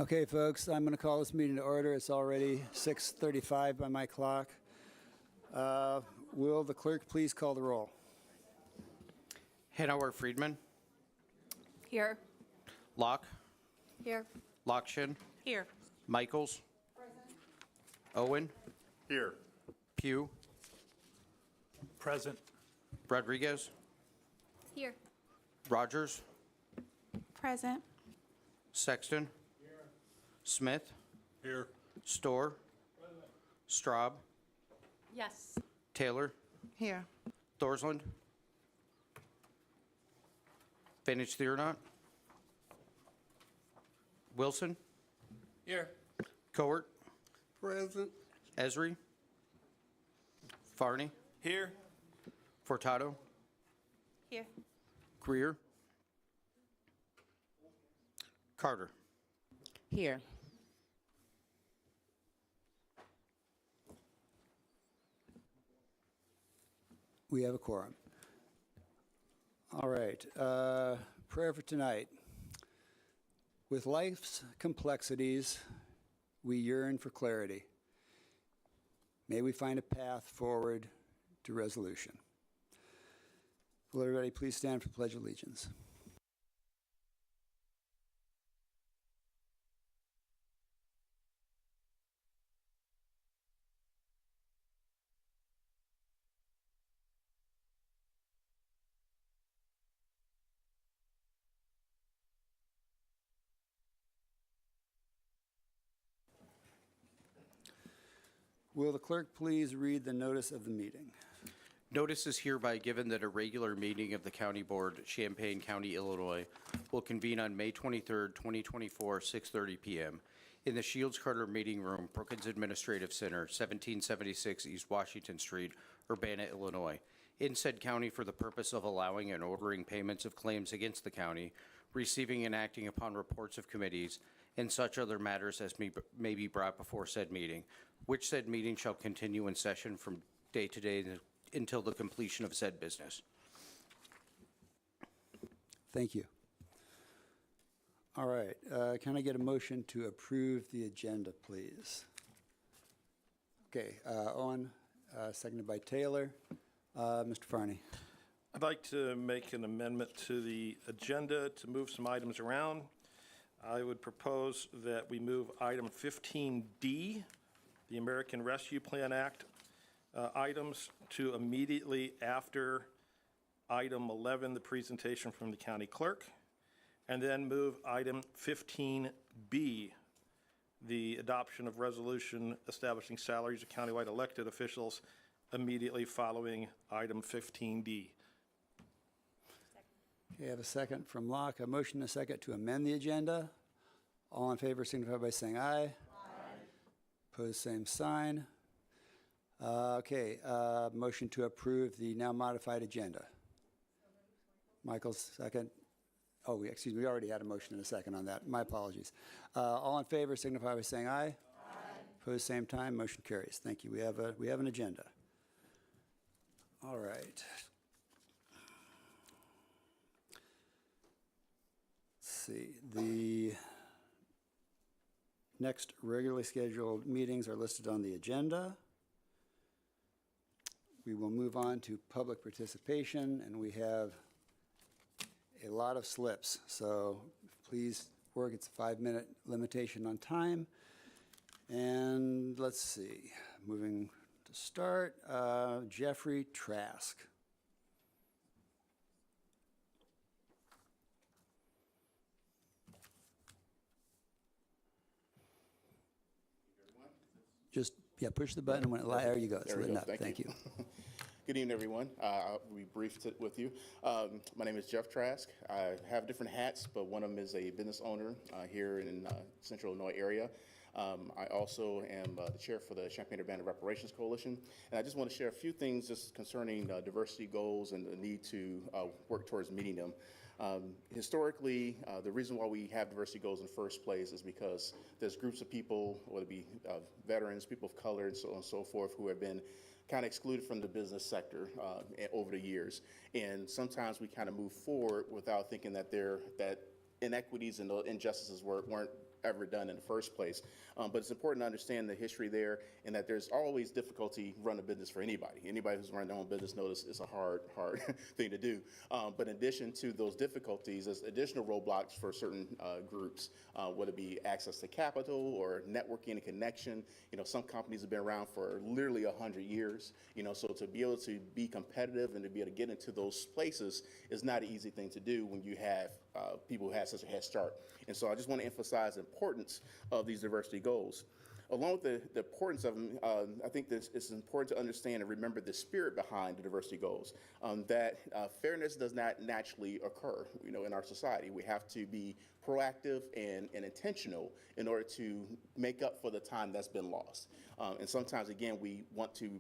Okay, folks, I'm going to call this meeting to order. It's already 6:35 by my clock. Will the clerk please call the roll? Hanauer Friedman, Here. Locke, Here. Lockshin, Here. Michaels, Owen, Here. Pugh, Present. Rodriguez, Here. Rogers, Present. Sexton, Smith, Here. Storr, Straub, Yes. Taylor, Here. Thorsland, Vantage Theorenot, Wilson, Here. Coert, Present. Esri, Farney, Here. Furtado, Here. Greer, Carter. Here. We have a quorum. All right, prayer for tonight. With life's complexities, we yearn for clarity. May we find a path forward to resolution. Will everybody please stand for Pledge of Allegiance? Will the clerk please read the notice of the meeting? Notice is hereby given that a regular meeting of the County Board, Champaign County, Illinois, will convene on May 23rd, 2024, 6:30 p.m. in the Shields Carter Meeting Room, Brookings Administrative Center, 1776 East Washington Street, Urbana, Illinois, in said county for the purpose of allowing and ordering payments of claims against the county, receiving and acting upon reports of committees, and such other matters as may be brought before said meeting, which said meeting shall continue in session from day to day until the completion of said business. Thank you. All right, can I get a motion to approve the agenda, please? Okay, Owen, seconded by Taylor. Mr. Farney. I'd like to make an amendment to the agenda to move some items around. I would propose that we move item 15D, the American Rescue Plan Act items, to immediately after item 11, the presentation from the county clerk, and then move item 15B, the adoption of resolution establishing salaries of countywide elected officials, immediately following item 15D. Okay, I have a second from Locke. A motion and a second to amend the agenda. All in favor signify by saying aye. Aye. Opposed, same sign. Motion to approve the now modified agenda. Michael's second. Oh, excuse me, we already had a motion and a second on that. My apologies. All in favor signify by saying aye. Aye. Opposed, same time. Motion carries. Thank you. We have an agenda. All right. Let's see. The next regularly scheduled meetings are listed on the agenda. We will move on to public participation, and we have a lot of slips. So please work. It's a 5-minute limitation on time. And let's see. Moving to start, Jeffrey Trask. Just, push the button when there you go. It's lit up. Thank you. Good evening, everyone. I'll be brief with you. My name is Jeff Trask. I have different hats, but one of them is a business owner here in Central Illinois area. I also am the chair for the Champaign-Urbana Reparations Coalition, and I just want to share a few things just concerning diversity goals and the need to work towards meeting them. Historically, the reason why we have diversity goals in the first place is because there's groups of people, whether it be veterans, people of color, and so on and so forth, who have been kind of excluded from the business sector over the years. And sometimes we kind of move forward without thinking that inequities and injustices weren't ever done in the first place. But it's important to understand the history there and that there's always difficulty running a business for anybody. Anybody who's running their own business knows it's a hard thing to do. But in addition to those difficulties, there's additional roadblocks for certain groups, whether it be access to capital or networking and connection. Some companies have been around for literally 100 years. So to be able to be competitive and to be able to get into those places is not an easy thing to do when you have people who have such a head start. And so I just want to emphasize the importance of these diversity goals. Along with the importance of them, I think it's important to understand and remember the spirit behind the diversity goals, that fairness does not naturally occur, in our society. We have to be proactive and intentional in order to make up for the time that's been lost. And sometimes, again, we want to,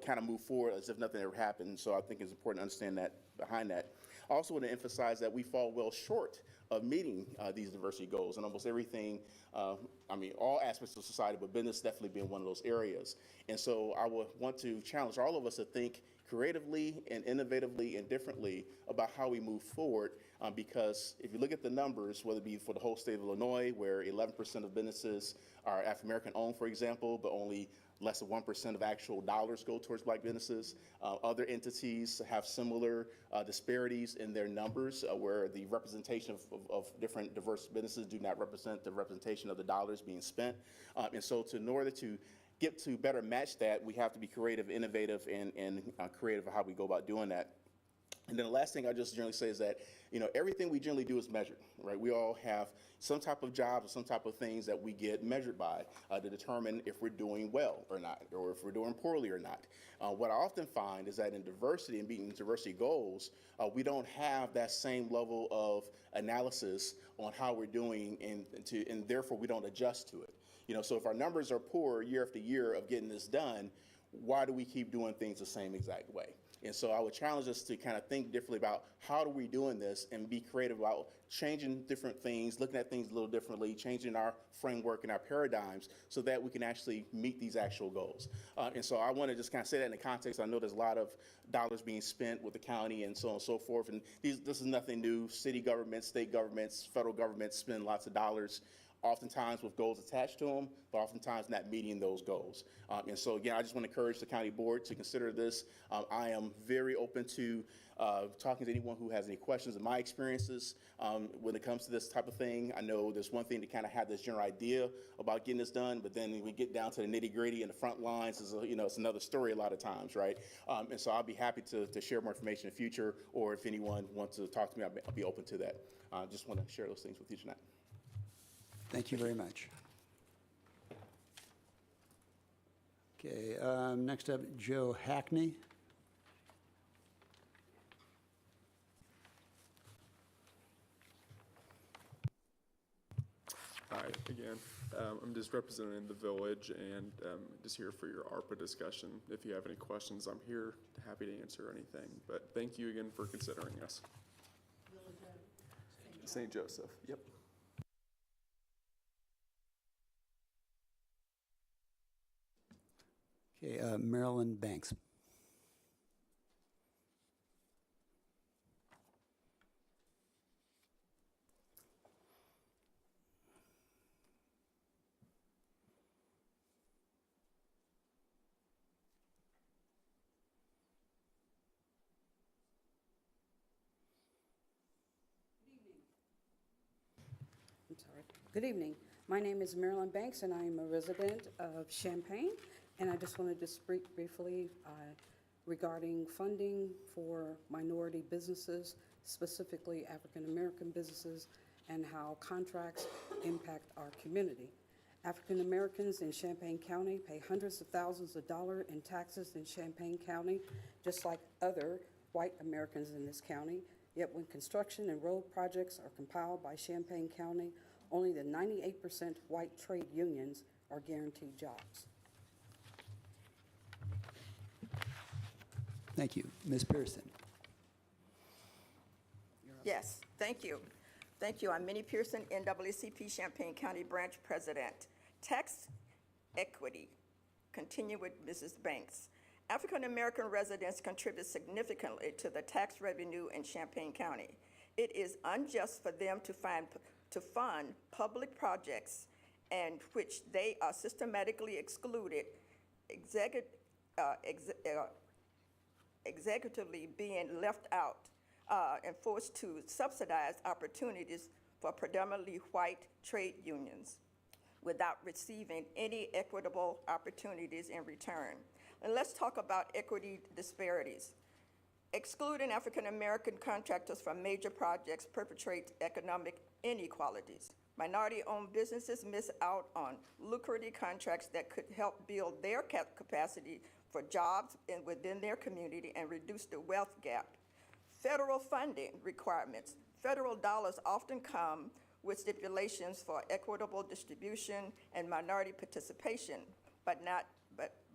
kind of move forward as if nothing ever happened. So I think it's important to understand that behind that. I also want to emphasize that we fall well short of meeting these diversity goals and almost everything, all aspects of society, but business definitely being one of those areas. And so I would want to challenge all of us to think creatively and innovatively and differently about how we move forward, because if you look at the numbers, whether it be for the whole state of Illinois, where 11% of businesses are African-American owned, for example, but only less than 1% of actual dollars go towards black businesses. Other entities have similar disparities in their numbers, where the representation of different diverse businesses do not represent the representation of the dollars being spent. And so in order to get to better match that, we have to be creative, innovative, and creative of how we go about doing that. And then the last thing I just generally say is that, everything we generally do is measured, right? We all have some type of jobs or some type of things that we get measured by to determine if we're doing well or not, or if we're doing poorly or not. What I often find is that in diversity and meeting diversity goals, we don't have that same level of analysis on how we're doing, and therefore we don't adjust to it. So if our numbers are poor year after year of getting this done, why do we keep doing things the same exact way? And so I would challenge us to kind of think differently about how are we doing this and be creative about changing different things, looking at things a little differently, changing our framework and our paradigms so that we can actually meet these actual goals. And so I want to just kind of say that in the context. I know there's a lot of dollars being spent with the county and so on and so forth. And this is nothing new. City governments, state governments, federal governments spend lots of dollars, oftentimes with goals attached to them, but oftentimes not meeting those goals. And so again, I just want to encourage the county board to consider this. I am very open to talking to anyone who has any questions of my experiences when it comes to this type of thing. I know there's one thing to kind of have this general idea about getting this done, but then when we get down to the nitty gritty and the front lines, it's another story a lot of times, right? And so I'll be happy to share more information in the future, or if anyone wants to talk to me, I'll be open to that. I just want to share those things with you tonight. Thank you very much. Okay, next up, Joe Hackney. Hi, again. I'm just representing the village and just here for your ARPA discussion. If you have any questions, I'm here, happy to answer anything. But thank you again for considering us. St. Joseph, yep. Okay, Marilyn Banks. I'm sorry. Good evening. My name is Marilyn Banks, and I am a resident of Champaign. And I just wanted to speak briefly regarding funding for minority businesses, specifically African-American businesses, and how contracts impact our community. African Americans in Champaign County pay hundreds of thousands of dollars in taxes in Champaign County, just like other white Americans in this county. Yet when construction and road projects are compiled by Champaign County, only the 98% white trade unions are guaranteed jobs. Thank you. Ms. Pearson. Yes, thank you. Thank you. I'm Minnie Pearson, NAACP Champaign County Branch President. Tax equity. Continue with Mrs. Banks. African American residents contribute significantly to the tax revenue in Champaign County. It is unjust for them to find to fund public projects and which they are systematically excluded, executively being left out, and forced to subsidize opportunities for predominantly white trade unions without receiving any equitable opportunities in return. And let's talk about equity disparities. Excluding African American contractors from major projects perpetrates economic inequalities. Minority-owned businesses miss out on lucrative contracts that could help build their capacity for jobs within their community and reduce the wealth gap. Federal funding requirements. Federal dollars often come with stipulations for equitable distribution and minority participation, but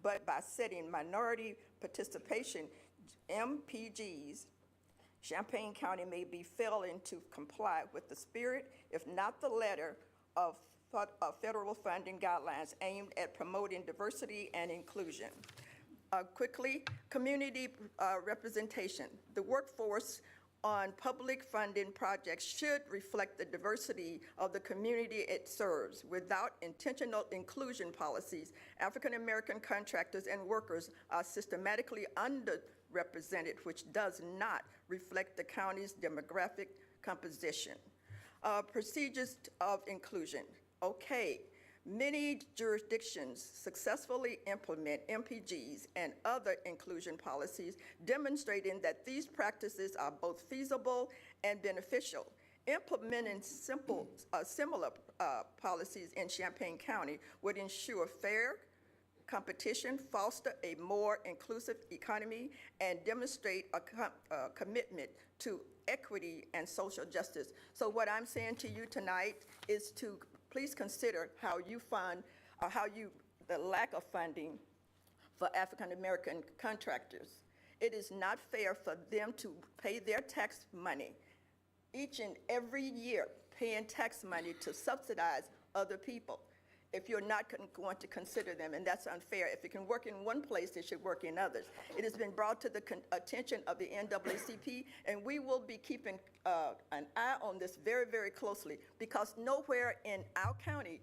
by setting minority participation MPGs, Champaign County may be failing to comply with the spirit, if not the letter, of federal funding guidelines aimed at promoting diversity and inclusion. Quickly, community representation. The workforce on public funding projects should reflect the diversity of the community it serves. Without intentional inclusion policies, African American contractors and workers are systematically underrepresented, which does not reflect the county's demographic composition. Procedures of inclusion. Okay. Many jurisdictions successfully implement MPGs and other inclusion policies, demonstrating that these practices are both feasible and beneficial. Implementing similar policies in Champaign County would ensure fair competition, foster a more inclusive economy, and demonstrate a commitment to equity and social justice. So what I'm saying to you tonight is to please consider how you fund, or the lack of funding for African American contractors. It is not fair for them to pay their tax money each and every year, paying tax money to subsidize other people if you're not going to consider them, and that's unfair. If it can work in one place, it should work in others. It has been brought to the attention of the NAACP, and we will be keeping an eye on this very, very closely, because nowhere in our county,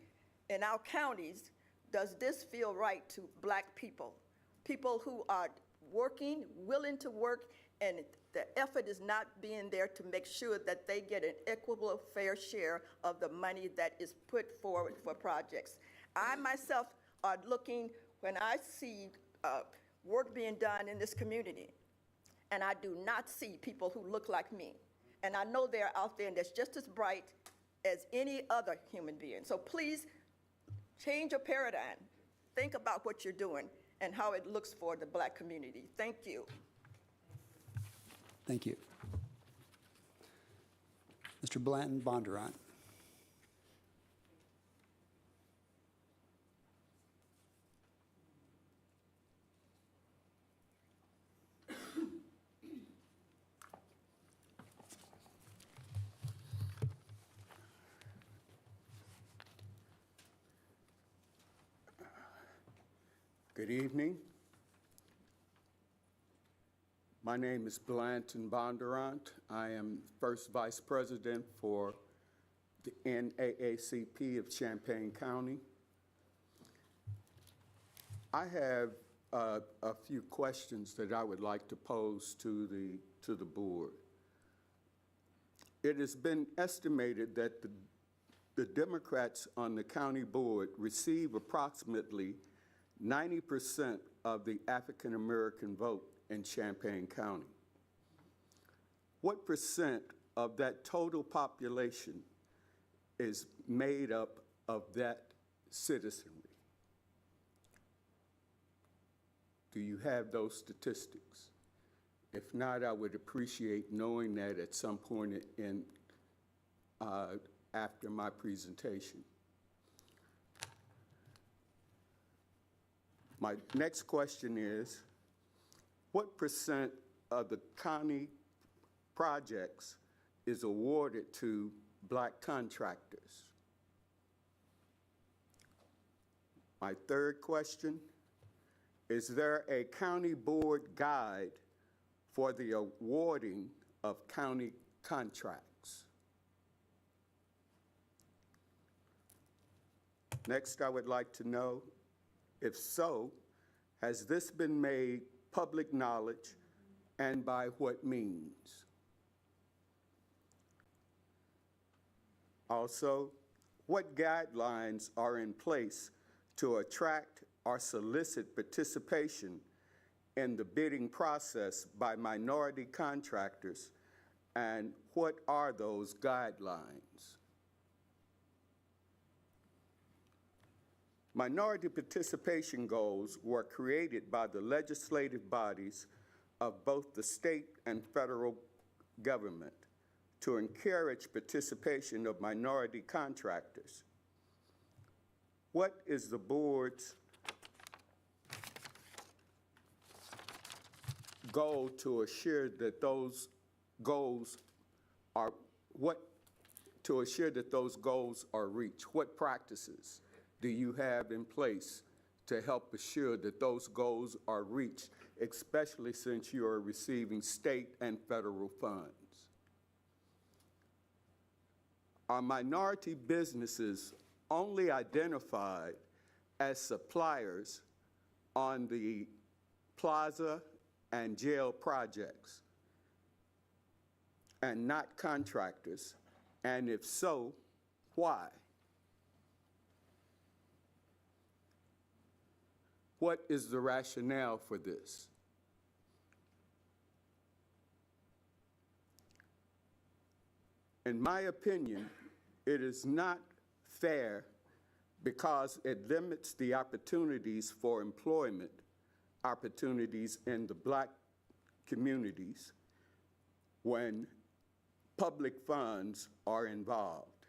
in our counties, does this feel right to Black people, people who are working, willing to work, and the effort is not being there to make sure that they get an equitable, fair share of the money that is put forward for projects. I myself are looking, when I see work being done in this community, and I do not see people who look like me. And I know they're out there and that's just as bright as any other human being. So please change your paradigm. Think about what you're doing and how it looks for the Black community. Thank you. Thank you. Mr. Blanton Bondurant. Good evening. My name is Blanton Bondurant. I am First Vice President for the NAACP of Champaign County. I have a few questions that I would like to pose to the board. It has been estimated that the Democrats on the county board receive approximately 90% of the African American vote in Champaign County. What percent of that total population is made up of that citizenry? Do you have those statistics? If not, I would appreciate knowing that at some point in after my presentation. My next question is, what percent of the county projects is awarded to Black contractors? My third question, is there a county board guide for the awarding of county contracts? Next, I would like to know, if so, has this been made public knowledge and by what means? Also, what guidelines are in place to attract or solicit participation in the bidding process by minority contractors, and what are those guidelines? Minority participation goals were created by the legislative bodies of both the state and federal government to encourage participation of minority contractors. What is the board's goal to assure that those goals are reached? What practices do you have in place to help assure that those goals are reached, especially since you are receiving state and federal funds? Are minority businesses only identified as suppliers on the plaza and jail projects and not contractors? And if so, why? What is the rationale for this? In my opinion, it is not fair because it limits the opportunities for employment opportunities in the Black communities when public funds are involved.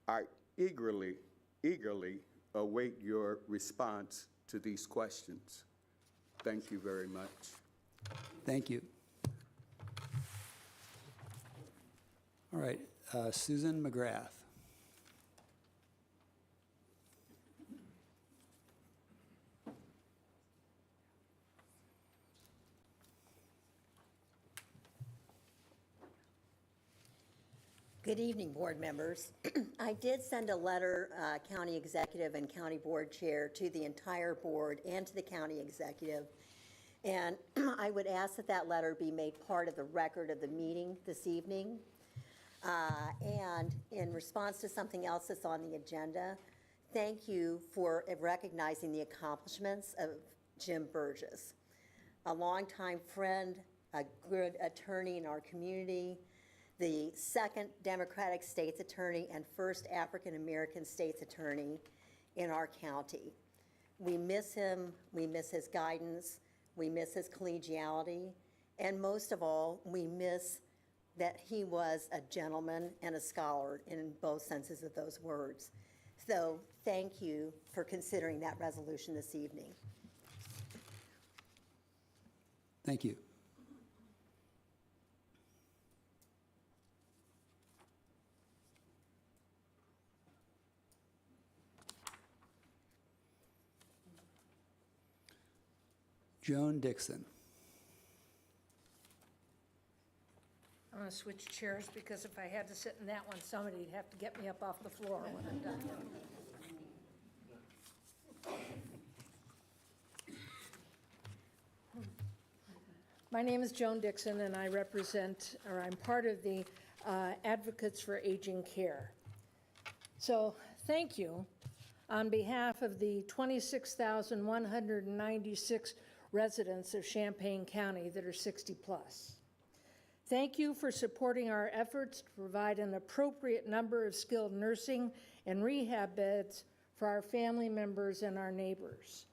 I eagerly await your response to these questions. Thank you very much. Thank you. All right, Susan McGrath. Good evening, board members. I did send a letter, county executive and county board chair, to the entire board and to the county executive. And I would ask that that letter be made part of the record of the meeting this evening. And in response to something else that's on the agenda, thank you for recognizing the accomplishments of Jim Burgess, a longtime friend, a good attorney in our community, the second Democratic state's attorney and first African-American state's attorney in our county. We miss him, we miss his guidance, we miss his collegiality, and most of all, we miss that he was a gentleman and a scholar in both senses of those words. So thank you for considering that resolution this evening. Thank you. Joan Dixon. I'm going to switch chairs because if I had to sit in that one, somebody'd have to get me up off the floor when I'm done. My name is Joan Dixon, and I represent, or I'm part of the Advocates for Aging Care. So thank you on behalf of the 26,196 residents of Champaign County that are 60 plus. Thank you for supporting our efforts to provide an appropriate number of skilled nursing and rehab beds for our family members and our neighbors.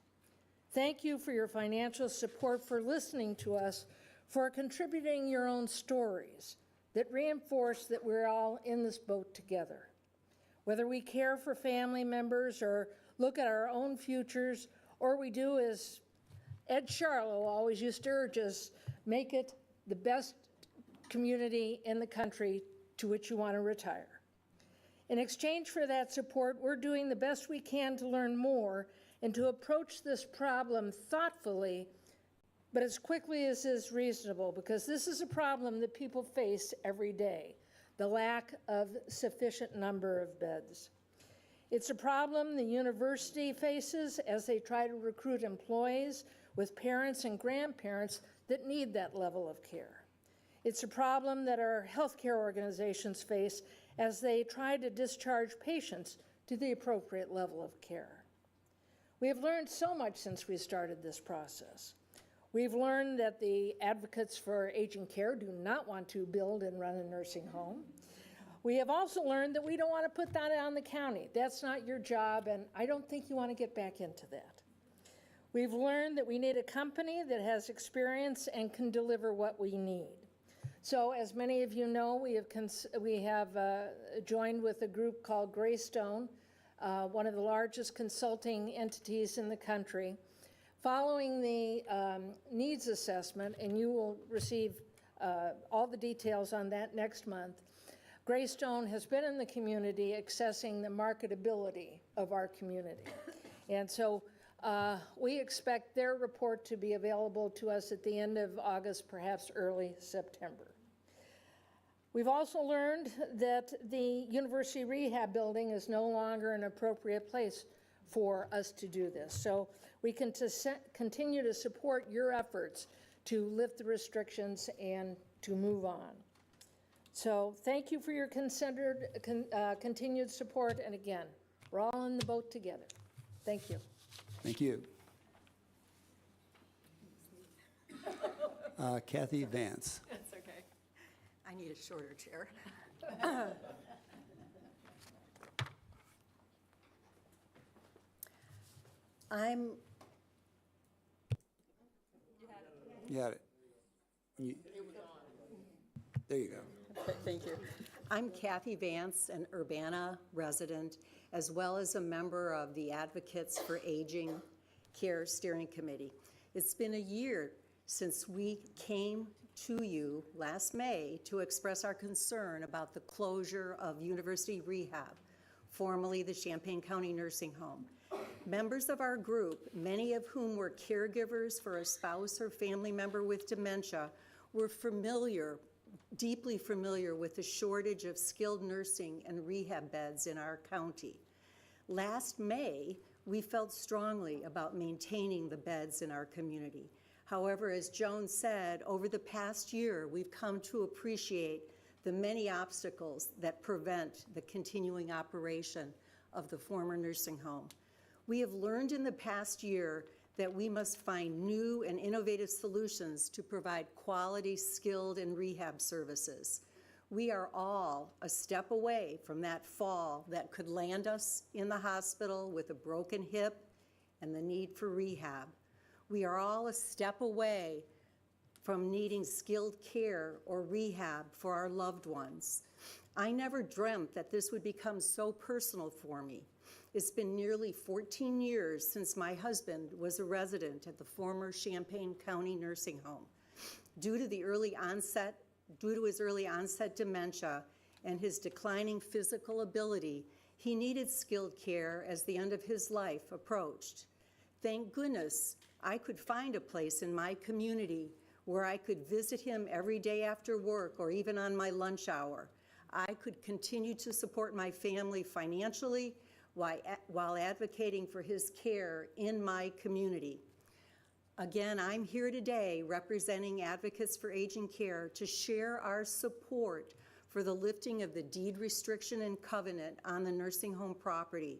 Thank you for your financial support, for listening to us, for contributing your own stories that reinforce that we're all in this boat together. Whether we care for family members or look at our own futures, or we do as Ed Charlo always used to urge us, make it the best community in the country to which you want to retire. In exchange for that support, we're doing the best we can to learn more and to approach this problem thoughtfully, but as quickly as is reasonable, because this is a problem that people face every day, the lack of sufficient number of beds. It's a problem the university faces as they try to recruit employees with parents and grandparents that need that level of care. It's a problem that our healthcare organizations face as they try to discharge patients to the appropriate level of care. We have learned so much since we started this process. We've learned that the advocates for aging care do not want to build and run a nursing home. We have also learned that we don't want to put that on the county. That's not your job, and I don't think you want to get back into that. We've learned that we need a company that has experience and can deliver what we need. So as many of you know, we have joined with a group called Greystone, one of the largest consulting entities in the country. Following the needs assessment, and you will receive all the details on that next month, Greystone has been in the community assessing the marketability of our community. And so we expect their report to be available to us at the end of August, perhaps early September. We've also learned that the university rehab building is no longer an appropriate place for us to do this. So we can continue to support your efforts to lift the restrictions and to move on. So thank you for your continued support, and again, we're all in the boat together. Thank you. Thank you. Kathy Vance. That's okay. I need a shorter chair. You had it. There you go. Thank you. I'm Kathy Vance, an Urbana resident, as well as a member of the Advocates for Aging Care Steering Committee. It's been a year since we came to you last May to express our concern about the closure of University Rehab, formerly the Champaign County Nursing Home. Members of our group, many of whom were caregivers for a spouse or family member with dementia, were deeply familiar with the shortage of skilled nursing and rehab beds in our county. Last May, we felt strongly about maintaining the beds in our community. However, as Joan said, over the past year, we've come to appreciate the many obstacles that prevent the continuing operation of the former nursing home. We have learned in the past year that we must find new and innovative solutions to provide quality, skilled, and rehab services. We are all a step away from that fall that could land us in the hospital with a broken hip and the need for rehab. We are all a step away from needing skilled care or rehab for our loved ones. I never dreamt that this would become so personal for me. It's been nearly 14 years since my husband was a resident at the former Champaign County Nursing Home. Due to his early onset dementia and his declining physical ability, he needed skilled care as the end of his life approached. Thank goodness I could find a place in my community where I could visit him every day after work or even on my lunch hour. I could continue to support my family financially while advocating for his care in my community. Again, I'm here today representing Advocates for Aging Care to share our support for the lifting of the deed restriction and covenant on the nursing home property.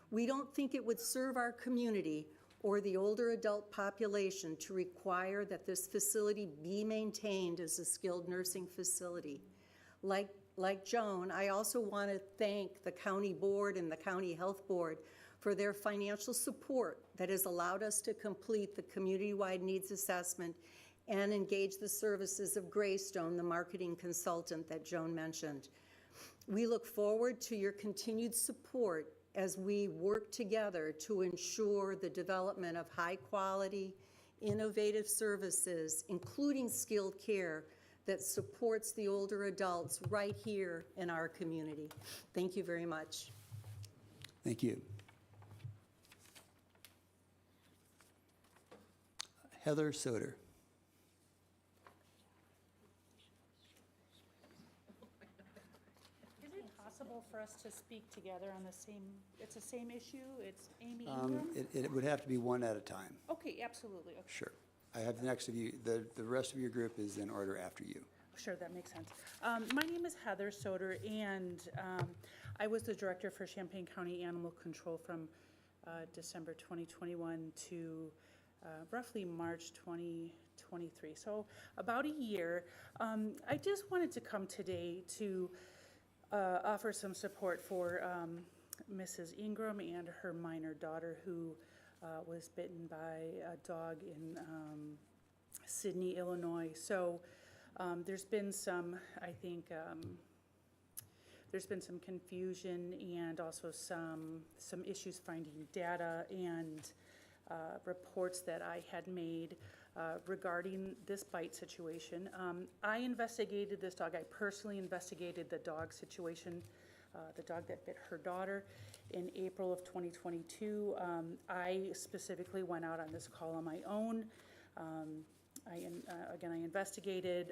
We don't think it would serve our community or the older adult population to require that this facility be maintained as a skilled nursing facility. Like Joan, I also want to thank the county board and the county health board for their financial support that has allowed us to complete the community-wide needs assessment and engage the services of Greystone, the marketing consultant that Joan mentioned. We look forward to your continued support as we work together to ensure the development of high-quality, innovative services, including skilled care, that supports the older adults right here in our community. Thank you very much. Thank you. Heather Soder. Is it possible possible for us to speak together on the same, it's the same issue? It's Amy Ingram? It would have to be one at a time. Okay, absolutely, okay. Sure. I have the next of you, the rest of your group is in order after you. Sure, that makes sense. My name is Heather Soder, and I was the director for Champaign County Animal Control from December 2021 to roughly March 2023. So about a year. I just wanted to come today to offer some support for Mrs. Ingram and her minor daughter who was bitten by a dog in Sydney, Illinois. So there's been some, I think, there's been some confusion and also some issues finding data and reports that I had made regarding this bite situation. I investigated this dog. I personally investigated the dog situation, the dog that bit her daughter in April of 2022. I specifically went out on this call on my own. Again, I investigated.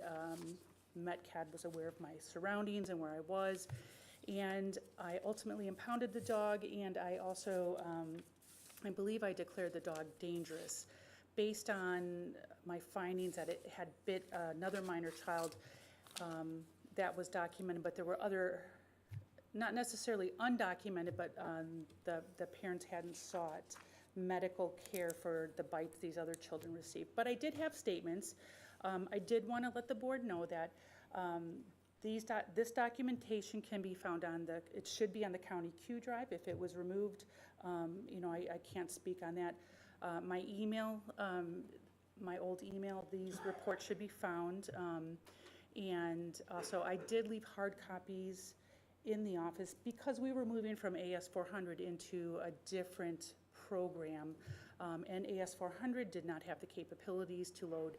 Metcad was aware of my surroundings and where I was, and I ultimately impounded the dog, and I also, I believe I declared the dog dangerous based on my findings that it had bit another minor child. That was documented, but there were other, not necessarily undocumented, but the parents hadn't sought medical care for the bites these other children received. But I did have statements. I did want to let the board know that this documentation can be found on it should be on the county Q drive. If it was removed, I can't speak on that. My email, my old email, these reports should be found. And also I did leave hard copies in the office because we were moving from AS400 into a different program, and AS400 did not have the capabilities to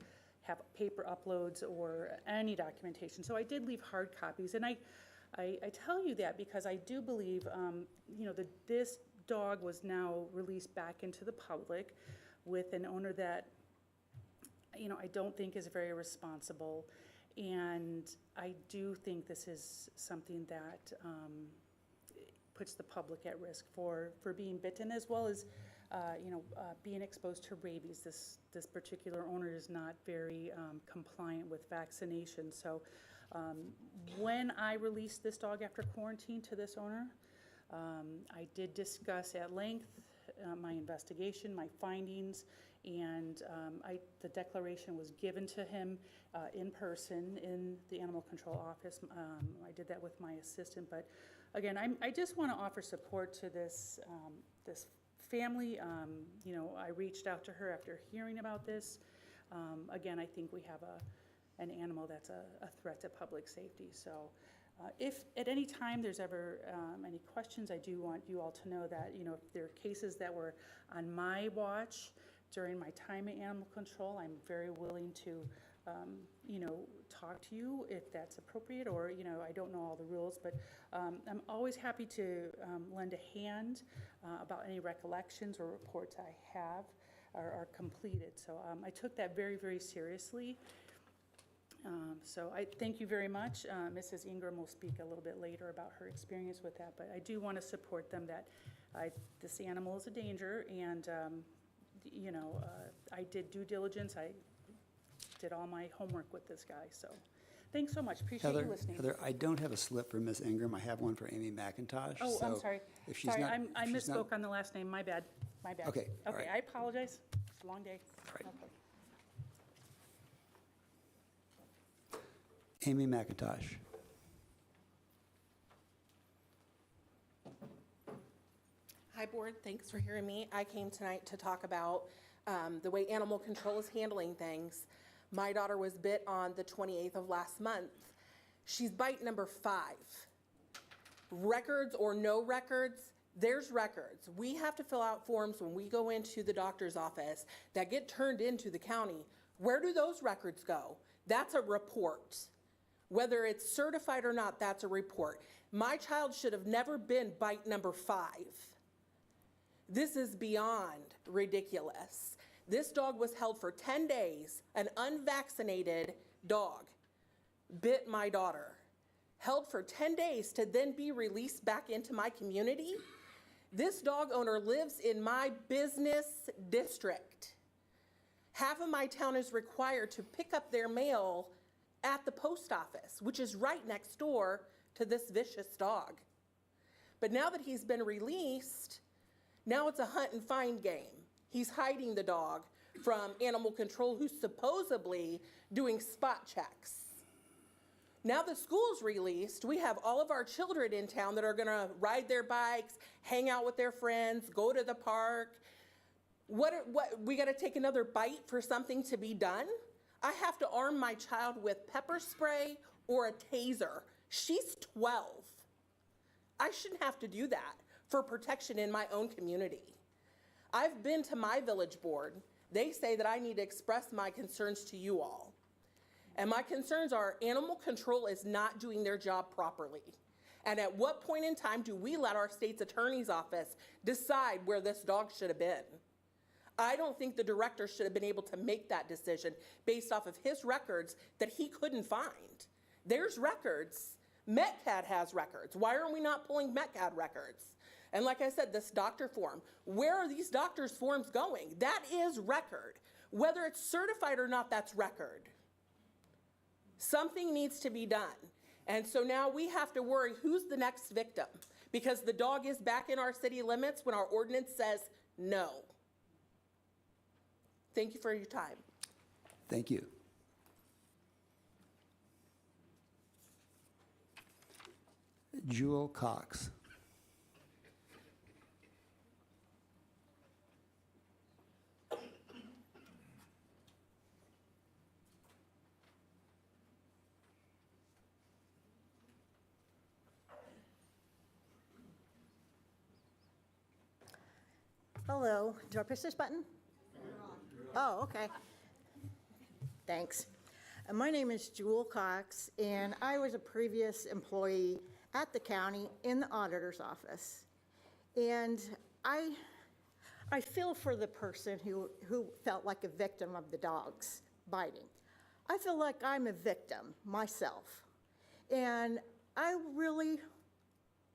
have paper uploads or any documentation. So I did leave hard copies, and I tell you that because I do believe, this dog was now released back into the public with an owner that, I don't think is very responsible, and I do think this is something that puts the public at risk for being bitten, as well as being exposed to rabies. This particular owner is not very compliant with vaccination. So when I released this dog after quarantine to this owner, I did discuss at length my investigation, my findings, and the declaration was given to him in person in the animal control office. I did that with my assistant, but again, I just want to offer support to this family. I reached out to her after hearing about this. Again, I think we have an animal that's a threat to public safety. So if at any time there's ever any questions, I do want you all to know that, if there are cases that were on my watch during my time in animal control, I'm very willing to talk to you if that's appropriate, or, I don't know all the rules, but I'm always happy to lend a hand about any recollections or reports I have or are completed. So I took that very, very seriously. So I thank you very much. Mrs. Ingram will speak a little bit later about her experience with that, but I do want to support them that this animal is a danger, and I did due diligence. I did all my homework with this guy. So thanks so much. Appreciate you listening. Heather, I don't have a slip for Ms. Ingram. I have one for Amy McIntosh. Oh, I'm so sorry. If she's Sorry, not, I if she's not- misspoke on the last name. My bad. My bad. Okay, all Okay, right. I apologize. It's a long day. Right. Okay. Amy McIntosh. Hi, Board. Thanks for hearing me. I came tonight to talk about the way animal control is handling things. My daughter was bit on the 28th of last month. She's bite number 5. Records or no records, there's records. We have to fill out forms when we go into the doctor's office that get turned into the county. Where do those records go? That's a report. Whether it's certified or not, that's a report. My child should have never been bite number 5. This is beyond ridiculous. This dog was held for 10 days. An unvaccinated dog bit my daughter. held for 10 days to then be released back into my community. This dog owner lives in my business district. Half of my town is required to pick up their mail at the post office, which is right next door to this vicious dog. But now that he's been released, now it's a hunt and find game. He's hiding the dog from animal control, who's supposedly doing spot checks. Now the school's released, we have all of our children in town that are gonna ride their bikes, hang out with their friends, go to the park. We gotta take another bite for something to be done? I have to arm my child with pepper spray or a taser. She's 12. I shouldn't have to do that for protection in my own community. I've been to my village board. They say that I need to express my concerns to you all. And my concerns are animal control is not doing their job properly. And at what point in time do we let our state's attorney's office decide where this dog should have been? I don't think the director should have been able to make that decision based off of his records that he couldn't find. There's records. MetCat has records. Why are we not pulling MetCat records? And like I said, this doctor form, where are these doctor's forms going? That is record. Whether it's certified or not, that's record. Something needs to be done. And so now we have to worry who's the next victim, because the dog is back in our city limits when our ordinance says no. Thank you for your time. Thank you. Jewel Cox. Hello, do I push this button? Oh, okay. Thanks. My name is Jewel Cox, and I was a previous employee at the county in the auditor's office. And I feel for the person who felt like a victim of the dogs biting. I feel like I'm a victim myself. And I really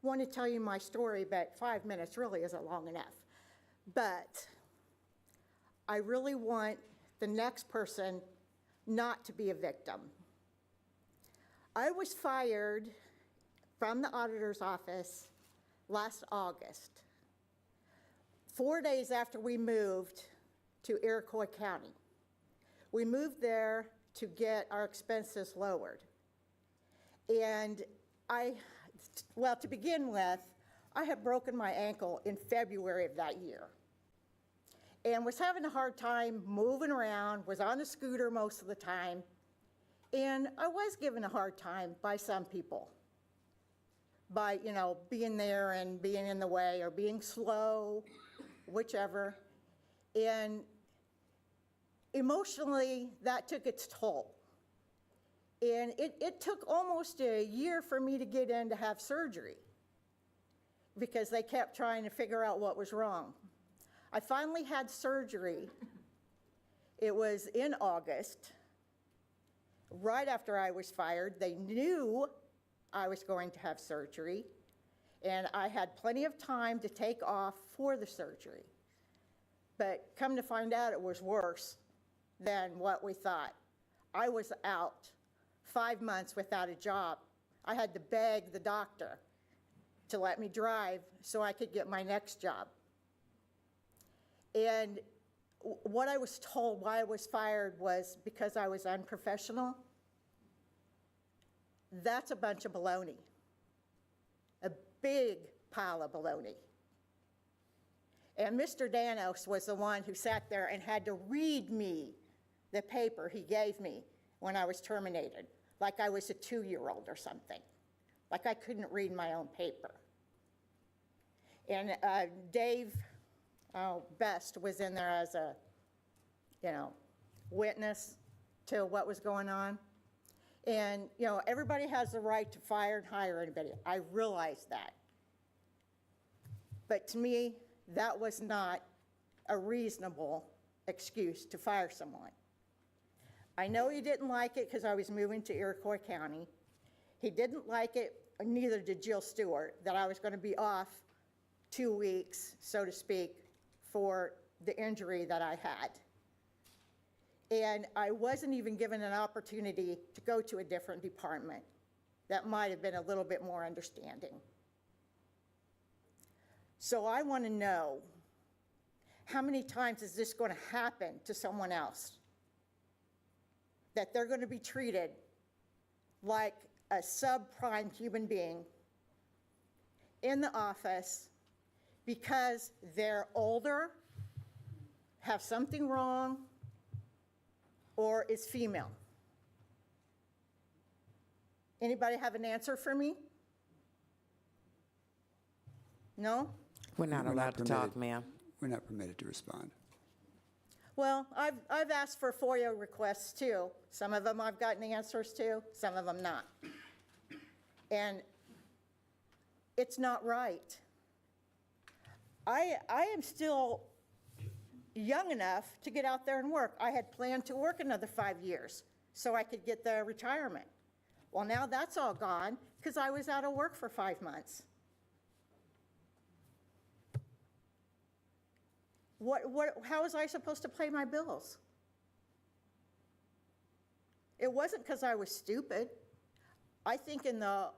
want to tell you my story, but 5 minutes really isn't long enough. But I really want the next person not to be a victim. I was fired from the auditor's office last August, 4 days after we moved to Iroquois County. We moved there to get our expenses lowered. And well, to begin with, I had broken my ankle in February of that year and was having a hard time moving around, was on a scooter most of the time, and I was given a hard time by some people by, being there and being in the way or being slow, whichever. And emotionally, that took its toll. And it took almost a year for me to get in to have surgery because they kept trying to figure out what was wrong. I finally had surgery. It was in August, right after I was fired. They knew I was going to have surgery, and I had plenty of time to take off for the surgery. But come to find out, it was worse than what we thought. I was out 5 months without a job. I had to beg the doctor to let me drive so I could get my next job. And what I was told why I was fired was because I was unprofessional. That's a bunch of baloney, a big pile of baloney. And Mr. Danos was the one who sat there and had to read me the paper he gave me when I was terminated, like I was a 2-year-old or something, like I couldn't read my own paper. And Dave Best was in there as a, witness to what was going on. And, everybody has the right to fire and hire anybody. I realize that. But to me, that was not a reasonable excuse to fire someone. I know he didn't like it because I was moving to Iroquois County. He didn't like it, neither did Jill Stewart, that I was going to be off 2 weeks, so to speak, for the injury that I had. And I wasn't even given an opportunity to go to a different department that might have been a little bit more understanding. So I want to know, how many times is this going to happen to someone else? That they're going to be treated like a subprime human being in the office because they're older, have something wrong, or is female. Anybody have an answer for me? No? We're not allowed to talk, ma'am. We're not permitted to respond. Well, I've asked for FOIA requests too. Some of them I've gotten answers to, some of them not. And it's not right. I am still young enough to get out there and work. I had planned to work another 5 years so I could get the retirement. Well, now that's all gone because I was out of work for 5 months. How was I supposed to pay my bills? It wasn't because I was stupid. I think in the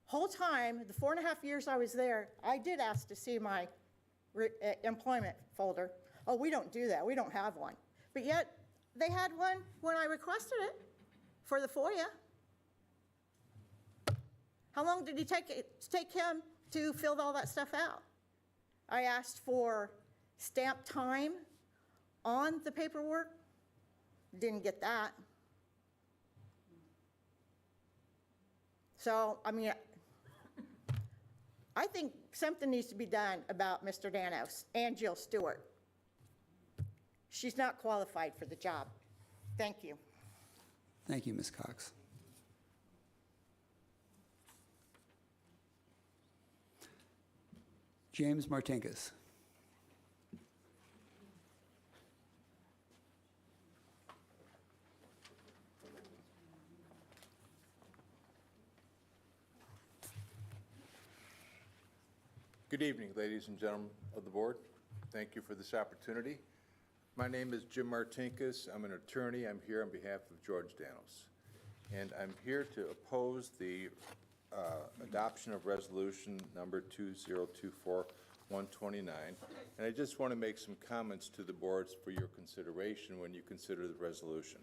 whole time, the 4.5 years I was there, I did ask to see my employment folder. Oh, we don't do that. We don't have one. But yet, they had one when I requested it for the FOIA. How long did it take him to fill all that stuff out? I asked for stamp time on the paperwork. Didn't get that. So, I mean, I think something needs to be done about Mr. Danos and Jill Stewart. She's not qualified for the job. Thank you. Thank you, Ms. Cox. James Martinkus. Good evening, ladies and gentlemen of the board. Thank you for this opportunity. My name is Jim Martinkus. I'm an attorney. I'm here on behalf of George Danos. And I'm here to oppose the adoption of resolution number 2024-129. And I just want to make some comments to the boards for your consideration when you consider the resolution.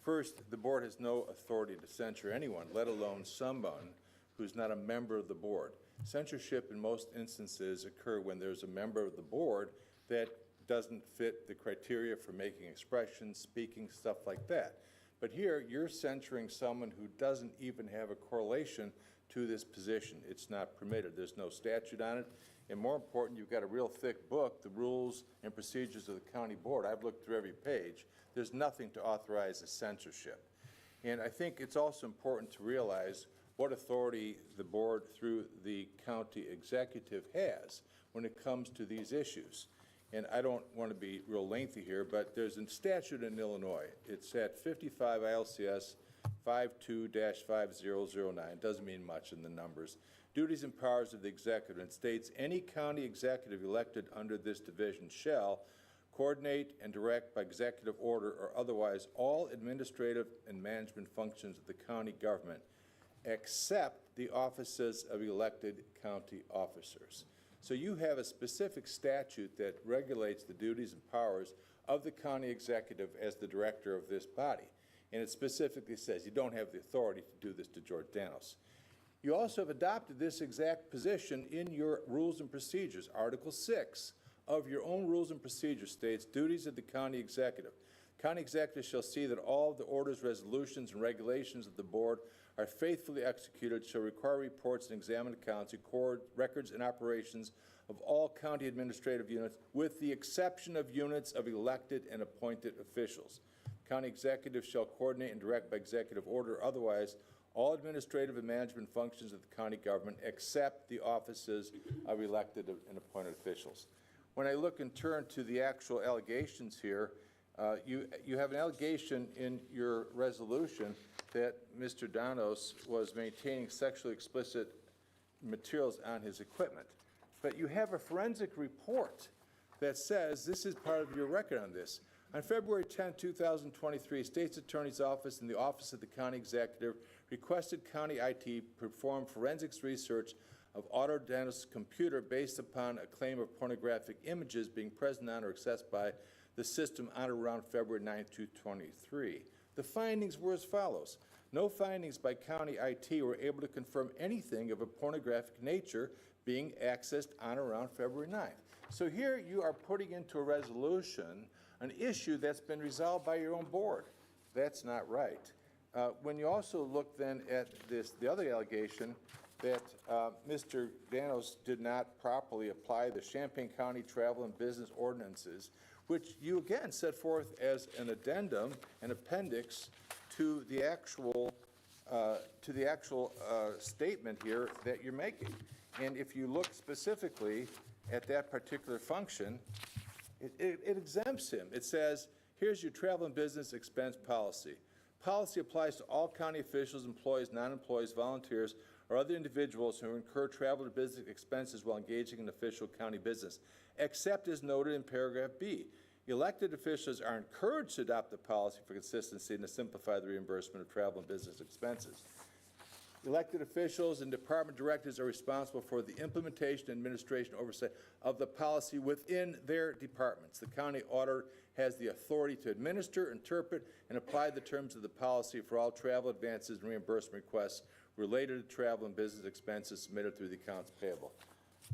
First, the board has no authority to censure anyone, let alone someone who's not a member of the board. Censorship in most instances occur when there's a member of the board that doesn't fit the criteria for making expressions, speaking, stuff like that. But here, you're censuring someone who doesn't even have a correlation to this position. It's not permitted. There's no statute on it. And more important, you've got a real thick book, the rules and procedures of the county board. I've looked through every page. There's nothing to authorize a censorship. And I think it's also important to realize what authority the board through the county executive has when it comes to these issues. And I don't want to be real lengthy here, but there's a statute in Illinois. It's at 55 ILCS 52-5009. It doesn't mean much in the numbers. Duties and powers of the executive. And states any county executive elected under this division shall coordinate and direct by executive order or otherwise all administrative and management functions of the county government except the offices of elected county officers. So you have a specific statute that regulates the duties and powers of the county executive as the director of this body. And it specifically says you don't have the authority to do this to George Danos. You also have adopted this exact position in your rules and procedures. Article 6 of your own rules and procedures states duties of the county executive. County executive shall see that all of the orders, resolutions, and regulations of the board are faithfully executed, shall require reports and examine accounts, record records and operations of all county administrative units, with the exception of units of elected and appointed officials. County executive shall coordinate and direct by executive order, otherwise, all administrative and management functions of the county government except the offices of elected and appointed officials. When I look and turn to the actual allegations here, you have an allegation in your resolution that Mr. Donos was maintaining sexually explicit materials on his equipment. But you have a forensic report that says this is part of your record on this. On February 10, 2023, State's Attorney's Office and the Office of the County Executive requested County IT perform forensics research of Auditor Donos' computer based upon a claim of pornographic images being present on or accessed by the system on or around February 9, 2023. The findings were as follows. No findings by County IT were able to confirm anything of a pornographic nature being accessed on or around February 9th. So here you are putting into a resolution an issue that's been resolved by your own board. That's not right. When you also look then at the other allegation that Mr. Donos did not properly apply the Champaign County Travel and Business Ordinances, which you again set forth as an addendum, an appendix to the actual statement here that you're making. And if you look specifically at that particular function, it exempts him. It says, here's your travel and business expense policy. Policy applies to all county officials, employees, non-employees, volunteers, or other individuals who incur travel or business expenses while engaging in official county business, except as noted in paragraph B. Elected officials are encouraged to adopt the policy for consistency and to simplify the reimbursement of travel and business expenses. Elected officials and department directors are responsible for the implementation and administration oversight of the policy within their departments. The county auditor has the authority to administer, interpret, and apply the terms of the policy for all travel advances and reimbursement requests related to travel and business expenses submitted through the accounts payable.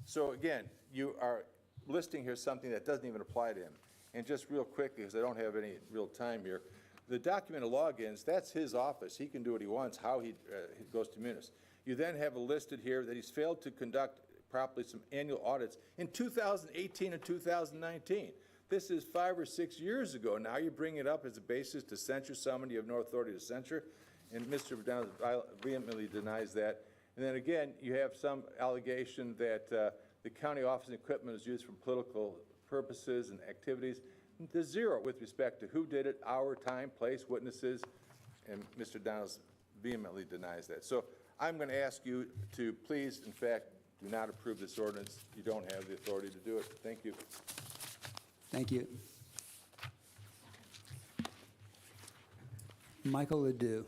So again, you are listing here something that doesn't even apply to him. And just real quickly, because I don't have any real time here, the document of logins, that's his office. He can do what he wants, how he goes to Munis. You then have listed here that he's failed to conduct properly some annual audits in 2018 and 2019. This is 5 or 6 years ago. Now you bring it up as a basis to censure somebody you have no authority to censure, and Mr. Donos vehemently denies that. And then again, you have some allegation that the county office and equipment is used for political purposes and activities. There's zero with respect to who did it, hour, time, place, witnesses, and Mr. Donos vehemently denies that. So I'm going to ask you to please, in fact, do not approve this ordinance. You don't have the authority to do it. Thank you. Thank you. Michael Ledoux.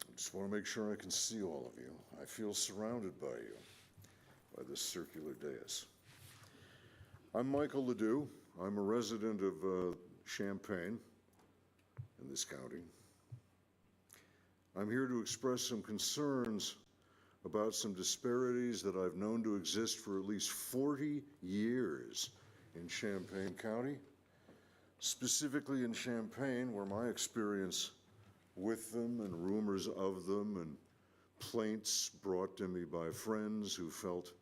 I just want to make sure I can see all of you. I feel surrounded by you, by this circular dais. I'm Michael Ledoux. I'm a resident of Champaign in this county. I'm here to express some concerns about some disparities that I've known to exist for at least 40 years in Champaign County, specifically in Champaign, where my experience with them and rumors of them and plaints brought to me by friends who felt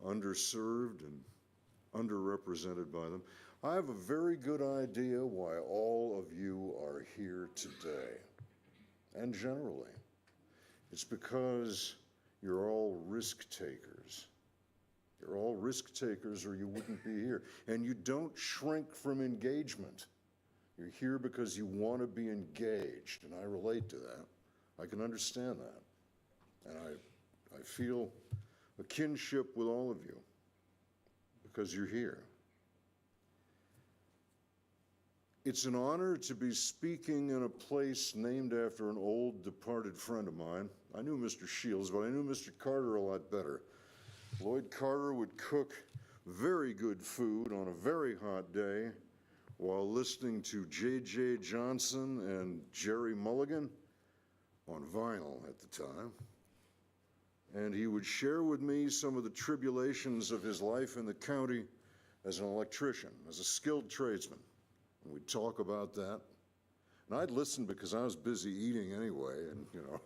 underserved and underrepresented by them. I have a very good idea why all of you are here today. And generally, it's because you're all risk takers. You're all risk takers or you wouldn't be here. And you don't shrink from engagement. You're here because you want to be engaged, and I relate to that. I can understand that. And I feel a kinship with all of you because you're here. It's an honor to be speaking in a place named after an old departed friend of mine. I knew Mr. Shields, but I knew Mr. Carter a lot better. Lloyd Carter would cook very good food on a very hot day while listening to J.J. Johnson and Jerry Mulligan on vinyl at the time. And he would share with me some of the tribulations of his life in the county as an electrician, as a skilled tradesman. And we'd talk about that. And I'd listen because I was busy eating anyway, and, you know,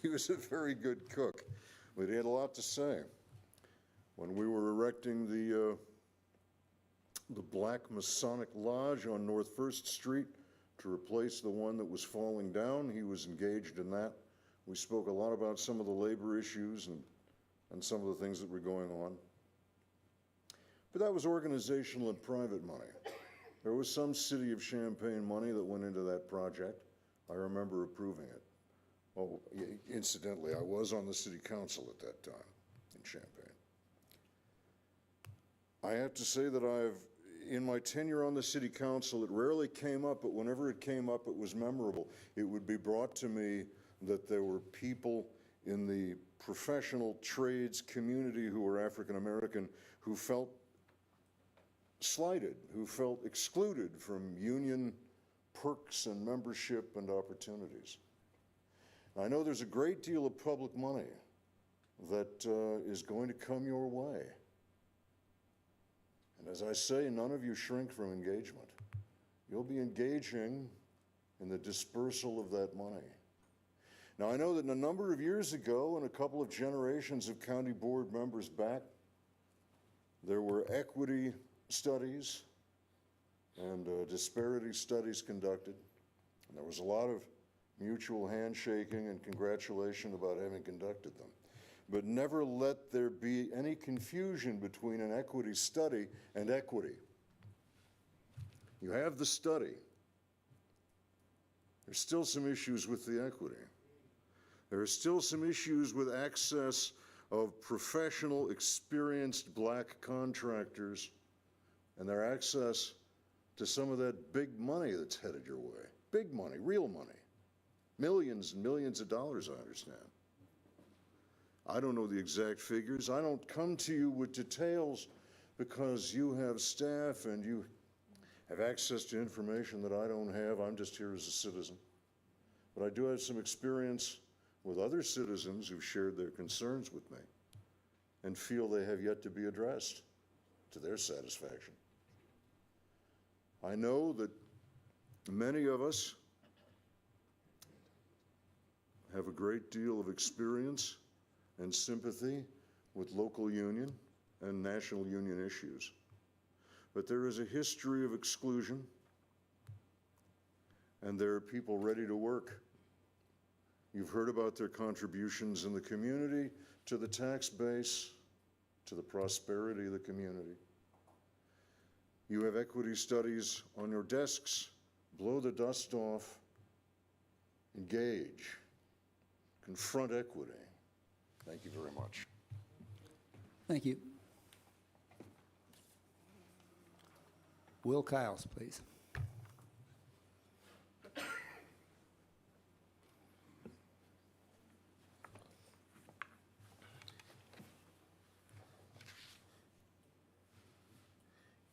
he was a very good cook, but he had a lot to say. When we were erecting the Black Masonic Lodge on North 1st Street to to replace the one that was falling down. He was engaged in that. We spoke a lot about some of the labor issues and some of the things that were going on. But that was organizational and private money. There was some City of Champaign money that went into that project. I remember approving it. Oh, incidentally, I was on the city council at that time in Champaign. I have to say that in my tenure on the city council, it rarely came up, but whenever it came up, it was memorable. It would be brought to me that there were people in the professional trades community who were African American who felt slighted, who felt excluded from union perks and membership and opportunities. I know there's a great deal of public money that is going to come your way. And as I say, none of you shrink from engagement. You'll be engaging in the dispersal of that money. Now, I know that a number of years ago, and a couple of generations of county board members back, there were equity studies and disparity studies conducted. And there was a lot of mutual handshaking and congratulation about having conducted them. But never let there be any confusion between an equity study and equity. You have the study. There's still some issues with the equity. There are still some issues with access of professional, experienced black contractors and their access to some of that big money that's headed your way. Big money, real money. Millions and millions of dollars, I understand. I don't know the exact figures. I don't come to you with details because you have staff and you have access to information that I don't have. I'm just here as a citizen. But I do have some experience with other citizens who've shared their concerns with me and feel they have yet to be addressed to their satisfaction. I know that many of us have a great deal of experience and sympathy with local union and national union issues. But there is a history of exclusion, and there are people ready to work. You've heard about their contributions in the community, to the tax base, to the prosperity of the community. You have equity studies on your desks. Blow the dust off. Engage. Confront equity. Thank you very much. Thank you. Will Kiles, please.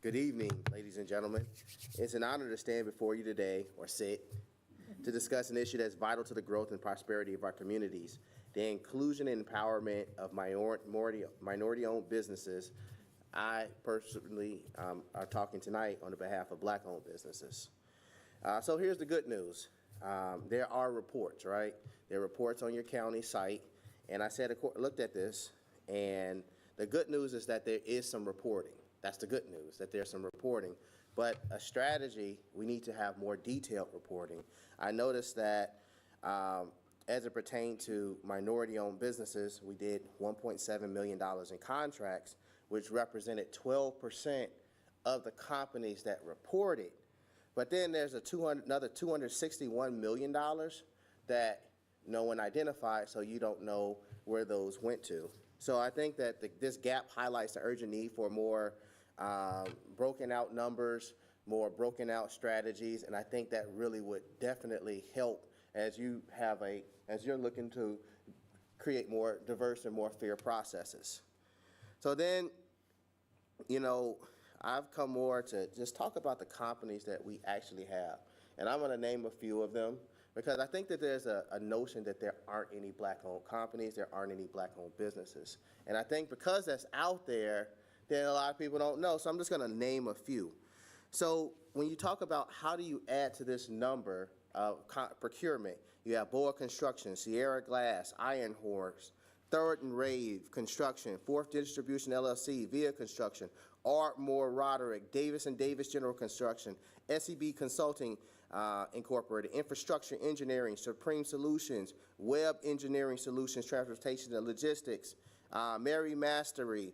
Good evening, ladies and gentlemen. It's an honor to stand before you today, or sit, to discuss an issue that's vital to the growth and prosperity of our communities, the inclusion and empowerment of minority-owned businesses. I personally are talking tonight on the behalf of black-owned businesses. So here's the good news. There are reports, right? There are reports on your county site, and I looked at this, and the good news is that there is some reporting. That's the good news, that there's some reporting. But a strategy, we need to have more detailed reporting. I noticed that as it pertained to minority-owned businesses, we did $1.7 million in contracts, which represented 12% of the companies that reported. But then there's another $261 million that no one identified, so you don't know where those went to. So I think that this gap highlights the urgent need for more broken out numbers, more broken out strategies, and I think that really would definitely help as you're looking to create more diverse and more fair processes. So then, I've come more to just talk about the companies that we actually have, and I'm going to name a few of them because I think that there's a notion that there aren't any black-owned companies, there aren't any black-owned businesses, and I think because that's out there, then a lot of people don't know, so I'm just going to name a few. So when you talk about how do you add to this number of procurement, you have Boa Construction, Sierra Glass, Iron Horse, Third and Rave Construction, Fourth Distribution LLC, Via Construction, Ardmore Roderick, Davis & Davis General Construction, SEB Consulting, Incorporated, Infrastructure Engineering, Supreme Solutions, Web Engineering Solutions, Transportation and Logistics, Mary Mastery,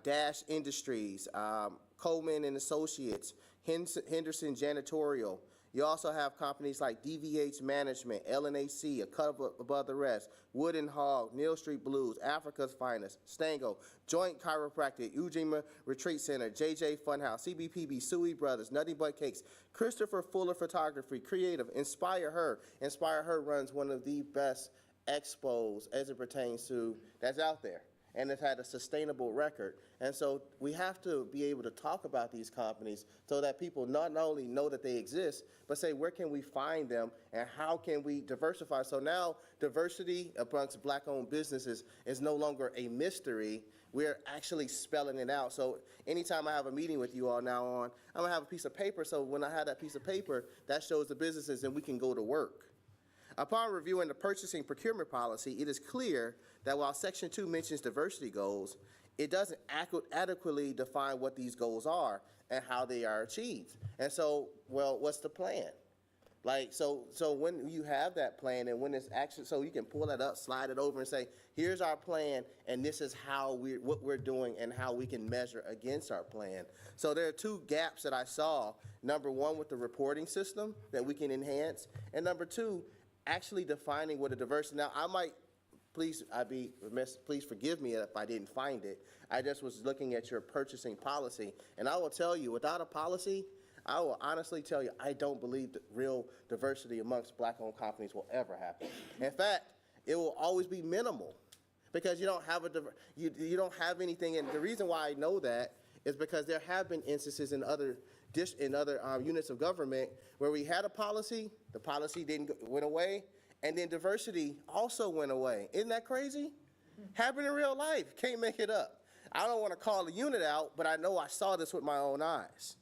Dash Industries, Coleman and Associates, Henderson Janitorial. You also have companies like DVH Management, LNAC, A Cut Above the Rest, Wood and Hog, Neal Street Blues, Africa's Finest, Stango, Joint Chiropractic, Ujima Retreat Center, JJ Funhouse, CBPB, Suey Brothers, Nothing But Cakes, Christopher Fuller Photography, Creative, Inspire Her. Inspire Her runs one of the best expos as it pertains to that's out there, and it's had a sustainable record. And so we have to be able to talk about these companies so that people not only know that they exist, but say, where can we find them and how can we diversify? So now diversity amongst Black-owned businesses is no longer a mystery. We're actually spelling it out. So anytime I have a meeting with you all now on, I'm gonna have a piece of paper. So when I have that piece of paper, that shows the businesses and we can go to work. Upon reviewing the purchasing procurement policy, it is clear that while Section 2 mentions diversity goals, it doesn't adequately define what these goals are and how they are achieved. And so, well, what's the plan? Like, so when you have that plan and when it's actually, so you can pull that up, slide it over and say, here's our plan and this is how what we're doing and how we can measure against our plan. So there are two gaps that I saw. Number one, with the reporting system that we can enhance. And number two, actually defining what a diversity, now I might, I'd be remiss, please forgive me if I didn't find it. I just was looking at your purchasing policy, and I will tell you, without a policy, I will honestly tell you, I don't believe that real diversity amongst Black-owned companies will ever happen. In fact, it will always be minimal because you don't have you don't have anything, and the reason why I know that is because there have been instances in other units of government where we had a policy, the policy went away, and then diversity also went away. Isn't that crazy? Happened in real life. Can't make it up. I don't want to call the unit out, but I know I saw this with my own eyes.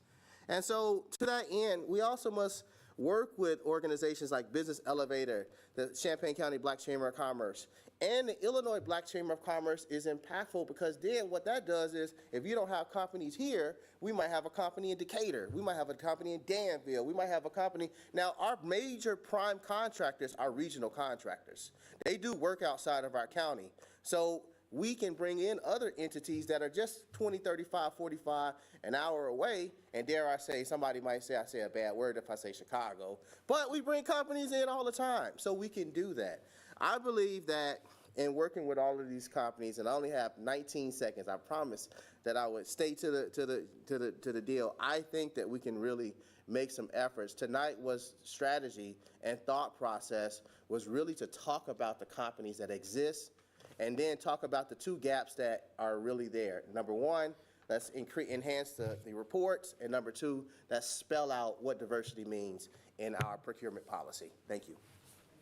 And so to that end, we also must work with organizations like Business Elevator, the Champaign County Black Chamber of Commerce, and the Illinois Black Chamber of Commerce is impactful because then what that does is if you don't have companies here, we might have a company in Decatur. We might have a company in Danville. We might have a company. Now, our major prime contractors are regional contractors. They do work outside of our county. So we can bring in other entities that are just 20, 35, 45 an hour away. And dare I say, somebody might say I say a bad word if I say Chicago. But we bring companies in all the time, so we can do that. I believe that in working with all of these companies, and I only have 19 seconds, I promise that I would stay to the deal. I think that we can really make some efforts. Tonight was strategy and thought process was really to talk about the companies that exist and then talk about the two gaps that are really there. Number one, let's enhance the reports, and number two, let's spell out what diversity means in our procurement policy. Thank you.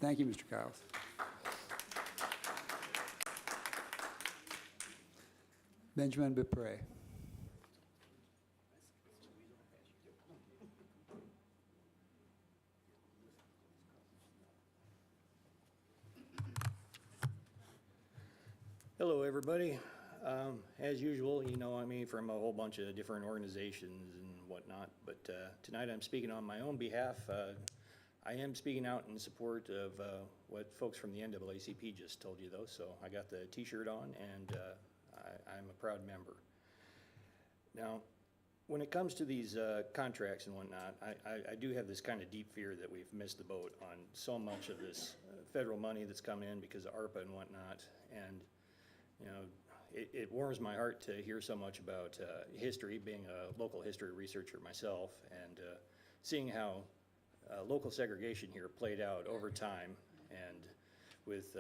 Thank you, Mr. Kyles. Benjamin Bepre. Hello, everybody. As usual, you know me from a whole bunch of different organizations and whatnot, but tonight I'm speaking on my own behalf. I am speaking out in support of what folks from the NAACP just told you, though, so I got the T-shirt on, and I'm a proud member. Now, when it comes to these contracts and whatnot, I do have this kind of deep fear that we've missed the boat on so much of this federal money that's come in because of ARPA and whatnot, and you know, it warms my heart to hear so much about history, being a local history researcher myself, and seeing how local segregation here played out over time, and with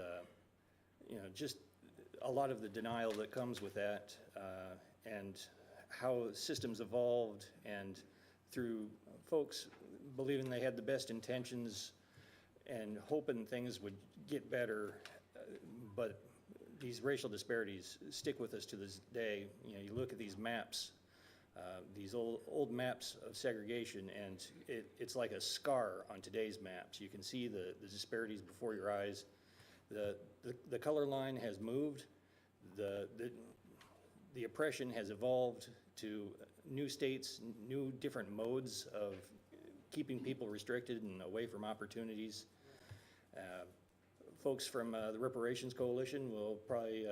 you know, just a lot of the denial that comes with that, and how systems evolved, and through folks believing they had the best intentions and hoping things would get better, but these racial disparities stick with us to this day. You know, you look at these maps, these old maps of segregation, and it's like a scar on today's maps. You can see the disparities before your eyes. The color line has moved. The oppression has evolved to new states, new different modes of keeping people restricted and away from opportunities. Folks from the Reparations Coalition will probably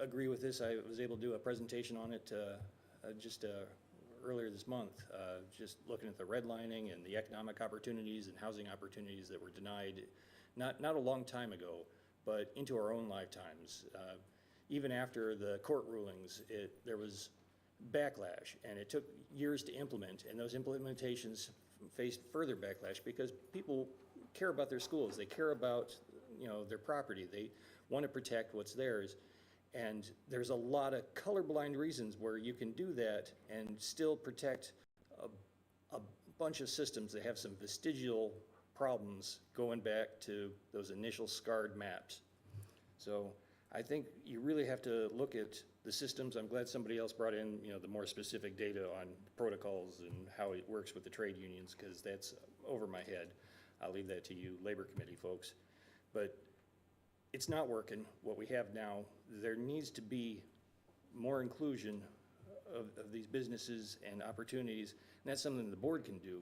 agree with this. I was able to do a presentation on it just earlier this month, just looking at the redlining and the economic opportunities and housing opportunities that were denied not a long time ago, but into our own lifetimes. Even after the court rulings, there was backlash, and it took years to implement, and those implementations faced further backlash because people care about their schools, they care about their property, they want to protect what's theirs, and there's a lot of colorblind reasons where you can do that and still protect a bunch of systems that have some vestigial problems going back to those initial scarred maps. So I think you really have to look at the systems. I'm glad somebody else brought in, the more specific data on protocols and how it works with the trade unions, because that's over my head. I'll leave that to you, Labor Committee folks. But it's not working, what we have now. There needs to be more inclusion of these businesses and opportunities, and that's something the board can do.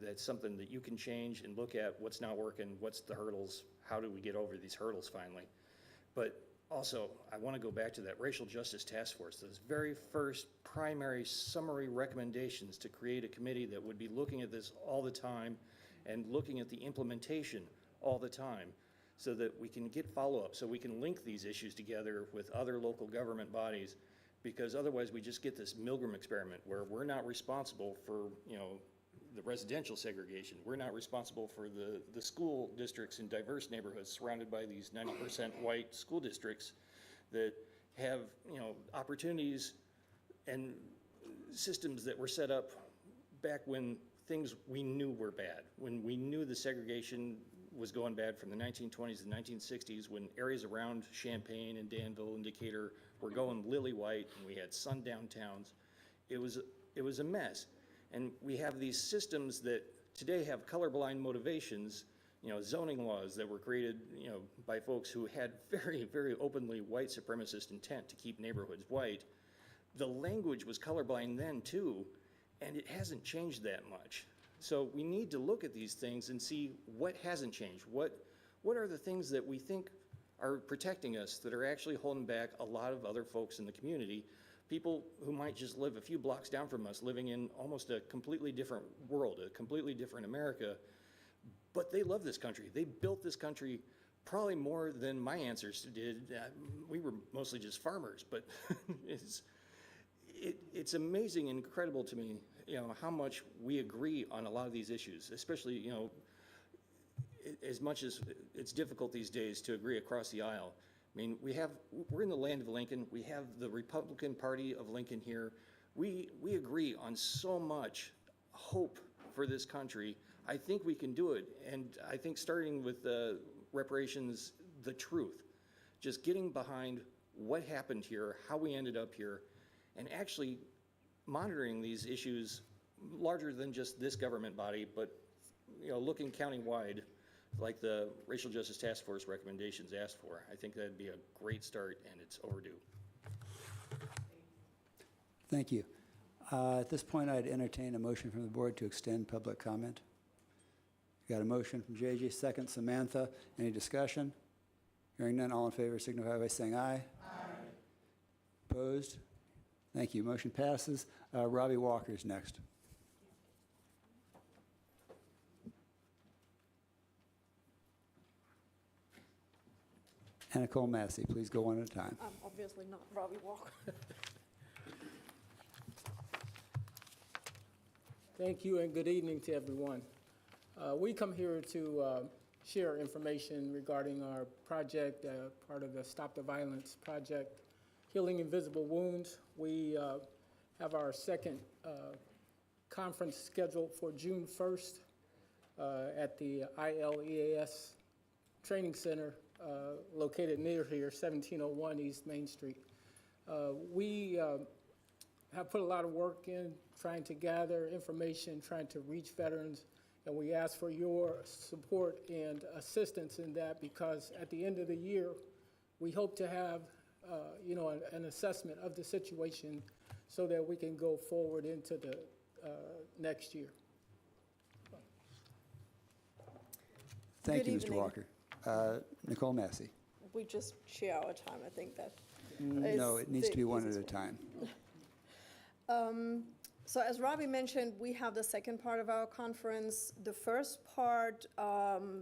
That's something that you can change and look at what's not working, what's the hurdles, how do we get over these hurdles finally. But also, I want to go back to that Racial Justice Task Force, those very first primary summary recommendations to create a committee that would be looking at this all the time and looking at the implementation all the time so that we can get follow-up, so we can link these issues together with other local government bodies, because otherwise we just get this Milgram experiment where we're not responsible for, the residential segregation. We're not responsible for the school districts in diverse neighborhoods surrounded by these 90% white school districts that have, opportunities and systems that were set up back when things we knew were bad, when we knew the segregation was going bad from the 1920s and 1960s, when areas around Champaign and Danville and Decatur were going lily white and we had sundown towns. It was a mess. And we have these systems that today have colorblind motivations, zoning laws that were created, by folks who had very, very openly white supremacist intent to keep neighborhoods white. The language was colorblind then too, and it hasn't changed that much. So we need to look at these things and see what hasn't changed. What are the things that we think are protecting us that are actually holding back a lot of other folks in the community? People who might just live a few blocks down from us, living in almost a completely different world, a completely different America, but they love this country. They built this country probably more than my ancestors did. We were mostly just farmers, but it's amazing and incredible to me, how much we agree on a lot of these issues, especially, as much as it's difficult these days to agree across the aisle. I mean, we're in the land of Lincoln. We have the Republican Party of Lincoln here. We agree on so much hope for this country. I think we can do it. And I think starting with reparations, the truth, just getting behind what happened here, how we ended up here, and actually monitoring these issues larger than just this government body, but looking countywide, like the Racial Justice Task Force recommendations asked for. I think that'd be a great start, and it's overdue. Thank you. At this point, I'd entertain a motion from the board to extend public comment. Got a motion from JJ, second Samantha. Any discussion? Hearing none, all in favor signify by saying aye. Aye. Opposed? Thank you. Motion passes. Robbie Walker's next. And Nicole Massey, please go one at a time. I'm obviously not Robbie Walker. Thank you and good evening to everyone. We come here to share information regarding our project, part of the Stop the Violence project, Healing Invisible Wounds. We have our second conference scheduled for June 1st at the ILEAS Training Center located near here, 1701 East Main Street. We have put a lot of work in trying to gather information, trying to reach veterans, and we ask for your support and assistance in that, because at the end of the year, we hope to have an assessment of the situation so that we can go forward into the next year. Thank Good you, Mr. evening. Walker. Nicole Massey. We just share our time, I think that. No, is it needs to the be one at a easiest way. time. So as Robbie mentioned, we have the second part of our conference. The first part,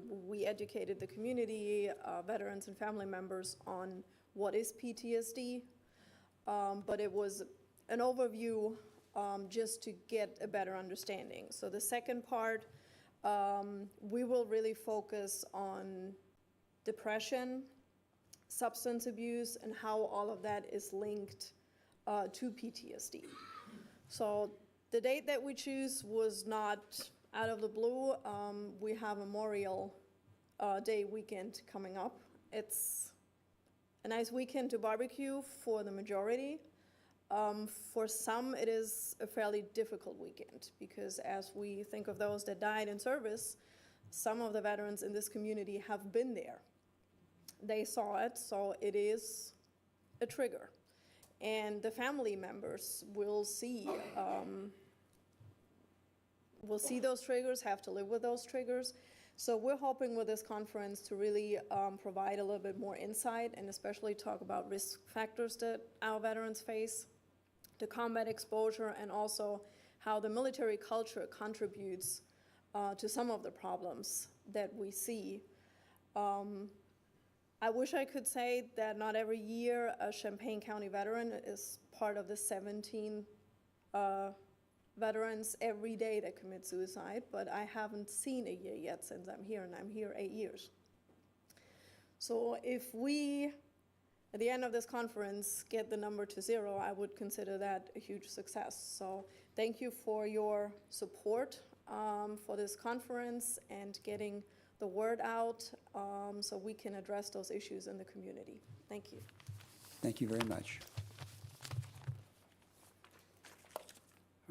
we educated the community, veterans and family members on what is PTSD, but it was an overview just to get a better understanding. So the second part, we will really focus on depression, substance abuse, and how all of that is linked to PTSD. So the date that we choose was not out of the blue. We have Memorial Day weekend coming up. It's a nice weekend to barbecue for the majority. For some, it is a fairly difficult weekend because as we think of those that died in service, some of the veterans in this community have been there. They saw it, so it is a trigger. And the family members will see those triggers, have to live with those triggers. So we're hoping with this conference to really provide a little bit more insight and especially talk about risk factors that our veterans face, the combat exposure, and also how the military culture contributes to some of the problems that we see. I wish I could say that not every year a Champaign County veteran is part of the 17 veterans every day that commit suicide, but I haven't seen a year yet since I'm here, and I'm here 8 years. So if we, at the end of this conference, get the number to 0, I would consider that a huge success. So thank you for your support for this conference and getting the word out so we can address those issues in the community. Thank you. Thank you very much.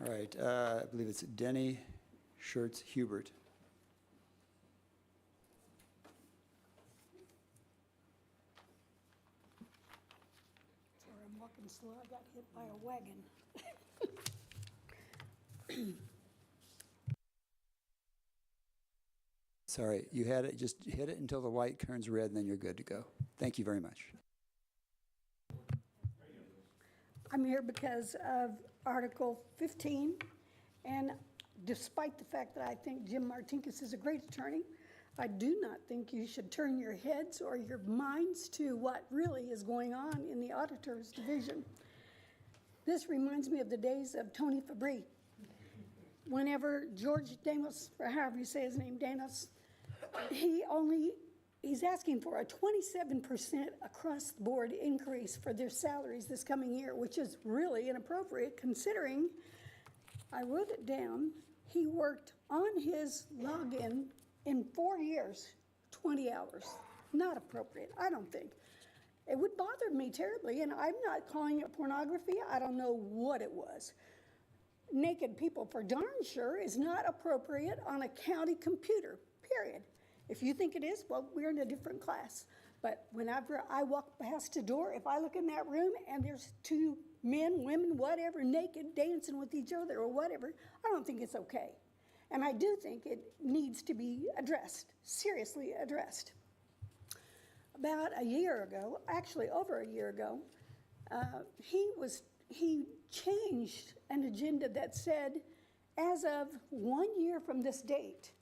All right, I believe it's Denny Schertz-Hubert. Sorry, I'm walking slow. I got hit by a wagon. Sorry, you had it, just hit it until the light turns red and then you're good to go. Thank you very much. I'm here because of Article 15, and despite the fact that I think Jim Martinkus is a great attorney, I do not think you should turn your heads or your minds to what really is going on in the Auditor's Division. This reminds me of the days of Tony Fabry. Whenever George Damos, or however you say his name, Damos, he's asking for a 27% across-the-board increase for their salaries this coming year, which is really inappropriate considering, I wrote it down, he worked on his login in 4 years, 20 hours. Not appropriate, I don't think. It would bother me terribly, and I'm not calling it pornography. I don't know what it was. Naked people, for darn sure, is not appropriate on a county computer, period. If you think it is, well, we're in a different class. But whenever I walk past a door, if I look in that room and there's 2 men, women, whatever, naked, dancing with each other or whatever, I don't think it's okay. And I do think it needs to be addressed, seriously addressed. About a year ago, actually over a year ago, he changed an agenda that said, as of 1 year from this date,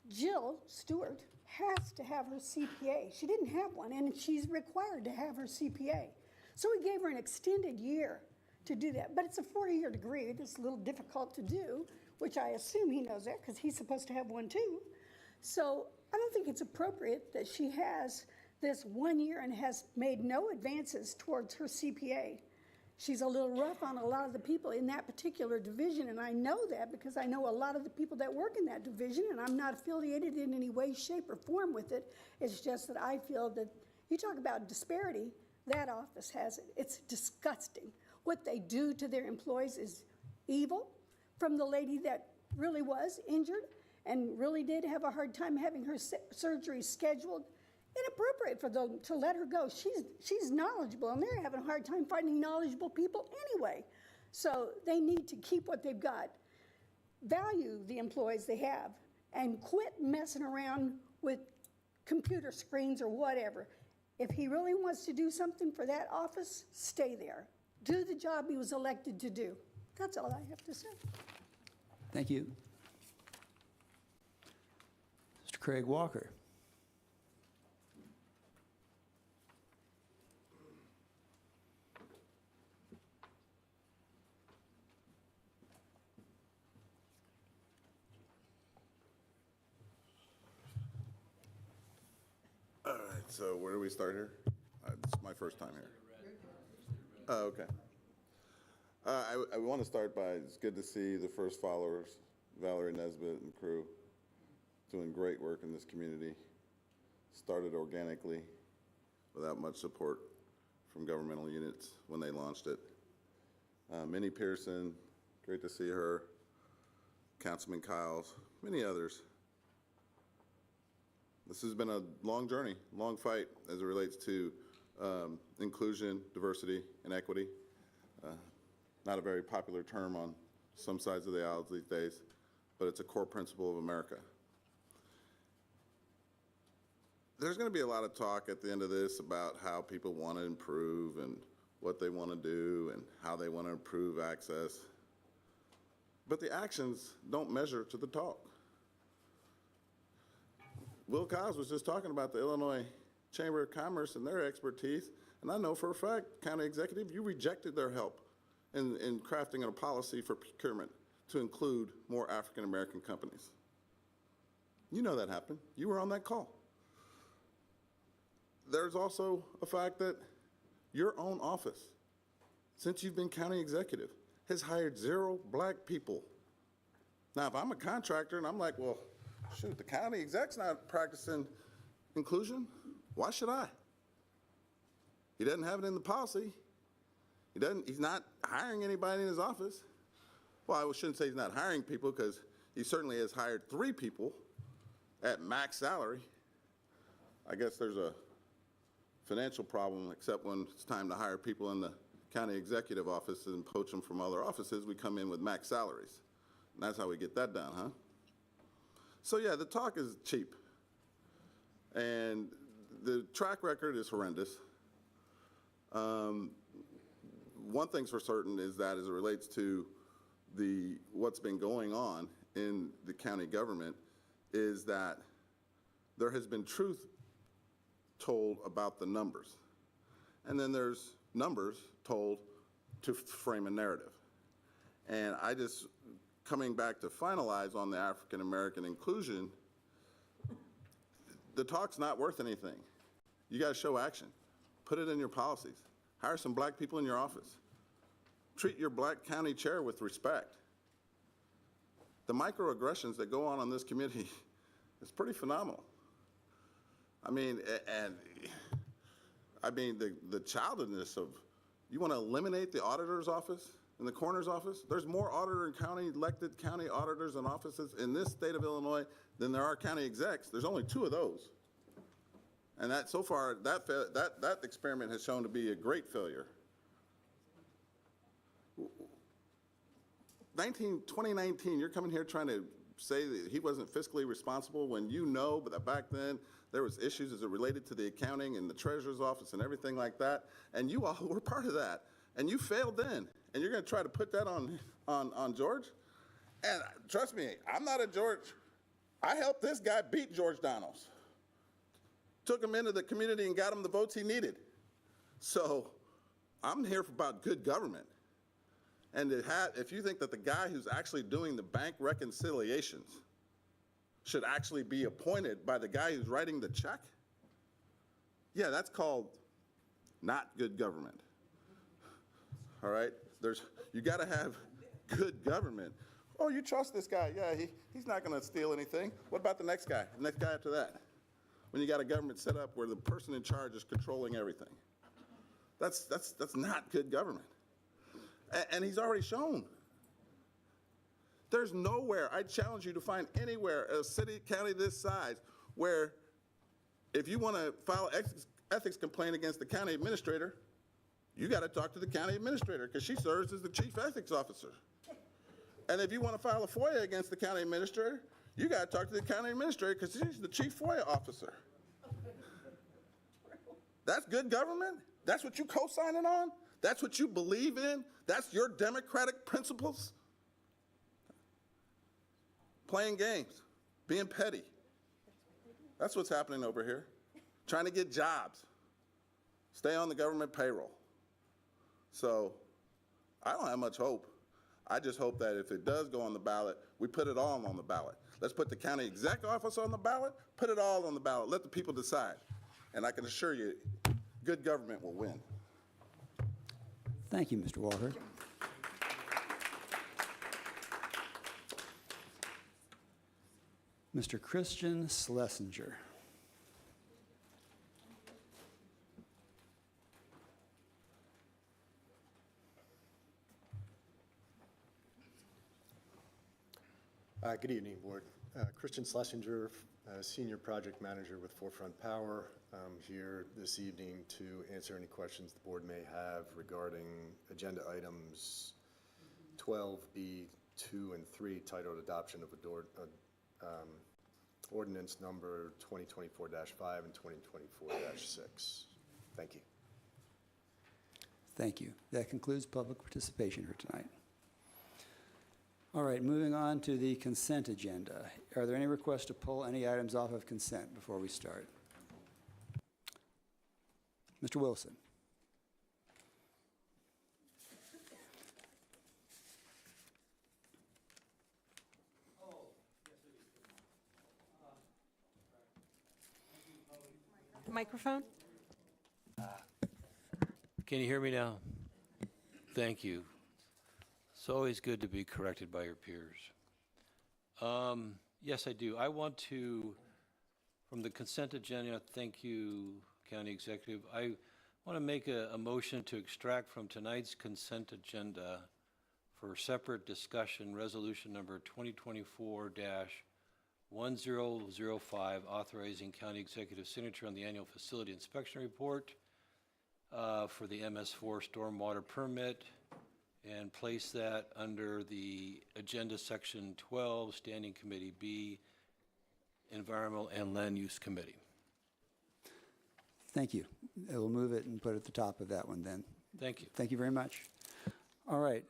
Jill Stewart has to have her CPA. She didn't have one, and she's required to have her CPA. So we gave her an extended year to do that. But it's a 4-year degree. It's a little difficult to do, which I assume he knows that because he's supposed to have one too. So I don't think it's appropriate that she has this 1 year and has made no advances towards her CPA. She's a little rough on a lot of the people in that particular division, and I know that because I know a lot of the people that work in that division, and I'm not affiliated in any way, shape, or form with it. It's just that I feel that you talk about disparity, that office has it. It's disgusting. What they do to their employees is evil. From the lady that really was injured and really did have a hard time having her surgery scheduled, inappropriate for them to let her go. She's knowledgeable, and they're having a hard time finding knowledgeable people anyway. So they need to keep what they've got, value the employees they have, and quit messing around with computer screens or whatever. If he really wants to do something for that office, stay there. Do the job he was elected to do. That's all I have to say. Thank you. Mr. Craig Walker. All right, so where do we start here? It's my first time here. Oh, okay. I want to start by, it's good to see the first followers, Valerie Nesbitt and crew, doing great work in this community. Started organically without much support from governmental units when they launched it. Minnie Pearson, great to see her. Councilman Kyles, many others. This has been a long journey, long fight as it relates to inclusion, diversity, and equity. Not a very popular term on some sides of the aisle these days, but it's a core principle of America. There's going to be a lot of talk at the end of this about how people want to improve and what they want to do and how they want to improve access. But the actions don't measure to the talk. Will Kyles was just talking about the Illinois Chamber of Commerce and their expertise, and I know for a fact, County Executive, you rejected their help in crafting a policy for procurement to include more African American companies. You know that happened. You were on that call. There's also a fact that your own office, since you've been county executive, has hired 0 black people. Now, if I'm a contractor and I'm like, well, shoot, the county exec's not practicing inclusion, why should I? He doesn't have it in the policy. He's not hiring anybody in his office. Well, I shouldn't say he's not hiring people because he certainly has hired 3 people at max salary. I guess there's a financial problem, except when it's time to hire people in the county executive office and poach them from other offices, we come in with max salaries. And that's how we get that done, huh? So yeah, the talk is cheap. And the track record is horrendous. One thing's for certain is that as it relates to what's been going on in the county government is that there has been truth told about the numbers. And then there's numbers told to frame a narrative. And I just, coming back to finalize on the African American inclusion, the talk's not worth anything. You gotta show action. Put it in your policies. Hire some black people in your office. Treat your black county chair with respect. The microaggressions that go on in this community is pretty phenomenal. I mean, the childishness of, you want to eliminate the auditor's office and the coroner's office? There's more auditor and county elected county auditors and offices in this state of Illinois than there are county execs. There's only 2 of those. And that so far, that experiment has shown to be a great failure. 2019, you're coming here trying to say that he wasn't fiscally responsible when you know that back then there was issues as it related to the accounting and the treasurer's office and everything like that, and you all were part of that, and you failed then, and you're going to try to put that on George? And trust me, I'm not a George. I helped this guy beat George Donalds. Took him into the community and got him the votes he needed. So I'm here about good government. And if you think that the guy who's actually doing the bank reconciliations should actually be appointed by the guy who's writing the check, yeah, that's called not good government. All right? You got to have good government. Oh, you trust this guy? Yeah, he's not going to steal anything. What about the next guy? The next guy after that? When you got a government set up where the person in charge is controlling everything. That's not good government. And he's already shown. There's nowhere, I challenge you to find anywhere, a city, county this size, where if you want to file an ethics complaint against the county administrator, you got to talk to the county administrator because she serves as the chief ethics officer. And if you want to file a FOIA against the county administrator, You got to talk to the county administrator because he's the chief FOIA officer. That's good government? That's what you co-signing on? That's what you believe in? That's your democratic principles? Playing games, being petty. That's what's happening over here. Trying to get jobs, stay on the government payroll. So I don't have much hope. I just hope that if it does go on the ballot, we put it all on the ballot. Let's put the county exec office on the ballot, put it all on the ballot, let the people decide. And I can assure you, good government will win. Thank you, Mr. Walker. Mr. Christian Schlesinger. Good evening, Board. Christian Schlesinger, Senior Project Manager with Forefront Power. I'm here this evening to answer any questions the Board may have regarding agenda items 12B, 2, and 3, titled Adoption of Ordinance Number 2024-5 and 2024-6. Thank you. Thank you. That concludes public participation here tonight. All right, moving on to the consent agenda. Are there any requests to pull any items off of consent before we start? Mr. Wilson. Microphone? Can you hear me now? Thank you. It's always good to be corrected by your peers. Yes, I do. I want to, from the consent agenda, thank you, County Executive. I want to make a motion to extract from tonight's consent agenda for separate discussion resolution number 2024-1005, authorizing County Executive signature on the annual facility inspection report for the MS4 stormwater permit, and place that under the agenda section 12, Standing Committee B, Environmental and Land Use Committee. Thank you. We'll move it and put it at the top of that one then. Thank you. Thank you very much. All right.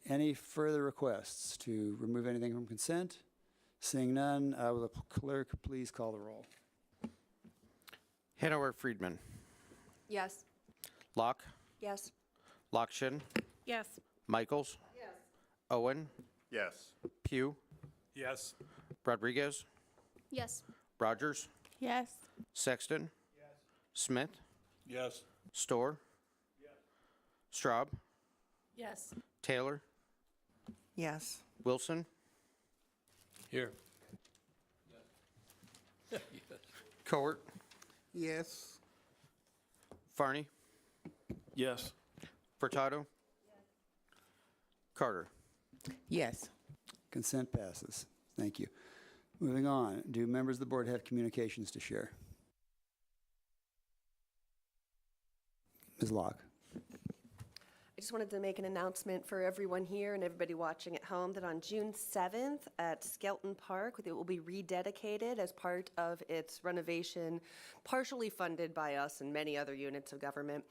Any further requests to remove anything from consent? Seeing none, will the clerk please call the roll? Hanover Friedman. Yes. Locke. Yes. Lockshin. Yes. Michaels. Yes. Owen. Yes. Pugh. Yes. Rodriguez. Yes. Rogers. Yes. Sexton. Yes. Smith. Yes. Storr. Yes. Straub. Yes. Taylor. Yes. Wilson. Here. Cowart. Yes. Farney. Yes. Furtado. Carter. Yes. Consent passes. Thank you. Moving on, do members of the board have communications to share? Ms. Locke. I just wanted to make an announcement for everyone here and everybody watching at home that on June 7th at Skelton Park, it will be rededicated as part of its renovation, partially funded by us and many other units of government.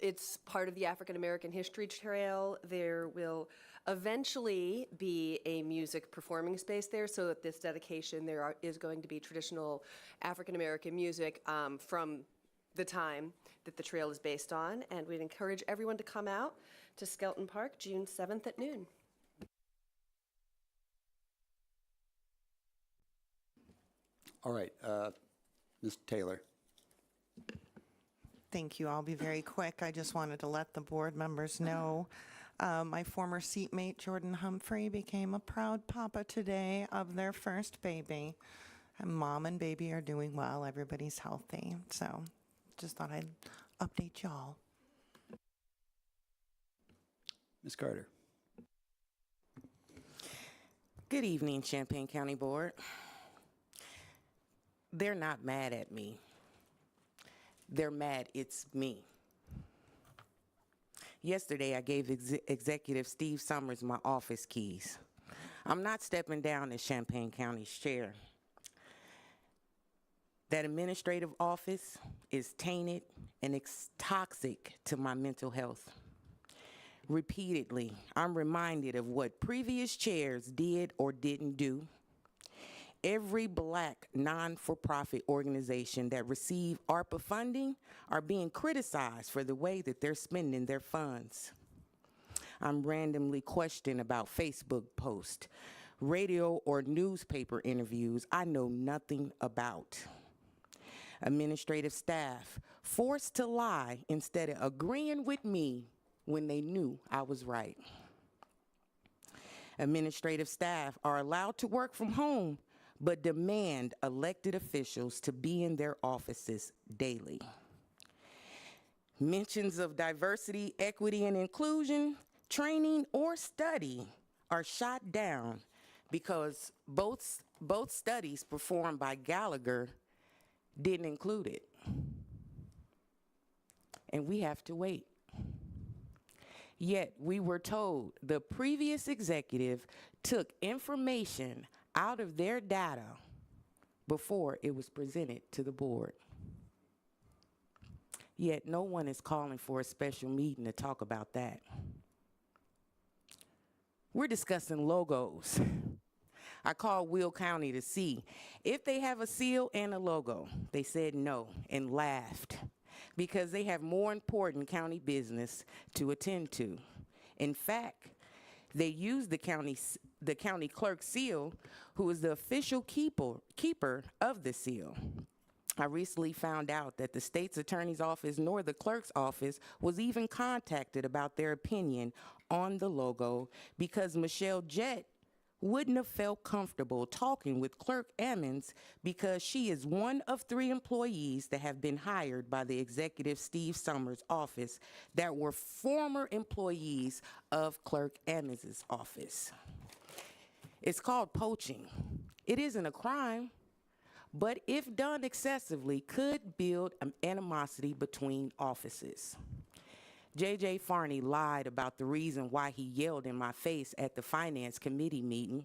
It's part of the African American History Trail. There will eventually be a music performing space there, so at this dedication there is going to be traditional African American music from the time that the trail is based on, and we'd encourage everyone to come out to Skelton Park June 7th at noon. All right, Ms. Taylor. Thank you. I'll be very quick. I just wanted to let the board members know my former seatmate, Jordan Humphrey, became a proud papa today of their first baby. And mom and baby are doing well. Everybody's healthy. So just thought I'd update y'all. Ms. Carter. Good evening, Champaign County Board. They're not mad at me. They're mad it's me. Yesterday, I gave Executive Steve Summers my office keys. I'm not stepping down as Champaign County's chair. That administrative office is tainted and it's toxic to my mental health. Repeatedly, I'm reminded of what previous chairs did or didn't do. Every black non-for-profit organization that receive ARPA funding are being criticized for the way that they're spending their funds. I'm randomly questioned about Facebook posts, radio or newspaper interviews I know nothing about. Administrative staff forced to lie instead of agreeing with me when they knew I was right. Administrative staff are allowed to work from home, but demand elected officials to be in their offices daily. Mentions of diversity, equity, and inclusion, training, or study are shot down because both studies performed by Gallagher didn't include it. And we have to wait. Yet we were told the previous executive took information out of their data before it was presented to the board. Yet no one is calling for a special meeting to talk about that. We're discussing logos. I called Will County to see if they have a seal and a logo. They said no and laughed because they have more important county business to attend to. In fact, they used the county clerk seal, who is the official keeper of the seal. I recently found out that the state's attorney's office nor the clerk's office was even contacted about their opinion on the logo because Michelle Jett wouldn't have felt comfortable talking with Clerk Emmons because she is one of 3 employees that have been hired by the executive Steve Summers' office that were former employees of Clerk Emmons' office. It's called poaching. It isn't a crime, but if done excessively, could build an animosity between offices. J.J. Farney lied about the reason why he yelled in my face at the Finance Committee meeting.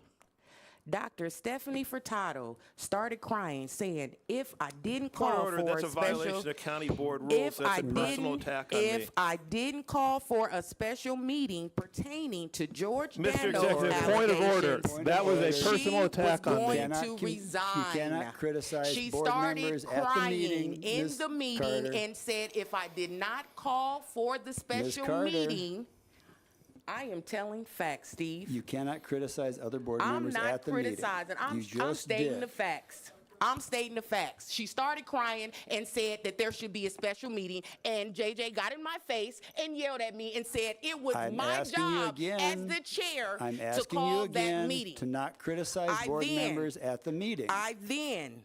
Dr. Stephanie Furtado started crying, saying, if I didn't call for that's a a special... violation of county board rules. That's a personal attack on me. If I didn't call for a special meeting pertaining to George Mr. Dano's Executive, point of order. That was a personal attack on me. She was going to resign. You cannot criticize She board members started at the crying meeting, in Ms. the meeting Carter. and said, if I did not call for the special Carter. meeting, I am telling facts, Steve. You cannot criticize other board I'm members not at the meeting. criticizing. You I'm just stating did. the facts. I'm stating the facts. She started crying and said that there should be a special meeting, and JJ got in my face and yelled at me and said it was I'm my asking you job again- as the chair I'm to asking call you that again meeting. to not criticize board members at the meeting. I then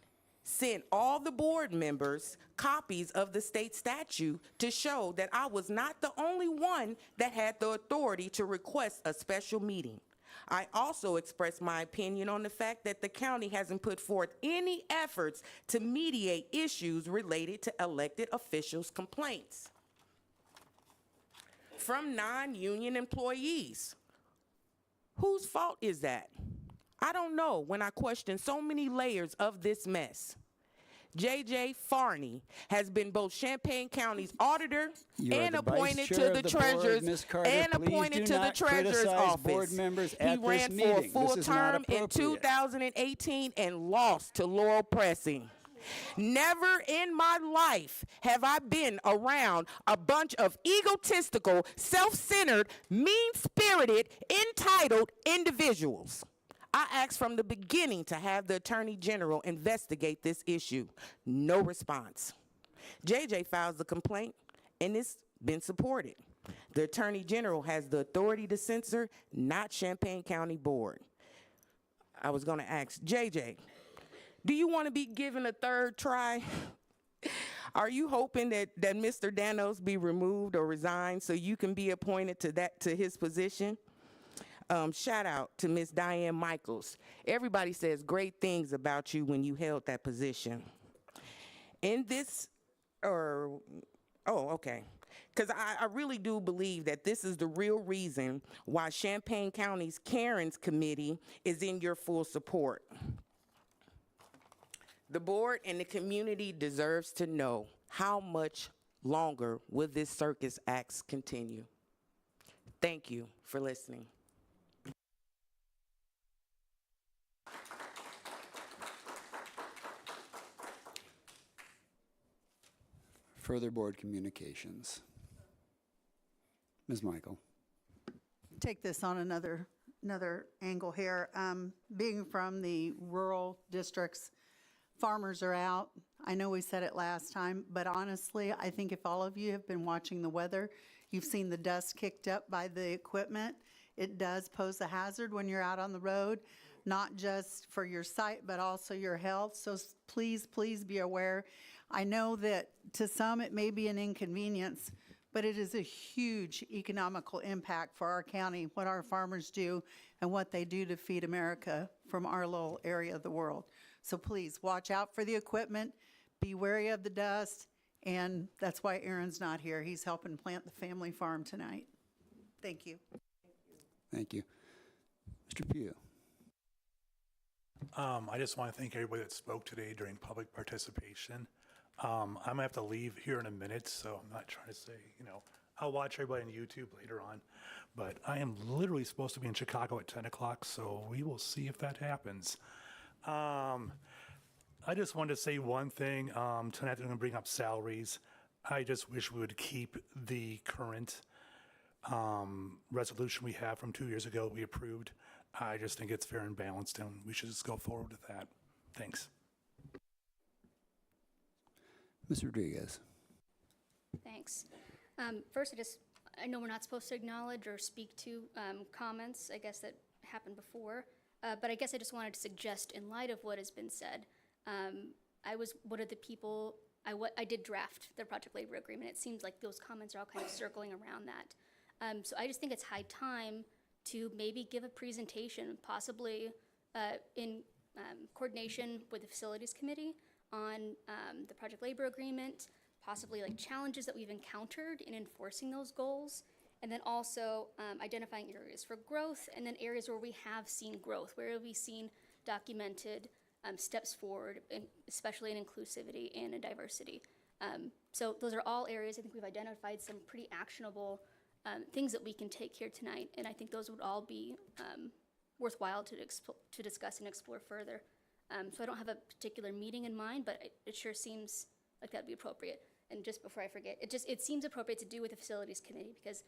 sent all the board members copies of the state statute to show that I was not the only one that had the authority to request a special meeting. I also expressed my opinion on the fact that the county hasn't put forth any efforts to mediate issues related to elected officials' complaints from non-union employees. Whose fault is that? I don't know when I question so many layers of this mess. J.J. Farney has been both Champaign County's auditor You are and the vice appointed chair to of the the board, treasurer's Ms. Carter. and Please appointed do to the not treasurer's criticize office. board members He at this ran for a meeting. full This is not term in appropriate. 2018 and lost to Laurel Pressing. Never in my life have I been around a bunch of egotistical, self-centered, mean-spirited, entitled individuals. I asked from the beginning to have the Attorney General investigate this issue. No response. JJ files the complaint, and it's been supported. The Attorney General has the authority to censor, not Champaign County Board. I was going to ask, JJ, do you want to be given a third try? Are you hoping that Mr. Danos be removed or resigned so you can be appointed to his position? Shout out to Miss Diane Michaels. Everybody says great things about you when you held that position. In this, okay. because I really do believe that this is the real reason why Champaign County's Karen's Committee is in your full support. The board and the community deserves to know how much longer will this circus acts continue. Thank you for listening. Further board communications. Ms. Michael. Take this on another angle here. Being from the rural districts, farmers are out. I know we said it last time, but honestly, I think if all of you have been watching the weather, you've seen the dust kicked up by the equipment. It does pose a hazard when you're out on the road, not just for your sight, but also your health. So please, please be aware. I know that to some it may be an inconvenience, but it is a huge economical impact for our county, what our farmers do and what they do to feed America from our little area of the world. So please watch out for the equipment, be wary of the dust, and that's why Aaron's not here. He's helping plant the family farm tonight. Thank you. Thank you. Mr. Pugh. I just want to thank everybody that spoke today during public participation. I'm going to have to leave here in a minute, so I'm not trying to say, I'll watch everybody on YouTube later on. But I am literally supposed to be in Chicago at 10 o'clock, so we will see if that happens. I just wanted to say one thing. Tonight I'm going to bring up salaries. I just wish we would keep the current resolution we have from 2 years ago we approved. I just think it's fair and balanced, and we should just go forward with that. Thanks. Ms. Rodriguez. Thanks. First, I know we're not supposed to acknowledge or speak to comments, I guess, that happened before, but I guess I just wanted to suggest, in light of what has been said, I was one of the people, I did draft the project labor agreement. It seems like those comments are all kind of circling around that. So I just think it's high time to maybe give a presentation, possibly in coordination with the facilities committee, on the project labor agreement, possibly like challenges that we've encountered in enforcing those goals, and then also identifying areas for growth, and then areas where we have seen growth, where have we seen documented steps forward, especially in inclusivity and in diversity. So those are all areas I think we've identified some pretty actionable things that we can take here tonight, and I think those would all be worthwhile to discuss and explore further. So I don't have a particular meeting in mind, but it sure seems like that'd be appropriate. And just before I forget, it seems appropriate to do with the facilities committee, because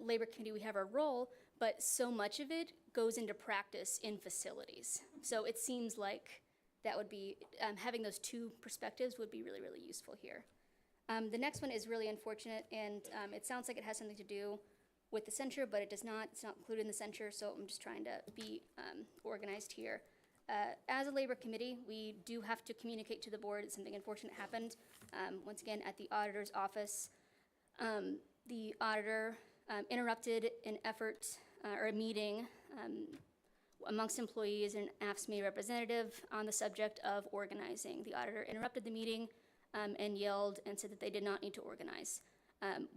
labor committee, we have our role, but so much of it goes into practice in facilities. So it seems like that would be, having those two perspectives would be really, really useful here. The next one is really unfortunate, and it sounds like it has something to do with the censure, but it does not. It's not included in the censure, so I'm just trying to be organized here. As a labor committee, we do have to communicate to the board that something unfortunate happened. Once again, at the auditor's office, the auditor interrupted an effort or a meeting amongst employees and an AFSCME representative on the subject of organizing. The auditor interrupted the meeting and yelled and said that they did not need to organize.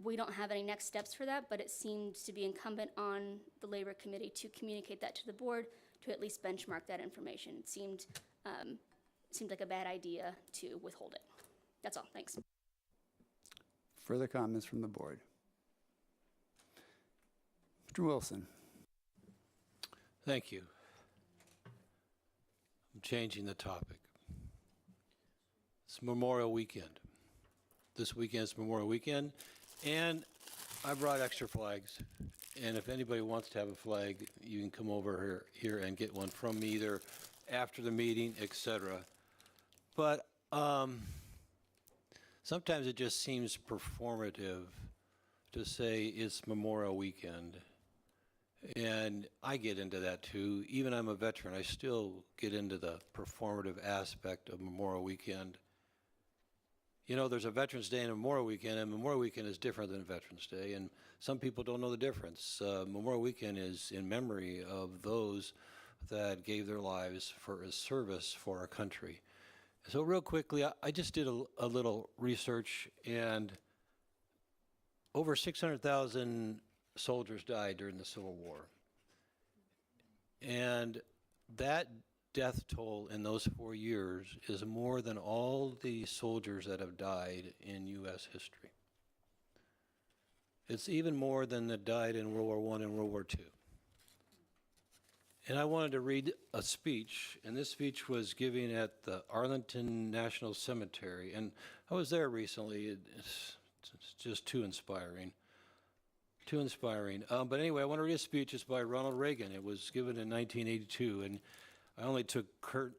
We don't have any next steps for that, but it seemed to be incumbent on the labor committee to communicate that to the board, to at least benchmark that information. It seemed like a bad idea to withhold it. That's all, thanks. Further comments from the board? Mr. Wilson. Thank you. I'm changing the topic. It's Memorial Weekend. This weekend is Memorial Weekend, and I brought extra flags. And if anybody wants to have a flag, you can come over here and get one from me, either after the meeting, etc. But sometimes it just seems performative to say it's Memorial Weekend. And I get into that too. Even I'm a veteran, I still get into the performative aspect of Memorial Weekend. You know, there's a Veterans Day and a Memorial Weekend, and Memorial Weekend is different than Veterans Day, and some people don't know the difference. Memorial Weekend is in memory of those that gave their lives for a service for our country. So real quickly, I just did a little research, and over 600,000 soldiers died during the Civil War. And that death toll in those 4 years is more than all the soldiers that have died in U.S. history. It's even more than that died in World War I and World War II. And I wanted to read a speech, and this speech was given at the Arlington National Cemetery. And I was there recently. It's just too inspiring. Too inspiring. But anyway, I want to read a speech. It's by Ronald Reagan. It was given in 1982, and I only took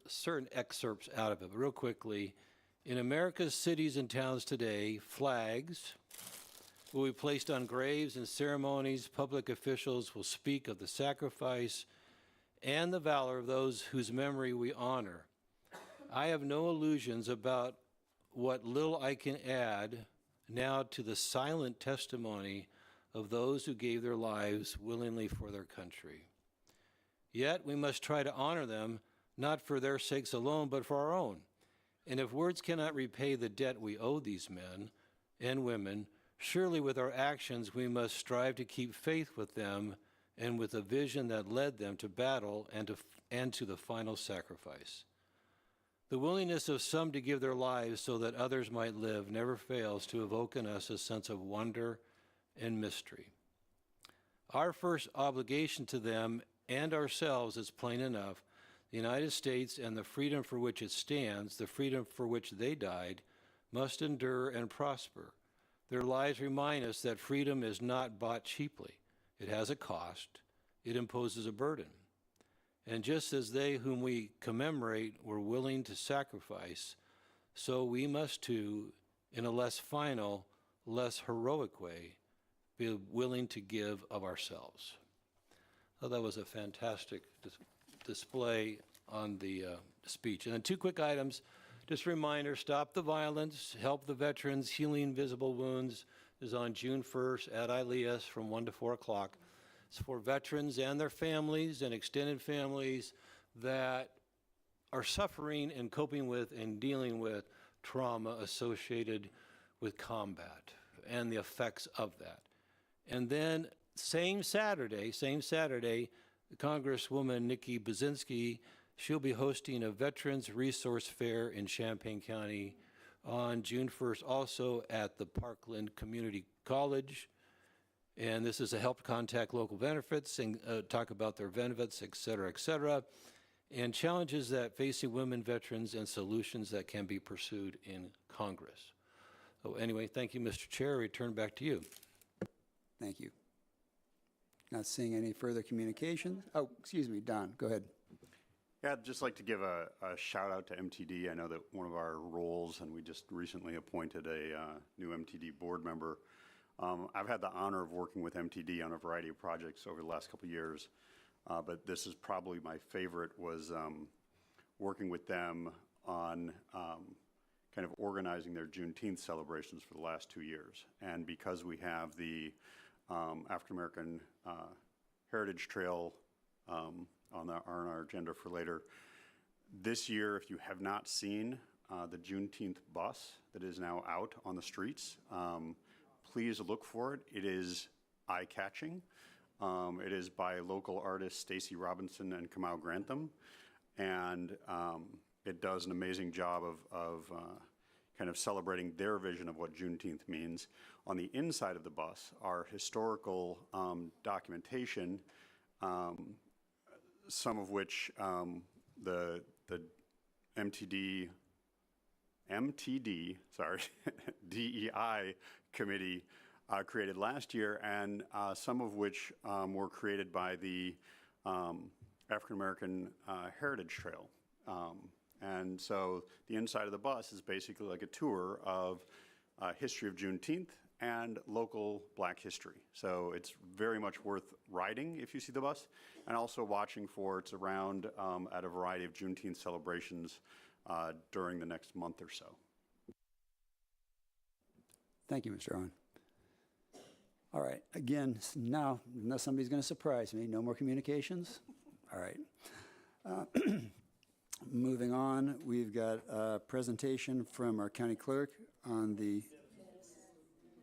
certain excerpts out of it. But real quickly, in America's cities and towns today, flags will be placed on graves and ceremonies. Public officials will speak of the sacrifice and the valor of those whose memory we honor. I have no illusions about what little I can add now to the silent testimony of those who gave their lives willingly for their country. Yet we must try to honor them, not for their sakes alone, but for our own. And if words cannot repay the debt we owe these men and women, surely with our actions we must strive to keep faith with them and with a vision that led them to battle and to the final sacrifice. The willingness of some to give their lives so that others might live never fails to evoke in us a sense of wonder and mystery. Our first obligation to them and ourselves is plain enough. The United States and the freedom for which it stands, the freedom for which they died, must endure and prosper. Their lives remind us that freedom is not bought cheaply. It has a cost. It imposes a burden. And just as they whom we commemorate were willing to sacrifice, so we must too, in a less final, less heroic way, be willing to give of ourselves. Oh, that was a fantastic display on the speech. And then 2 quick items. Just a reminder, Stop the Violence, Help the Veterans, Healing Visible Wounds is on June 1st at ILEAS from 1 to 4 o'clock. It's for veterans and their families and extended families that are suffering and coping with and dealing with trauma associated with combat and the effects of that. And then same Saturday, Congresswoman Nikki Buzinski, she'll be hosting a Veterans Resource Fair in Champaign County on June 1st, also at the Parkland Community College. And this is to help contact local benefits and talk about their benefits, et cetera, and challenges that facing women veterans and solutions that can be pursued in Congress. So anyway, thank you, Mr. Chair. I return back to you. Thank you. Not seeing any further communication. Oh, excuse me, Don, go ahead. Yeah, I'd just like to give a shout out to MTD. I know that one of our roles, and we just recently appointed a new MTD board member. I've had the honor of working with MTD on a variety of projects over the last couple of years, but this is probably my favorite, was working with them on kind of organizing their Juneteenth celebrations for the last 2 years. And because we have the African American Heritage Trail on our agenda for later, this year, if you have not seen the Juneteenth bus that is now out on the streets, please look for it. It is eye-catching. It is by local artists Stacy Robinson and Kamau Grantham, and it does an amazing job of kind of celebrating their vision of what Juneteenth means. On the inside of the bus are historical documentation, some of which the MTD, DEI committee created last year, and some of which were created by the African American Heritage Trail. And so the inside of the bus is basically like a tour of history of Juneteenth and local Black history. So it's very much worth riding if you see the bus, and also watching for it's around at a variety of Juneteenth celebrations during the next month or so. Thank you, Mr. Owen. All right, again, now, unless somebody's going to surprise me, no more communications? All right. Moving on, we've got a presentation from our county clerk on the...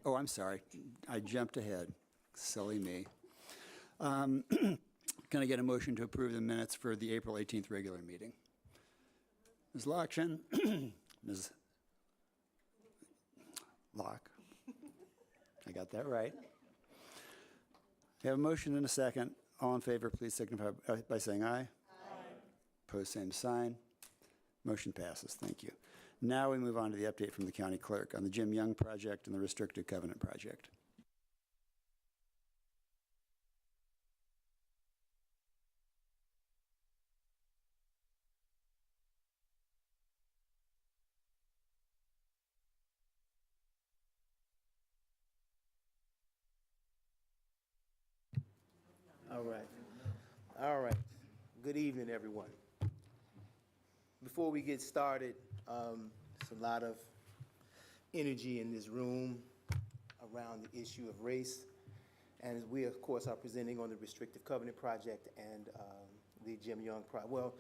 Oh, I'm sorry. I jumped ahead. Silly me. Can I get a motion to approve the minutes for the April 18th regular meeting? Ms. Lockshin? Ms. Locke? I got that right. We have a motion and a second. All in favor, please signify by saying aye. Aye. Opposed, same sign. Motion passes. Thank you. Now we move on to the update from the county clerk on the Jim Young project and the Restrictive Covenant project. All right. Good evening, everyone. Before we get started, there's a lot of energy in this room around the issue of race. And we, of course, are presenting on the Restrictive Covenant Project and the Jim Young Project. Well,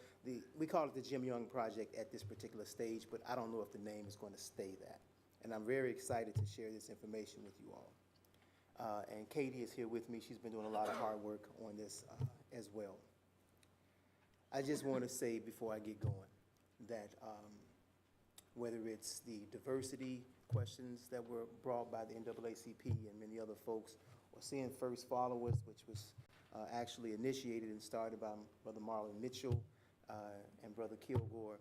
we call it the Jim Young Project at this particular stage, but I don't know if the name is going to stay that. And I'm very excited to share this information with you all. And Katie is here with me. She's been doing a lot of hard work on this as well. I just want to say before I get going that whether it's the diversity questions that were brought by the NAACP and many other folks, or seeing First Followers, which was actually initiated and started by Brother Marlon Mitchell and Brother Kilgore,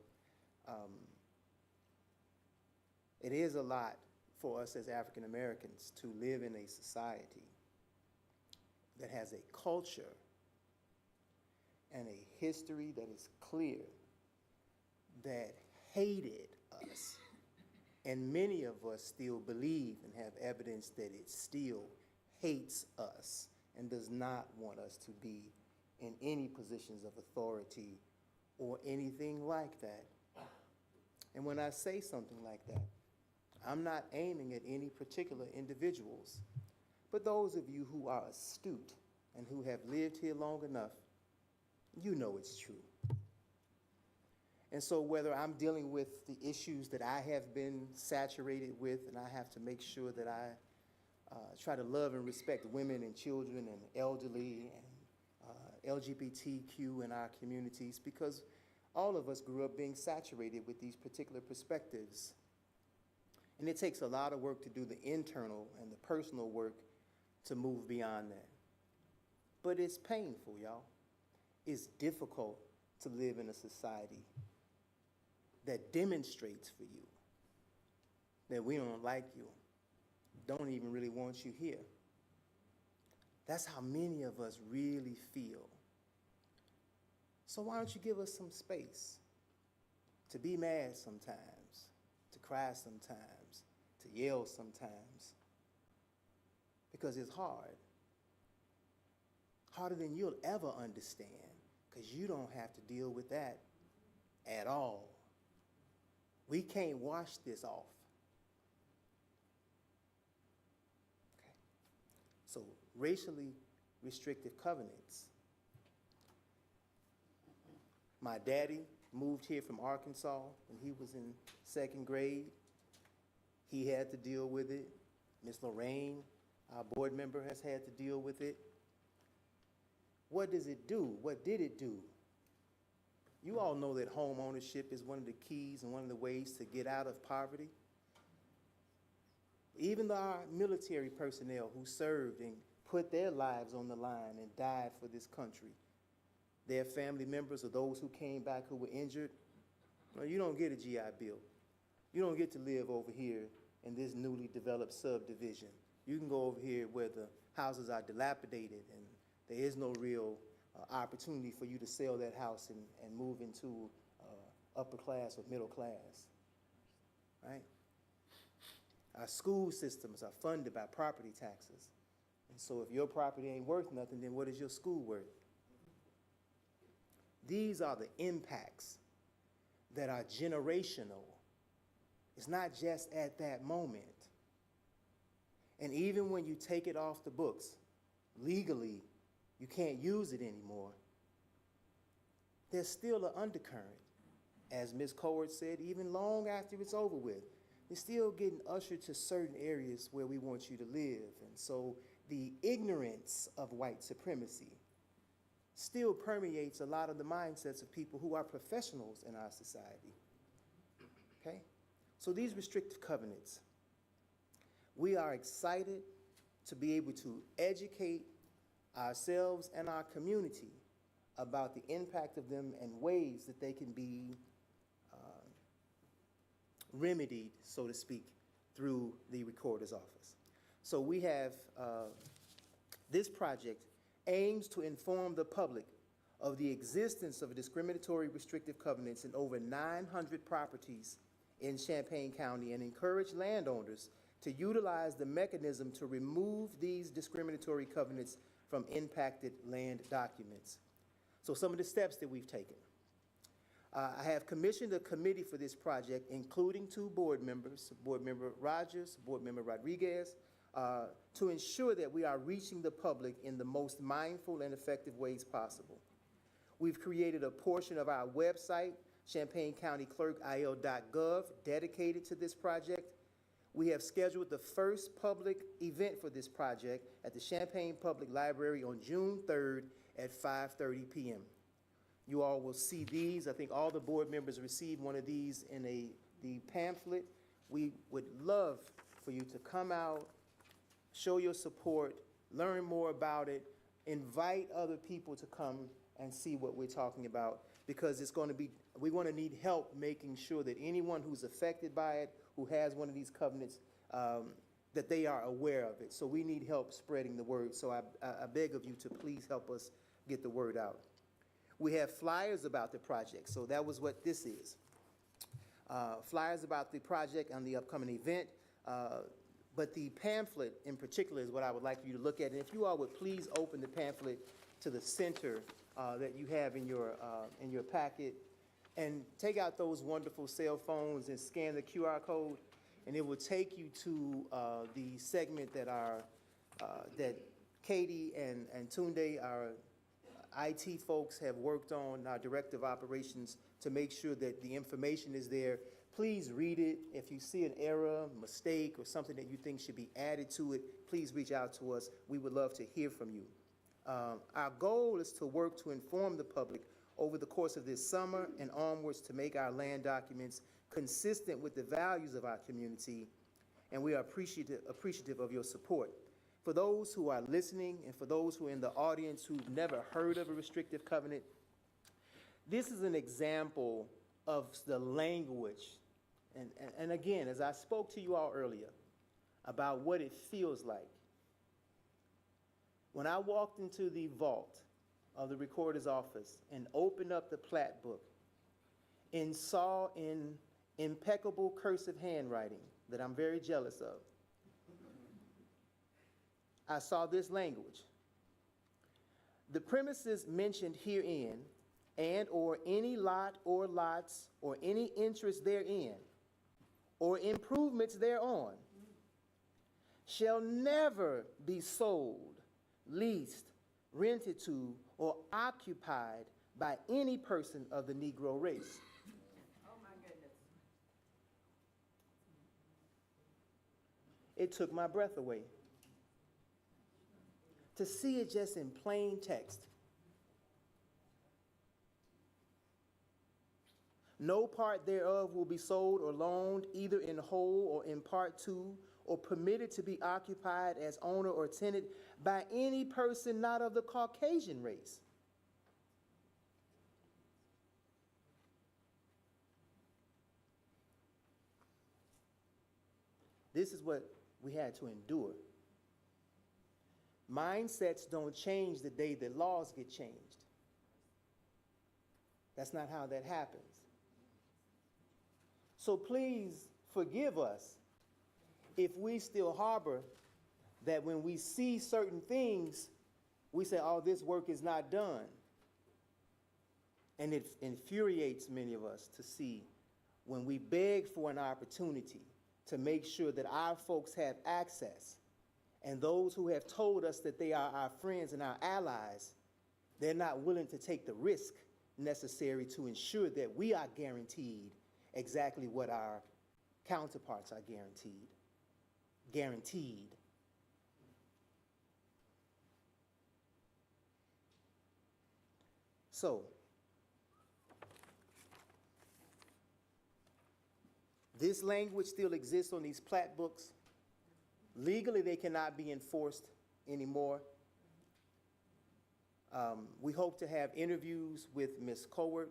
it is a lot for us as African Americans to live in a society that has a culture and a history that is clear that hated us. And many of us still believe and have evidence that it still hates us and does not want us to be in any positions of authority or anything like that. And when I say something like that, I'm not aiming at any particular individuals, but those of you who are astute and who have lived here long enough, you know it's true. And so whether I'm dealing with the issues that I have been saturated with, and I have to make sure that I try to love and respect women and children and elderly and LGBTQ in our communities, because all of us grew up being saturated with these particular perspectives. And it takes a lot of work to do the internal and the personal work to move beyond that. But it's painful, y'all. It's difficult to live in a society that demonstrates for you that we don't like you, don't even really want you here. That's how many of us really feel. So why don't you give us some space to be mad sometimes, to cry sometimes, to yell sometimes, because it's hard. Harder than you'll ever understand, because you don't have to deal with that at all. We can't wash this off. Okay. So racially restrictive covenants. My daddy moved here from Arkansas when he was in 2nd grade. He had to deal with it. Miss Lorraine, our board member, has had to deal with it. What does it do? What did it do? You all know that home ownership is one of the keys and one of the ways to get out of poverty. Even our military personnel who served and put their lives on the line and died for this country, their family members or those who came back who were injured, well, you don't get a GI Bill. You don't get to live over here in this newly developed subdivision. You can go over here where the houses are dilapidated and there is no real opportunity for you to sell that house and move into upper class or middle class, right? Our school systems are funded by property taxes. And so if your property ain't worth nothing, then what is your school worth? These are the impacts that are generational. It's not just at that moment. And even when you take it off the books, legally, you can't use it anymore. There's still an undercurrent, as Ms. Coward said, even long after it's over with. They're still getting ushered to certain areas where we want you to live. And so the ignorance of white supremacy still permeates a lot of the mindsets of people who are professionals in our society. Okay? So these restrictive covenants, we are excited to be able to educate ourselves and our community about the impact of them and ways that they can be remedied, so to speak, through the recorder's office. So we have, this project aims to inform the public of the existence of discriminatory restrictive covenants in over 900 properties in Champaign County and encourage landowners to utilize the mechanism to remove these discriminatory covenants from impacted land documents. So some of the steps that we've taken. I have commissioned a committee for this project, including 2 board members, Board Member Rogers, Board Member Rodriguez, to ensure that we are reaching the public in the most mindful and effective ways possible. We've created a portion of our website, champaigncountyclerkil.gov, dedicated to this project. We have scheduled the first public event for this project at the Champaign Public Library on June 3rd at 5:30 p.m. You all will see these. I think all the board members received one of these in the pamphlet. We would love for you to come out, show your support, learn more about it, invite other people to come and see what we're talking about, because it's going to be, we're going to need help making sure that anyone who's affected by it, who has one of these covenants, that they are aware of it. So we need help spreading the word. So I beg of you to please help us get the word out. We have flyers about the project, so that was what this is. Flyers about the project and the upcoming event, but the pamphlet in particular is what I would like for you to look at. And if you all would please open the pamphlet to the center that you have in your packet, and take out those wonderful cell phones and scan the QR code, and it will take you to the segment that that Katie and Tunde, our IT folks, have worked on, our Director of Operations, to make sure that the information is there. Please read it. If you see an error, mistake, or something that you think should be added to it, please reach out to us. We would love to hear from you. Our goal is to work to inform the public over the course of this summer and onwards to make our land documents consistent with the values of our community, and we are appreciative of your support. For those who are listening and for those who are in the audience who've never heard of a restrictive covenant, this is an example of the language. And again, as I spoke to you all earlier about what it feels like, when I walked into the vault of the recorder's office and opened up the plat book and saw in impeccable cursive handwriting that I'm very jealous of, I saw this language. The premises mentioned herein and or any lot or lots or any interest therein or improvements thereon shall never be sold, leased, rented to, or occupied by any person of the Negro race. Oh my goodness. It took my breath away to see it just in plain text. No part thereof will be sold or loaned, either in whole or in part to, or permitted to be occupied as owner or tenant by any person not of the Caucasian race. This is what we had to endure. Mindsets don't change the day that laws get changed. That's not how that happens. So please forgive us if we still harbor that when we see certain things, we say, oh, this work is not done. And it infuriates many of us to see when we beg for an opportunity to make sure that our folks have access, and those who have told us that they are our friends and our allies, they're not willing to take the risk necessary to ensure that we are guaranteed exactly what our counterparts are guaranteed. Guaranteed. So, this language still exists on these plat books. Legally, they cannot be enforced anymore. We hope to have interviews with Ms. Cowart,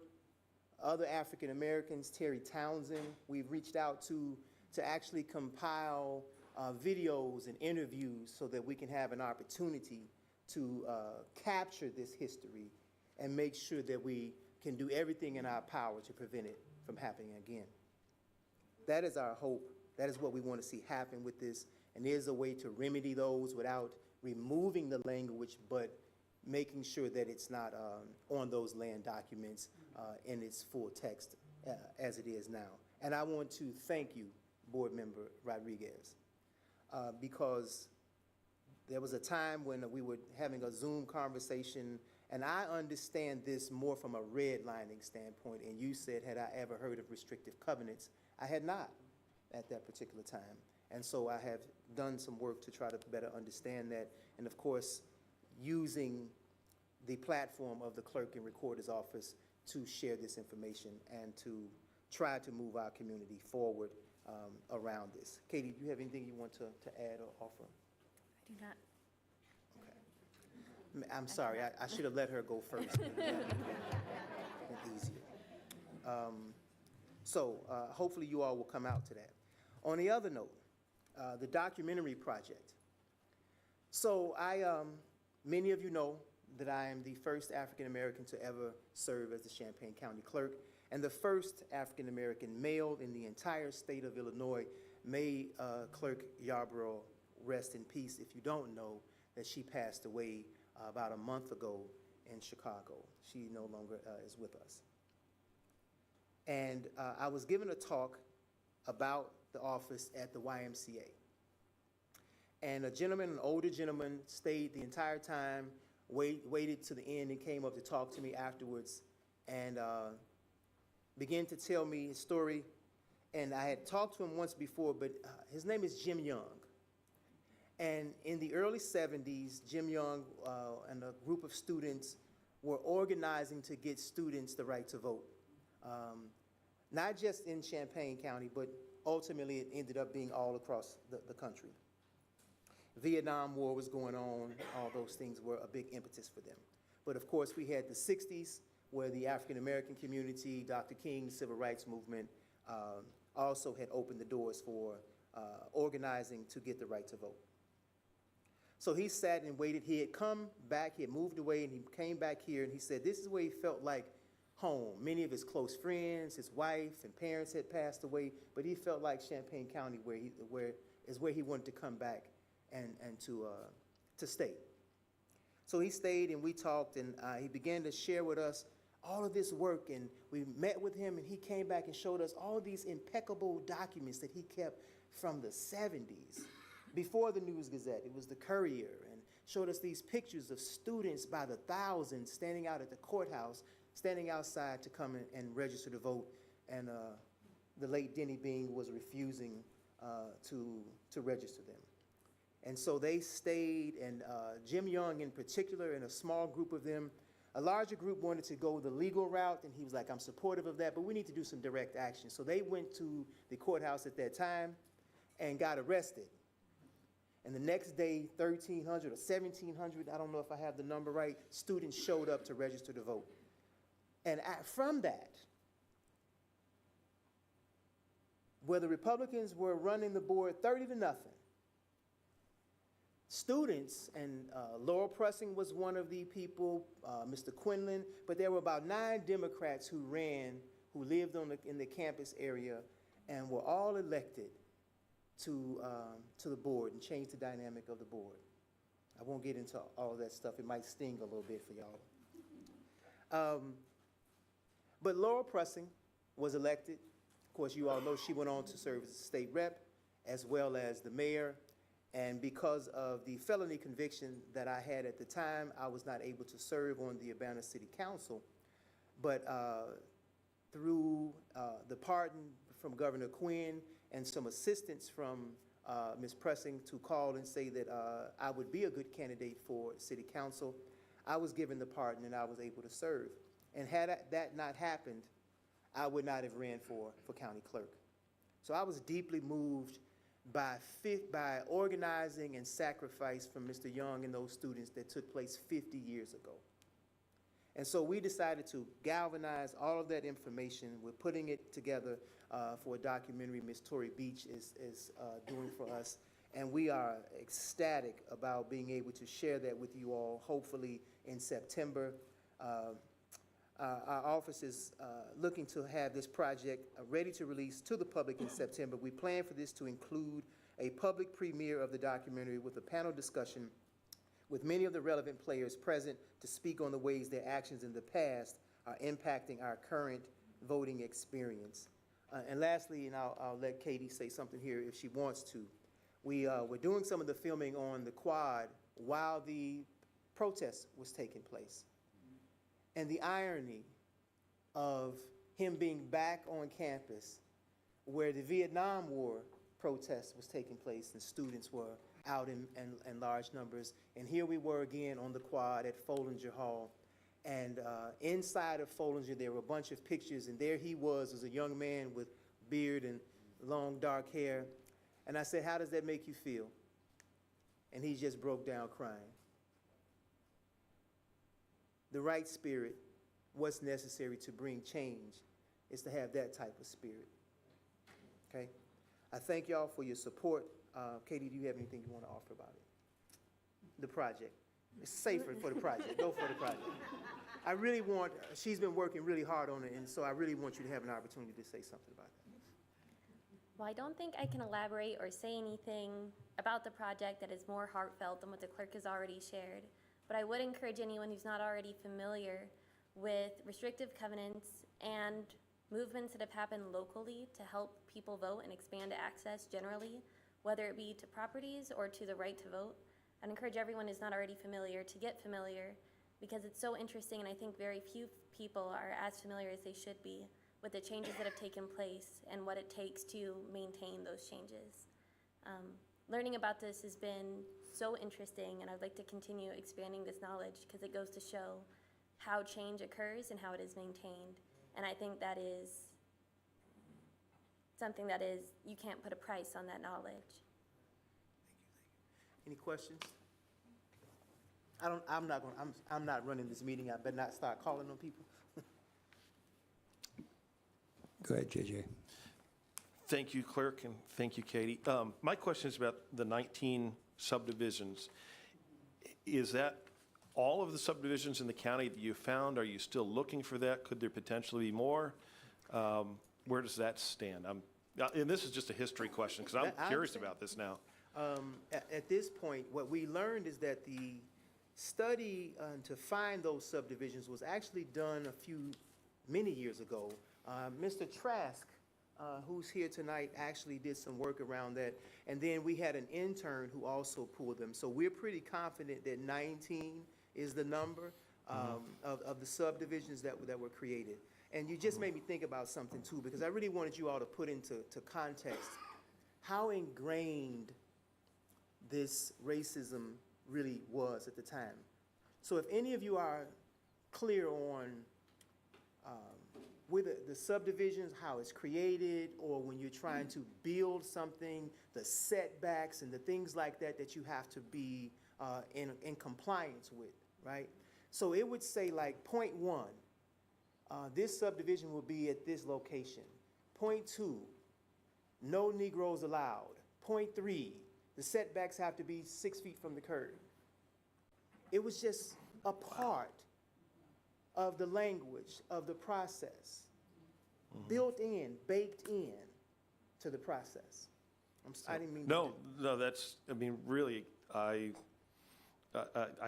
other African Americans, Terry Townsend. We've reached out to actually compile videos and interviews so that we can have an opportunity to capture this history and make sure that we can do everything in our power to prevent it from happening again. That is our hope. That is what we want to see happen with this. And there's a way to remedy those without removing the language, but making sure that it's not on those land documents in its full text as it is now. And I want to thank you, Board Member Rodriguez, because there was a time when we were having a Zoom conversation, and I understand this more from a redlining standpoint, and you said, had I ever heard of restrictive covenants? I had not at that particular time. And so I have done some work to try to better understand that, and of course, using the platform of the Clerk and Recorder's Office to share this information and to try to move our community forward around this. Katie, do you have anything you want to add or offer? I do not. Okay. I'm sorry, I should have let her go first. Easier. Hopefully you all will come out to that. On the other note, the documentary project. So many of you know that I am the first African American to ever serve as the Champaign County Clerk, and the first African American male in the entire state of Illinois. May Clerk Yarborough rest in peace. If you don't know, that she passed away about a month ago in Chicago. She no longer is with us. And I was given a talk about the office at the YMCA. And a gentleman, an older gentleman, stayed the entire time, waited to the end and came up to talk to me afterwards and began to tell me his story. And I had talked to him once before, but his name is Jim Young. And in the early 70s, Jim Young and a group of students were organizing to get students the right to vote. Not just in Champaign County, but ultimately it ended up being all across the country. Vietnam War was going on. All those things were a big impetus for them. But of course, we had the 60s, where the African American community, Dr. King's civil rights movement, also had opened the doors for organizing to get the right to vote. So he sat and waited. He had come back, he had moved away, and he came back here, and he said this is where he felt like home. Many of his close friends, his wife and parents had passed away, but he felt like Champaign County where he wanted to come back and to stay. So he stayed and we talked, and he began to share with us all of this work, and we met with him, and he came back and showed us all these impeccable documents that he kept from the 70s. Before the News Gazette, it was the Courier, and showed us these pictures of students by the thousands standing out at the courthouse, standing outside to come and register to vote, and the late Denny Bing was refusing to register them. And so they stayed, and Jim Young in particular, and a small group of them, a larger group wanted to go the legal route, and he was like, I'm supportive of that, but we need to do some direct action. So they went to the courthouse at that time and got arrested. And the next day, 1,300 or 1,700, I don't know if I have the number right, students showed up to register to vote. And from that, where the Republicans were running the board 30-0, students, and Laurel Pressing was one of the people, Mr. Quinlan, but there were about 9 Democrats who lived in the campus area, and were all elected to the board and changed the dynamic of the board. I won't get into all of that stuff. It might sting a little bit for y'all. But Laurel Pressing was elected. Of course, you all know she went on to serve as a state rep, as well as the mayor. And because of the felony conviction that I had at the time, I was not able to serve on the Urbana City Council. But through the pardon from Governor Quinn and some assistance from Ms. Pressing to call and say that I would be a good candidate for city council, I was given the pardon and I was able to serve. And had that not happened, I would not have ran for county clerk. So I was deeply moved by organizing and sacrifice from Mr. Young and those students that took place 50 years ago. And so we decided to galvanize all of that information. We're putting it together for a documentary Ms. Tori Beach is doing for us. And we are ecstatic about being able to share that with you all, hopefully in September. Our office is looking to have this project ready to release to the public in September. We plan for this to include a public premiere of the documentary with a panel discussion with many of the relevant players present to speak on the ways their actions in the past are impacting our current voting experience. And lastly, and I'll let Katie say something here if she wants to, we're doing some of the filming on the quad while the protest was taking place. And the irony of him being back on campus where the Vietnam War protest was taking place and students were out in large numbers. And here we were again on the quad at Follinger Hall. And inside of Follinger, there were a bunch of pictures, and there he was as a young man with beard and long dark hair. And I said, how does that make you feel? And he just broke down crying. The right spirit, what's necessary to bring change, is to have that type of spirit. Okay? I thank y'all for your support. Katie, do you have anything you want to offer about it? The project. It's safer for the project. Go for the project. I really want, she's been working really hard on it, and so I really want you to have an opportunity to say something about that. Well, I don't think I can elaborate or say anything about the project that is more heartfelt than what the clerk has already shared. But I would encourage anyone who's not already familiar with restrictive covenants and movements that have happened locally to help people vote and expand access generally, whether it be to properties or to the right to vote. I'd encourage everyone who's not already familiar to get familiar, because it's so interesting, and I think very few people are as familiar as they should be with the changes that have taken place and what it takes to maintain those changes. Learning about this has been so interesting, and I'd like to continue expanding this knowledge because it goes to show how change occurs and how it is maintained. And I think that is something that is, you can't put a price on that knowledge. Any questions? I'm not running this meeting. I better not start calling on people. Go ahead, JJ. Thank you, Clerk, and thank you, Katie. My question is about the 19 subdivisions. Is that all of the subdivisions in the county that you found? Are you still looking for that? Could there potentially be more? Where does that stand? And this is just a history question because I'm curious about this now. At this point, what we learned is that the study to find those subdivisions was actually done many years ago. Mr. Trask, who's here tonight, actually did some work around that. And then we had an intern who also pulled them. So we're pretty confident that 19 is the number of the subdivisions that were created. And you just made me think about something too, because I really wanted you all to put into context how ingrained this racism really was at the time. So if any of you are clear on with the subdivisions, how it's created, or when you're trying to build something, the setbacks and the things like that that you have to be in compliance with, right? So it would say like point 1, this subdivision will be at this location. Point 2, no Negroes allowed. Point 3, the setbacks have to be 6 feet from the curb. It was just a part of the language, of the process, built in, baked in to the process. I didn't mean No, that's, I mean, really, I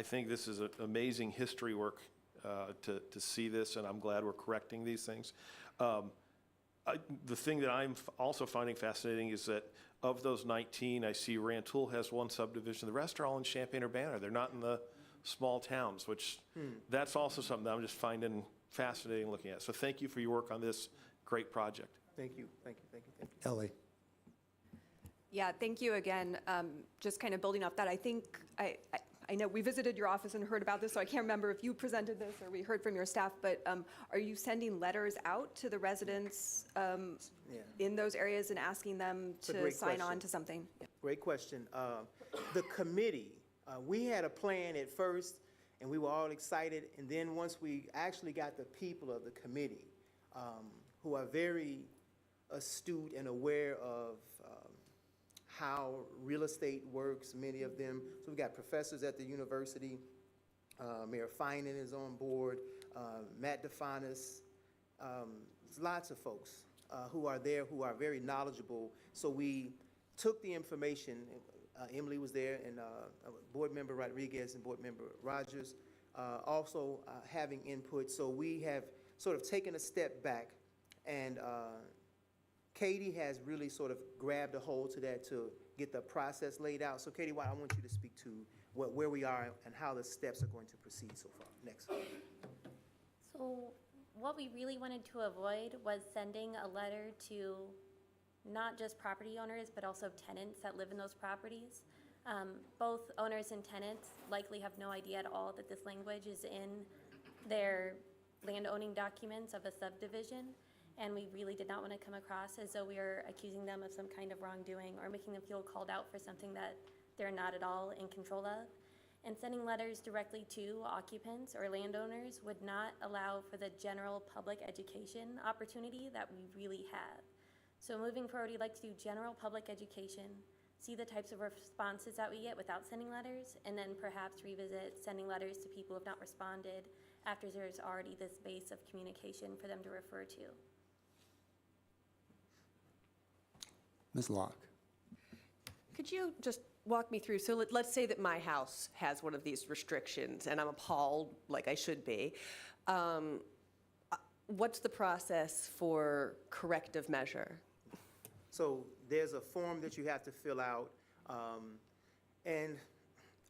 think this is an amazing history work to see this, and I'm glad we're correcting these things. The thing that I'm also finding fascinating is that of those 19, I see Rantoul has one subdivision. The rest are all in Champaign-Urbana. They're not in the small towns, which that's also something that I'm just finding fascinating looking at. So thank you for your work on this great project. Thank you, thank you, thank you, thank you. Ellie. Yeah, thank you again. Just kind of building off that, I think, I know we visited your office and heard about this, so I can't remember if you presented this or we heard from your staff, but are you sending letters out to the residents in those areas and asking them to sign on to something? Great question. The committee, we had a plan at first, and we were all excited, and then once we actually got the people of the committee, who are very astute and aware of how real estate works, many of them. So we got professors at the university, Mayor Finan is on board, Matt DeFanis, lots of folks who are there who are very knowledgeable. So we took the information, Emily was there, and Board Member Rodriguez and Board Member Rogers also having input. So we have sort of taken a step back, and Katie has really sort of grabbed a hold to that to get the process laid out. So Katie, I want you to speak to where we are and how the steps are going to proceed so far. Next. So what we really wanted to avoid was sending a letter to not just property owners, but also tenants that live in those properties. Both owners and tenants likely have no idea at all that this language is in their land owning documents of a subdivision. And we really did not want to come across as though we are accusing them of some kind of wrongdoing or making them feel called out for something that they're not at all in control of. And sending letters directly to occupants or landowners would not allow for the general public education opportunity that we really have. So moving forward, we'd like to do general public education, see the types of responses that we get without sending letters, and then perhaps revisit sending letters to people who have not responded after there's already this base of communication for them to refer to. Ms. Locke. Could you just walk me through, so let's say that my house has one of these restrictions and I'm appalled like I should be. What's the process for corrective measure? So there's a form that you have to fill out, and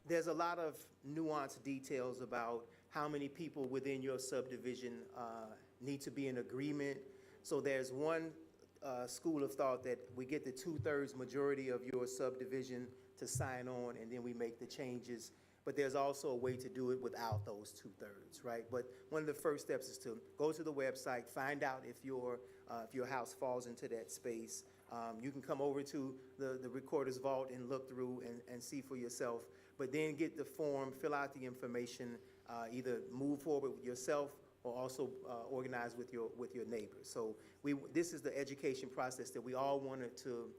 there's a lot of nuanced details about how many people within your subdivision need to be in agreement. So there's one school of thought that we get the 2/3 majority of your subdivision to sign on, and then we make the changes. But there's also a way to do it without those 2/3, right? But one of the first steps is to go to the website, find out if your house falls into that space. You can come over to the recorder's vault and look through and see for yourself. But then get the form, fill out the information, either move forward with yourself or also organize with your neighbors. So this is the education process that we all wanted to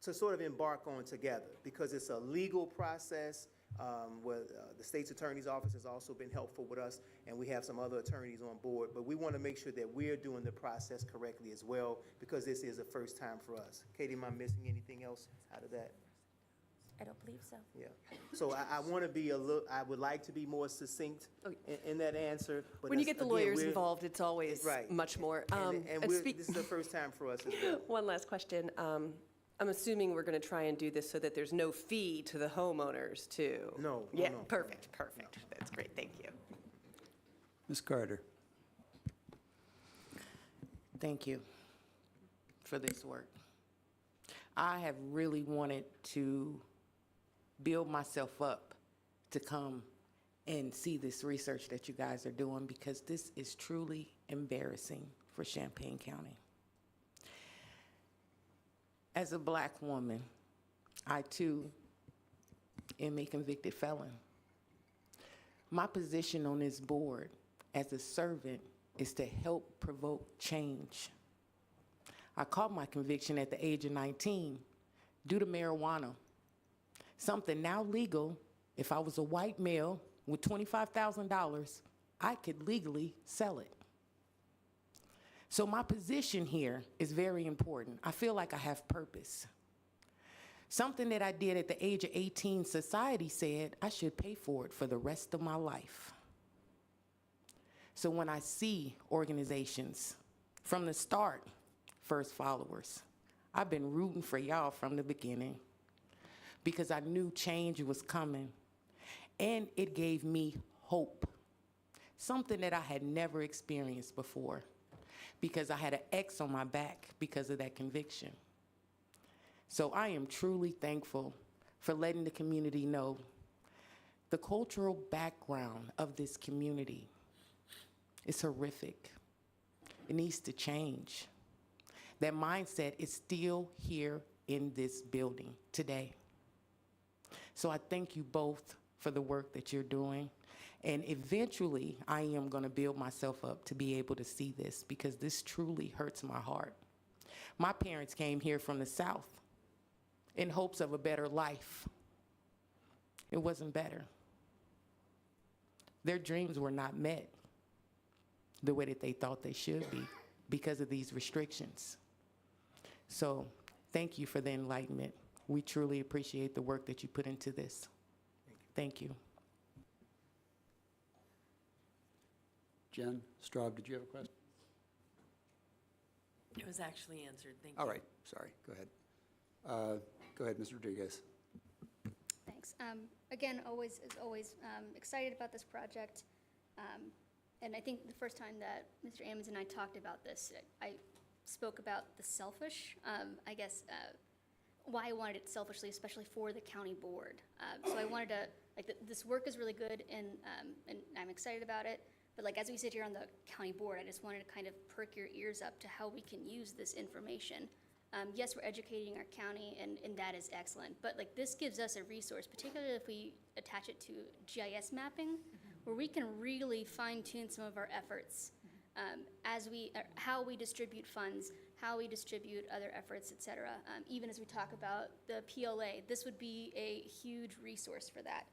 sort of embark on together, because it's a legal process where the state's attorney's office has also been helpful with us, and we have some other attorneys on board. But we want to make sure that we're doing the process correctly as well, because this is a first time for us. Katie, am I missing anything else out of that? I don't believe so. Yeah. So I want to be I would like to be more succinct in that answer. But When you get the again, lawyers involved, it's always much more. This is the first time for us as well. One last question. I'm assuming we're going to try and do this so that there's no fee to the homeowners, too. No. Yeah, no. perfect. That's great, thank you. Ms. Carter. Thank you for this work. I have really wanted to build myself up to come and see this research that you guys are doing, because this is truly embarrassing for Champaign County. As a Black woman, I too am a convicted felon. My position on this board as a servant is to help provoke change. I caught my conviction at the age of 19 due to marijuana, something now legal. If I was a white male with $25,000, I could legally sell it. So my position here is very important. I feel like I have purpose. Something that I did at the age of 18, society said I should pay for it for the rest of my life. So when I see organizations from the start, First Followers, I've been rooting for y'all from the beginning, because I knew change was coming, and it gave me hope, something that I had never experienced before, because I had an X on my back because of that conviction. So I am truly thankful for letting the community know the cultural background of this community is horrific. It needs to change. That mindset is still here in this building today. So I thank you both for the work that you're doing. And eventually, I am going to build myself up to be able to see this, because this truly hurts my heart. My parents came here from the South in hopes of a better life. It wasn't better. Their dreams were not met the way that they thought they should be because of these restrictions. So thank you for the enlightenment. We truly appreciate the work that you put into this. Thank you. Jen Straub, did you have a question? It was actually answered, thank you. All right, sorry, go ahead. Go ahead, Mr. Rodriguez. Thanks. Again, as always, excited about this project. And I think the first time that Mr. Ammons and I talked about this, I spoke about the selfish, I guess, why I wanted it selfishly, especially for the county board. So I wanted to, this work is really good, and I'm excited about it. But as we sit here on the county board, I just wanted to kind of perk your ears up to how we can use this information. Yes, we're educating our county, and that is excellent. But this gives us a resource, particularly if we attach it to GIS mapping, where we can really fine-tune some of our efforts how we distribute funds, how we distribute other efforts, et cetera. Even as we talk about the PLA, this would be a huge resource for that.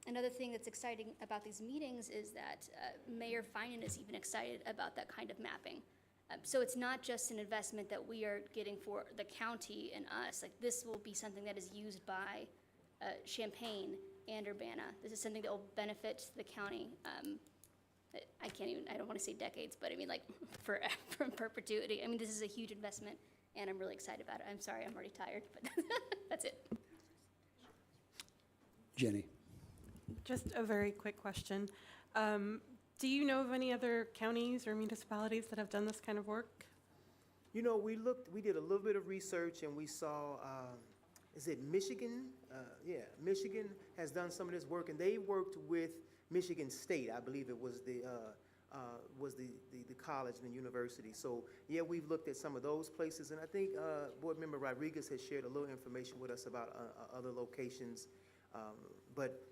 Another thing that's exciting about these meetings is that Mayor Finan is even excited about that kind of mapping. So it's not just an investment that we are getting for the county and us. This will be something that is used by Champaign and Urbana. This is something that will benefit the county. I don't want to say decades, but I mean for perpetuity. I mean, this is a huge investment, and I'm really excited about it. I'm sorry, I'm already tired, but that's it. Jenny. Just a very quick question. Do you know of any other counties or municipalities that have done this kind of work? You know, we did a little bit of research, and we saw, is it Michigan? Michigan has done some of this work, and they worked with Michigan State. I believe it was the college and the university. So yeah, we've looked at some of those places, and I think Board Member Rodriguez has shared a little information with us about other locations, but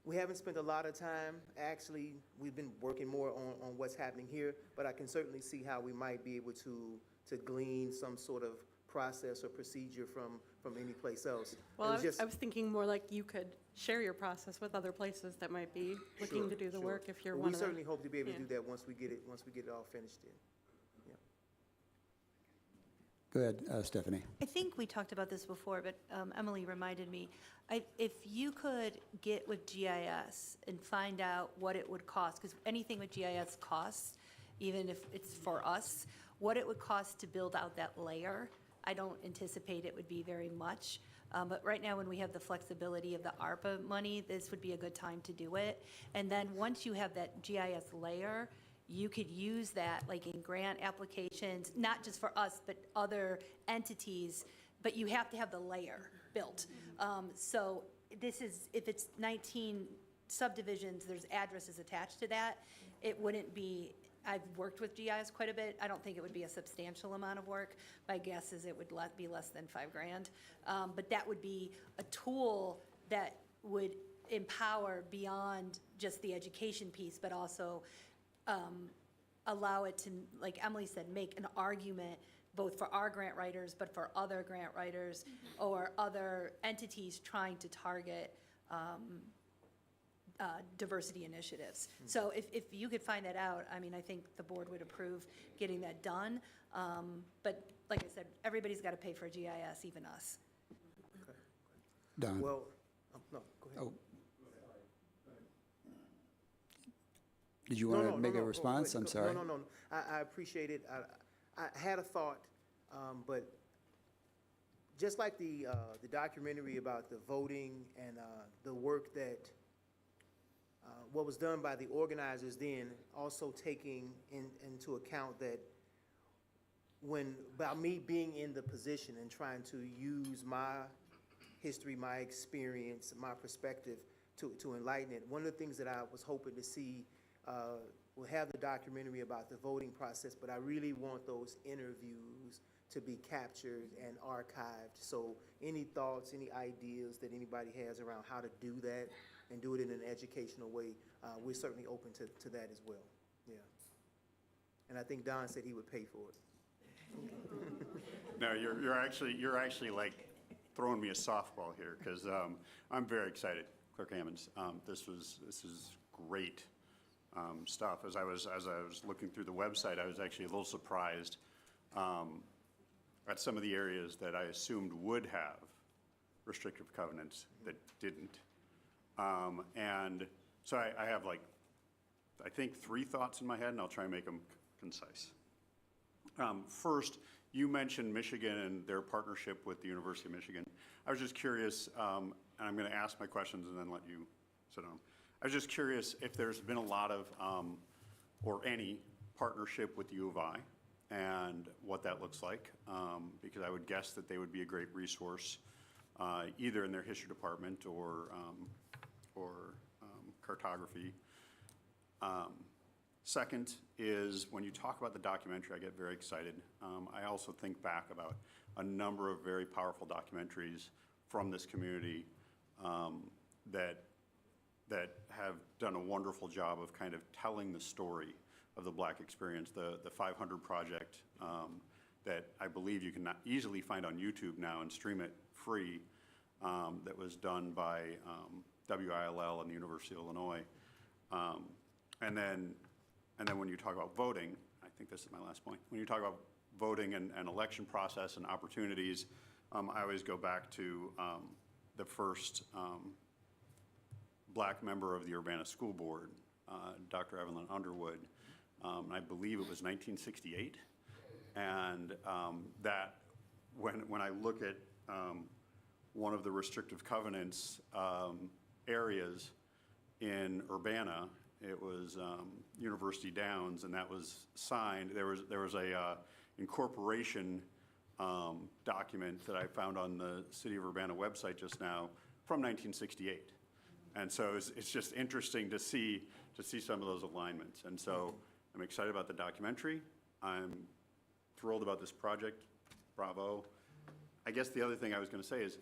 we haven't spent a lot of time. Actually, we've been working more on what's happening here, but I can certainly see how we might be able to glean some sort of process or procedure from any place else. Well, I was thinking more like you could share your process with other places that might be looking to do the work if you're one of them. We certainly hope to be able to do that once we get it all finished in. Go ahead, Stephanie. I think we talked about this before, but Emily reminded me. If you could get with GIS and find out what it would cost, because anything with GIS costs, even if it's for us, what it would cost to build out that layer, I don't anticipate it would be very much. But right now, when we have the flexibility of the ARPA money, this would be a good time to do it. And then once you have that GIS layer, you could use that in grant applications, not just for us, but other entities, but you have to have the layer built. So this is, if it's 19 subdivisions, there's addresses attached to that. It wouldn't be, I've worked with GIS quite a bit. I don't think it would be a substantial amount of work. My guess is it would be less than $5,000. But that would be a tool that would empower beyond just the education piece, but also allow it to, like Emily said, make an argument both for our grant writers, but for other grant writers or other entities trying to target diversity initiatives. So if you could find that out, I mean, I think the board would approve getting that done. But like I said, everybody's got to pay for GIS, even us. Okay. Don. Well, no, go ahead. Oh. Did you want to make a response? I'm sorry. No. I appreciate it. I had a thought, but just like the documentary about the voting and the work that what was done by the organizers then, also taking into account that about me being in the position and trying to use my history, my experience, my perspective to enlighten it. One of the things that I was hoping to see, we'll have the documentary about the voting process, but I really want those interviews to be captured and archived. So any thoughts, any ideas that anybody has around how to do that and do it in an educational way, we're certainly open to that as well. Yeah. And I think Don said he would pay for it. No, you're actually like throwing me a softball here, because I'm very excited, Clerk Hammonds. This is great stuff. As I was looking through the website, I was actually a little surprised at some of the areas that I assumed would have restrictive covenants that didn't. And so I have I think 3 thoughts in my head, and I'll try and make them concise. First, you mentioned Michigan and their partnership with the University of Michigan. I was just curious, and I'm going to ask my questions and then let you sit down. I was just curious if there's been a lot of, or any, partnership with the U of I and what that looks like, because I would guess that they would be a great resource, either in their history department or cartography. Second is, when you talk about the documentary, I get very excited. I also think back about a number of very powerful documentaries from this community that have done a wonderful job of kind of telling the story of the Black experience. The 500 Project that I believe you can easily find on YouTube now and stream it free, that was done by WILL and the University of Illinois. And then when you talk about voting, I think this is my last point, when you talk about voting and election process and opportunities, I always go back to the first Black member of the Urbana School Board, Dr. Evelyn Underwood. I believe it was 1968. And that when I look at one of the restrictive covenants areas in Urbana, it was University Downs, and that was signed. There was a incorporation document that I found on the City of Urbana website just now from 1968. And so it's just interesting to see some of those alignments. And so I'm excited about the documentary. I'm thrilled about this project. Bravo. I guess the other thing I was going to say is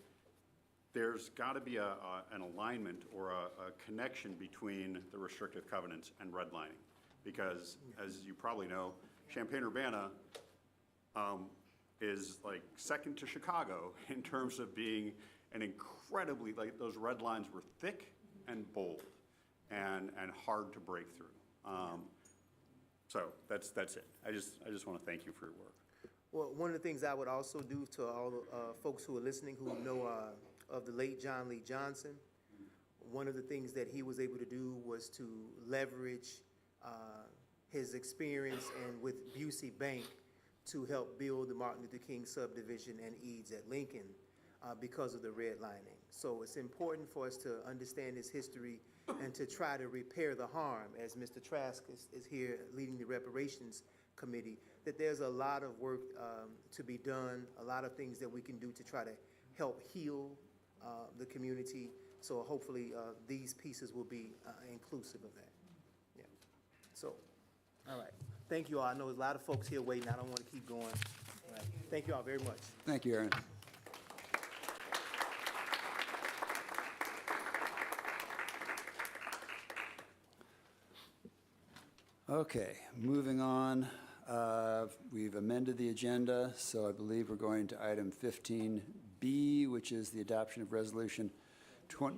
there's got to be an alignment or a connection between the restrictive covenants and redlining, because as you probably know, Champaign-Urbana is like second to Chicago in terms of being an incredibly, like, those red lines were thick and bold and hard to break through. So that's it. I just want to thank you for your work. Well, one of the things I would also do to all the folks who are listening who know of the late John Lee Johnson, one of the things that he was able to do was to leverage his experience and with Busey Bank to help build the Martin Luther King subdivision and Eads at Lincoln because of the redlining. So it's important for us to understand his history and to try to repair the harm, as Mr. Trask is here leading the reparations committee, that there's a lot of work to be done, a lot of things that we can do to try to help heal the community. So hopefully these pieces will be inclusive of that. Yeah. So, all right. Thank you all. I know there's a lot of folks here waiting. I don't want to keep going. All right. Thank you all very much. Thank you, Aaron. Okay, moving on. We've amended the agenda, so I believe we're going to item 15B, which is the adoption of resolution 20.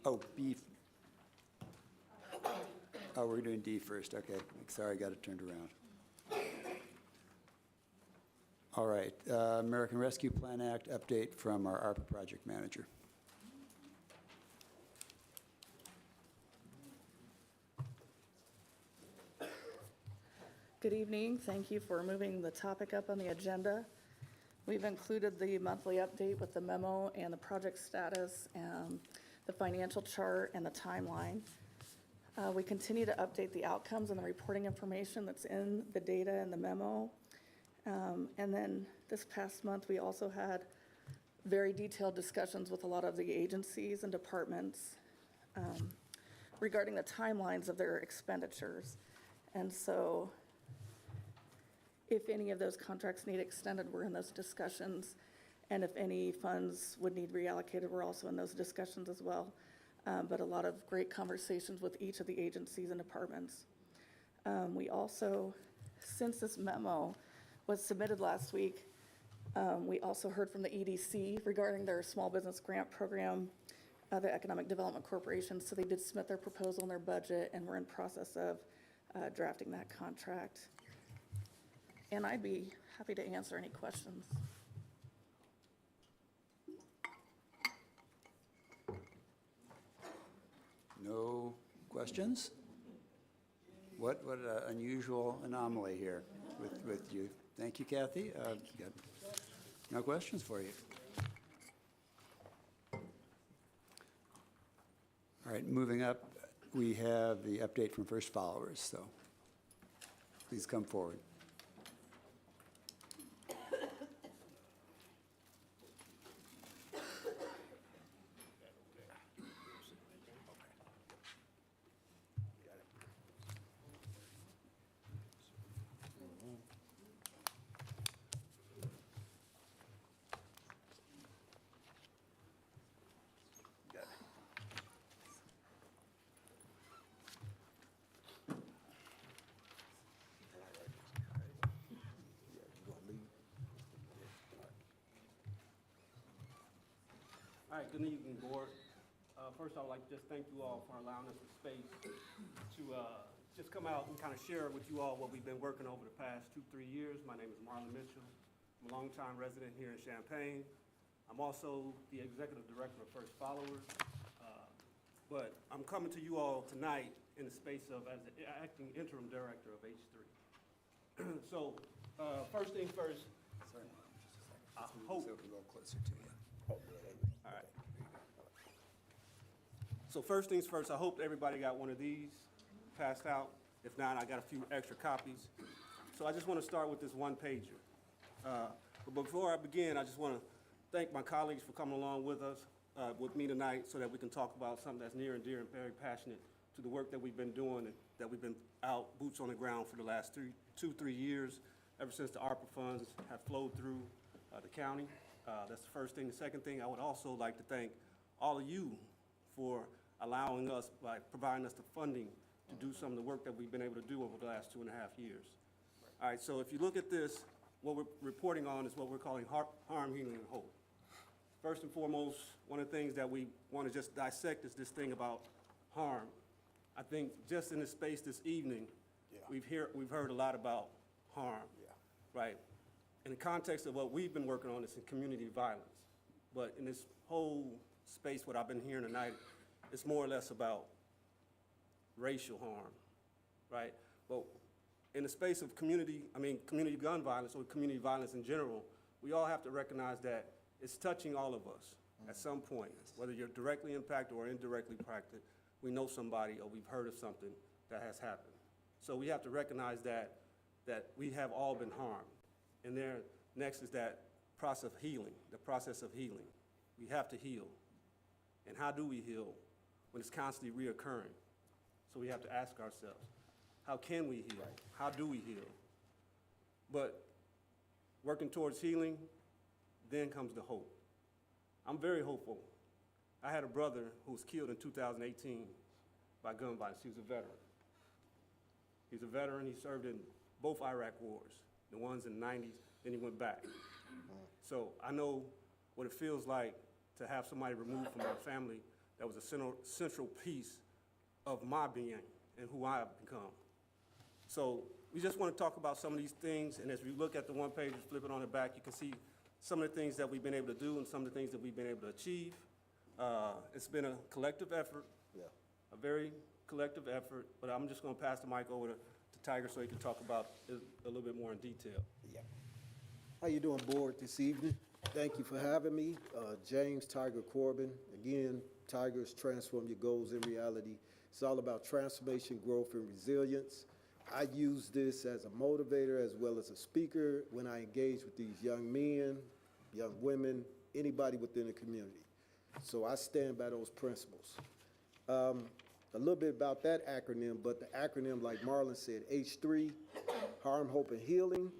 Oh, B. Oh, we're doing D first. Okay, sorry, I got it turned around. All right, American Rescue Plan Act update from our ARPA project manager. Good evening. Thank you for moving the topic up on the agenda. We've included the monthly update with the memo and the project status, and the financial chart and the timeline. We continue to update the outcomes and the reporting information that's in the data and the memo. And then this past month, we also had very detailed discussions with a lot of the agencies and departments regarding the timelines of their expenditures. And so if any of those contracts need extended, we're in those discussions. And if any funds would need reallocated, we're also in those discussions as well. But a lot of great conversations with each of the agencies and departments. We also, since this memo was submitted last week, we also heard from the EDC regarding their small business grant program, the Economic Development Corporation. So they did submit their proposal and their budget, and we're in process of drafting that contract. And I'd be happy to answer any questions. No questions? What an unusual anomaly here with you. Thank you, Kathy. Got no questions for you. All right, moving up, we have the update from First Followers, so please come forward. All right, good evening, board. First, I would like to just thank you all for allowing us the space to just come out and kind of share with you all what we've been working over the past 2-3 years. My name is Marlon Mitchell. I'm a longtime resident here in Champaign. I'm also the executive director of First Followers. But I'm coming to you all tonight in the space of as the acting interim director of H3. So first thing first, Sorry, I hope. a little closer to you. All right. So first things first, I hope everybody got one of these passed out. If not, I got a few extra copies. So I just want to start with this one pager. But before I begin, I just want to thank my colleagues for coming along with us, with me tonight, so that we can talk about something that's near and dear and very passionate to the work that we've been doing, and that we've been out, boots on the ground for the last 2-3 years, ever since the ARPA funds have flowed through the county. That's the first thing. The second thing, I would also like to thank all of you for allowing us, by providing us the funding to do some of the work that we've been able to do over the last 2.5 years. All right, so if you look at this, what we're reporting on is what we're calling harm, healing, and hope. First and foremost, one of the things that we want to just dissect is this thing about harm. I think just in this space this evening, we've heard a lot about harm, right? In the context of what we've been working on is in community violence. But in this whole space, what I've been hearing tonight, it's more or less about racial harm, right? But in the space of community gun violence or community violence in general, we all have to recognize that it's touching all of us at some point, whether you're directly impacted or indirectly impacted. We know somebody or we've heard of something that has happened. So we have to recognize that we have all been harmed. And there, next is that process of healing, the process of healing. We have to heal. And how do we heal when it's constantly reoccurring? So we have to ask ourselves, how can we heal? How do we heal? But working towards healing, then comes the hope. I'm very hopeful. I had a brother who was killed in 2018 by gun violence. He was a veteran. He's a veteran. He served in both Iraq wars, the ones in the 90s, then he went back. So I know what it feels like to have somebody removed from my family that was a central piece of my being and who I have become. So we just want to talk about some of these things, and as we look at the one page, flip it on the back, you can see some of the things that we've been able to do and some of the things that we've been able to achieve. It's been a collective effort, a very collective effort, but I'm just going to pass the mic over to Tiger so he can talk about it a little bit more in detail. How you doing, board, this evening? Thank you for having me. James Tiger Corbin. Again, Tigers transform your goals in reality. It's all about transformation, growth, and resilience. I use this as a motivator as well as a speaker when I engage with these young men, young women, anybody within the community. So I stand by those principles. A little bit about that acronym, but the acronym, like Marlon said, H3, harm, hope, and healing.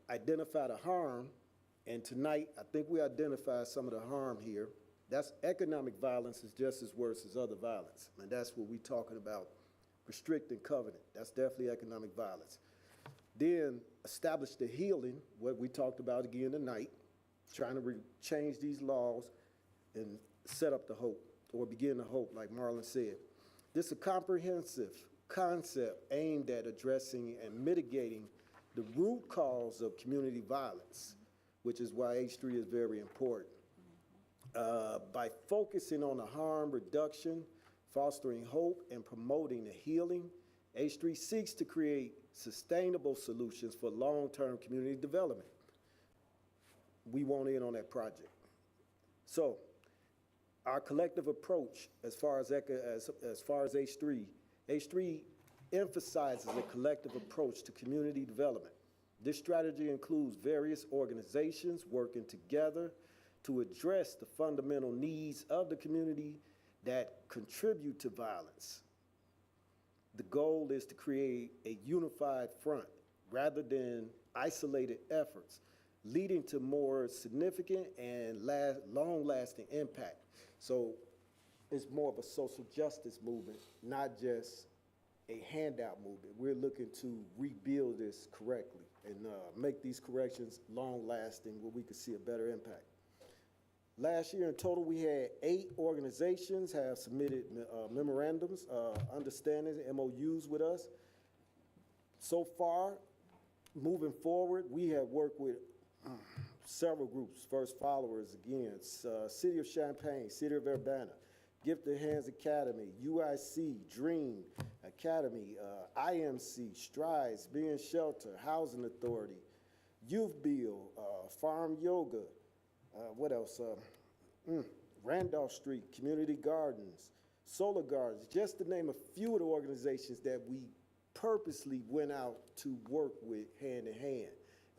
Identify the harm, and tonight I think we identified some of the harm here. That's economic violence is just as worse as other violence, and that's what we're talking about. Restrict and covenant, that's definitely economic violence. Then establish the healing, what we talked about again tonight, trying to change these laws and set up the hope, or begin the hope, like Marlon said. This is a comprehensive concept aimed at addressing and mitigating the root cause of community violence, which is why H3 is very important. By focusing on the harm reduction, fostering hope, and promoting the healing, H3 seeks to create sustainable solutions for long-term community development. We want in on that project. So, our collective approach as far as H3, H3 emphasizes a collective approach to community development. This strategy includes various organizations working together to address the fundamental needs of the community that contribute to violence. The goal is to create a unified front rather than isolated efforts, leading to more significant and long-lasting impact. So it's more of a social justice movement, not just a handout movement. We're looking to rebuild this correctly and make these corrections long-lasting where we could see a better impact. Last year in total, we had 8 organizations have submitted memorandums, understandings, MOUs with us. So far, moving forward, we have worked with several groups, first followers again, City of Champaign, City of Urbana, Gifted Hands Academy, UIC, Dream Academy, IMC, Strides, Being Shelter, Housing Authority, Youth Bill, Farm Yoga, what else? Randolph Street, Community Gardens, Solar Gardens, just to name a few of the organizations that we purposely went out to work with hand in hand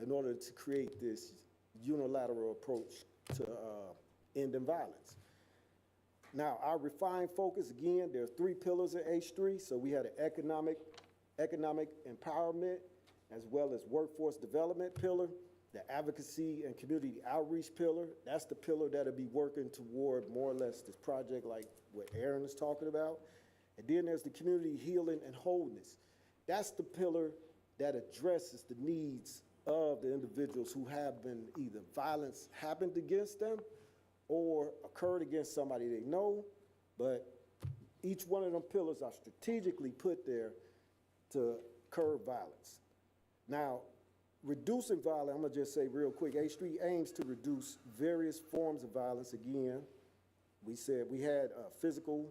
in order to create this unilateral approach to ending violence. Now, our refined focus, again, there are 3 pillars in H3. So we had an economic empowerment as well as workforce development pillar, the advocacy and community outreach pillar. That's the pillar that'll be working toward more or less this project like what Aaron is talking about. And then there's the community healing and wholeness. That's the pillar that addresses the needs of the individuals who have been either violence happened against them or occurred against somebody they know, but each one of them pillars are strategically put there to curb violence. Now, reducing violence, I'm gonna just say real quick, H3 aims to reduce various forms of violence. Again, we said we had physical,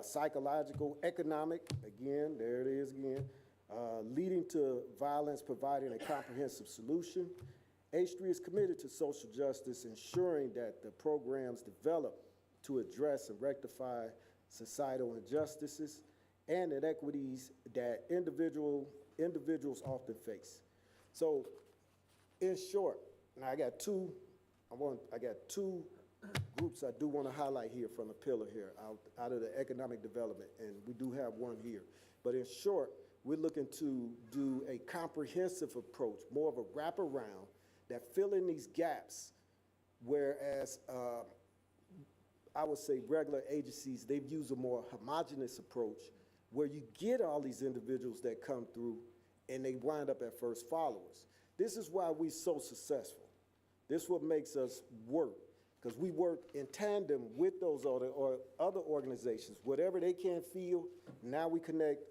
psychological, economic, again, there it is again, leading to violence, providing a comprehensive solution. H3 is committed to social justice, ensuring that the programs develop to address and rectify societal injustices and inequities that individuals often face. So, in short, now I got two groups I do want to highlight here from the pillar here out of the economic development, and we do have one here. But in short, we're looking to do a comprehensive approach, more of a wraparound that fill in these gaps, whereas I would say regular agencies, they've used a more homogeneous approach where you get all these individuals that come through and they wind up at first followers. This is why we're so successful. This is what makes us work, because we work in tandem with those other organizations. Whatever they can't feel, now we connect,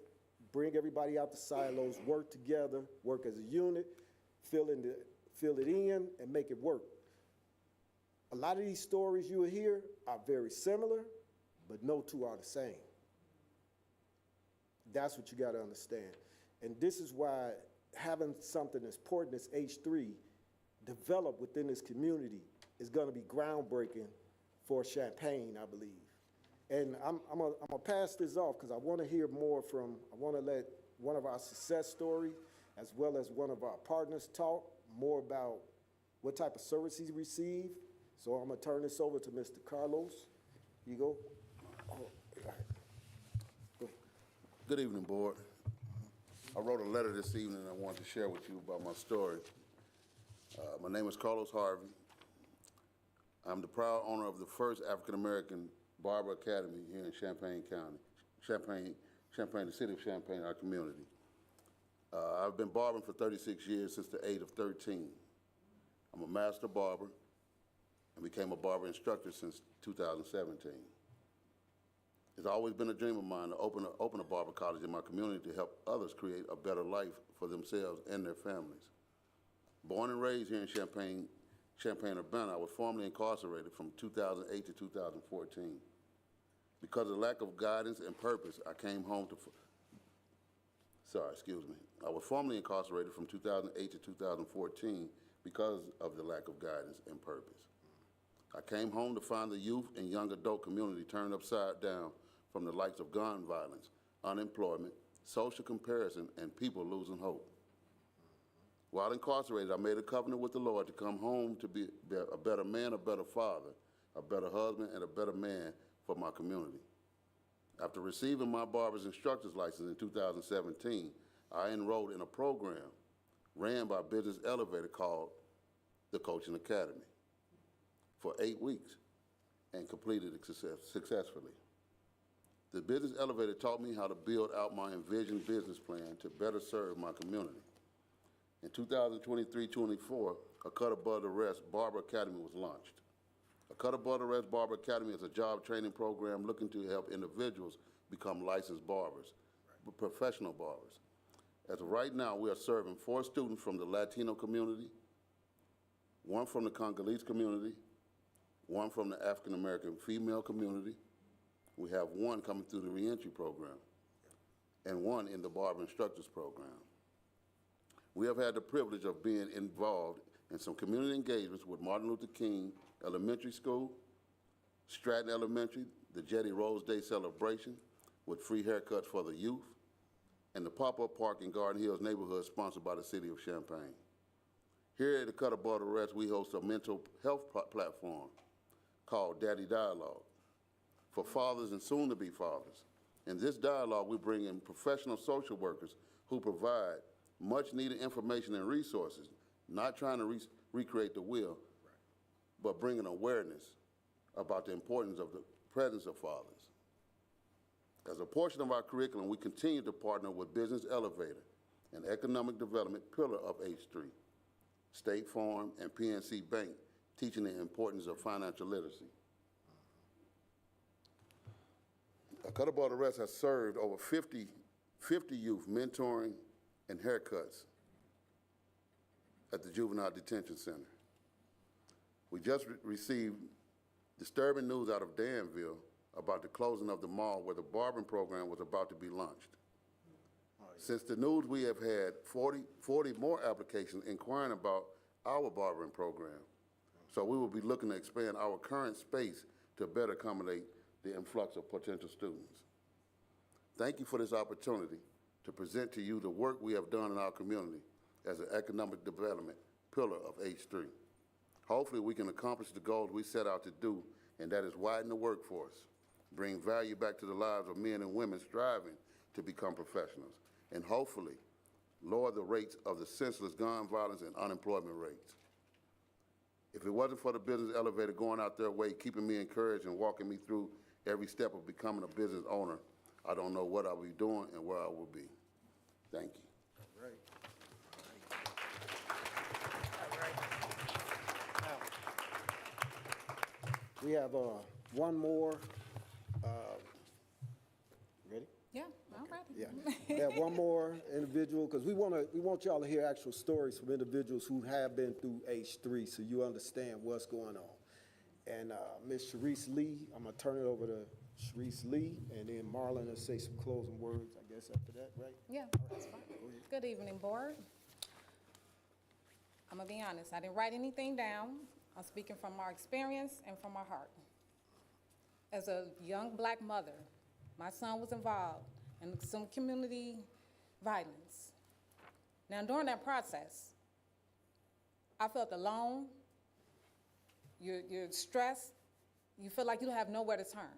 bring everybody out the silos, work together, work as a unit, fill it in, and make it work. A lot of these stories you will hear are very similar, but no two are the same. That's what you got to understand. And this is why having something as important as H3 develop within this community is going to be groundbreaking for Champaign, I believe. And I'm gonna pass this off because I want to hear more from, I want to let one of our success stories as well as one of our partners talk more about what type of service he received. So I'm gonna turn this over to Mr. Carlos. You go. Oh, go. Good evening, Board. I wrote a letter this evening I wanted to share with you about my story. My name is Carlos Harvey. I'm the proud owner of the first African-American Barber Academy here in Champaign County, Champaign, the city of Champaign, our community. I've been barbering for 36 years since the age of 13. I'm a master barber and became a barber instructor since 2017. It's always been a dream of mine to open a barber college in my community to help others create a better life for themselves and their families. Born and raised here in Champaign, Urbana, I was formerly incarcerated from 2008 to 2014. Because of the lack of guidance and purpose, I came home to, I was formerly incarcerated from 2008 to 2014 because of the lack of guidance and purpose. I came home to find the youth and young adult community turned upside down from the likes of gun violence, unemployment, social comparison, and people losing hope. While incarcerated, I made a covenant with the Lord to come home to be a better man, a better father, a better husband, and a better man for my community. After receiving my barber's instructor's license in 2017, I enrolled in a program ran by Business Elevator called the Coaching Academy for 8 weeks and completed it successfully. The Business Elevator taught me how to build out my envisioned business plan to better serve my community. In 2023-24, a Cut Above the Rest Barber Academy was launched. A Cut Above the Rest Barber Academy is a job training program looking to help individuals become licensed barbers, professional barbers. As of right now, we are serving 4 students from the Latino community, 1 from the Congolese community, 1 from the African American female community. We have 1 coming through the reentry program, and 1 in the barber instructors program. We have had the privilege of being involved in some community engagements with Martin Luther King Elementary School, Stratton Elementary, the Jetty Rose Day celebration with free haircuts for the youth, and the pop-up park in Garden Hills neighborhood sponsored by the city of Champaign. Here at the Cut Above the Rest, we host a mental health platform called Daddy Dialogue for fathers and soon-to-be fathers. In this dialogue, we bring in professional social workers who provide much-needed information and resources, not trying to recreate the wheel, but bringing awareness about the importance of the presence of fathers. As a portion of our curriculum, we continue to partner with Business Elevator, an economic development pillar of H3, State Farm, and PNC Bank, teaching the importance of financial literacy. Cut Above the Rest has served over 50 youth mentoring and haircuts at the Juvenile Detention Center. We just received disturbing news out of Danville about the closing of the mall where the barbering program was about to be launched. Since the news, we have had 40 more applications inquiring about our barbering program. So we will be looking to expand our current space to better accommodate the influx of potential students. Thank you for this opportunity to present to you the work we have done in our community as an economic development pillar of H3. Hopefully we can accomplish the goals we set out to do, and that is widen the workforce, bring value back to the lives of men and women striving to become professionals, and hopefully lower the rates of the senseless gun violence and unemployment rates. If it wasn't for the Business Elevator going out their way, keeping me encouraged and walking me through every step of becoming a business owner, I don't know what I'll be doing and where I will be. Thank you. All right. All right. Now, we have one more. Ready? Yeah, all right. Yeah. We have one more individual because we want y'all to hear actual stories from individuals who have been through H3, so you understand what's going on. And Ms. Sharice Lee, I'm gonna turn it over to Sharice Lee, and then Marlon will say some closing words, I guess, after that, right? Yeah, that's fine. Good evening, board. I'm gonna be honest, I didn't write anything down. I'm speaking from our experience and from our heart. as a young black mother, my son was involved in some community violence. Now, during that process, I felt alone, you're stressed, you feel like you have nowhere to turn.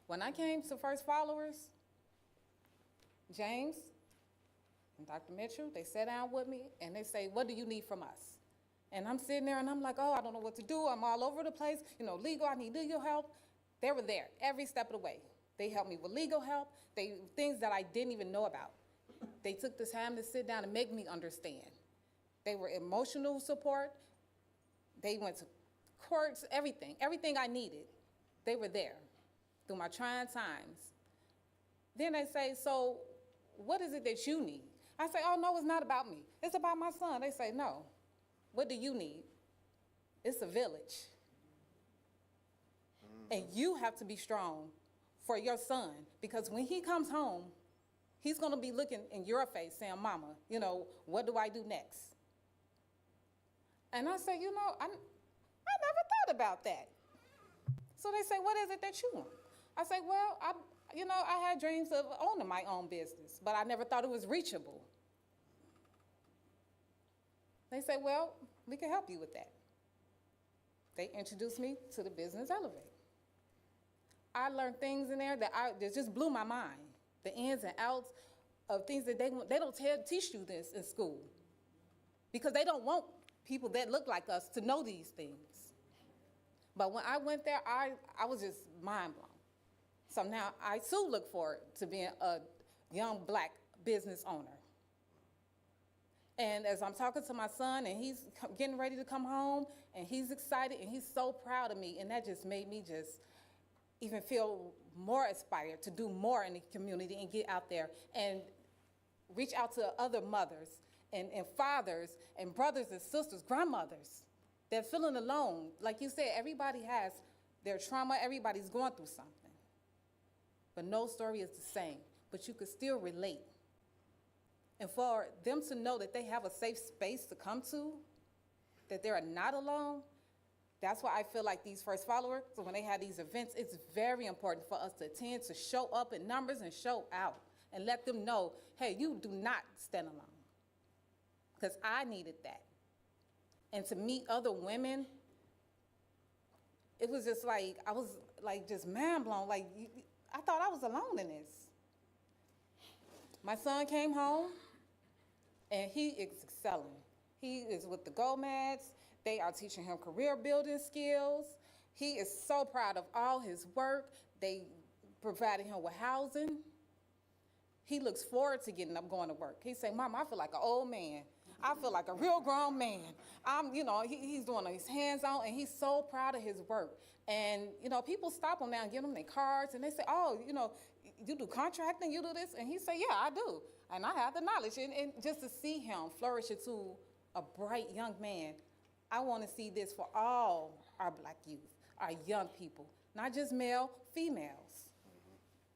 When I came to First Followers, James and Dr. Mitchell, they sat down with me and they say, what do you need from us? And I'm sitting there and I'm like, oh, I don't know what to do. I'm all over the place. You know, legal, I need legal help. They were there every step of the way. They helped me with legal help, things that I didn't even know about. They took the time to sit down and make me understand. They were emotional support. They went to courts, everything I needed. They were there through my trying times. Then they say, so what is it that you need? I say, oh, no, it's not about me. It's about my son. They say, no. What do you need? It's a village. And you have to be strong for your son, because when he comes home, he's going to be looking in your face saying, Mama, you know, what do I do next? And I say, you know, I never thought about that. So they say, what is it that you want? I say, well, I had dreams of owning my own business, but I never thought it was reachable. They say, well, we can help you with that. They introduced me to the Business Elevate. I learned things in there that just blew my mind. The ins and outs of things that they don't teach you this in school, because they don't want people that look like us to know these things. But when I went there, I was just mind blown. So now I too look forward to being a young black business owner. And as I'm talking to my son and he's getting ready to come home and he's excited and he's so proud of me, and that just made me just even feel more inspired to do more in the community and get out there and reach out to other mothers and fathers and brothers and sisters, grandmothers that are feeling alone. Like you said, everybody has their trauma, everybody's going through something. But no story is the same, but you could still relate. And for them to know that they have a safe space to come to, that they're not alone, that's why I feel like these First Followers, so when they have these events, it's very important for us to attend, to show up in numbers and show out and let them know, hey, you do not stand alone. Because I needed that. And to meet other women, it was just like, I was like just mind blown. Like, I thought I was alone in this. My son came home and he is excelling. He is with the GOMADs. They are teaching him career building skills. He is so proud of all his work. They provided him with housing. He looks forward to getting up going to work. He say, Mom, I feel like an old man. I feel like a real grown man. He's doing his hands on, and he's so proud of his work. And, people stop him now and give him their cards, and they say, oh, you do contracting, you do this? And he say, yeah, I do. And I have the knowledge. And just to see him flourish into a bright young man, I want to see this for all our black youth, our young people, not just male, females.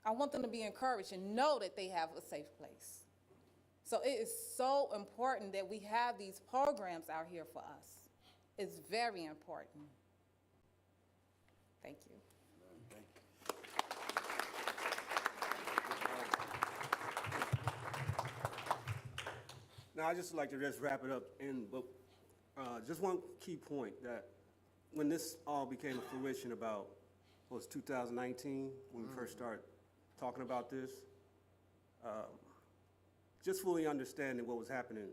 I want them to be encouraged and know that they have a safe place. So it is so important that we have these programs out here for us. It's very important. Thank you. Now, I just like to just wrap it up but just one key point, that when this all became a fruition about, what was 2019, when we first started talking about this, just fully understanding what was happening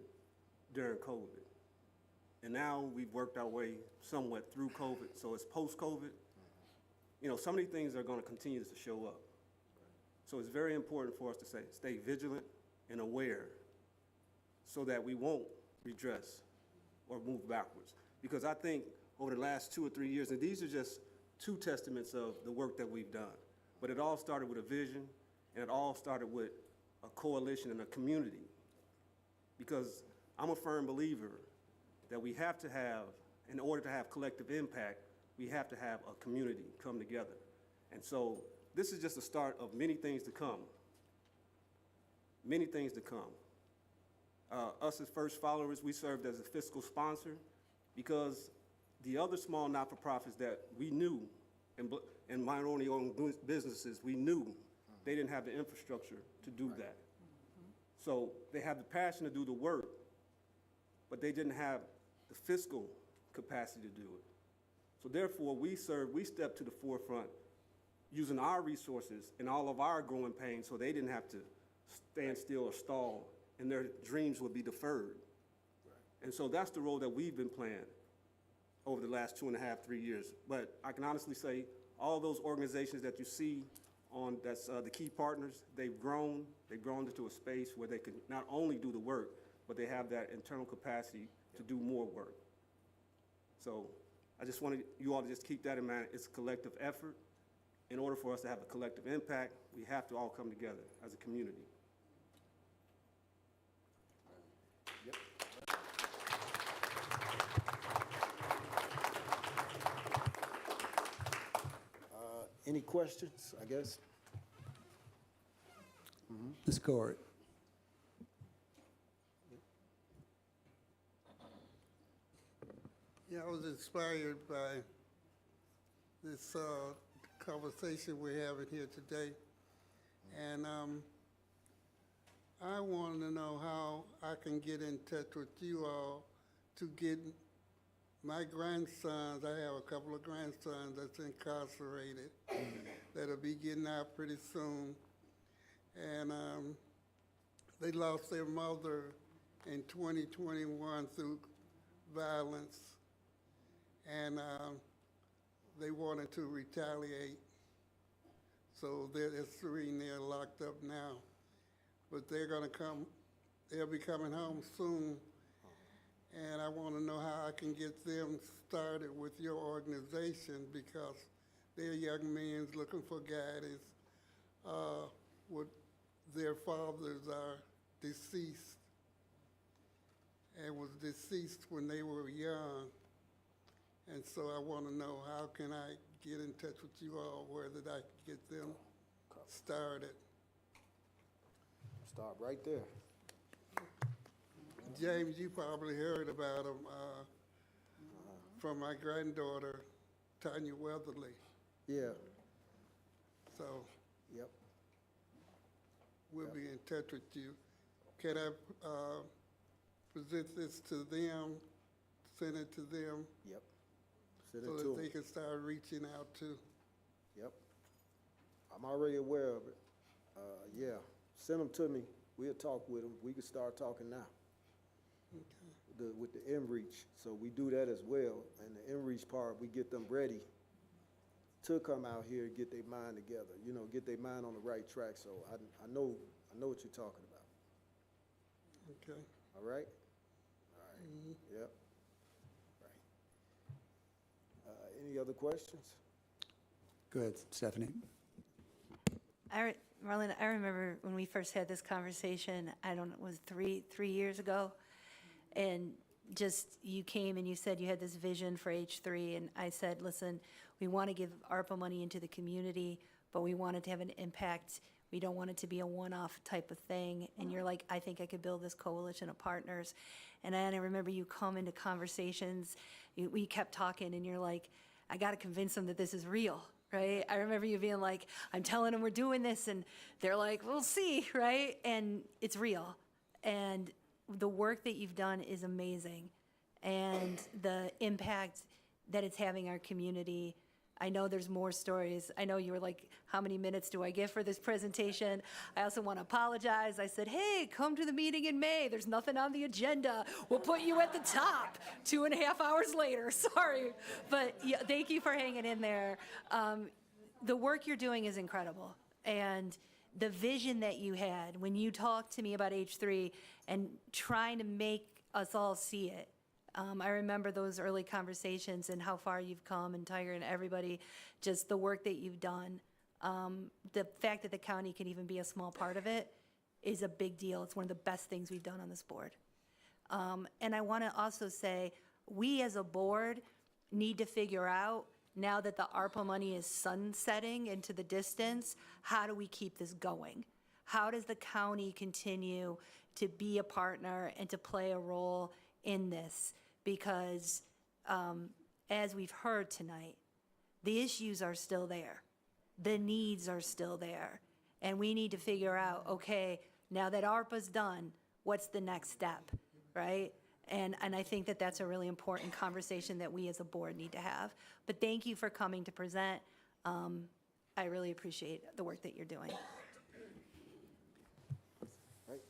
during COVID. And now we've worked our way somewhat through COVID, so it's post-COVID. So many things are going to continue to show up. So it's very important for us to stay vigilant and aware so that we won't redress or move backwards. Because I think over the last 2 or 3 years, and these are just 2 testaments of the work that we've done, but it all started with a vision, and it all started with a coalition and a community. Because I'm a firm believer that we have to have, in order to have collective impact, we have to have a community come together. And so this is just the start of many things to come. Many things to come. Us as First Followers, we served as a fiscal sponsor because the other small not-for-profits that we knew and minority-owned businesses, we knew they didn't have the infrastructure to do that. So they have the passion to do the work, but they didn't have the fiscal capacity to do it. So therefore, we stepped to the forefront using our resources and all of our growing pains so they didn't have to stand still or stall and their dreams would be deferred. And so that's the role that we've been playing over the last 2.5, 3 years. But I can honestly say all those organizations that you see that's the key partners, they've grown into a space where they can not only do the work, but they have that internal capacity to do more work. So I just wanted you all to just keep that in mind. It's a collective effort. In order for us to have a collective impact, we have to all come together as a community. Any questions, I guess? Ms. Court. Yeah, I was inspired by this conversation we're having here today. And I wanted to know how I can get in touch with you all to get my grandsons. I have a couple of grandsons that's incarcerated that'll be getting out pretty soon. And they lost their mother in 2021 through violence. And they wanted to retaliate. So there's 3 and they're locked up now. But they're gonna come, they'll be coming home soon. And I wanna know how I can get them started with your organization because they're young men looking for guidance. Their fathers are deceased and was deceased when they were young. And so I want to know how can I get in touch with you all, where that I can get them started. Start right there. James, you probably heard about them from my granddaughter, Tanya Weatherly. Yeah. So Yep. we'll be in touch with you. Can I present this to them, send it to them? Yep. Send it So to that 'em. they can start reaching out too. Yep. I'm already aware of it. Yeah, send them to me. We'll talk with them. We can start talking now. With the in-reach. So we do that as well. And the in-reach part, we get them ready to come out here and get their mind together, get their mind on the right track. So I know what you're talking about. Okay. All right? All right. Yep. Right. Any other questions? Go ahead, Stephanie. Marlene, I remember when we first had this conversation, I don't know, it was three years ago, and just you came and you said you had this vision for H3, and I said, listen, we want to give ARPA money into the community, but we want it to have an impact. We don't want it to be a one-off type of thing. And you're like, I think I could build this coalition of partners. And I remember you come into conversations, we kept talking, and you're like, I got to convince them that this is real. Right? I remember you being like, I'm telling them we're doing this, and they're like, we'll see, right? And it's real. And the work that you've done is amazing. And the impact that it's having our community. I know there's more stories. I know you were like, how many minutes do I get for this presentation? I also want to apologize. I said, hey, come to the meeting in May. There's nothing on the agenda. We'll put you at the top 2.5 hours later. Sorry. But yeah, thank you for hanging in there. The work you're doing is incredible. And the vision that you had when you talked to me about H3 and trying to make us all see it. I remember those early conversations and how far you've come, and Tiger and everybody, just the work that you've done. The fact that the county can even be a small part of it is a big deal. It's one of the best things we've done on this board. And I want to also say, we as a board need to figure out, now that the ARPA money is sunsetting into the distance, how do we keep this going? How does the county continue to be a partner and to play a role in this? Because as we've heard tonight, The issues are still there. The needs are still there. And we need to figure out, okay, now that ARPA's done, what's the next step, right? And I think that that's a really important conversation that we as a board need to have. But thank you for coming to present. I really appreciate the work that you're doing.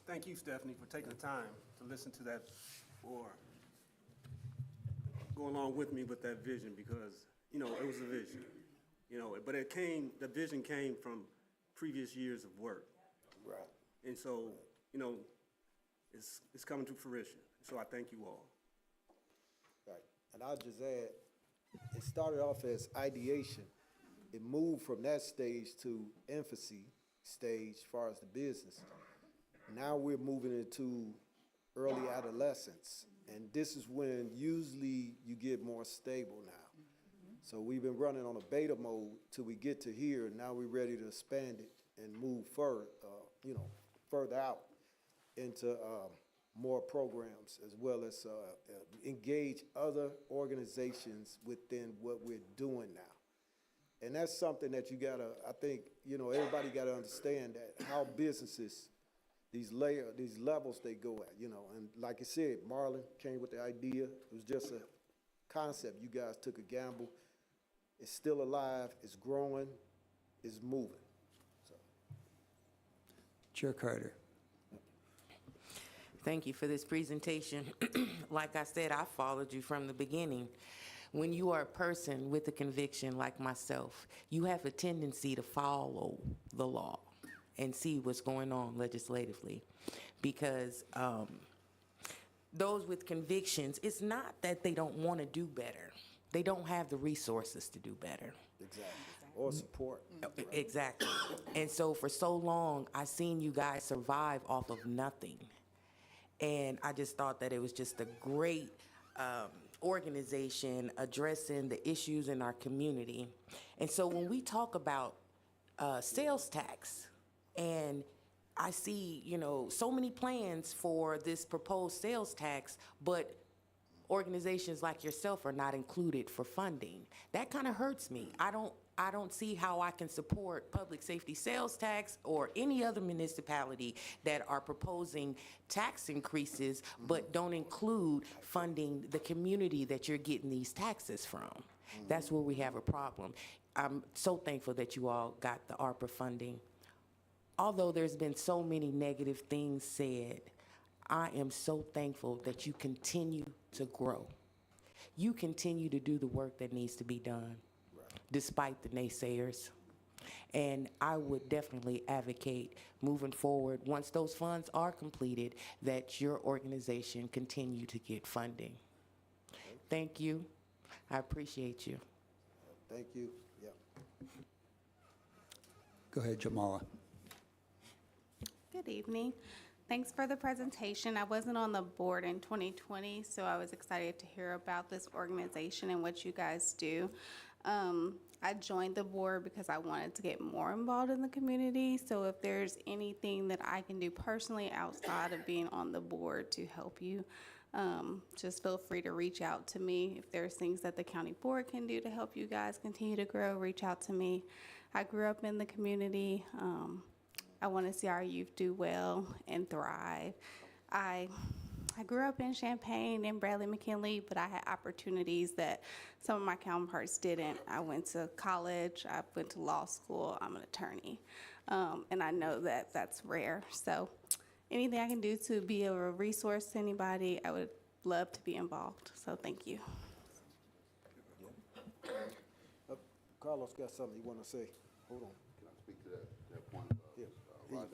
Thank you, Stephanie, for taking the time to listen to that, or go along with me with that vision, because, you know, it was a vision, you know, but the vision came from previous years of work. Right. And so, you know, it's coming to fruition. So I thank you all. Right. And I'll just add, it started off as ideation. It moved from that stage to infancy stage as far as the business. Now we're moving into early adolescence. And this is when usually you get more stable now. So we've been running on a beta mode till we get to here. And now we're ready to expand it and move further, further out into more programs, as well as engage other organizations within what we're doing now. And that's something that you gotta, I think, everybody gotta understand that how businesses, these levels they go at, and like I said, Marlon came with the idea. It was just a concept. You guys took a gamble. It's still alive, it's growing, it's moving. So. Chair Carter. Thank you for this presentation. Like I said, I followed you from the beginning. When you are a person with a conviction like myself, you have a tendency to follow the law and see what's going on legislatively. Because those with convictions, it's not that they don't want to do better. They don't have the resources to do better. Exactly. Or support. Exactly. And so for so long, I seen you guys survive off of nothing. And I just thought that it was just a great organization addressing the issues in our community. And so when we talk about sales tax, and I see, so many plans for this proposed sales tax, but organizations like yourself are not included for funding. That kind of hurts me. I don't see how I can support public safety sales tax or any other municipality that are proposing tax increases but don't include funding the community that you're getting these taxes from. That's where we have a problem. I'm so thankful that you all got the ARPA funding. Although there's been so many negative things said, I am so thankful that you continue to grow. You continue to do the work that needs to be done, despite the naysayers. And I would definitely advocate moving forward, once those funds are completed, that your organization continue to get funding. Thank you. I appreciate you. Thank you. Yeah. Go ahead, Jamala. Good evening. Thanks for the presentation. I wasn't on the board in 2020, so I was excited to hear about this organization and what you guys do. I joined the board because I wanted to get more involved in the community. So if there's anything that I can do personally outside of being on the board to help you, just feel free to reach out to me. If there's things that the county board can do to help you guys continue to grow, reach out to me. I grew up in the community. I want to see our youth do well and thrive. I grew up in Champaign and Bradley McKinley, but I had opportunities that some of my counterparts didn't. I went to college, I went to law school, I'm an attorney. And I know that that's rare. So anything I can do to be a resource to anybody, I would love to be involved. So thank you. Carlos got something you want to say. Hold on. Can I speak to that point? Here you go. I'm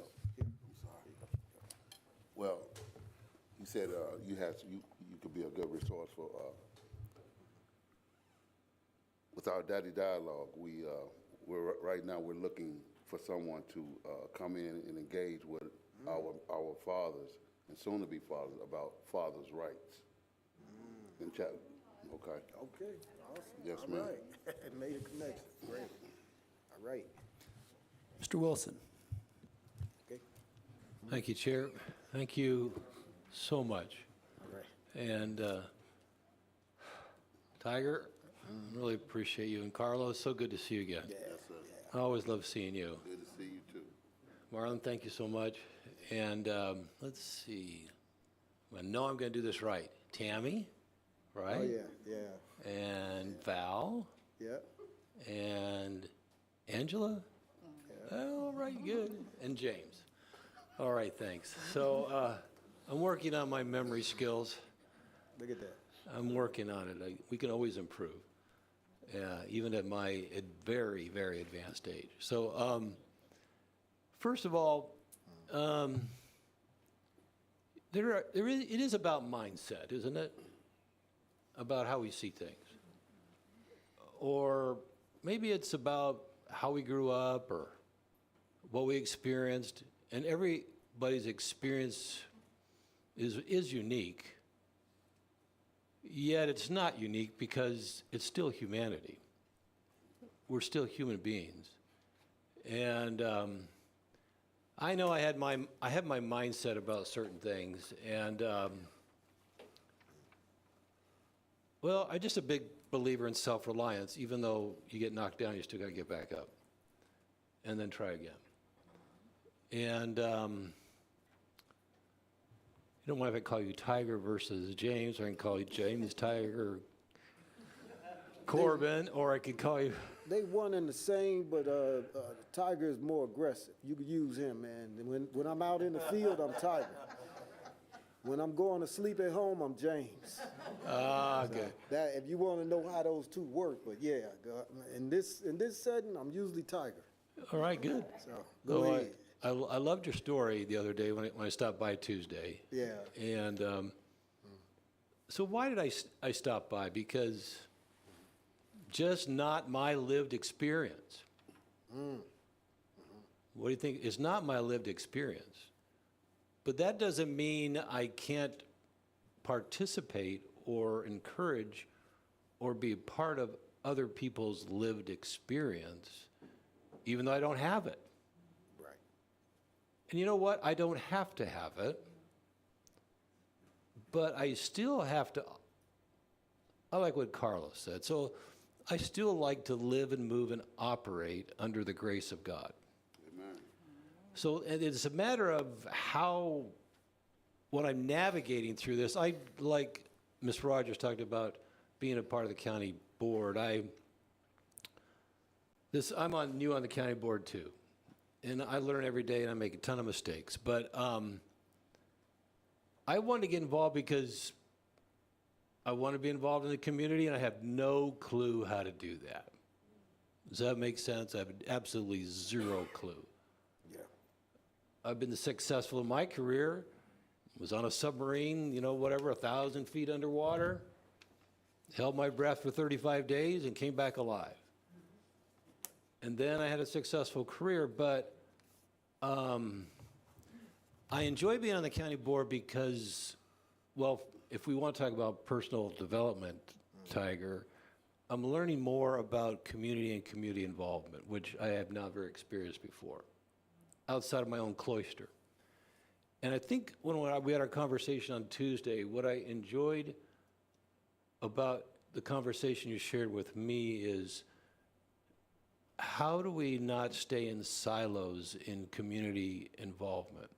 sorry. Well, you said you could be a good resource for with our daddy dialogue. Right now we're looking for someone to come in and engage with our fathers and soon to be fathers about fathers' rights. In chat. Okay. Okay. Awesome. Yes, All ma'am. right. Made a connection. Great. All right. Mr. Wilson. Okay. Thank you, Chair. Thank you so much. All right. And Tiger, Really appreciate you. And Carlos, so good to see you again. Yes, sir. I always love seeing you. Good to see you too. Marlon, thank you so much. And let's see. I know I'm going to do this right. Tammy, right? Oh, yeah, yeah. And Val. Yep. And Angela? All right, good. And James. All right, thanks. So I'm working on my memory skills. Look at that. I'm working on it. We can always improve, even at my very, very advanced age. So first of all, it is about mindset, isn't it? About how we see things. Or maybe it's about how we grew up or what we experienced. And everybody's experience is unique. Yet it's not unique because it's still humanity. We're still human beings. And I know I have my mindset about certain things. And well, I'm just a big believer in self-reliance. Even though you get knocked down, you still got to get back up and then try again. And you don't mind if I call you Tiger versus James, or I can call you James, Tiger, Corbin, or I could call you... They one and the same, but Tiger is more aggressive. You could use him, man. When I'm out in the field, I'm Tiger. When I'm going to sleep at home, I'm James. Good. That, if you want to know how those two work, but yeah, in this setting, I'm usually Tiger. All right, good. So go ahead. I loved your story the other day when I stopped by Tuesday. Yeah. And so why did I stop by? Because just not my lived experience. What do you think? It's not my lived experience. But that doesn't mean I can't participate or encourage or be a part of other people's lived experience, even though I don't have it. Right. And you know what? I don't have to have it, but I still have to. I like what Carlos said. So I still like to live and move and operate under the grace of God. Amen. So it's a matter of when I'm navigating through this, I, like Ms. Rogers talked about being a part of the county board, I'm new on the county board too. And I learn every day and I make a ton of mistakes. But I want to get involved because I want to be involved in the community and I have no clue how to do that. Does that make sense? I have absolutely zero clue. I've been successful in my career, was on a submarine, 1,000 feet underwater, held my breath for 35 days and came back alive. And then I had a successful career, but I enjoy being on the county board because, well, if we want to talk about personal development, Tiger, I'm learning more about community and community involvement, which I have not very experienced before, outside of my own cloister. And I think when we had our conversation on Tuesday, what I enjoyed about the conversation you shared with me is how do we not stay in silos in community involvement?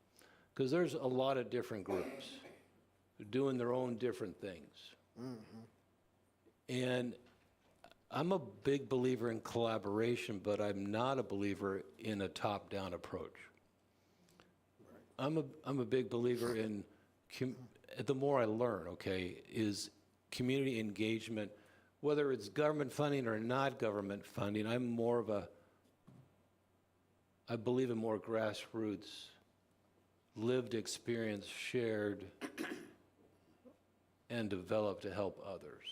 Because there's a lot of different groups doing their own different things. And I'm a big believer in collaboration, but I'm not a believer in a top-down approach. I'm a big believer in, the more I learn, is community engagement, whether it's government funding or not government funding. I believe in more grassroots, lived experience shared and developed to help others.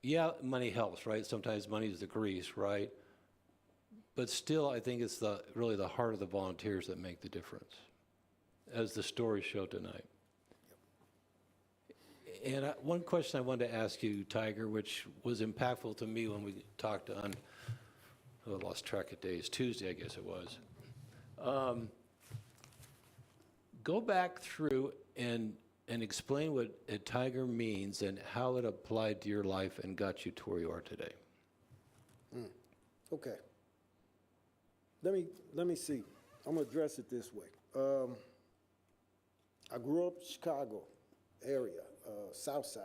Yeah, money helps, right? Sometimes money is the grease, right? But still, I think it's really the heart of the volunteers that make the difference, as the stories show tonight. And one question I wanted to ask you, Tiger, which was impactful to me when we talked on, I lost track of days, Tuesday, I guess it was. Go back through and and explain what a tiger means and how it applied to your life and got you to where you are today. Okay. Let me see. I'm gonna address it this way. I grew up Chicago area, South Side,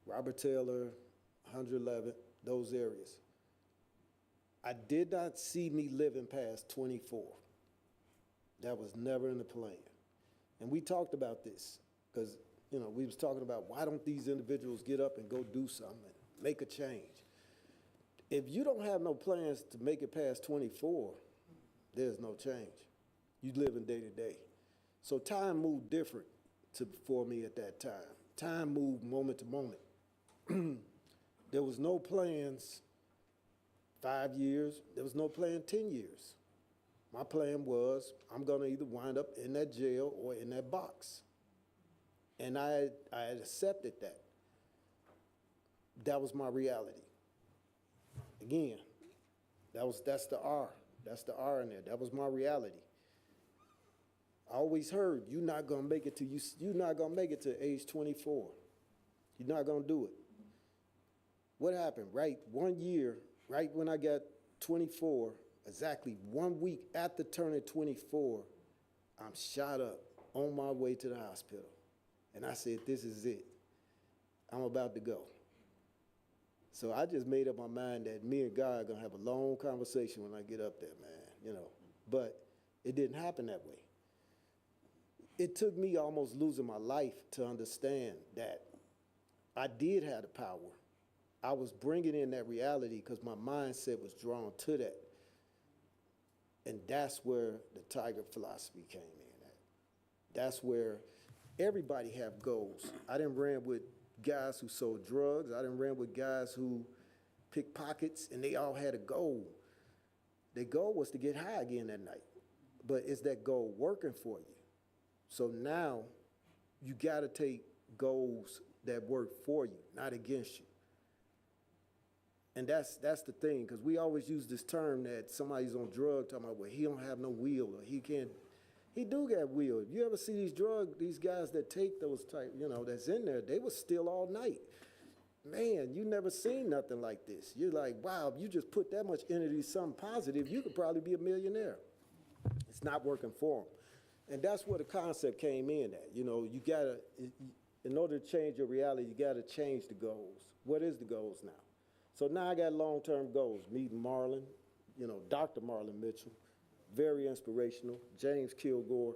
Robert Taylor, 111, those areas. I did not see me living past 24. That was never in the plan. And we talked about this because, you know, we was talking about why don't these individuals get up and go do something, make a change. If you don't have no plans to make it past 24, there's no change. You living day to day. So time moved different for me at that time. Time moved moment to moment. There was no plans 5 years. There was no plan 10 years. My plan was I'm gonna either wind up in that jail or in that box. And I had accepted that. That was my reality. Again, that's the R. That's the R in there. That was my reality. I always heard you're not gonna make it to age 24. You're not gonna do it. What happened? Right, 1 year, right when I got 24, exactly 1 week after turning 24, I'm shot up on my way to the hospital. And I said, this is it. I'm about to go. So I just made up my mind that me and God are gonna have a long conversation when I get up there, man, you know. But it didn't happen that way. It took me almost losing my life to understand that I did have the power. I was bringing in that reality because my mindset was drawn to that. And that's where the tiger philosophy came in at. That's where everybody have goals. I didn't run with guys who sold drugs. I didn't run with guys who picked pockets, and they all had a goal. Their goal was to get high again that night. But is that goal working for you? So now you got to take goals that work for you, not against you. And that's the thing, because we always use this term that somebody's on drugs, talking about, well, he don't have no will, or he can't. He do got will. If you ever see these guys that take those type, you know, that's in there, they was still all night. Man, you never seen nothing like this. You're like, wow, if you just put that much energy, something positive, you could probably be a millionaire. It's not working for them. And that's where the concept came in at. You know, you gotta, in order to change your reality, you gotta change the goals. What is the goals now? So now I got long-term goals, meeting Marlon, you know, Dr. Marlon Mitchell, very inspirational, James Kilgore.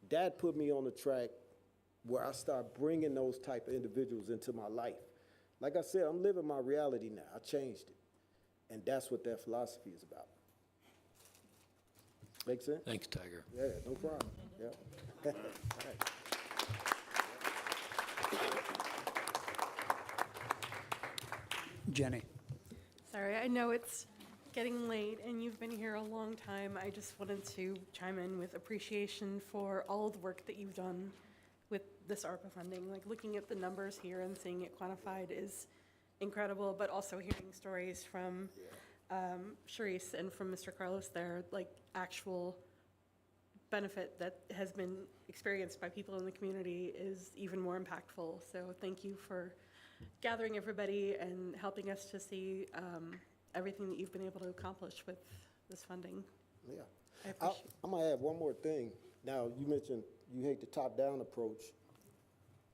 That put me on the track where I start bringing those type of individuals into my life. Like I said, I'm living my reality now. I changed it. And that's what that philosophy is about. Make sense? Thanks, Tiger. Yeah, no problem. Yeah. All right. Jenny. Sorry, I know it's getting late and you've been here a long time. I just wanted to chime in with appreciation for all the work that you've done with this ARPA funding. Like looking at the numbers here and seeing it quantified is incredible, but also hearing stories from Charisse and from Mr. Carlos there, like actual benefit that has been experienced by people in the community is even more impactful. So thank you for gathering everybody and helping us to see everything that you've been able to accomplish with this funding. Yeah. I appreciate I'm gonna add one more thing. Now, you mentioned you hate the top-down approach.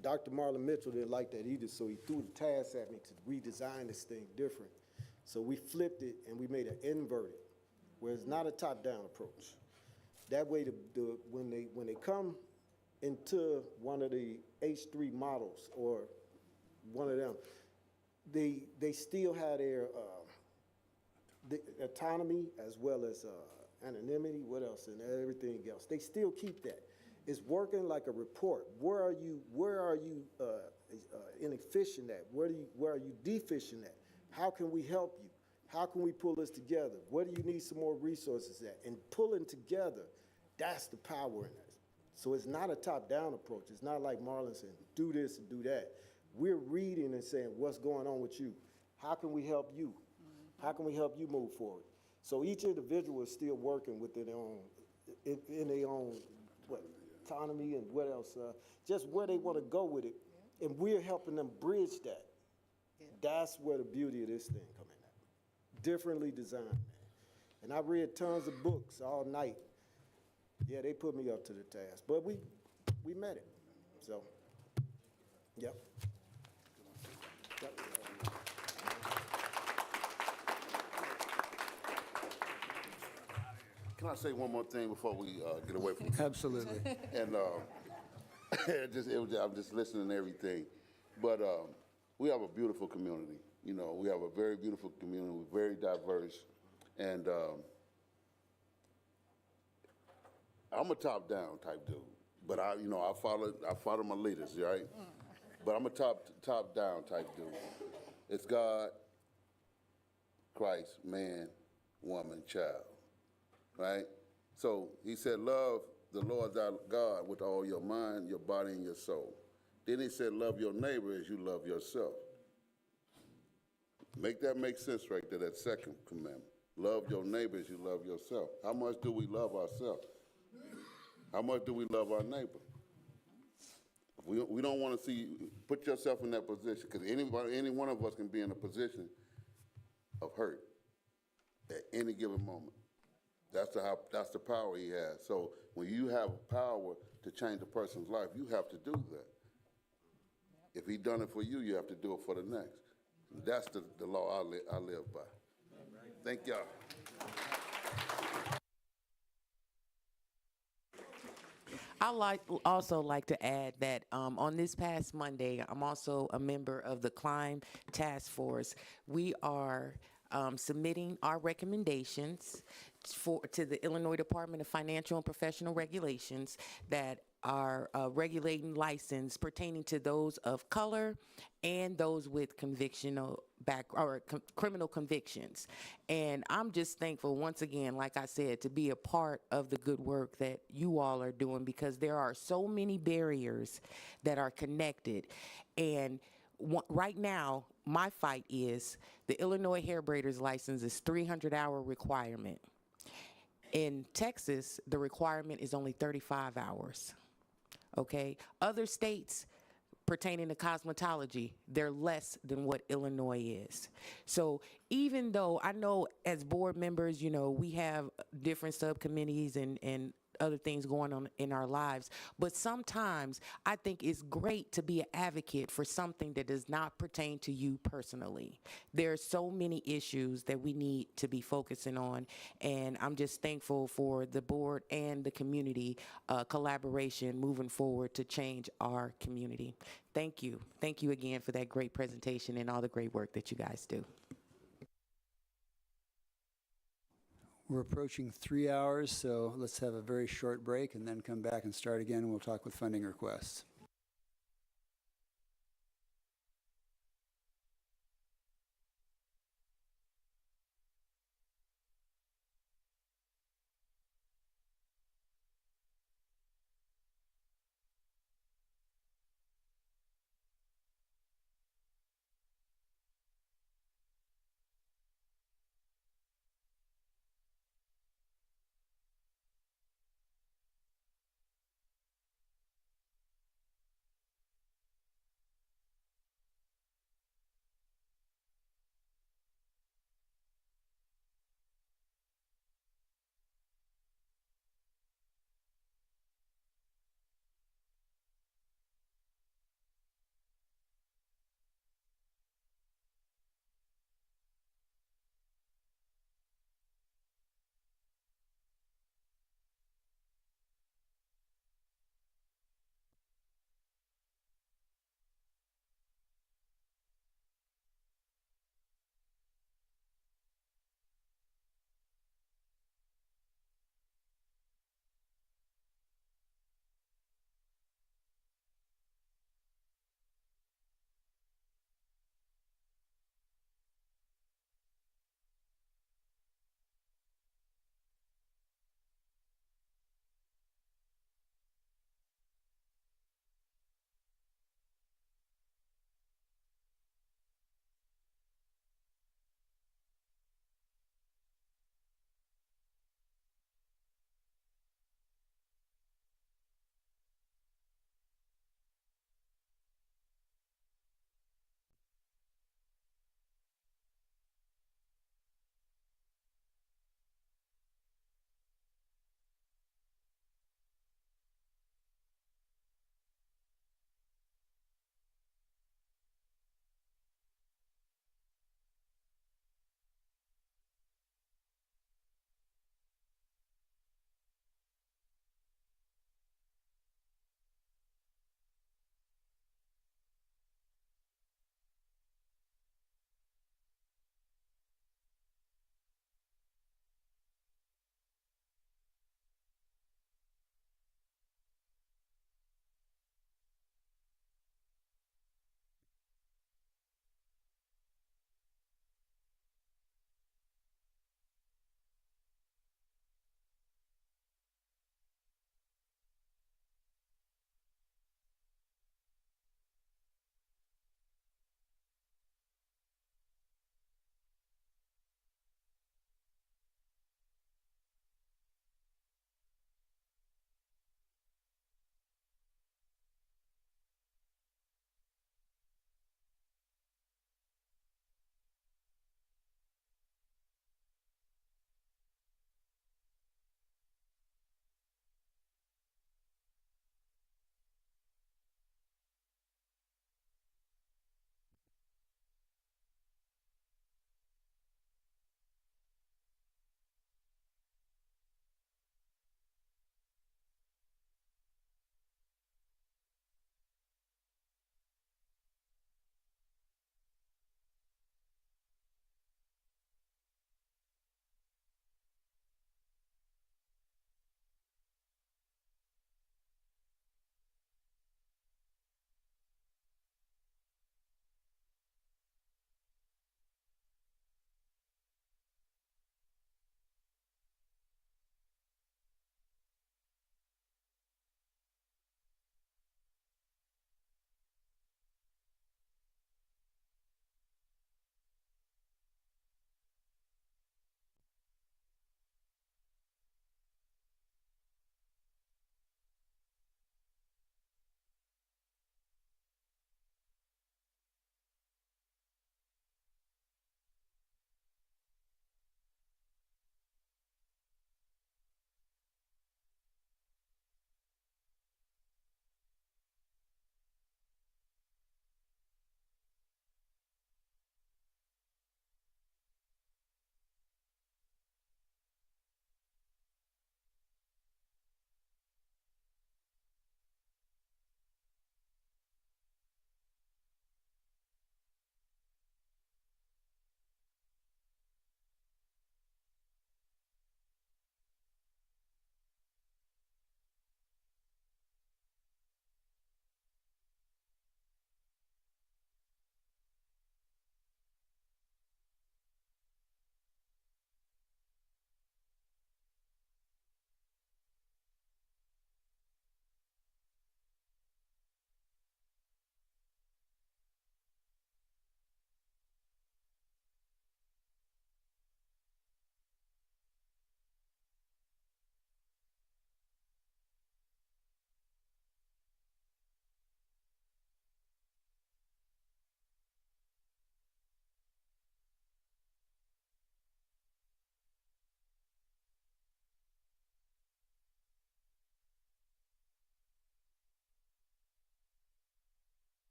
Dr. Marlon Mitchell didn't like that either, so he threw the task at me to redesign this thing different. So we flipped it and we made it inverted, where it's not a top-down approach. That way, when they come into one of the H3 models or one of them, they still have their the autonomy as well as anonymity, what else, and everything else. They still keep that. It's working like a report. Where are you inefficient at? Where are you deficient at? How can we help you? How can we pull this together? Where do you need some more resources at? And pulling together, that's the power in it. So it's not a top-down approach. It's not like Marlon saying, do this and do that. We're reading and saying, what's going on with you? How can we help you? How can we help you move forward? So each individual is still working within their own, in their own autonomy and what else, just where they want to go with it. And we're helping them bridge that. That's where the beauty of this thing come in at. Differently designed, man. And I read tons of books all night. Yeah, they put me up to the task, but we met it. So, yep. Can I say one more thing before we get away from Absolutely. And I'm just listening to everything. But we have a beautiful community. You know, we have a very beautiful community. We're very diverse. And I'm a top-down type dude. But I follow my leaders, right? But I'm a top-down type dude. It's God, Christ, man, woman, child. Right? So he said, love the Lord thy God with all your mind, your body, and your soul. Then he said, love your neighbor as you love yourself. Make that make sense right there, that second commandment. Love your neighbor as you love yourself. How much do we love ourselves? How much do we love our neighbor? We don't want to see, put yourself in that position, because any one of us can be in a position of hurt at any given moment. That's the power he has. So when you have power to change a person's life, you have to do that. If he done it for you, you have to do it for the next. That's the law I live by. Thank y'all. I also like to add that on this past Monday, I'm also a member of the Climb Task Force. We are submitting our recommendations to the Illinois Department of Financial and Professional Regulations that are regulating license pertaining to those of color and those with criminal convictions. And I'm just thankful once again, like I said, to be a part of the good work that you all are doing, because there are so many barriers that are connected. And right now, my fight is the Illinois hair braiders license is 300-hour requirement. In Texas, the requirement is only 35 hours. Okay? Other states pertaining to cosmetology, they're less than what Illinois is. So even though I know as board members, you know, we have different subcommittees and other things going on in our lives, but sometimes I think it's great to be an advocate for something that does not pertain to you personally. There are so many issues that we need to be focusing on, and I'm just thankful for the board and the community collaboration moving forward to change our community. Thank you. Thank you again for that great presentation and all the great work that you guys do. We're approaching 3 hours, so let's have a very short break and then come back and start again, and we'll talk with funding requests.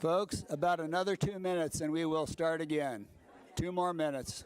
Folks, about another 2 minutes and we will start again. 2 more minutes.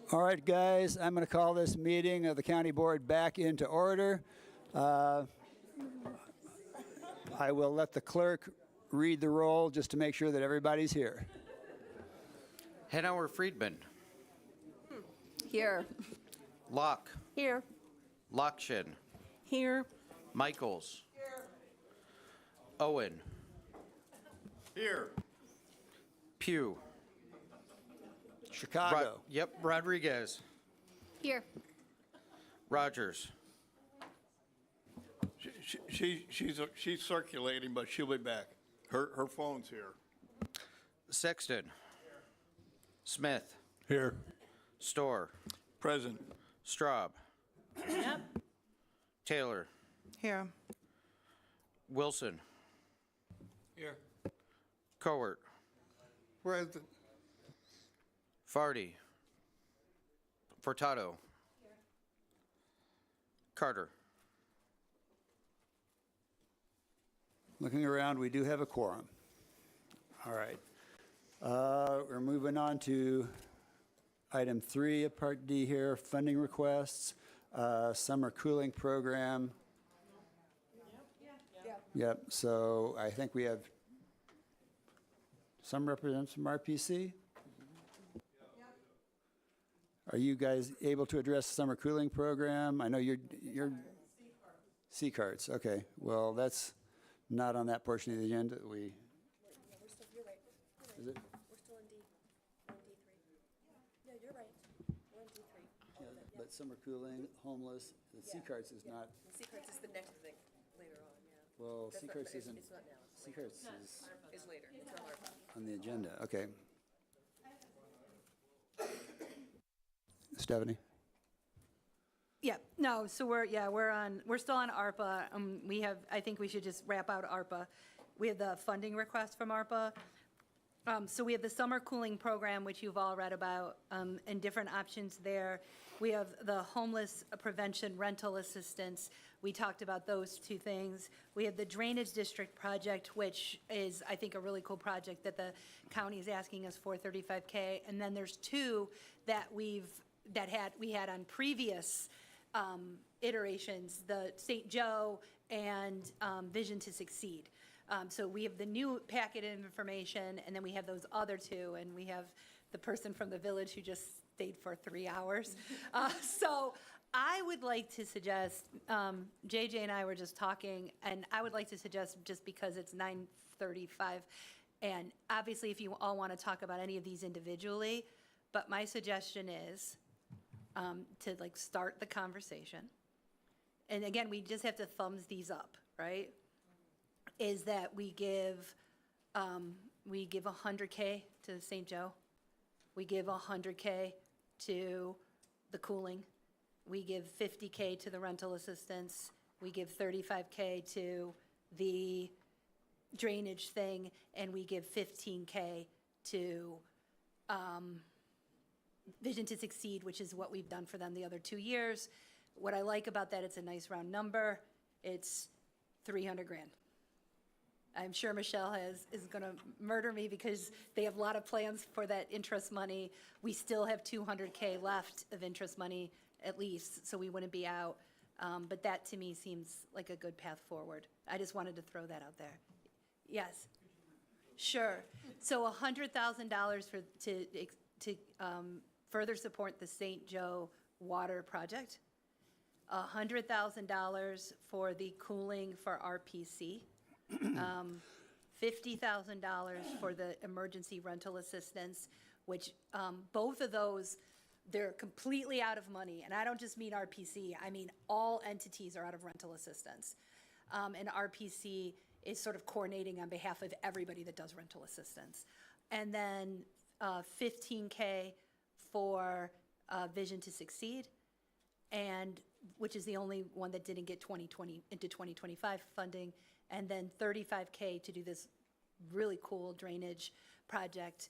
All right, guys, I'm going to call this meeting of the County Board back into order. I will let the clerk read the roll just to make sure that everybody's here. Hanauer Friedman. Here. Locke. Here. Lockshin. Here. Michaels. Owen. Here. Pugh. Chicago. Yep, Rodriguez. Here. Rogers. She's circulating, but she'll be back. Her phone's here. Sexton. Smith. Here. Storr. Present. Straub. Yep. Taylor. Here. Wilson. Here. Cowart. Present. Farty. Furtado. Carter. Looking around, we do have a quorum. All right. We're moving on to item 3 of Part D here, funding requests, summer cooling program. Yep, so I think we have some representatives from RPC. Are you guys able to address the summer cooling program? I know you're C-carts, okay. Well, that's not on that portion of the agenda. Is it? We're still in D, we're in D3. No, you're right. We're in D3. Yeah, but summer cooling, homeless, the C-carts is not, Secrets is the next thing later on, yeah. well, That's not- C-carts it's- isn't, it's not now, it's C-carts later. is Is later, it's on ARPA. on the agenda, okay. Stephanie? Yeah, no, so we're still on ARPA. I think we should just wrap out ARPA. We have the funding request from ARPA. So we have the summer cooling program, which you've all read about, and different options there. We have the homeless prevention rental assistance. We talked about those two things. We have the drainage district project, which is, I think, a really cool project that the county is asking us for, $35K. And then there's two that we had on previous iterations, the St. Joe and Vision to Succeed. So we have the new packet of information, and then we have those other two, and we have the person from the village who just stayed for 3 hours. So I would like to suggest, JJ and I were just talking, and I would like to suggest, just because it's 9:35, and obviously if you all want to talk about any of these individually, but my suggestion is to like start the conversation. And again, we just have to thumbs these up, right? Is that we give $100K to St. Joe. We give $100K to the cooling. We give $50K to the rental assistance. We give $35K to the drainage thing, and we give $15K to Vision to Succeed, which is what we've done for them the other 2 years. What I like about that, it's a nice round number. It's $300 grand. I'm sure Michelle is going to murder me because they have a lot of plans for that interest money. We still have $200K left of interest money at least, so we wouldn't be out. But that to me seems like a good path forward. I just wanted to throw that out there. Yes, sure. So $100,000 to further support the St. Joe water project. $100,000 for the cooling for RPC. $50,000 for the emergency rental assistance, which both of those, they're completely out of money. And I don't just mean RPC, I mean all entities are out of rental assistance. And RPC is sort of coordinating on behalf of everybody that does rental assistance. And then $15K for Vision to Succeed, and which is the only one that didn't get 2020 into 2025 funding. And then $35K to do this really cool drainage project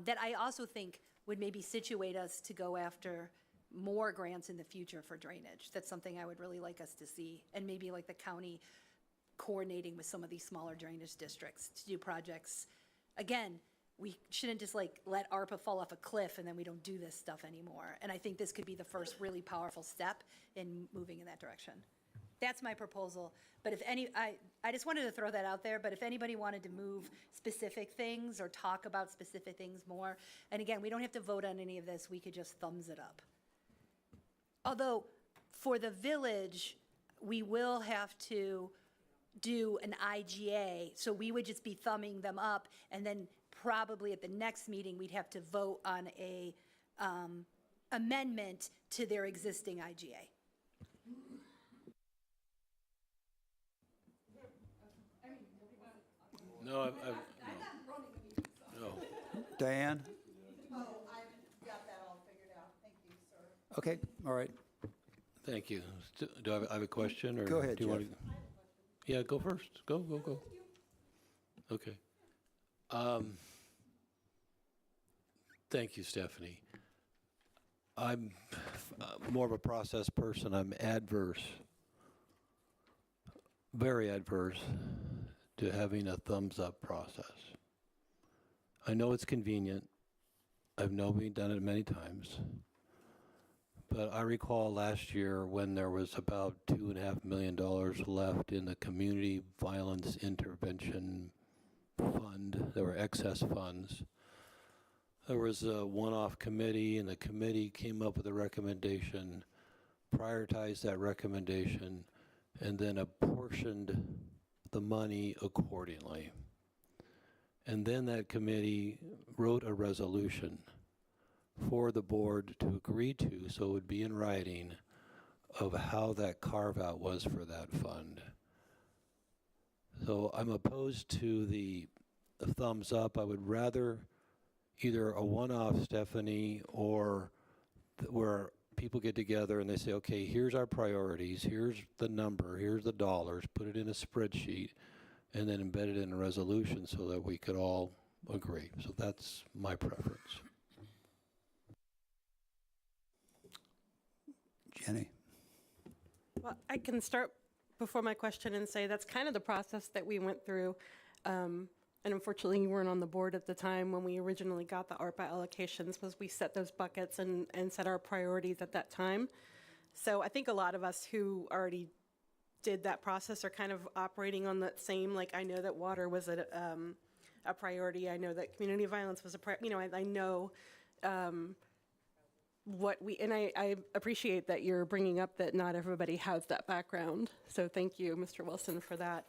that I also think would maybe situate us to go after more grants in the future for drainage. That's something I would really like us to see, and maybe like the county coordinating with some of these smaller drainage districts to do projects. Again, we shouldn't just like let ARPA fall off a cliff and then we don't do this stuff anymore. And I think this could be the first really powerful step in moving in that direction. That's my proposal. But if I just wanted to throw that out there, but if anybody wanted to move specific things or talk about specific things more, and again, we don't have to vote on any of this, we could just thumbs it up. Although, for the village, we will have to do an IGA, so we would just be thumbing them up, and then probably at the next meeting, we'd have to vote on a amendment to their existing IGA. No, no. Diane? Oh, I've got that all figured out. Thank you, sir. Okay, all right. Thank you. Do I have a question? Or Go ahead, do you want Jeff. to? Yeah, go first. Go. Okay. Thank you, Stephanie. I'm more of a process person. I'm very adverse to having a thumbs up process. I know it's convenient. I've known we've done it many times. But I recall last year when there was about $2.5 million left in the Community Violence Intervention Fund. There were excess funds. There was a one-off committee, and the committee came up with a recommendation, prioritized that recommendation, and then apportioned the money accordingly. And then that committee wrote a resolution for the board to agree to, so it would be in writing, of how that carve-out was for that fund. So I'm opposed to the thumbs up. I would rather either a one-off, Stephanie, or where people get together and they say, okay, here's our priorities, here's the number, here's the dollars, put it in a spreadsheet, and then embed it in a resolution so that we could all agree. So that's my preference. Jenny? Well, I can start before my question and say that's kind of the process that we went through. And unfortunately, you weren't on the board at the time when we originally got the ARPA allocations, was we set those buckets and set our priorities at that time. So I think a lot of us who already did that process are kind of operating on that same, like, I know that water was a priority. I know that community violence was a priority. You know, I know what we, and I appreciate that you're bringing up that not everybody has that background. So thank you, Mr. Wilson, for that.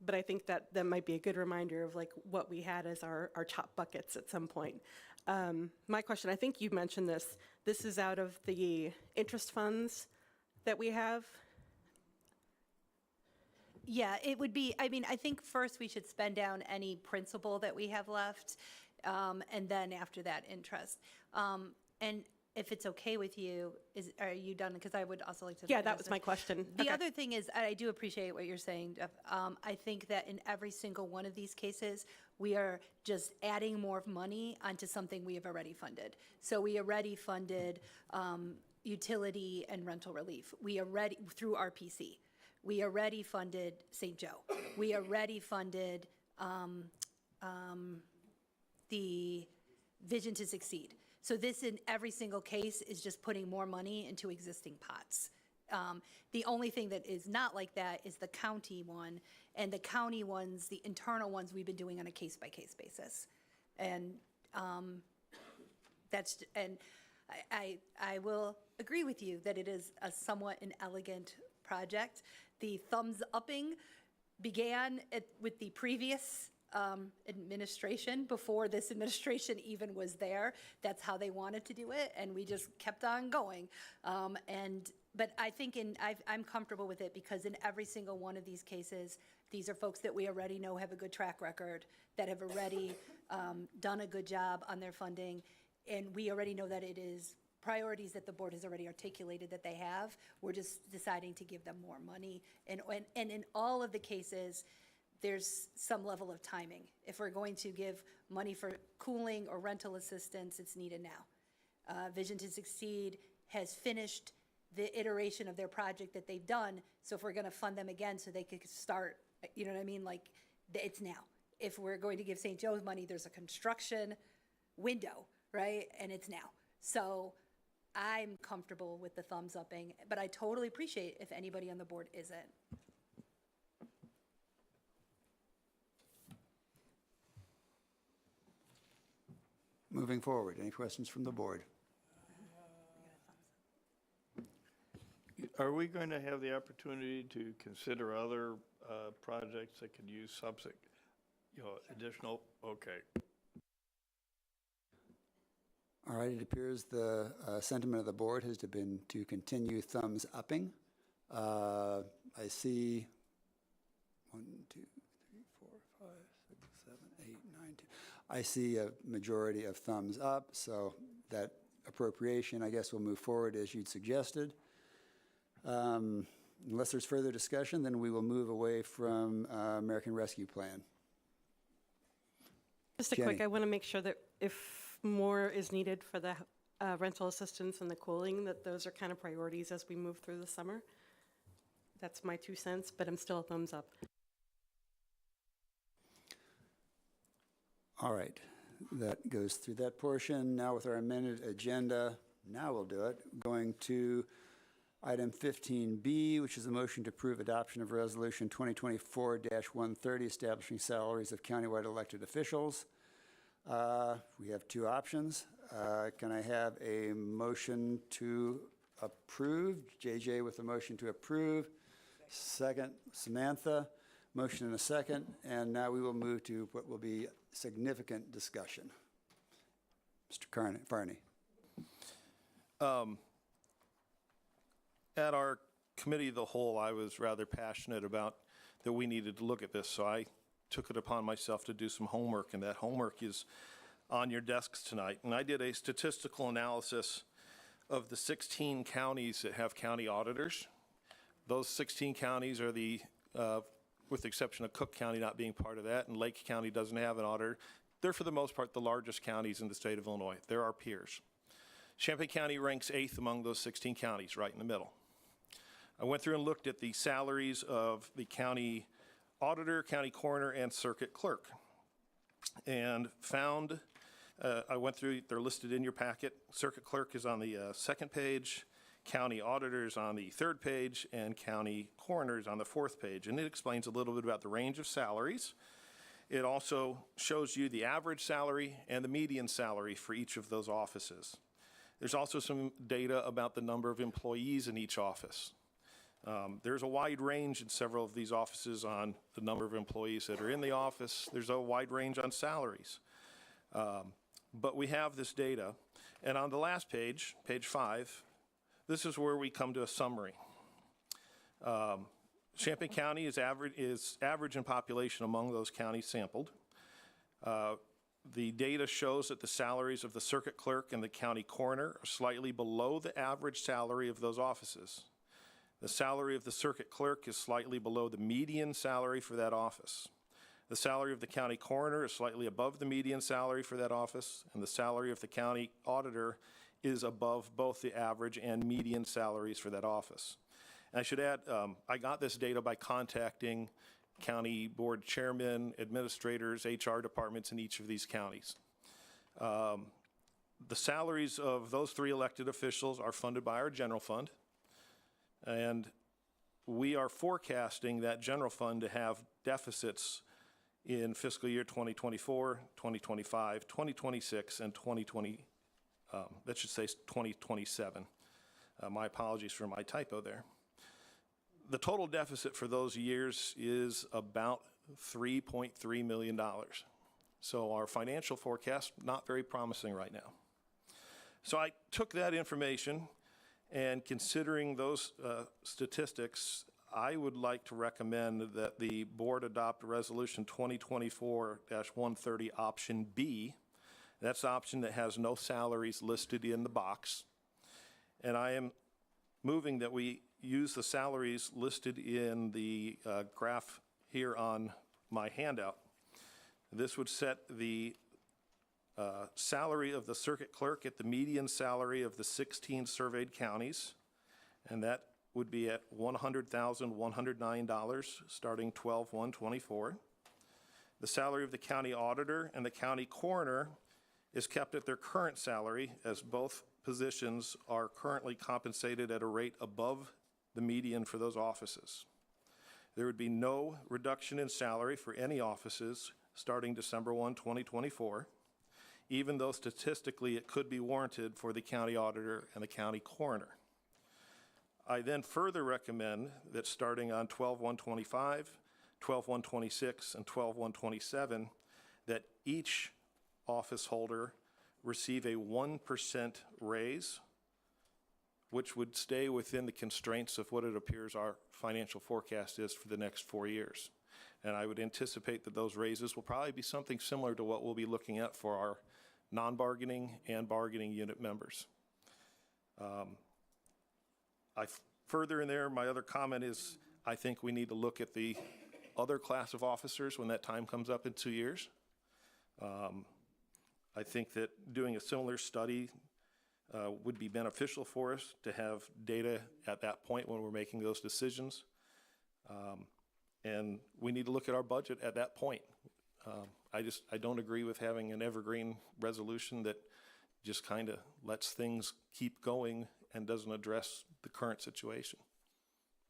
But I think that might be a good reminder of like what we had as our top buckets at some point. My question, I think you mentioned this. This is out of the interest funds that we have. Yeah, it would be, I mean, I think first we should spend down any principal that we have left, and then after that, interest. And if it's okay with you, are you done? Because I would also like to. Yeah, that was my question. The other thing is, I do appreciate what you're saying, Jeff. I think that in every single one of these cases, we are just adding more money onto something we have already funded. So we already funded utility and rental relief. We already, through RPC. We already funded St. Joe. We already funded the Vision to Succeed. So this in every single case is just putting more money into existing pots. The only thing that is not like that is the county one, and the county ones, the internal ones, we've been doing on a case-by-case basis. And I will agree with you that it is a somewhat inelegant project. The thumbs upping began with the previous administration, before this administration even was there. That's how they wanted to do it, and we just kept on going. But I think I'm comfortable with it because in every single one of these cases, these are folks that we already know have a good track record, that have already done a good job on their funding, and we already know that it is priorities that the board has already articulated that they have. We're just deciding to give them more money. And in all of the cases, there's some level of timing. If we're going to give money for cooling or rental assistance, it's needed now. Vision to Succeed has finished the iteration of their project that they've done, so if we're gonna fund them again so they could start, you know what I mean, like, it's now. If we're going to give St. Joe's money, there's a construction window, right, and it's now. So I'm comfortable with the thumbs upping, but I totally appreciate if anybody on the board isn't. Moving forward, any questions from the board? Are we going to have the opportunity to consider other projects that could use additional, okay. All right, it appears the sentiment of the board has been to continue thumbs upping. I see 1, 2, 3, 4, 5, 6, 7, 8, 9, 10. I see a majority of thumbs up, so that appropriation, I guess, will move forward as you'd suggested. Unless there's further discussion, then we will move away from American Rescue Plan. Just a Jenny. quick, I want to make sure that if more is needed for the rental assistance and the cooling, that those are kind of priorities as we move through the summer. That's my 2 cents, but I'm still a thumbs up. All right, that goes through that portion. Now with our amended agenda, now we'll do it. Going to item 15B, which is a motion to approve adoption of resolution 2024-130, establishing salaries of countywide elected officials. We have 2 options. Can I have a motion to approve? JJ with a motion to approve. Second, Samantha. Motion and a second. And now we will move to what will be significant discussion. Mr. Farney. At our committee of the whole, I was rather passionate about that we needed to look at this, so I took it upon myself to do some homework, and that homework is on your desks tonight. And I did a statistical analysis of the 16 counties that have county auditors. Those 16 counties are the with the exception of Cook County not being part of that, and Lake County doesn't have an auditor. They're, for the most part, the largest counties in the state of Illinois. They're our peers. Champaign County ranks 8th among those 16 counties, right in the middle. I went through and looked at the salaries of the county auditor, county coroner, and circuit clerk, and found, I went through, they're listed in your packet. Circuit clerk is on the second page, county auditor is on the third page, and county coroner is on the fourth page. And it explains a little bit about the range of salaries. It also shows you the average salary and the median salary for each of those offices. There's also some data about the number of employees in each office. There's a wide range in several of these offices on the number of employees that are in the office. There's a wide range on salaries. But we have this data. And on the last page, page 5, this is where we come to a summary. Champaign County is average in population among those counties sampled. The data shows that the salaries of the circuit clerk and the county coroner are slightly below the average salary of those offices. The salary of the circuit clerk is slightly below the median salary for that office. The salary of the county coroner is slightly above the median salary for that office, and the salary of the county auditor is above both the average and median salaries for that office. And I should add, I got this data by contacting county board chairmen, administrators, HR departments in each of these counties. The salaries of those 3 elected officials are funded by our general fund, and we are forecasting that general fund to have deficits in fiscal year 2024, 2025, 2026, and 2027. My apologies for my typo there. The total deficit for those years is about $3.3 million. So our financial forecast, not very promising right now. So I took that information, and considering those statistics, I would like to recommend that the board adopt Resolution 2024-130 Option B. That's the option that has no salaries listed in the box. And I am moving that we use the salaries listed in the graph here on my handout. This would set the salary of the circuit clerk at the median salary of the 16 surveyed counties, and that would be at $100,109 starting 12/1/24. The salary of the county auditor and the county coroner is kept at their current salary, as both positions are currently compensated at a rate above the median for those offices. There would be no reduction in salary for any offices starting December 1, 2024, even though statistically it could be warranted for the county auditor and the county coroner. I then further recommend that starting on 12/1/25, 12/1/26, and 12/1/27, that each office holder receive a 1% raise, which would stay within the constraints of what it appears our financial forecast is for the next 4 years. And I would anticipate that those raises will probably be something similar to what we'll be looking at for our non-bargaining and bargaining unit members. Further in there, my other comment is I think we need to look at the other class of officers when that time comes up in 2 years. I think that doing a similar study would be beneficial for us to have data at that point when we're making those decisions. And we need to look at our budget at that point. I don't agree with having an evergreen resolution that just kind of lets things keep going and doesn't address the current situation.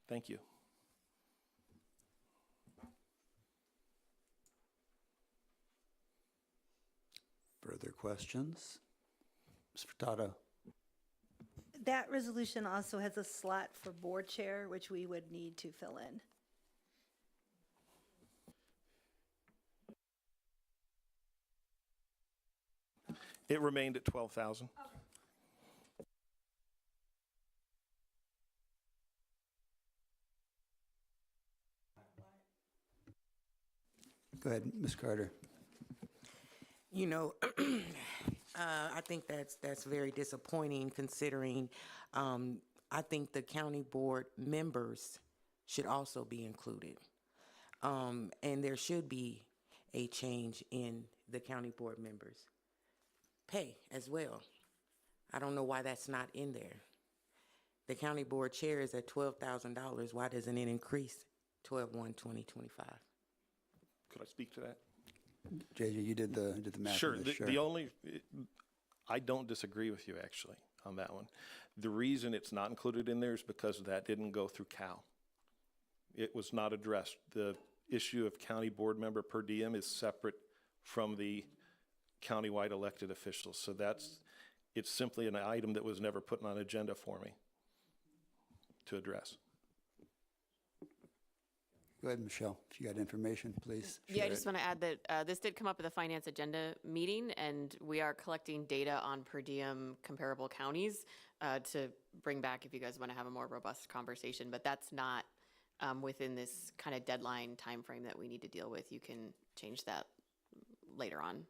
Thank you. Further questions? Ms. Furtado. That resolution also has a slot for board chair, which we would need to fill in. It remained at 12,000. Go ahead, Ms. Carter. You know, I think that's very disappointing considering I think the county board members should also be included. And there should be a change in the county board members' pay as well. I don't know why that's not in there. The county board chair is at $12,000. Why doesn't it increase 12/1/2025? Could I speak to that? JJ, you did the math. Sure. on this, I don't disagree with you actually on that one. The reason it's not included in there is because that didn't go through Cal. It was not addressed. The issue of county board member per diem is separate from the countywide elected officials. So it's simply an item that was never put on an agenda for me to address. Go ahead, Michelle. If you got information, please. Yeah, I just want to add that this did come up at the finance agenda meeting, and we are collecting data on per diem comparable counties to bring back if you guys want to have a more robust conversation. But that's not within this kind of deadline timeframe that we need to deal with. You can change that later on.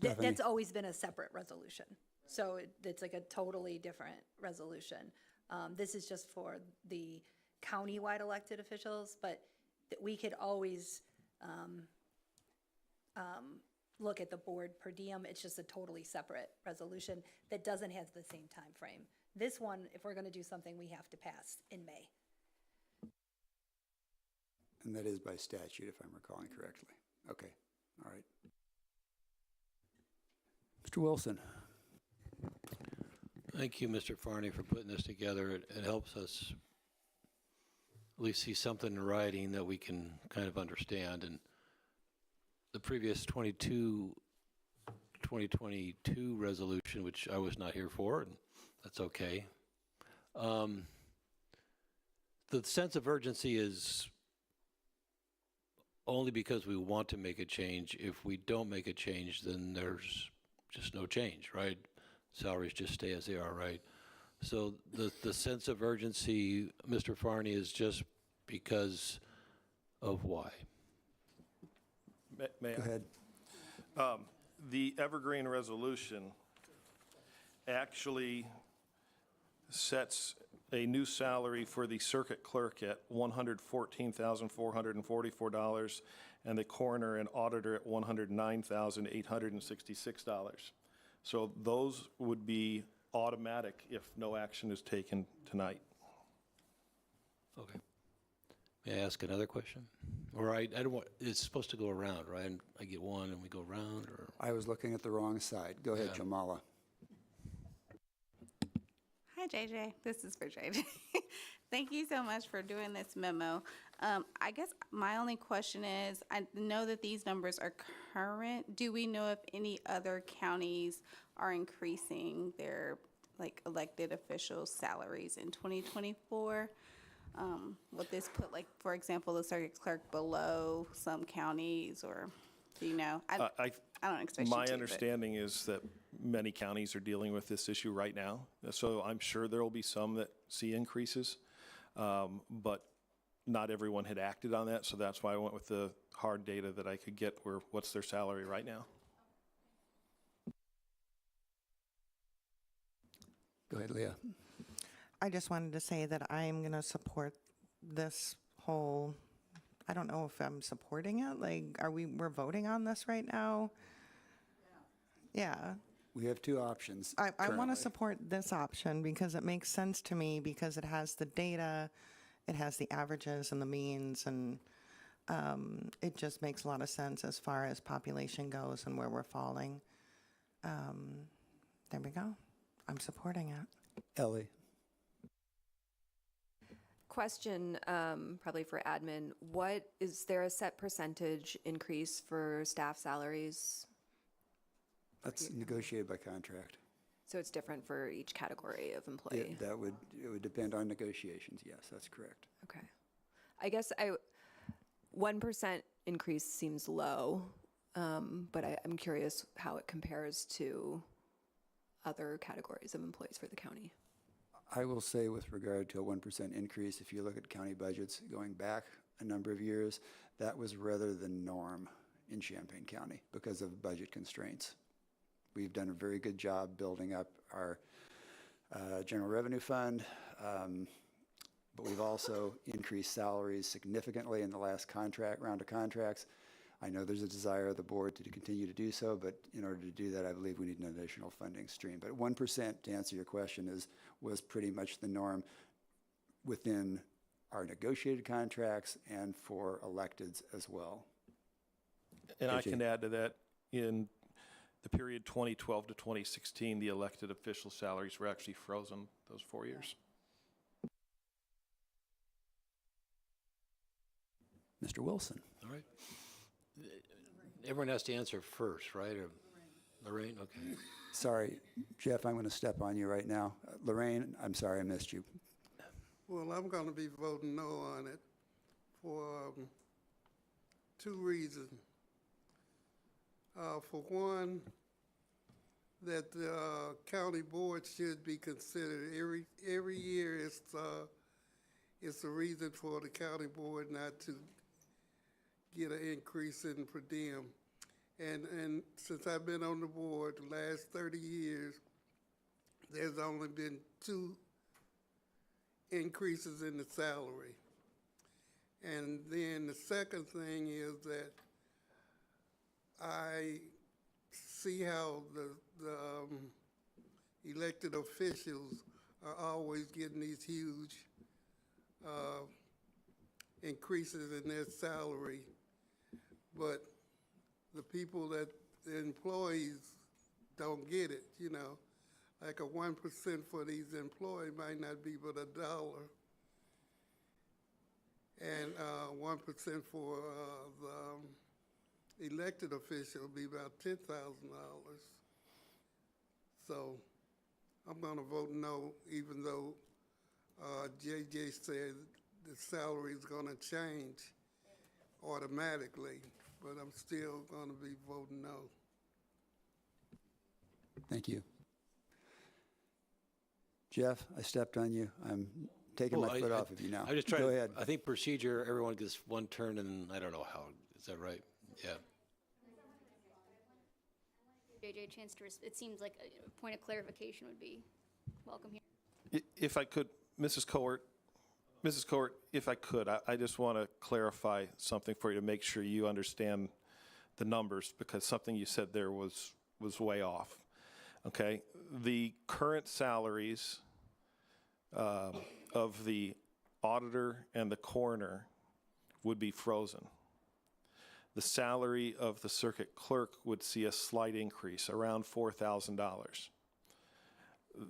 That's always been a separate resolution. So it's like a totally different resolution. This is just for the county-wide elected officials, but we could always look at the board per diem. It's just a totally separate resolution that doesn't have the same time frame. This one, if we're going to do something, we have to pass in May. And that is by statute, if I'm recalling correctly. Okay, all right. Mr. Wilson. Thank you, Mr. Farney, for putting this together. It helps us at least see something in writing that we can kind of understand. And the previous 2022 resolution, which I was not here for, and that's okay. The sense of urgency is only because we want to make a change. If we don't make a change, then there's just no change, right? Salaries just stay as they are, right? So the sense of urgency, Mr. Farney, is just because of why? May I? Go ahead. The Evergreen resolution actually sets a new salary for the circuit clerk at $114,444 and the coroner and auditor at $109,866. So those would be automatic if no action is taken tonight. Okay. May I ask another question? Or I don't want, it's supposed to go around, right? I get one and we go around, or? I was looking at the wrong side. Go ahead, Yeah. Jamala. Hi, JJ. This is for JJ. Thank you so much for doing this memo. I guess my only question is, I know that these numbers are current. Do we know if any other counties are increasing their elected officials' salaries in 2024? Would this put, for example, the circuit clerk below some counties, or do you know? I don't expect you to. My understanding is that many counties are dealing with this issue right now. So I'm sure there will be some that see increases, but not everyone had acted on that. So that's why I went with the hard data that I could get, where what's their salary right now. Go ahead, Leah. I just wanted to say that I am going to support this whole, I don't know if I'm supporting it. We're voting on this right now? Yeah. We have two options. I want currently. to support this option because it makes sense to me, because it has the data, it has the averages and the means, and it just makes a lot of sense as far as population goes and where we're falling. There we go. I'm supporting it. Ellie. Question, probably for admin. Is there a set percentage increase for staff salaries? That's negotiated by contract. So it's different for each category of employee? It would depend on negotiations. Yes, that's correct. Okay. I guess 1% increase seems low, but I'm curious how it compares to other categories of employees for the county. I will say, with regard to a 1% increase, if you look at county budgets going back a number of years, that was rather the norm in Champaign County because of budget constraints. We've done a very good job building up our general revenue fund. but we've also increased salaries significantly in the last round of contracts. I know there's a desire of the board to continue to do so, but in order to do that, I believe we need an additional funding stream. But 1%, to answer your question, was pretty much the norm within our negotiated contracts and for electeds as well. And I AJ. can add to that, in the period 2012 to 2016, the elected official salaries were actually frozen those 4 years. Mr. Wilson. All right. Everyone has to answer first, right? Or Lorraine? Okay. Sorry, Jeff, I'm going to step on you right now. Lorraine, I'm sorry I missed you. Well, I'm going to be voting no on it for 2 reasons. For one, that the county board should be considered every year. It's a reason for the county board not to get an increase in per diem. And since I've been on the board the last 30 years, there's only been 2 increases in the salary. And then the second thing is that I see how the elected officials are always getting these huge increases in their salary, but the people that the employees don't get it, you know. Like a 1% for these employees might not be but $1, and 1% for the elected official will be about $10,000. So I'm going to vote no, even though JJ said the salary is going to change automatically, but I'm still going to be voting no. Thank you. Jeff, I stepped on you. I'm taking my foot off of you now. I just trying. Go ahead. I think procedure, everyone gets one turn, and I don't know how. Is that right? Yeah. JJ, a chance to, it seems like a point of clarification would be welcome here. If I could, Mrs. Court, if I could, I just want to clarify something for you to make sure you understand the numbers, because something you said there was way off. Okay, the current salaries of the auditor and the coroner would be frozen. The salary of the circuit clerk would see a slight increase, around $4,000.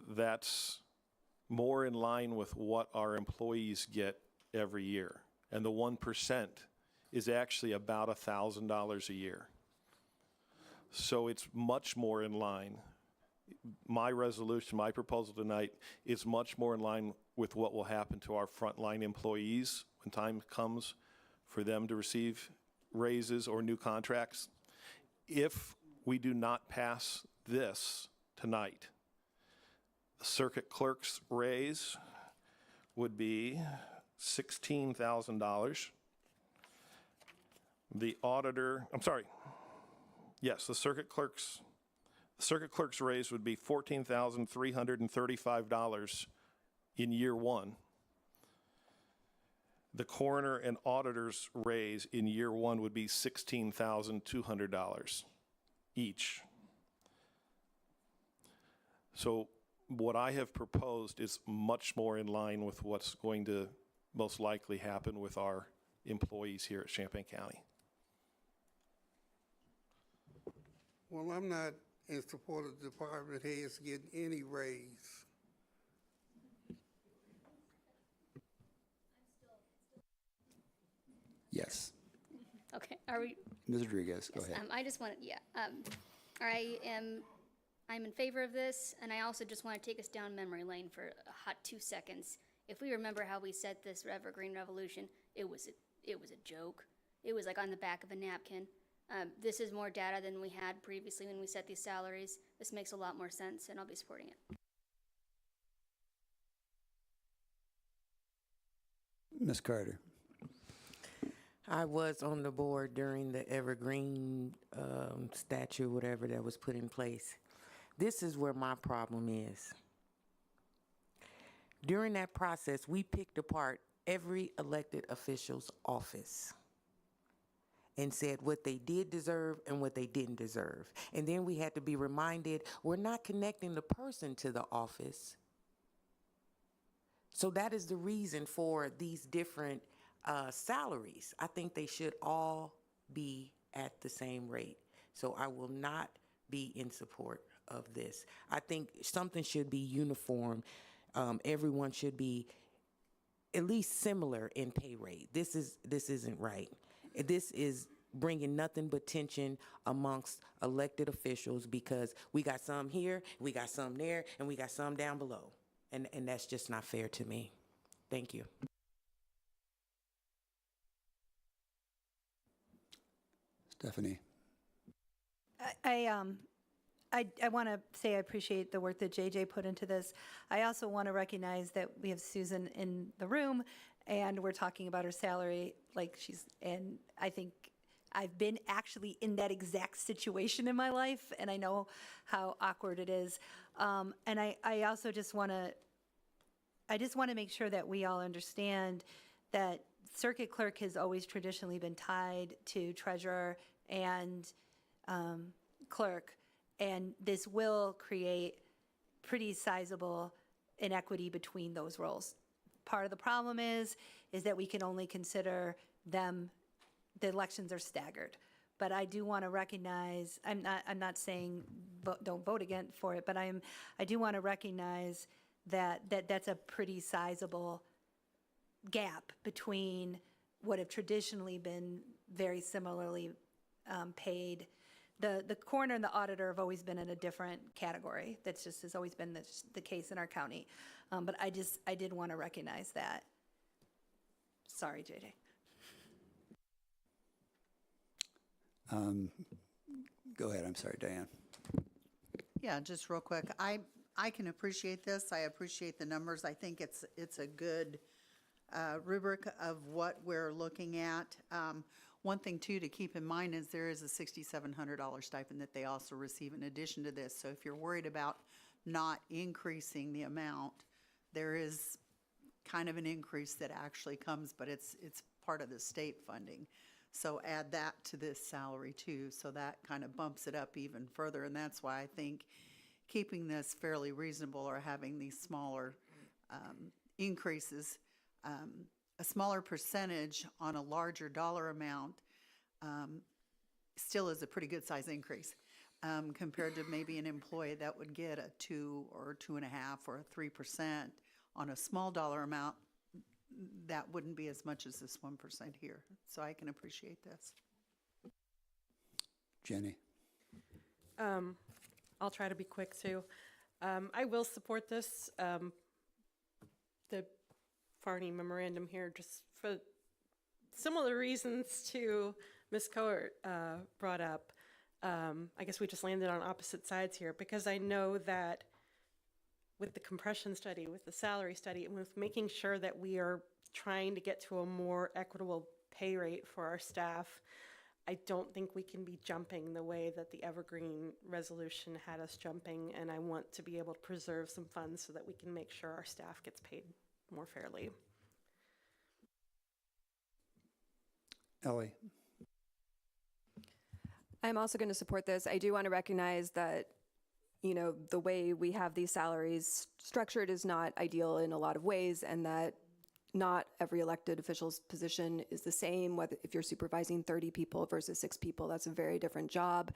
That's more in line with what our employees get every year. And the 1% is actually about $1,000 a year. So it's much more in line. My resolution, my proposal tonight is much more in line with what will happen to our frontline employees when time comes for them to receive raises or new contracts. If we do not pass this tonight, the circuit clerk's raise would be $16,000. The auditor, I'm sorry, yes, the circuit clerk's raise would be $14,335 in year 1. The coroner and auditor's raise in year 1 would be $16,200 each. So what I have proposed is much more in line with what's going to most likely happen with our employees here at Champaign County. Well, I'm not in support of department heads getting any raise. Yes. Okay, are we? Ms. Rodriguez, go Yes, ahead. I just want to, I'm in favor of this, and I also just want to take us down memory lane for a hot 2 seconds. If we remember how we set this Evergreen Revolution, it was a joke. It was like on the back of a napkin. This is more data than we had previously when we set these salaries. This makes a lot more sense, and I'll be supporting it. Ms. Carter. I was on the board during the Evergreen statute, whatever that was put in place. This is where my problem is. During that process, we picked apart every elected official's office and said what they did deserve and what they didn't deserve. And then we had to be reminded, we're not connecting the person to the office. So that is the reason for these different salaries. I think they should all be at the same rate. So I will not be in support of this. I think something should be uniform. Everyone should be at least similar in pay rate. This isn't right. This is bringing nothing but tension amongst elected officials because we got some here, we got some there, and we got some down below. And that's just not fair to me. Thank you. Stephanie. I want to say I appreciate the work that JJ put into this. I also want to recognize that we have Susan in the room, and we're talking about her salary, and I think I've been actually in that exact situation in my life, and I know how awkward it is. And I also just want to make sure that we all understand that circuit clerk has always traditionally been tied to treasurer and clerk, and this will create pretty sizable inequity between those roles. Part of the problem is that we can only consider them, the elections are staggered. But I do want to recognize, I'm not saying don't vote again for it, but I do want to recognize that's a pretty sizable gap between what have traditionally been very similarly paid. The coroner and the auditor have always been in a different category. That's just has always been the case in our county. But I did want to recognize that. Sorry, JJ. Go ahead. I'm sorry, Diane. Yeah, just real quick. I can appreciate this. I appreciate the numbers. I think it's a good rubric of what we're looking at. One thing, too, to keep in mind is there is a $6,700 stipend that they also receive in addition to this. So if you're worried about not increasing the amount, there is kind of an increase that actually comes, but it's part of the state funding. So add that to this salary, too. So that kind of bumps it up even further. And that's why I think keeping this fairly reasonable or having these smaller increases, a smaller percentage on a larger dollar amount still is a pretty good size increase compared to maybe an employee that would get a 2 or 2.5 or a 3% on a small dollar amount. That wouldn't be as much as this 1% here. So I can appreciate this. Jenny. I'll try to be quick too. I will support this. The Farney memorandum here, just for similar reasons to Ms. Coert brought up. I guess we just landed on opposite sides here because I know that with the compression study, with the salary study, and with making sure that we are trying to get to a more equitable pay rate for our staff, I don't think we can be jumping the way that the Evergreen resolution had us jumping, and I want to be able to preserve some funds so that we can make sure our staff gets paid more fairly. Ellie. I'm also going to support this. I do want to recognize that, the way we have these salaries structured is not ideal in a lot of ways, and that not every elected official's position is the same. Whether if you're supervising 30 people versus 6 people, that's a very different job.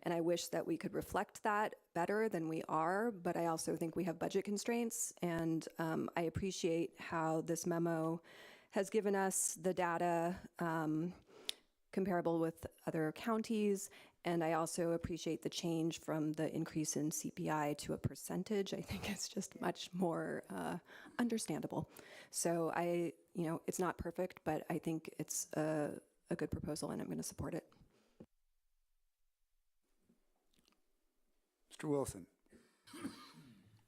And I wish that we could reflect that better than we are, but I also think we have budget constraints. And I appreciate how this memo has given us the data comparable with other counties. And I also appreciate the change from the increase in CPI to a percentage. I think it's just much more understandable. So it's not perfect, but I think it's a good proposal, and I'm going to support it. Mr. Wilson.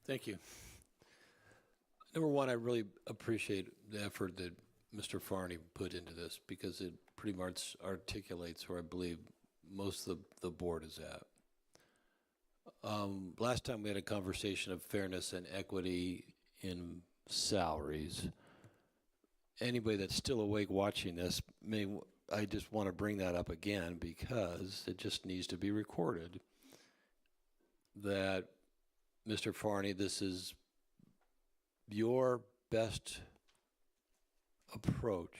Thank you. Number one, I really appreciate the effort that Mr. Farney put into this because it pretty much articulates where I believe most of the board is at. Last time we had a conversation of fairness and equity in salaries. Anybody that's still awake watching this, I just want to bring that up again because it just needs to be recorded that, Mr. Farney, this is your best approach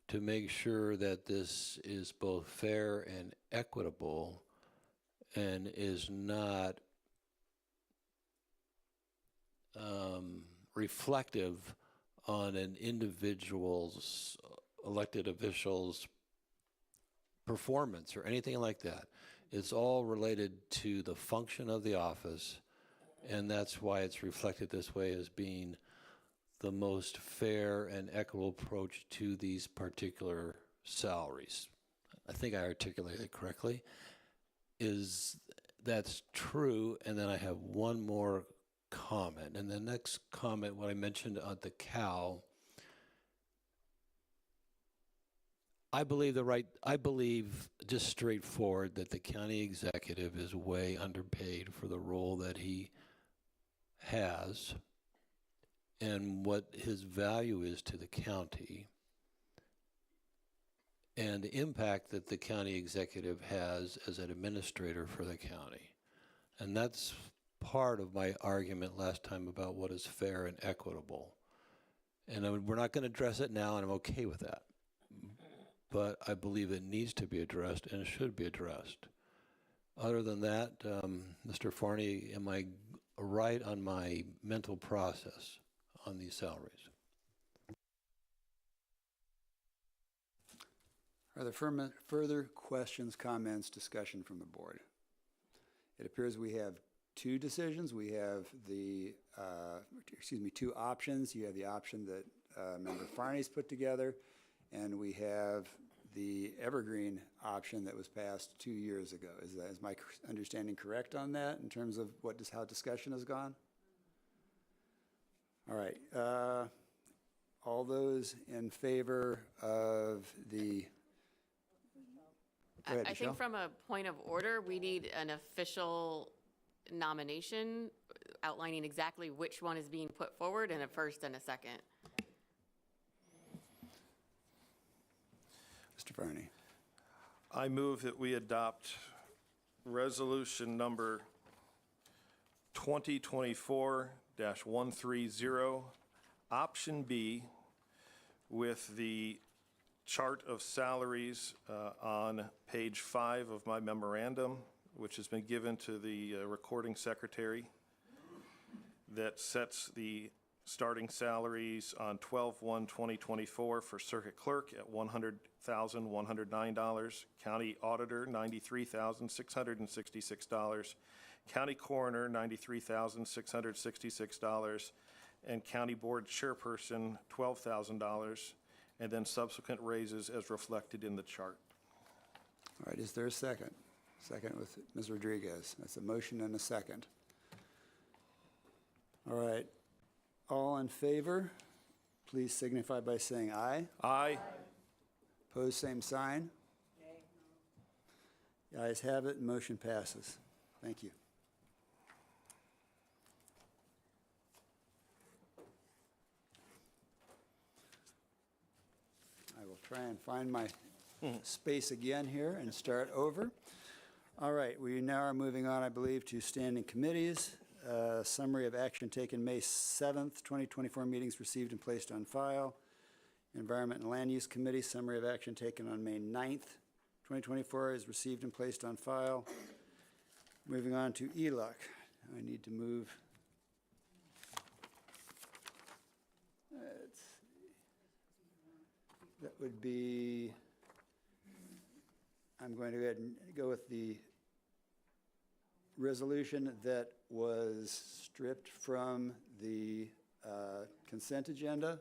to make sure that this is both fair and equitable and is not reflective on an individual's elected official's performance or anything like that. It's all related to the function of the office, and that's why it's reflected this way as being the most fair and equitable approach to these particular salaries. I think I articulated it correctly. That's true, and then I have one more comment. And the next comment, what I mentioned at the cow, I believe just straightforward that the county executive is way underpaid for the role that he has and what his value is to the county and the impact that the county executive has as an administrator for the county. And that's part of my argument last time about what is fair and equitable. And we're not going to address it now, and I'm okay with that. But I believe it needs to be addressed and should be addressed. Other than that, Mr. Farney, am I right on my mental process on these salaries? Are there further questions, comments, discussion from the board? It appears we have two decisions. We have the, two options. You have the option that Member Farney's put together, and we have the evergreen option that was passed 2 years ago. Is my understanding correct on that in terms of how discussion has gone? All right. All those in favor of the... Go ahead, I think from a point of order, we need an official nomination outlining exactly which one is being put forward in a first and a second. Mr. Farney. I move that we adopt resolution number 2024-130, option B, with the chart of salaries on page 5 of my memorandum, which has been given to the recording secretary, that sets the starting salaries on 12/1/2024 for circuit clerk at $100,109, county auditor $93,666, county coroner $93,666, and county board chairperson $12,000, and then subsequent raises as reflected in the chart. All right, is there a second? Second with Ms. Rodriguez. That's a motion and a second. All right. All in favor, please signify by saying aye. Aye. Opposed, same sign. The ayes have it, and motion passes. Thank you. I will try and find my space again here and start over. All right, we now are moving on, I believe, to standing committees. Summary of action taken May 7th, 2024 meetings received and placed on file. Environment and Land Use Committee, summary of action taken on May 9th, 2024 is received and placed on file. Moving on to ELUC. I need to move. Let's see. That would be, I'm going to go ahead and go with the resolution that was stripped from the consent agenda.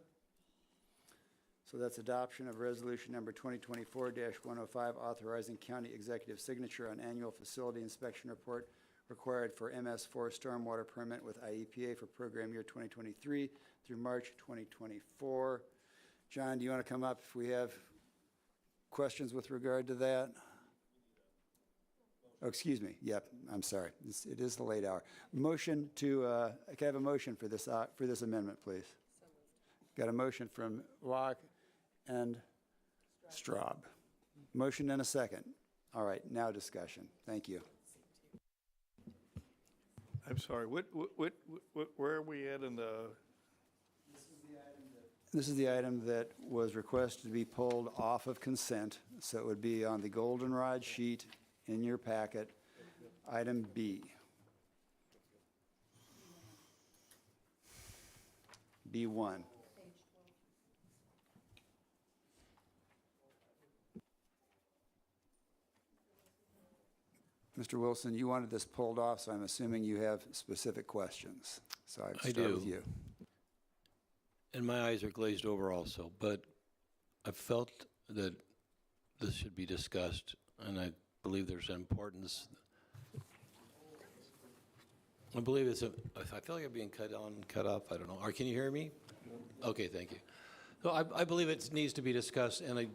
So that's adoption of resolution number 2024-105, authorizing county executive signature on annual facility inspection report required for MS4 stormwater permit with IEPA for program year 2023 through March 2024. John, do you want to come up if we have questions with regard to that? Oh, excuse me. Yep, I'm sorry. It is the late hour. Motion to, can I have a motion for this amendment, please? Got a motion from Locke and Straub. Motion and a second. All right, now discussion. Thank you. I'm sorry, where are we at in the, This is the item that was requested to be pulled off of consent, so it would be on the goldenrod sheet in your packet, item B. B1. Mr. Wilson, you wanted this pulled off, so I'm assuming you have specific questions. So I'd start with you. And my eyes are glazed over also, but I felt that this should be discussed, and I believe there's an importance. I believe I feel like I'm being cut on, cut off, I don't know. Or can you hear me? Okay, thank you. So I believe it needs to be discussed, and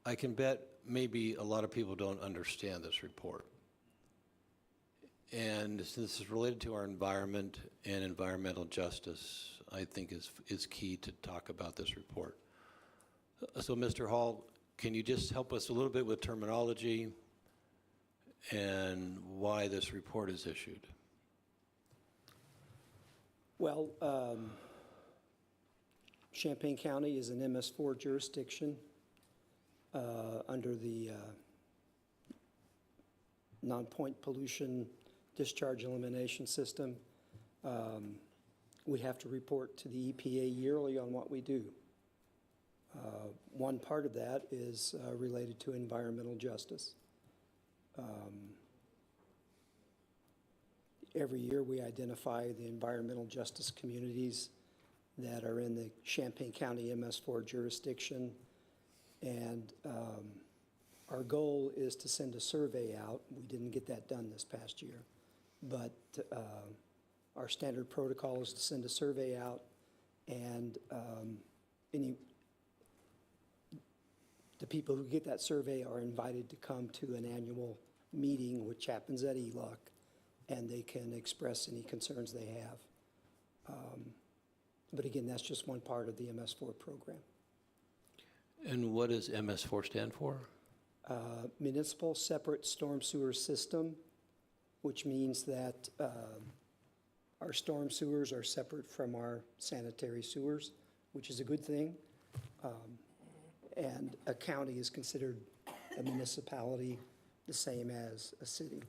I can bet maybe a lot of people don't understand this report. And since this is related to our environment and environmental justice, I think is key to talk about this report. So Mr. Hall, can you just help us a little bit with terminology and why this report is issued? Well, Champaign County is an MS4 jurisdiction under the non-point pollution discharge elimination system. We have to report to the EPA yearly on what we do. One part of that is related to environmental justice. Every year we identify the environmental justice communities that are in the Champaign County MS4 jurisdiction, and our goal is to send a survey out. We didn't get that done this past year, but our standard protocol is to send a survey out, and the people who get that survey are invited to come to an annual meeting, which happens at ELOC, and they can express any concerns they have. But again, that's just one part of the MS4 program. And what does MS4 stand for? Municipal Separate Storm Sewer System, which means that our storm sewers are separate from our sanitary sewers, which is a good thing. And a county is considered a municipality the same as a city.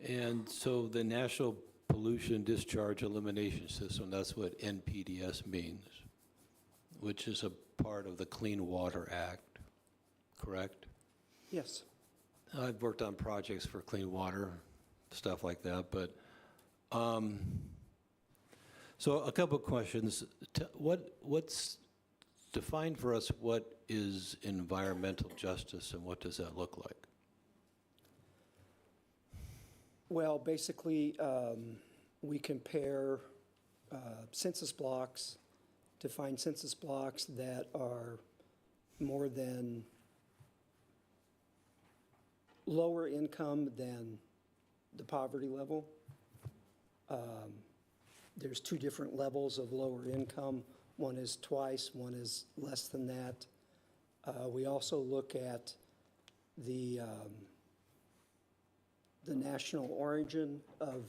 And so the National Pollution Discharge Elimination System, that's what NPDS means, which is a part of the Clean Water Act, correct? Yes. I've worked on projects for clean water, stuff like that, but so a couple of questions. What's define for us what is environmental justice and what does that look like? Well, basically, we compare census blocks to find census blocks that are more than lower income than the poverty level. There's two different levels of lower income. One is twice, one is less than that. We also look at the national origin of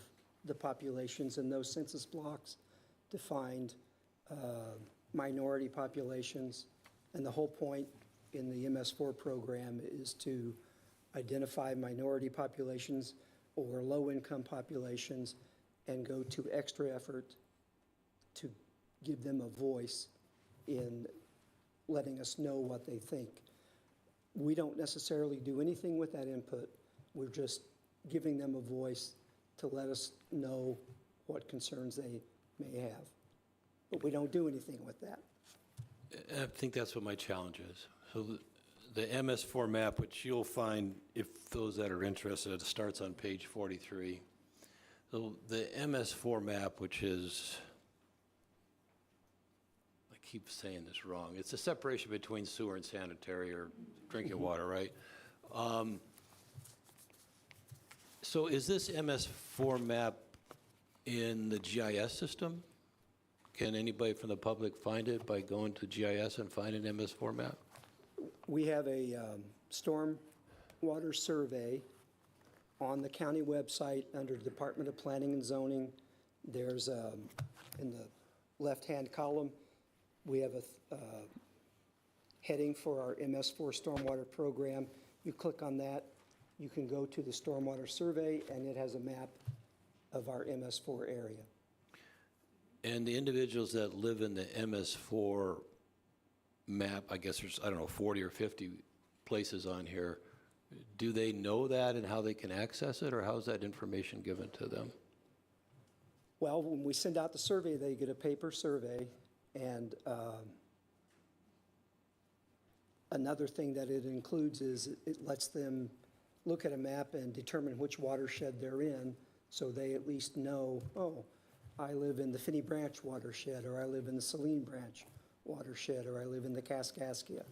the populations in those census blocks to find minority populations. And the whole point in the MS4 program is to identify minority populations or low-income populations and go to extra effort to give them a voice in letting us know what they think. We don't necessarily do anything with that input. We're just giving them a voice to let us know what concerns they may have. But we don't do anything with that. I think that's what my challenge is. So the MS4 map, which you'll find, if those that are interested, it starts on page 43. So the MS4 map, which is, I keep saying this wrong. It's a separation between sewer and sanitary or drinking water, right? So is this MS4 map in the GIS system? Can anybody from the public find it by going to GIS and find an MS4 map? We have a storm water survey on the county website under Department of Planning and Zoning. There's, in the left-hand column, we have a heading for our MS4 stormwater program. You click on that, you can go to the stormwater survey, and it has a map of our MS4 area. And the individuals that live in the MS4 map, I guess there's, I don't know, 40 or 50 places on here, do they know that and how they can access it, or how's that information given to them? Well, when we send out the survey, they get a paper survey, and another thing that it includes is it lets them look at a map and determine which watershed they're in, so they at least know, oh, I live in the Finney Branch watershed, or I live in the Saline Branch watershed, or I live in the Kaskaskia.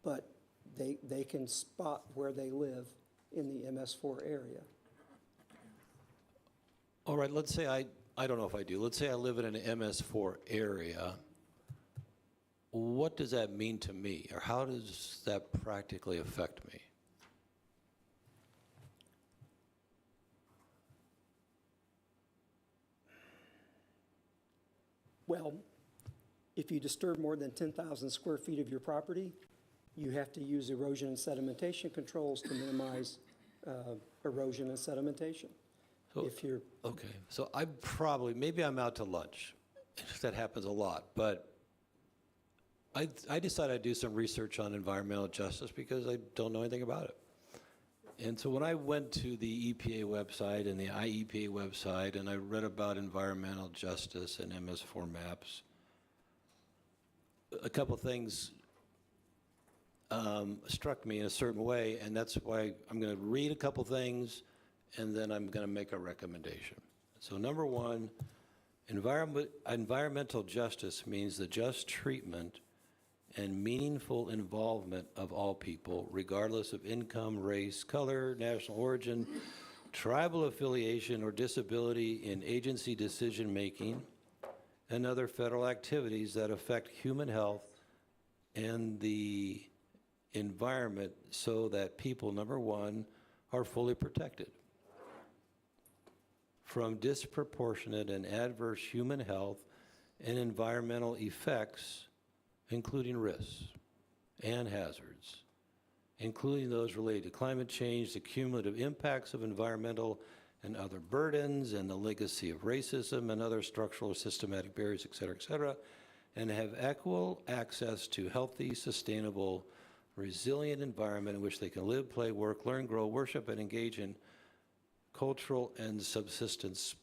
But they can spot where they live in the MS4 area. All right, let's say I don't know if I do. Let's say I live in an MS4 area. What does that mean to me, or how does that practically affect me? Well, if you disturb more than 10,000 square feet of your property, you have to use erosion and sedimentation controls to minimize erosion and sedimentation. So, If you're, okay, so I probably, maybe I'm out to lunch. That happens a lot, but I decided I'd do some research on environmental justice because I don't know anything about it. And so when I went to the EPA website and the IEPA website and I read about environmental justice and MS4 maps, a couple things struck me in a certain way, and that's why I'm going to read a couple things and then I'm going to make a recommendation. So number one, environmental justice means the just treatment and meaningful involvement of all people, regardless of income, race, color, national origin, tribal affiliation, or disability in agency decision-making and other federal activities that affect human health and the environment so that people, number one, are fully protected from disproportionate and adverse human health and environmental effects, including risks and hazards, including those related to climate change, the cumulative impacts of environmental and other burdens, and the legacy of racism and other structural or systematic barriers, et cetera, and have equal access to healthy, sustainable, resilient environment in which they can live, play, work, learn, grow, worship, and engage in cultural and subsistence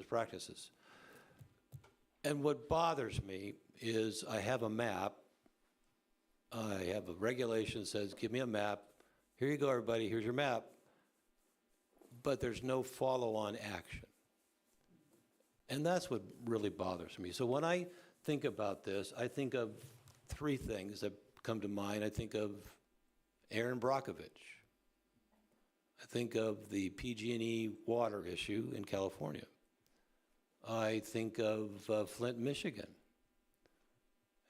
practices. And what bothers me is I have a map, I have a regulation that says, give me a map, here you go everybody, here's your map, but there's no follow-on action. And that's what really bothers me. So when I think about this, I think of three things that come to mind. I think of Aaron Brockovich. I think of the PG&E water issue in California. I think of Flint, Michigan.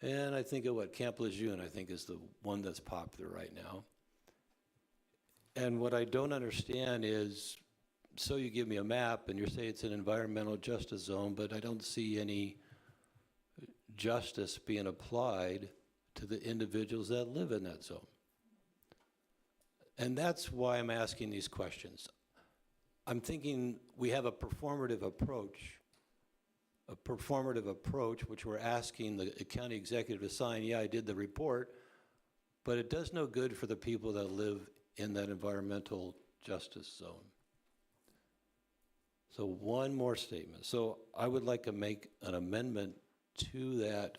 And I think of what Camp Lejeune, I think, is the one that's popular right now. And what I don't understand is, so you give me a map and you say it's an environmental justice zone, but I don't see any justice being applied to the individuals that live in that zone. And that's why I'm asking these questions. I'm thinking we have a performative approach, which we're asking the county executive to sign, yeah, I did the report, but it does no good for the people that live in that environmental justice zone. So one more statement. So I would like to make an amendment to that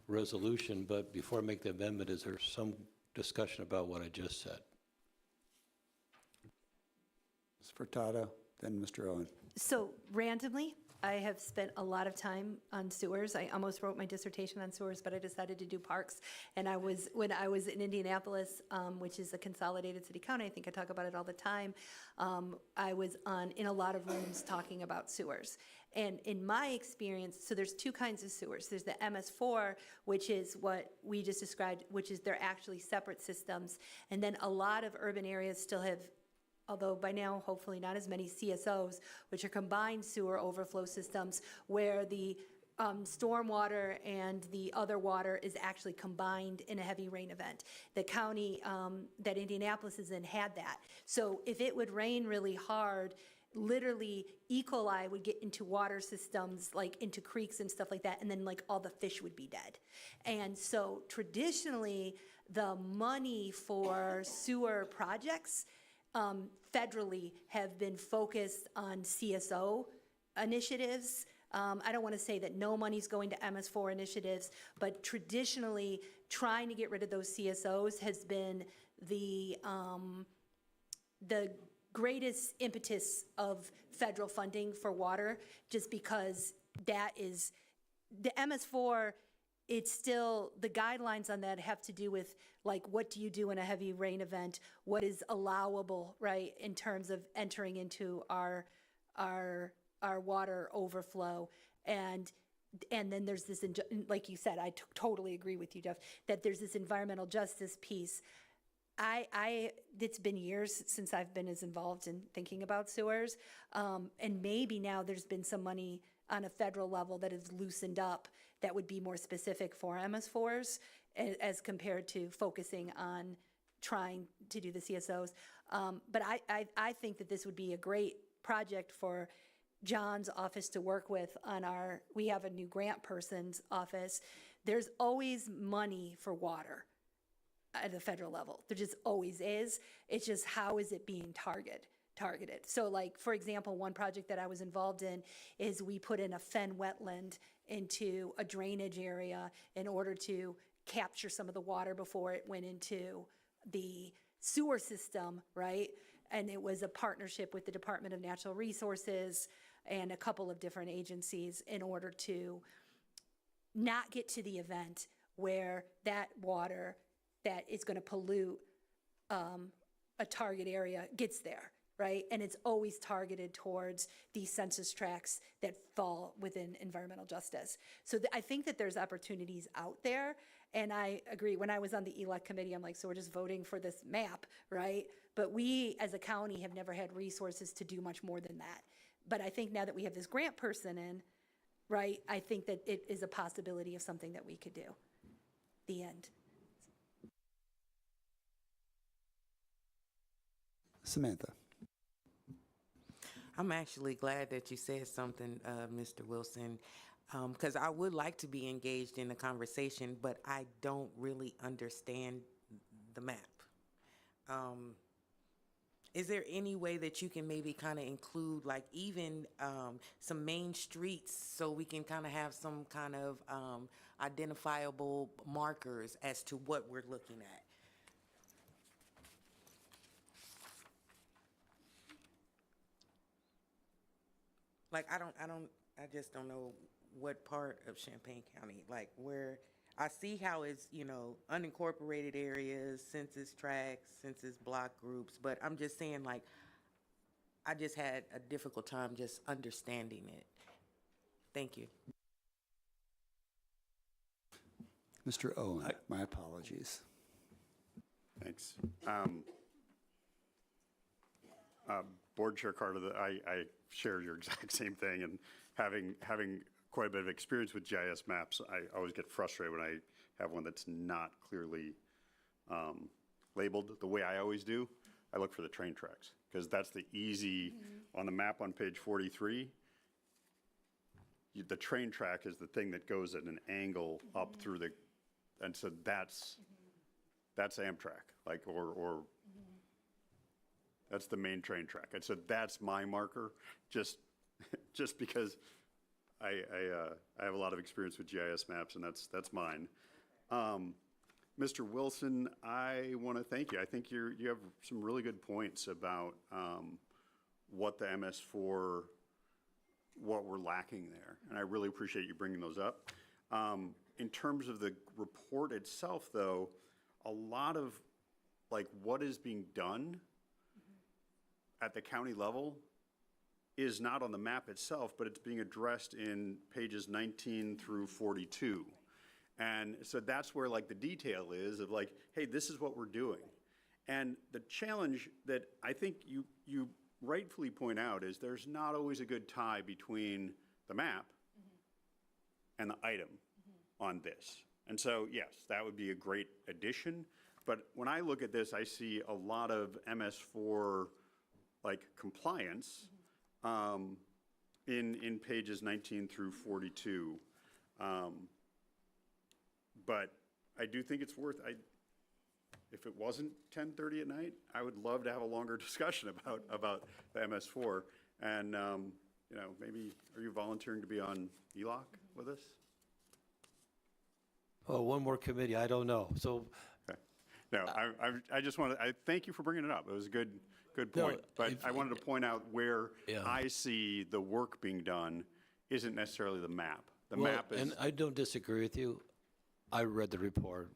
resolution, but before I make the amendment, is there some discussion about what I just said? Ms. Furtado, then Mr. Owen. So randomly, I have spent a lot of time on sewers. I almost wrote my dissertation on sewers, but I decided to do parks. And when I was in Indianapolis, which is a consolidated city county, I think I talk about it all the time, I was in a lot of rooms talking about sewers. And in my experience, so there's two kinds of sewers. There's the MS4, which is what we just described, which is they're actually separate systems. And then a lot of urban areas still have, although by now hopefully not as many, CSOs, which are combined sewer overflow systems, where the stormwater and the other water is actually combined in a heavy rain event. The county that Indianapolis is in had that. So if it would rain really hard, literally E. coli would get into water systems, like into creeks and stuff like that, and then like all the fish would be dead. And so traditionally, the money for sewer projects federally have been focused on CSO initiatives. I don't want to say that no money's going to MS4 initiatives, but traditionally trying to get rid of those CSOs has been the greatest impetus of federal funding for water, just because that is, the MS4, it's still, the guidelines on that have to do with, like, what do you do in a heavy rain event? What is allowable, right, in terms of entering into our water overflow? And then there's this, like you said, I totally agree with you, Jeff, that there's this environmental justice piece. It's been years since I've been as involved in thinking about sewers, and maybe now there's been some money on a federal level that has loosened up that would be more specific for MS4s as compared to focusing on trying to do the CSOs. But I think that this would be a great project for John's office to work with on we have a new grant person's office. There's always money for water at the federal level. There just always is. It's just how is it being targeted. So like, for example, one project that I was involved in is we put in a fen wetland into a drainage area in order to capture some of the water before it went into the sewer system, right? And it was a partnership with the Department of Natural Resources and a couple of different agencies in order to not get to the event where that water that is going to pollute a target area gets there, right? And it's always targeted towards these census tracts that fall within environmental justice. So I think that there's opportunities out there, and I agree. When I was on the ELEC committee, I'm like, so we're just voting for this map, right? But we, as a county, have never had resources to do much more than that. But I think now that we have this grant person in, right, I think that it is a possibility of something that we could do. The end. Samantha. I'm actually glad that you said something, Mr. Wilson, because I would like to be engaged in the conversation, but I don't really understand the map. Is there any way that you can maybe kind of include, like, even some main streets so we can kind of have some kind of identifiable markers as to what we're looking at? Like, I just don't know what part of Champaign County, like where, I see how it's, unincorporated areas, census tracts, census block groups, but I'm just saying, like, I just had a difficult time just understanding it. Thank you. Mr. Owen, my apologies. Thanks. Board Chair Carter, I share your exact same thing, and having quite a bit of experience with GIS maps, I always get frustrated when I have one that's not clearly labeled the way I always do. I look for the train tracks, because that's the easy, on the map on page 43, the train track is the thing that goes at an angle up through the, and so that's Amtrak, like, or that's the main train track. And so that's my marker, just because I have a lot of experience with GIS maps, and that's mine. Mr. Wilson, I want to thank you. I think you have some really good points about what the MS4 what we're lacking there. And I really appreciate you bringing those up. In terms of the report itself, though, a lot of like what is being done at the county level is not on the map itself, but it's being addressed in pages 19 through 42. And so that's where like the detail is of like, hey, this is what we're doing. And the challenge that I think you rightfully point out is there's not always a good tie between the map and the item on this. And so, yes, that would be a great addition. But when I look at this, I see a lot of MS4 like compliance in pages 19 through 42. But I do think it's worth, if it wasn't 10:30 at night, I would love to have a longer discussion about the MS4. And, you know, maybe, are you volunteering to be on ELOC with us? Oh, one more committee, I don't know. So, okay. No, I just wanted, I thank you for bringing it up. It was a good point. But I wanted to point out where I see the work being done isn't necessarily the map. The map is. And I don't disagree with you. I read the report.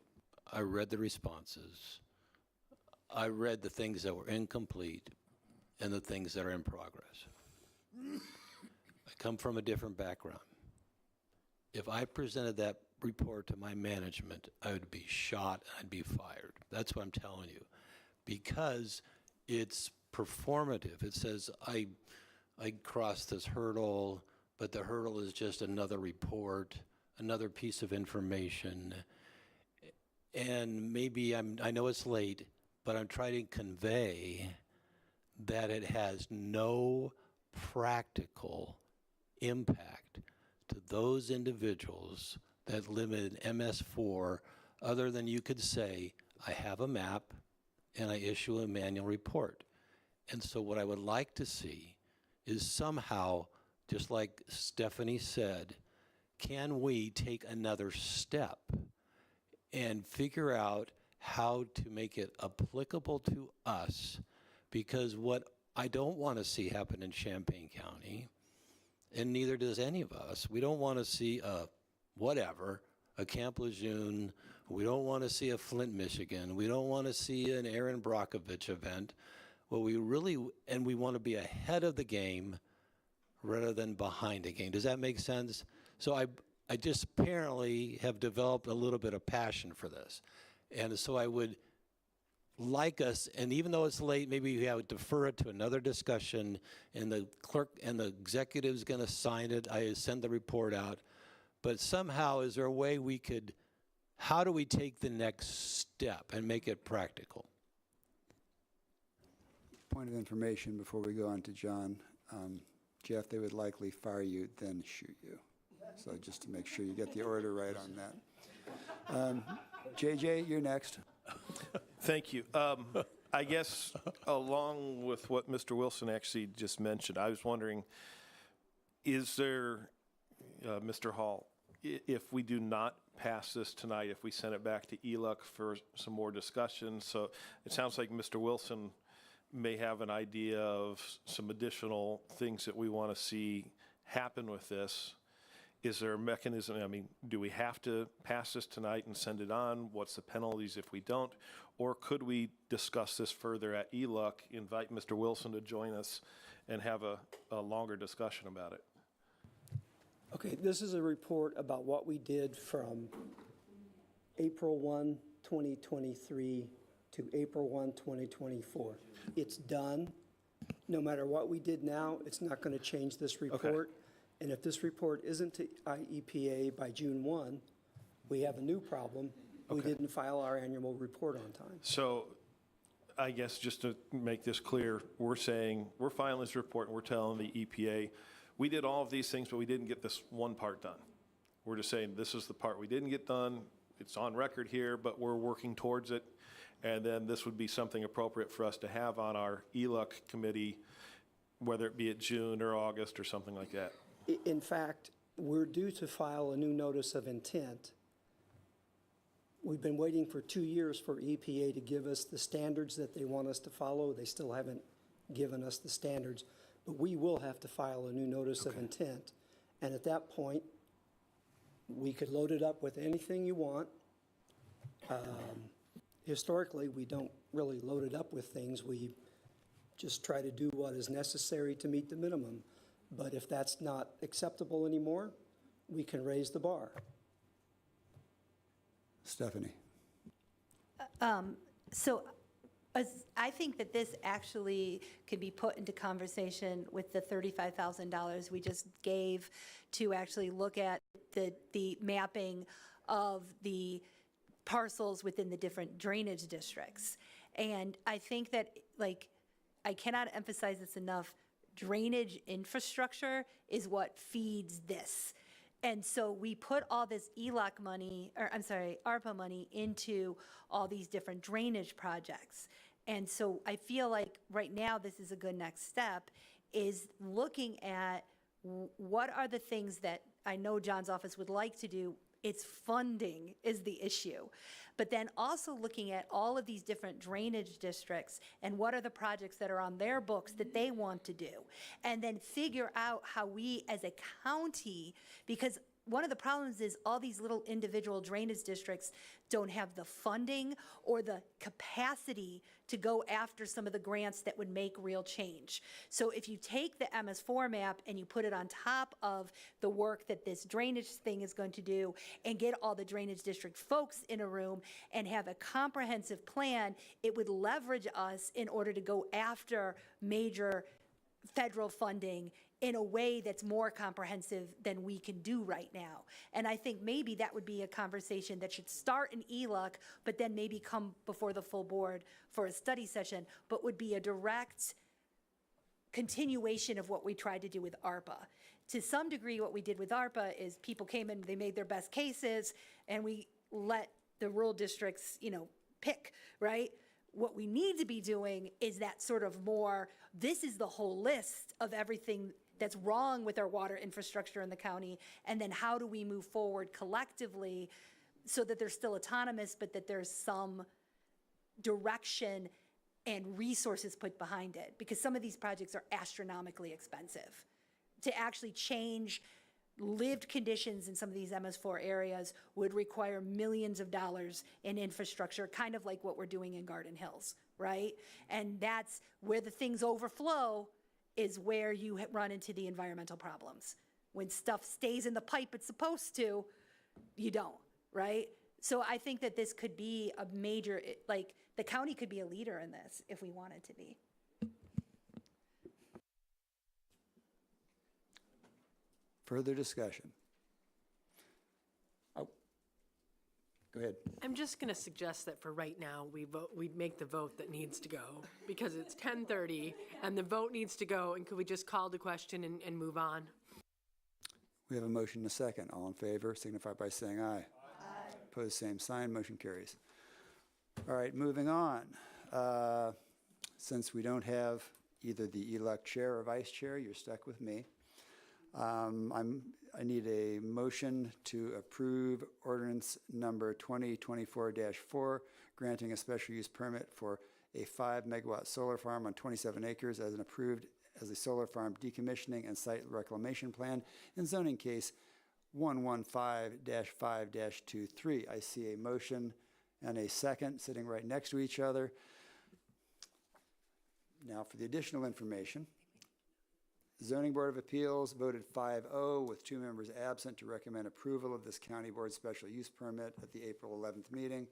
I read the responses. I read the things that were incomplete and the things that are in progress. I come from a different background. If I presented that report to my management, I would be shot, I'd be fired. That's what I'm telling you. Because it's performative. It says, I crossed this hurdle, but the hurdle is just another report, another piece of information. And maybe I know it's late, but I'm trying to convey that it has no practical impact to those individuals that live in MS4, other than you could say, I have a map and I issue a manual report. And so what I would like to see is somehow, just like Stephanie said, can we take another step and figure out how to make it applicable to us? Because what I don't want to see happen in Champaign County, and neither does any of us, we don't want to see a Camp Lejeune, we don't want to see a Flint, Michigan, we don't want to see an Aaron Brockovich event. What we really, and we want to be ahead of the game rather than behind the game. Does that make sense? So I just apparently have developed a little bit of passion for this. And so I would like us, and even though it's late, maybe we have to defer it to another discussion, and the clerk and the executive's going to sign it. I send the report out. But somehow, is there a way we could, how do we take the next step and make it practical? Point of information before we go on to John. Jeff, they would likely fire you, then shoot you. So just to make sure you get the order right on that. JJ, you're next. Thank you. I guess along with what Mr. Wilson actually just mentioned, I was wondering, is there, Mr. Hall, if we do not pass this tonight, if we send it back to ELUC for some more discussion, so it sounds like Mr. Wilson may have an idea of some additional things that we want to see happen with this. Is there a mechanism, I mean, do we have to pass this tonight and send it on? What's the penalties if we don't? Or could we discuss this further at ELUC, invite Mr. Wilson to join us and have a longer discussion about it? Okay, this is a report about what we did from April 1, 2023 to April 1, 2024. It's done. No matter what we did now, it's not going to change this report. Okay. And if this report isn't to IEPA by June 1, we have a new problem. We didn't file our annual report on time. So I guess just to make this clear, we're saying, we're filing this report and we're telling the EPA, we did all of these things, but we didn't get this one part done. We're just saying, this is the part we didn't get done. It's on record here, but we're working towards it. And then this would be something appropriate for us to have on our ELUC committee, whether it be at June or August or something like that. In fact, we're due to file a new notice of intent. We've been waiting for 2 years for EPA to give us the standards that they want us to follow. They still haven't given us the standards. But we will have to file a new notice of intent. And at that point, we could load it up with anything you want. Historically, we don't really load it up with things. We just try to do what is necessary to meet the minimum. But if that's not acceptable anymore, we can raise the bar. Stephanie. So I think that this actually could be put into conversation with the $35,000 we just gave to actually look at the mapping of the parcels within the different drainage districts. And I think that, like, I cannot emphasize this enough, drainage infrastructure is what feeds this. And so we put all this ELOC money, or I'm sorry, ARPA money into all these different drainage projects. And so I feel like right now this is a good next step, is looking at what are the things that I know John's office would like to do. It's funding is the issue. But then also looking at all of these different drainage districts and what are the projects that are on their books that they want to do. And then figure out how we as a county, because one of the problems is all these little individual drainage districts don't have the funding or the capacity to go after some of the grants that would make real change. So if you take the MS4 map and you put it on top of the work that this drainage thing is going to do and get all the drainage district folks in a room and have a comprehensive plan, it would leverage us in order to go after major federal funding in a way that's more comprehensive than we can do right now. And I think maybe that would be a conversation that should start in ELUC, but then maybe come before the full board for a study session, but would be a direct continuation of what we tried to do with ARPA. To some degree, what we did with ARPA is people came in, they made their best cases, and we let the rural districts, pick, right? What we need to be doing is that sort of more, this is the whole list of everything that's wrong with our water infrastructure in the county, and then how do we move forward collectively so that they're still autonomous, but that there's some direction and resources put behind it, because some of these projects are astronomically expensive. To actually change lived conditions in some of these MS4 areas would require millions of dollars in infrastructure, kind of like what we're doing in Garden Hills, right? And that's where the things overflow, is where you run into the environmental problems. When stuff stays in the pipe it's supposed to, you don't, right? So I think that this could be a major, like, the county could be a leader in this if we wanted to be. Further discussion? Oh, go ahead. I'm just going to suggest that for right now, we make the vote that needs to go, because it's 10:30 and the vote needs to go, and could we just call the question and move on? We have a motion and a second. All in favor signify by saying aye. Aye. Opposed, same sign. Motion carries. All right, moving on. Since we don't have either the ELUC chair or vice chair, you're stuck with me. I need a motion to approve ordinance number 2024-4, granting a special use permit for a 5-megawatt solar farm on 27 acres as an approved as a solar farm decommissioning and site reclamation plan in zoning case 115-5-23. I see a motion and a second sitting right next to each other. Now for the additional information. Zoning Board of Appeals voted 5-0 with 2 members absent to recommend approval of this county board special use permit at the April 11th meeting.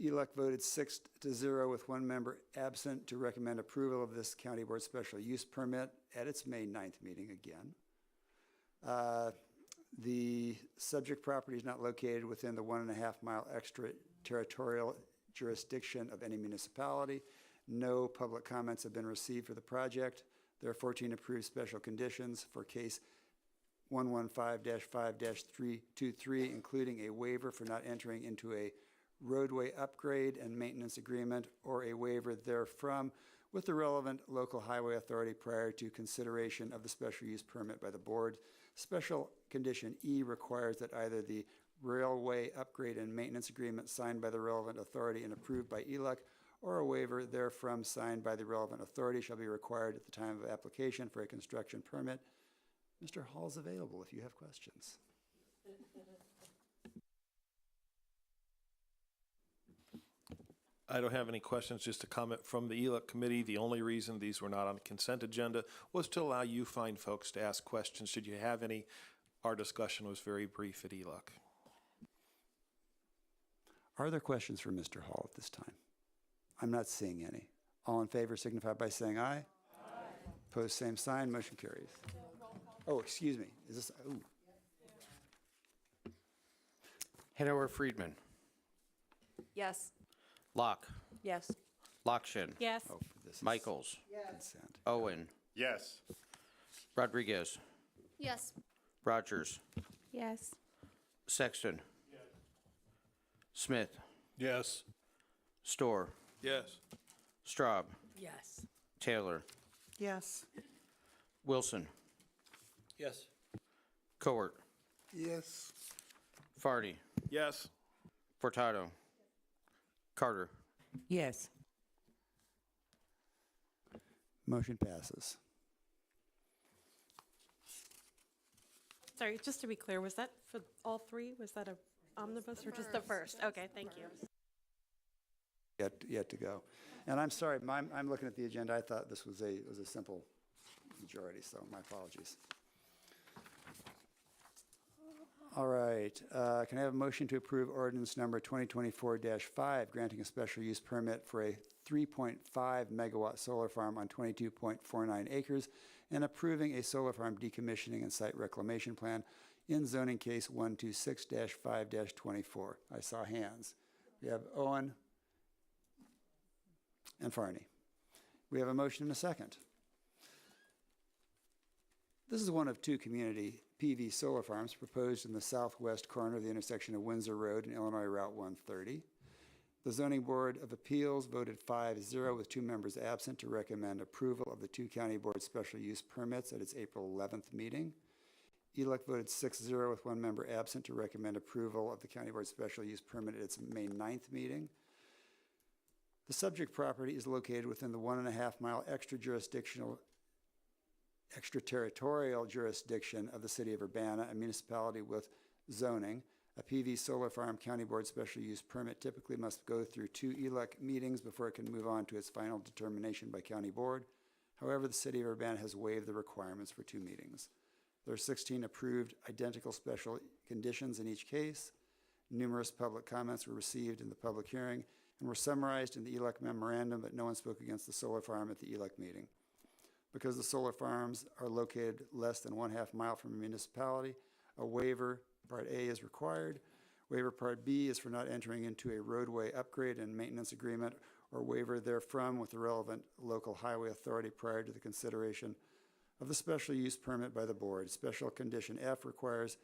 ELUC voted 6-0 with 1 member absent to recommend approval of this county board special use permit at its May 9th meeting again. The subject property is not located within the 1.5 mile extraterritorial jurisdiction of any municipality. No public comments have been received for the project. There are 14 approved special conditions for case 115-5-323, including a waiver for not entering into a roadway upgrade and maintenance agreement or a waiver therefrom with the relevant local highway authority prior to consideration of the special use permit by the board. Special condition E requires that either the railway upgrade and maintenance agreement signed by the relevant authority and approved by ELUC or a waiver therefrom signed by the relevant authority shall be required at the time of application for a construction permit. Mr. Hall is available if you have questions. I don't have any questions, just a comment from the ELEC committee. The only reason these were not on the consent agenda was to allow you fine folks to ask questions should you have any. Our discussion was very brief at ELEC. Are there questions for Mr. Hall at this time? I'm not seeing any. All in favor signify by saying aye. Aye. Opposed, same sign. Motion carries. Oh, excuse me. Is this? Ooh. Hanover Friedman. Yes. Locke. Yes. Lockshin. Yes. Oh, this is Michaels. consent. Owen. Yes. Rodriguez. Yes. Rogers. Yes. Sexton. Smith. Yes. Storr. Yes. Straub. Yes. Taylor. Yes. Wilson. Yes. Cowart. Yes. Farty. Yes. Furtado. Carter. Yes. Motion passes. Sorry, just to be clear, was that for all three? Was that a omnibus or just the first? Okay, thank you. Yet to go. And I'm sorry, I'm looking at the agenda. I thought this was a simple majority, so my apologies. All right. Can I have a motion to approve ordinance number 2024-5, granting a special use permit for a 3.5 megawatt solar farm on 22.49 acres and approving a solar farm decommissioning and site reclamation plan in zoning case 126-5-24? I saw hands. We have Owen and Farney. We have a motion and a second. This is one of two community PV solar farms proposed in the southwest corner of the intersection of Windsor Road and Illinois Route 130. The Zoning Board of Appeals voted 5-0 with 2 members absent to recommend approval of the 2 county board special use permits at its April 11th meeting. ELEC voted 6-0 with 1 member absent to recommend approval of the county board special use permit at its May 9th meeting. The subject property is located within the 1.5 mile extraterritorial jurisdiction of the city of Urbana, a municipality with zoning. A PV solar farm county board special use permit typically must go through 2 ELEC meetings before it can move on to its final determination by county board. However, the city of Urbana has waived the requirements for 2 meetings. There are 16 approved identical special conditions in each case. Numerous public comments were received in the public hearing and were summarized in the ELEC memorandum, but no one spoke against the solar farm at the ELEC meeting. Because the solar farms are located less than 1/2 mile from a municipality, a waiver, Part A, is required. Waiver Part B is for not entering into a roadway upgrade and maintenance agreement or waiver therefrom with the relevant local highway authority prior to the consideration of the special use permit by the board. Special condition F requires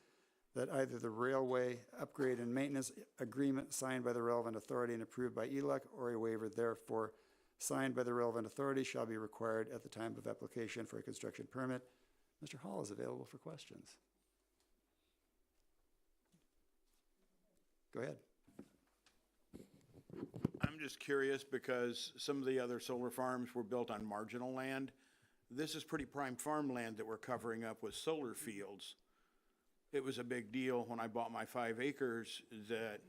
that either the railway upgrade and maintenance agreement signed by the relevant authority and approved by ELEC or a waiver therefore signed by the relevant authority shall be required at the time of application for a construction permit. Mr. Hall is available for questions. Go ahead. I'm just curious because some of the other solar farms were built on marginal land. This is pretty prime farmland that we're covering up with solar fields. It was a big deal when I bought my 5 acres that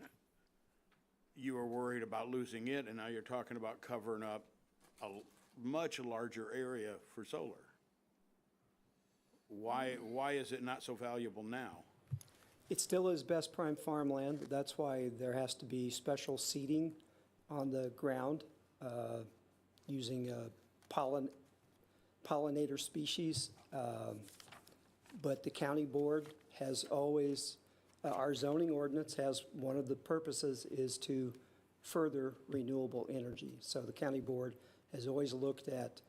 you were worried about losing it, and now you're talking about covering up a much larger area for solar. Why is it not so valuable now? It still is best prime farmland. That's why there has to be special seeding on the ground using pollinator species. But the county board has always, our zoning ordinance has, one of the purposes is to further renewable energy. So the county board has always looked at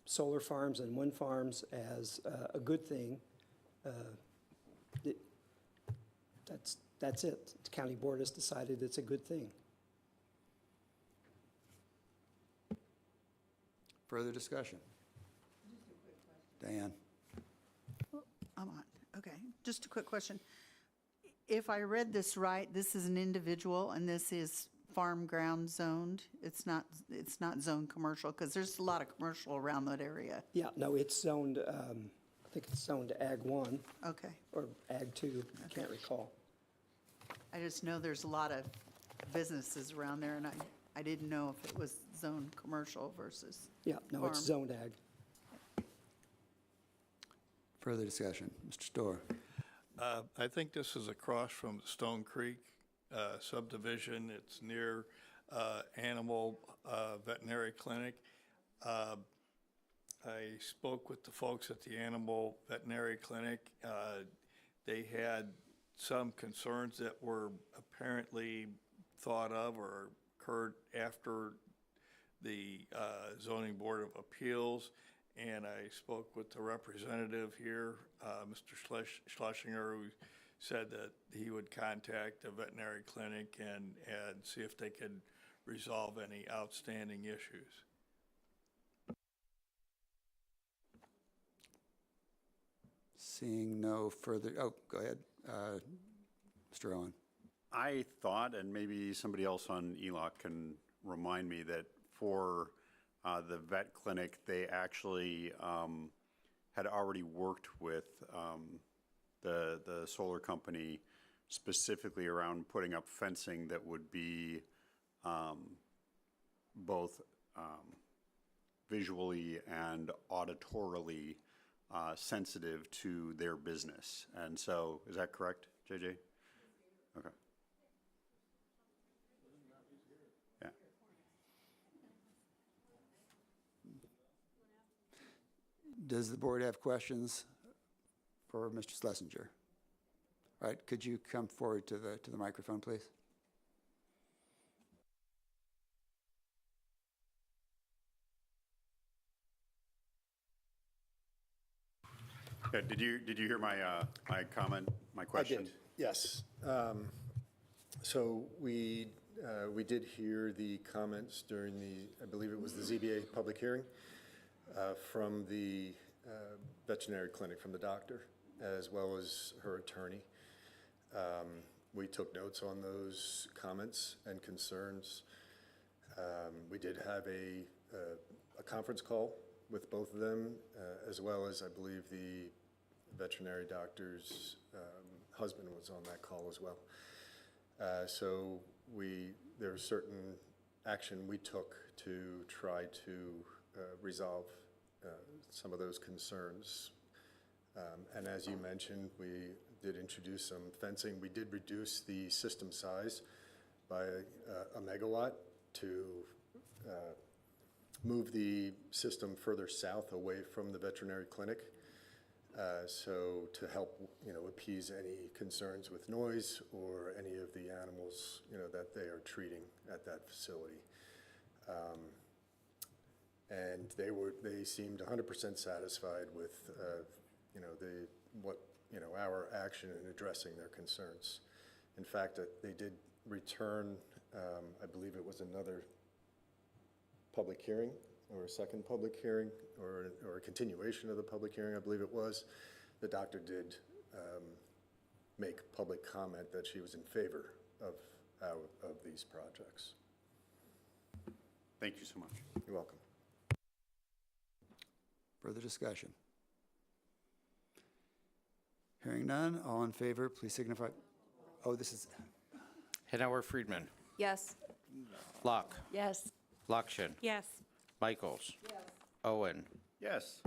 solar farms and wind farms as a good thing. That's it. The county board has decided it's a good thing. Further discussion? Diane. I'm on. Okay, just a quick question. If I read this right, this is an individual and this is farm ground zoned? It's not zoned commercial, because there's a lot of commercial around that area. Yeah, no, it's zoned, I think it's zoned Ag 1 Okay. or Ag 2, I can't recall. I just know there's a lot of businesses around there, and I didn't know if it was zoned commercial versus Yeah, no, it's farm. zoned Ag. Further discussion. Mr. Storr. I think this is across from Stone Creek subdivision. It's near Animal Veterinary Clinic. I spoke with the folks at the Animal Veterinary Clinic. They had some concerns that were apparently thought of or occurred after the Zoning Board of Appeals. And I spoke with the representative here, Mr. Schlesinger, who said that he would contact the veterinary clinic and see if they could resolve any outstanding issues. Seeing no further, oh, go ahead. Mr. Owen. I thought, and maybe somebody else on ELOC can remind me, that for the vet clinic, they actually had already worked with the solar company specifically around putting up fencing that would be both visually and auditorily sensitive to their business. And so, is that correct, JJ? Okay. Yeah. Does the board have questions for Mr. Schlesinger? All right, could you come forward to the microphone, please? Yeah, did you hear my my comment, my question? I did, yes. So we did hear the comments during the, I believe it was the ZBA public hearing from the veterinary clinic, from the doctor, as well as her attorney. We took notes on those comments and concerns. We did have a conference call with both of them, as well as, I believe, the veterinary doctor's husband was on that call as well. So there was certain action we took to try to resolve some of those concerns. And as you mentioned, we did introduce some fencing. We did reduce the system size by a megawatt to move the system further south away from the veterinary clinic. So to help, appease any concerns with noise or any of the animals, that they are treating at that facility. And they seemed 100% satisfied with, our action in addressing their concerns. In fact, they did return, I believe it was another public hearing, or a second public hearing, or a continuation of the public hearing, I believe it was. The doctor did make public comment that she was in favor of these projects. Thank you so much. You're welcome. Further discussion? Hearing none, all in favor, please signify. Oh, this is. Hanauer Friedman. Yes. Locke. Yes. Lockshin. Yes. Michaels. Owen. Yes.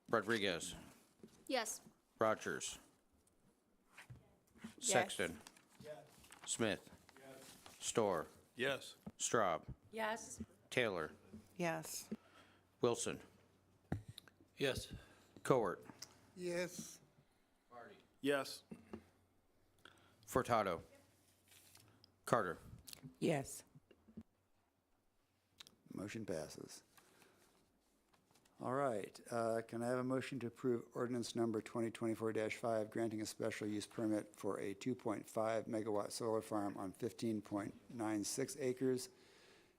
Rodriguez. Yes. Rogers. Sexton. Smith. Storr. Yes. Straub. Yes. Taylor. Yes. Wilson. Yes. Cowart. Yes. Yes. Furtado. Carter. Yes. Motion passes. All right, can I have a motion to approve ordinance number 2024-5, granting a special use permit for a 2.5 megawatt solar farm on 15.96 acres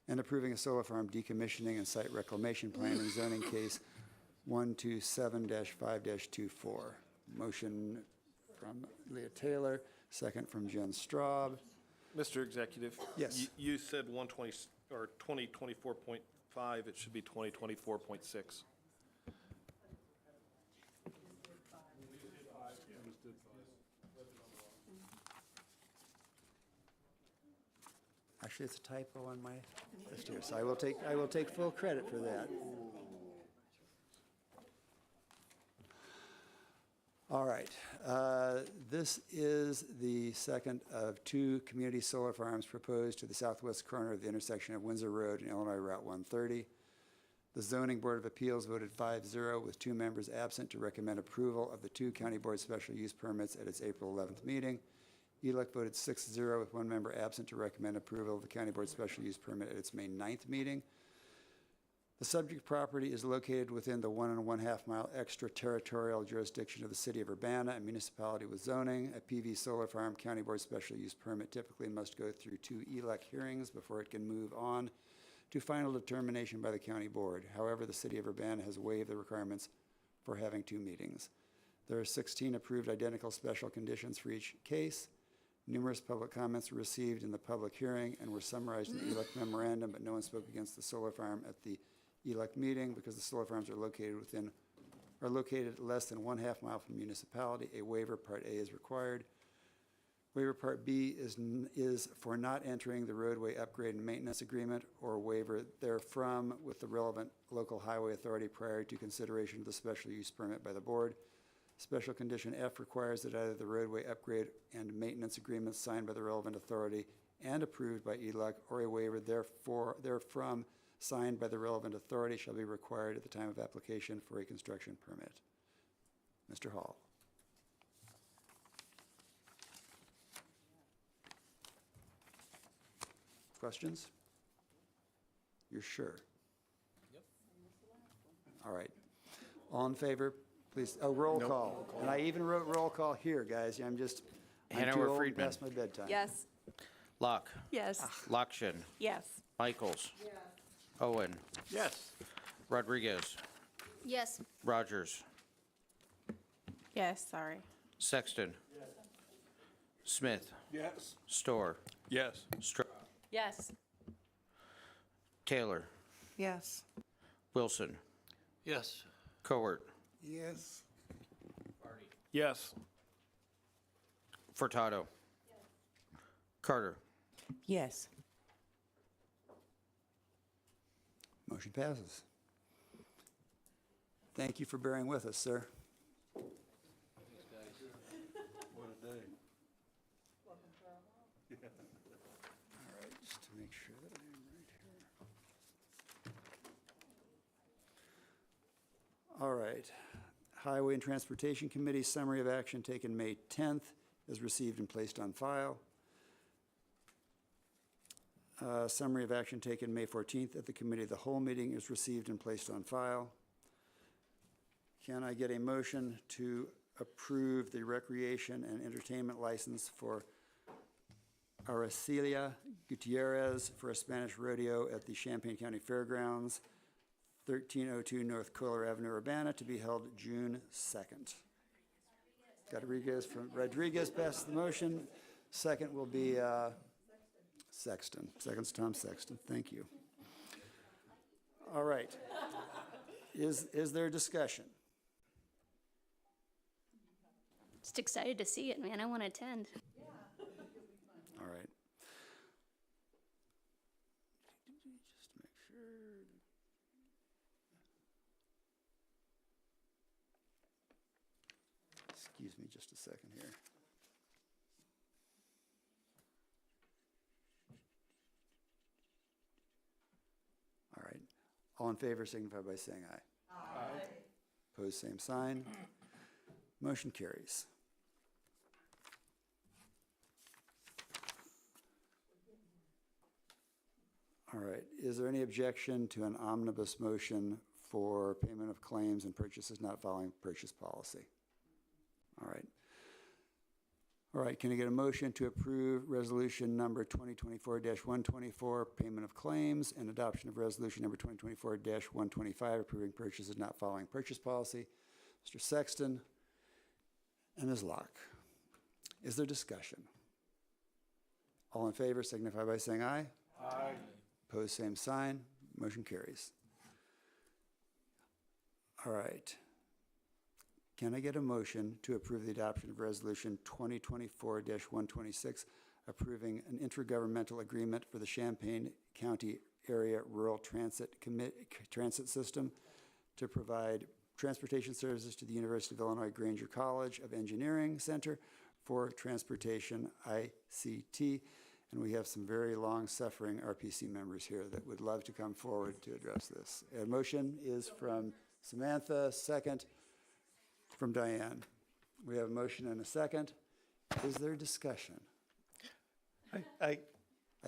and approving a solar farm decommissioning and site reclamation plan in zoning case 127-5-24. Motion from Leah Taylor, second from Jen Straub. Mr. Executive? Yes. You said 120, or 2024.5, it should be 2024.6. Actually, it's a typo on my list here, so I will take full credit for that. All right. This is the second of two community solar farms proposed to the southwest corner of the intersection of Windsor Road and Illinois Route 130. The Zoning Board of Appeals voted 5-0 with 2 members absent to recommend approval of the 2 County Board special use permits at its April 11th meeting. ELEC voted 6-0 with 1 member absent to recommend approval of the County Board special use permit at its May 9th meeting. The subject property is located within the 1.5 mile extraterritorial jurisdiction of the City of Urbana, a municipality with zoning. A PV solar farm County Board special use permit typically must go through 2 ELEC hearings before it can move on to final determination by the County Board. However, the City of Urbana has waived the requirements for having 2 meetings. There are 16 approved identical special conditions for each case. Numerous public comments were received in the public hearing and were summarized in the ELEC memorandum, but no one spoke against the solar farm at the ELEC meeting because the solar farms are located less than 1/2 mile from the municipality. A waiver Part A is required. Waiver Part B is for not entering the roadway upgrade and maintenance agreement or waiver therefrom with the relevant local highway authority prior to consideration of the special use permit by the board. Special condition F requires that either the roadway upgrade and maintenance agreements signed by the relevant authority and approved by ELEC or a waiver therefrom signed by the relevant authority shall be required at the time of application for a construction permit. Mr. Hall. Questions? You're sure? Yep. All right. All in favor, please. Oh, roll call. And I even wrote roll call here, guys. I'm too Hanover old Friedman. past my bedtime. Yes. Locke. Yes. Lockshin. Yes. Michaels. Owen. Yes. Rodriguez. Yes. Rogers. Yes, sorry. Sexton. Smith. Yes. Storr. Yes. Stroud. Yes. Taylor. Yes. Wilson. Yes. Cowart. Yes. Yes. Furtado. Carter. Yes. Motion passes. Thank you for bearing with us, sir. What a day. All right, just to make sure that I am right here. All right. Highway and Transportation Committee summary of action taken May 10th is received and placed on file. Summary of action taken May 14th at the Committee of the Whole meeting is received and placed on file. Can I get a motion to approve the recreation and entertainment license for Aracelia Gutierrez for a Spanish rodeo at the Champaign County Fairgrounds, 1302 North Kohler Avenue, Urbana, to be held June 2nd? Rodriguez passes the motion. Second will be Sexton. Second's Tom Sexton. Thank you. All right. Is there discussion? Just excited to see it, man. I want to attend. All right. Just to make sure. Excuse me just a second here. All right. All in favor signify by saying aye. Aye. Opposed, same sign. Motion carries. All right. Is there any objection to an omnibus motion for payment of claims and purchases not following purchase policy? All right. All right. Can I get a motion to approve resolution number 2024-124, payment of claims, and adoption of resolution number 2024-125, approving purchases not following purchase policy? Mr. Sexton and Ms. Locke. Is there discussion? All in favor signify by saying aye. Aye. Opposed, same sign. Motion carries. All right. Can I get a motion to approve the adoption of Resolution 2024-126, approving an intergovernmental agreement for the Champaign County Area Rural Transit System to provide transportation services to the University of Illinois Granger College of Engineering Center for Transportation ICT? And we have some very long-suffering RPC members here that would love to come forward to address this. A motion is from Samantha, second from Diane. We have a motion and a second. Is there discussion? I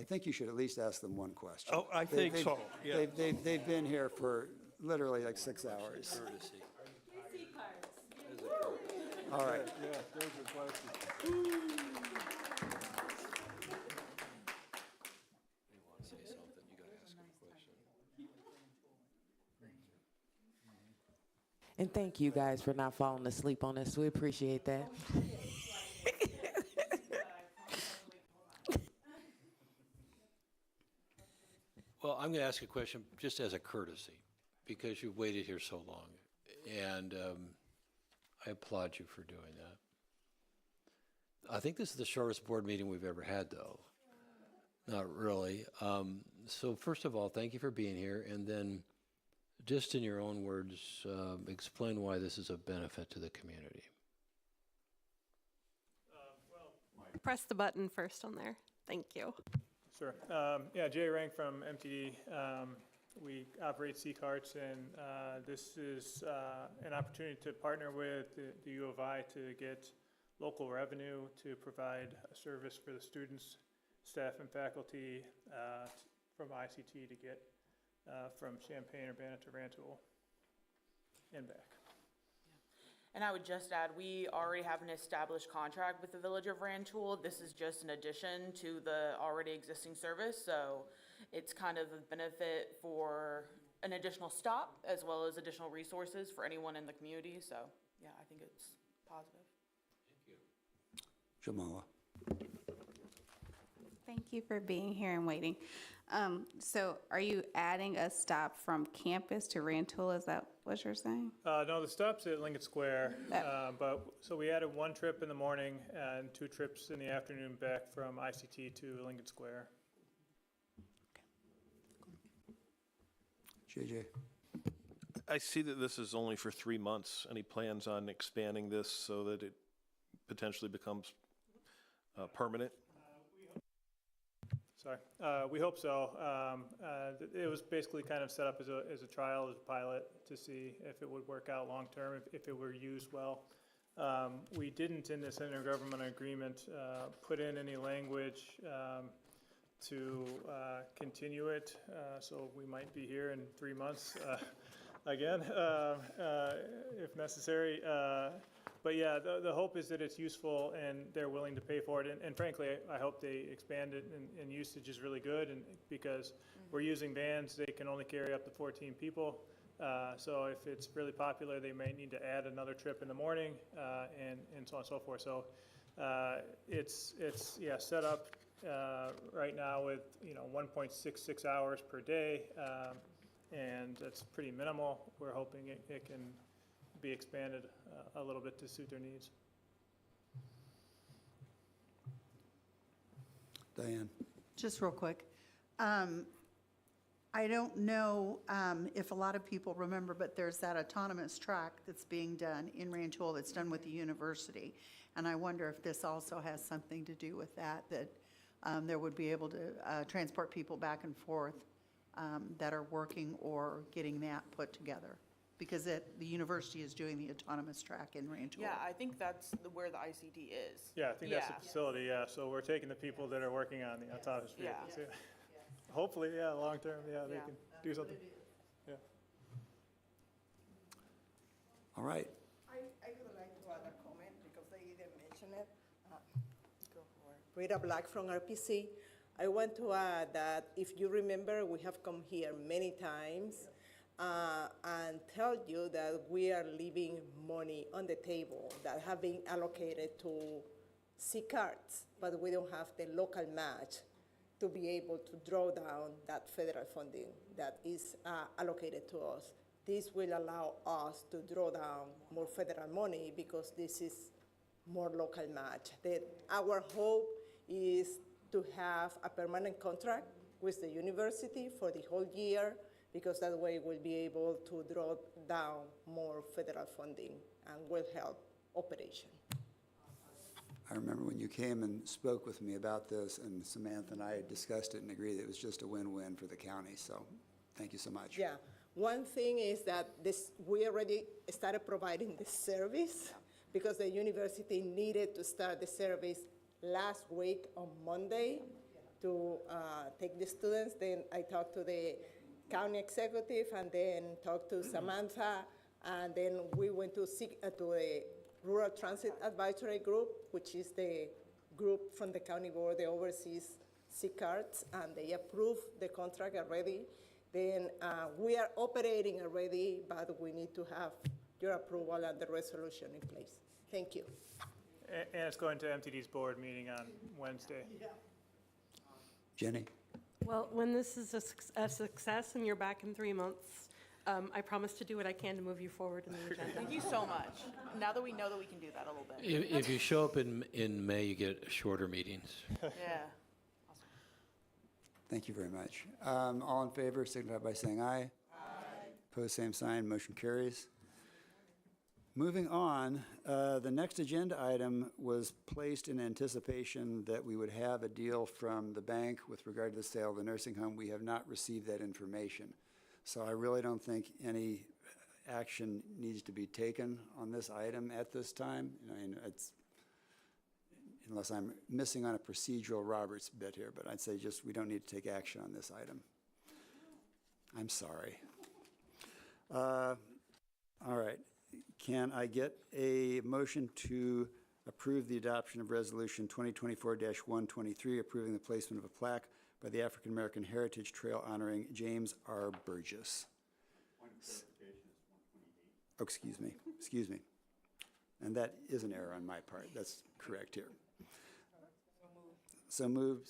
think you should at least ask them one question. Oh, I think so, yeah. They've been here for literally like 6 hours. All right. Yeah, there's a question. And thank you guys for not falling asleep on us. We appreciate that. Well, I'm going to ask a question just as a courtesy, because you've waited here so long, and I applaud you for doing that. I think this is the shortest board meeting we've ever had, though. Not really. So first of all, thank you for being here, and then just in your own words, explain why this is a benefit to the community. Press the button first on there. Thank you. Sure. Yeah, Jay Rank from MTD. We operate C-carts, and this is an opportunity to partner with the U of I to get local revenue to provide a service for the students, staff, and faculty from ICT to get from Champaign, Urbana to Rantoul and back. And I would just add, we already have an established contract with the Village of Rantoul. This is just an addition to the already existing service, so it's kind of a benefit for an additional stop as well as additional resources for anyone in the community. So, yeah, I think it's positive. Jamala. Thank you for being here and waiting. So are you adding a stop from campus to Rantoul? Is that what you're saying? No, the stop's at Lincoln Square, so we added one trip in the morning and 2 trips in the afternoon back from ICT to Lincoln Square. JJ. I see that this is only for 3 months. Any plans on expanding this so that it potentially becomes permanent? Sorry, we hope so. It was basically kind of set up as a trial, as a pilot, to see if it would work out long term, if it were used well. We didn't, in this intergovernmental agreement, put in any language to continue it, so we might be here in 3 months again, if necessary. But yeah, the hope is that it's useful and they're willing to pay for it. And frankly, I hope they expand it, and usage is really good. And because we're using vans, they can only carry up to 14 people. So if it's really popular, they may need to add another trip in the morning, and so on and so forth. So it's set up right now with 1.66 hours per day, and that's pretty minimal. We're hoping it can be expanded a little bit to suit their needs. Diane. Just real quick. I don't know if a lot of people remember, but there's that autonomous track that's being done in Rantoul that's done with the university. And I wonder if this also has something to do with that there would be able to transport people back and forth that are working or getting that put together. Because the university is doing the autonomous track in Rantoul. Yeah, I think that's where the ICD is. Yeah, I think that's the facility, yeah. So we're taking the people that are working on the autonomous vehicles. Yeah. Hopefully, long term, they can do something. Yeah. All right. I would like to add a comment because they didn't mention it. Go for it. Rita Black from RPC. I want to add that if you remember, we have come here many times and tell you that we are leaving money on the table that have been allocated to C cards, but we don't have the local match to be able to draw down that federal funding that is allocated to us. This will allow us to draw down more federal money because this is more local match. Our hope is to have a permanent contract with the university for the whole year, because that way we'll be able to draw down more federal funding and will help operation. I remember when you came and spoke with me about this, and Samantha and I discussed it and agreed that it was just a win-win for the county, so thank you so much. Yeah, one thing is that we already started providing the service because the university needed to start the service last week on Monday to take the students. Then I talked to the county executive and then talked to Samantha, and then we went to a Rural Transit Advisory Group, which is the group from the county board that oversees C cards, and they approved the contract already. Then we are operating already, but we need to have your approval and the resolution in place. Thank you. And it's going to MTD's board meeting on Wednesday. Yeah. Jenny? Well, when this is a success and you're back in 3 months, I promise to do what I can to move you forward in the agenda. Thank you so much. Now that we know that we can do that a little bit. If you show up in May, you get shorter meetings. Yeah. Thank you very much. All in favor, signify by saying aye. Aye. Opposed, same sign, motion carries. Moving on, the next agenda item was placed in anticipation that we would have a deal from the bank with regard to the sale of the nursing home. We have not received that information. So I really don't think any action needs to be taken on this item at this time. I mean, unless I'm missing on a procedural Roberts bit here, but I'd say just we don't need to take action on this item. I'm sorry. All right. Can I get a motion to approve the adoption of Resolution 2024-123, approving the placement of a plaque by the African American Heritage Trail honoring James R. Burgess? Point of clarification is 128. Oh, excuse me. And that is an error on my part. That's correct here. So moved.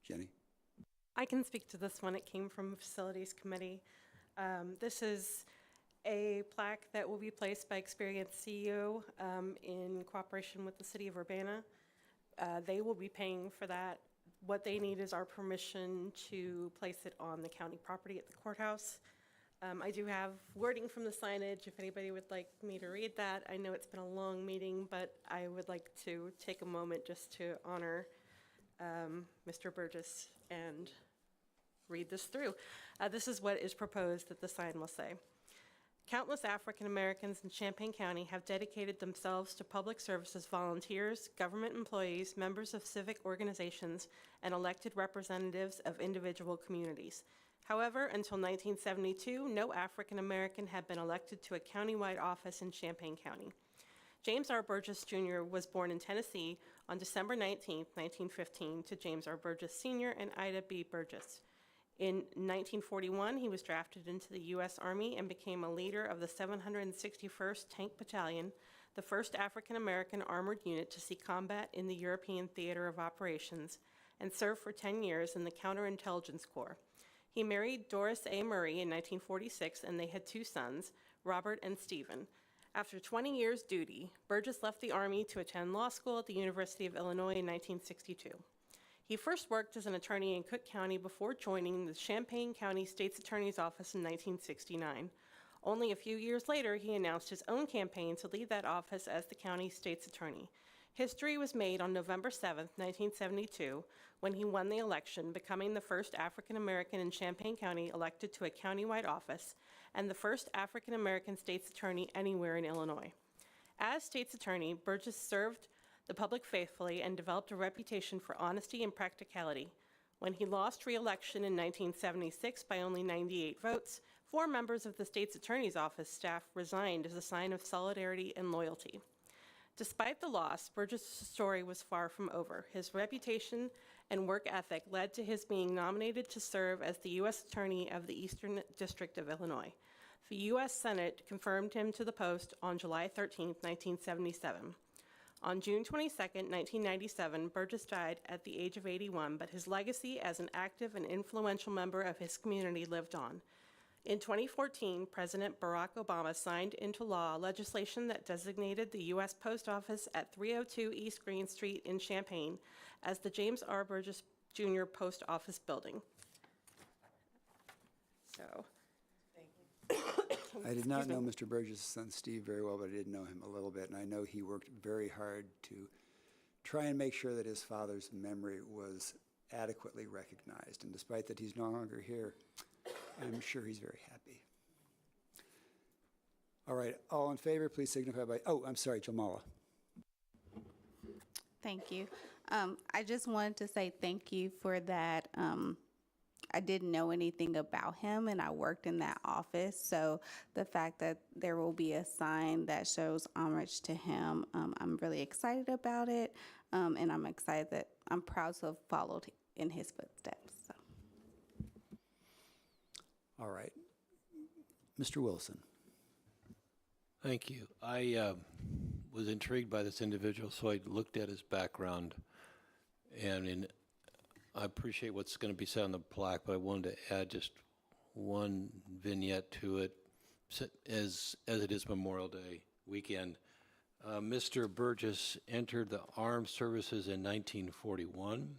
Jenny? I can speak to this one. It came from Facilities Committee. This is a plaque that will be placed by experienced CEO in cooperation with the City of Urbana. They will be paying for that. What they need is our permission to place it on the county property at the courthouse. I do have wording from the signage if anybody would like me to read that. I know it's been a long meeting, but I would like to take a moment just to honor Mr. Burgess and read this through. This is what is proposed that the sign will say. Countless African Americans in Champaign County have dedicated themselves to public service as volunteers, government employees, members of civic organizations, and elected representatives of individual communities. However, until 1972, no African American had been elected to a countywide office in Champaign County. James R. Burgess Jr. was born in Tennessee on December 19, 1915, to James R. Burgess Sr. and Ida B. Burgess. In 1941, he was drafted into the U.S. Army and became a leader of the 761st Tank Battalion, the first African-American armored unit to see combat in the European Theater of Operations, and served for 10 years in the Counterintelligence Corps. He married Doris A. Murray in 1946, and they had 2 sons, Robert and Stephen. After 20 years' duty, Burgess left the Army to attend law school at the University of Illinois in 1962. He first worked as an attorney in Cook County before joining the Champaign County State's Attorney's Office in 1969. Only a few years later, he announced his own campaign to lead that office as the county state's attorney. History was made on November 7, 1972, when he won the election, becoming the first African American in Champaign County elected to a countywide office and the first African American state's attorney anywhere in Illinois. As state's attorney, Burgess served the public faithfully and developed a reputation for honesty and practicality. When he lost re-election in 1976 by only 98 votes, 4 members of the state's attorney's office staff resigned as a sign of solidarity and loyalty. Despite the loss, Burgess' story was far from over. His reputation and work ethic led to his being nominated to serve as the U.S. Attorney of the Eastern District of Illinois. The U.S. Senate confirmed him to the post on July 13, 1977. On June 22, 1997, Burgess died at the age of 81, but his legacy as an active and influential member of his community lived on. In 2014, President Barack Obama signed into law legislation that designated the U.S. Post Office at 302 East Green Street in Champaign as the James R. Burgess Jr. Post Office Building. So, I did not know Mr. Burgess' son Steve very well, but I did know him a little bit, and I know he worked very hard to try and make sure that his father's memory was adequately recognized. And despite that he's no longer here, I'm sure he's very happy. All right, all in favor, please signify by, oh, I'm sorry, Jamala. Thank you. I just wanted to say thank you for that. I didn't know anything about him, and I worked in that office. So the fact that there will be a sign that shows homage to him, I'm really excited about it, and I'm excited that I'm proud to have followed in his footsteps. So. All right. Mr. Wilson. Thank you. I was intrigued by this individual, so I looked at his background, and I appreciate what's going to be said on the plaque, but I wanted to add just one vignette to it, as it is Memorial Day weekend. Mr. Burgess entered the armed services in 1941.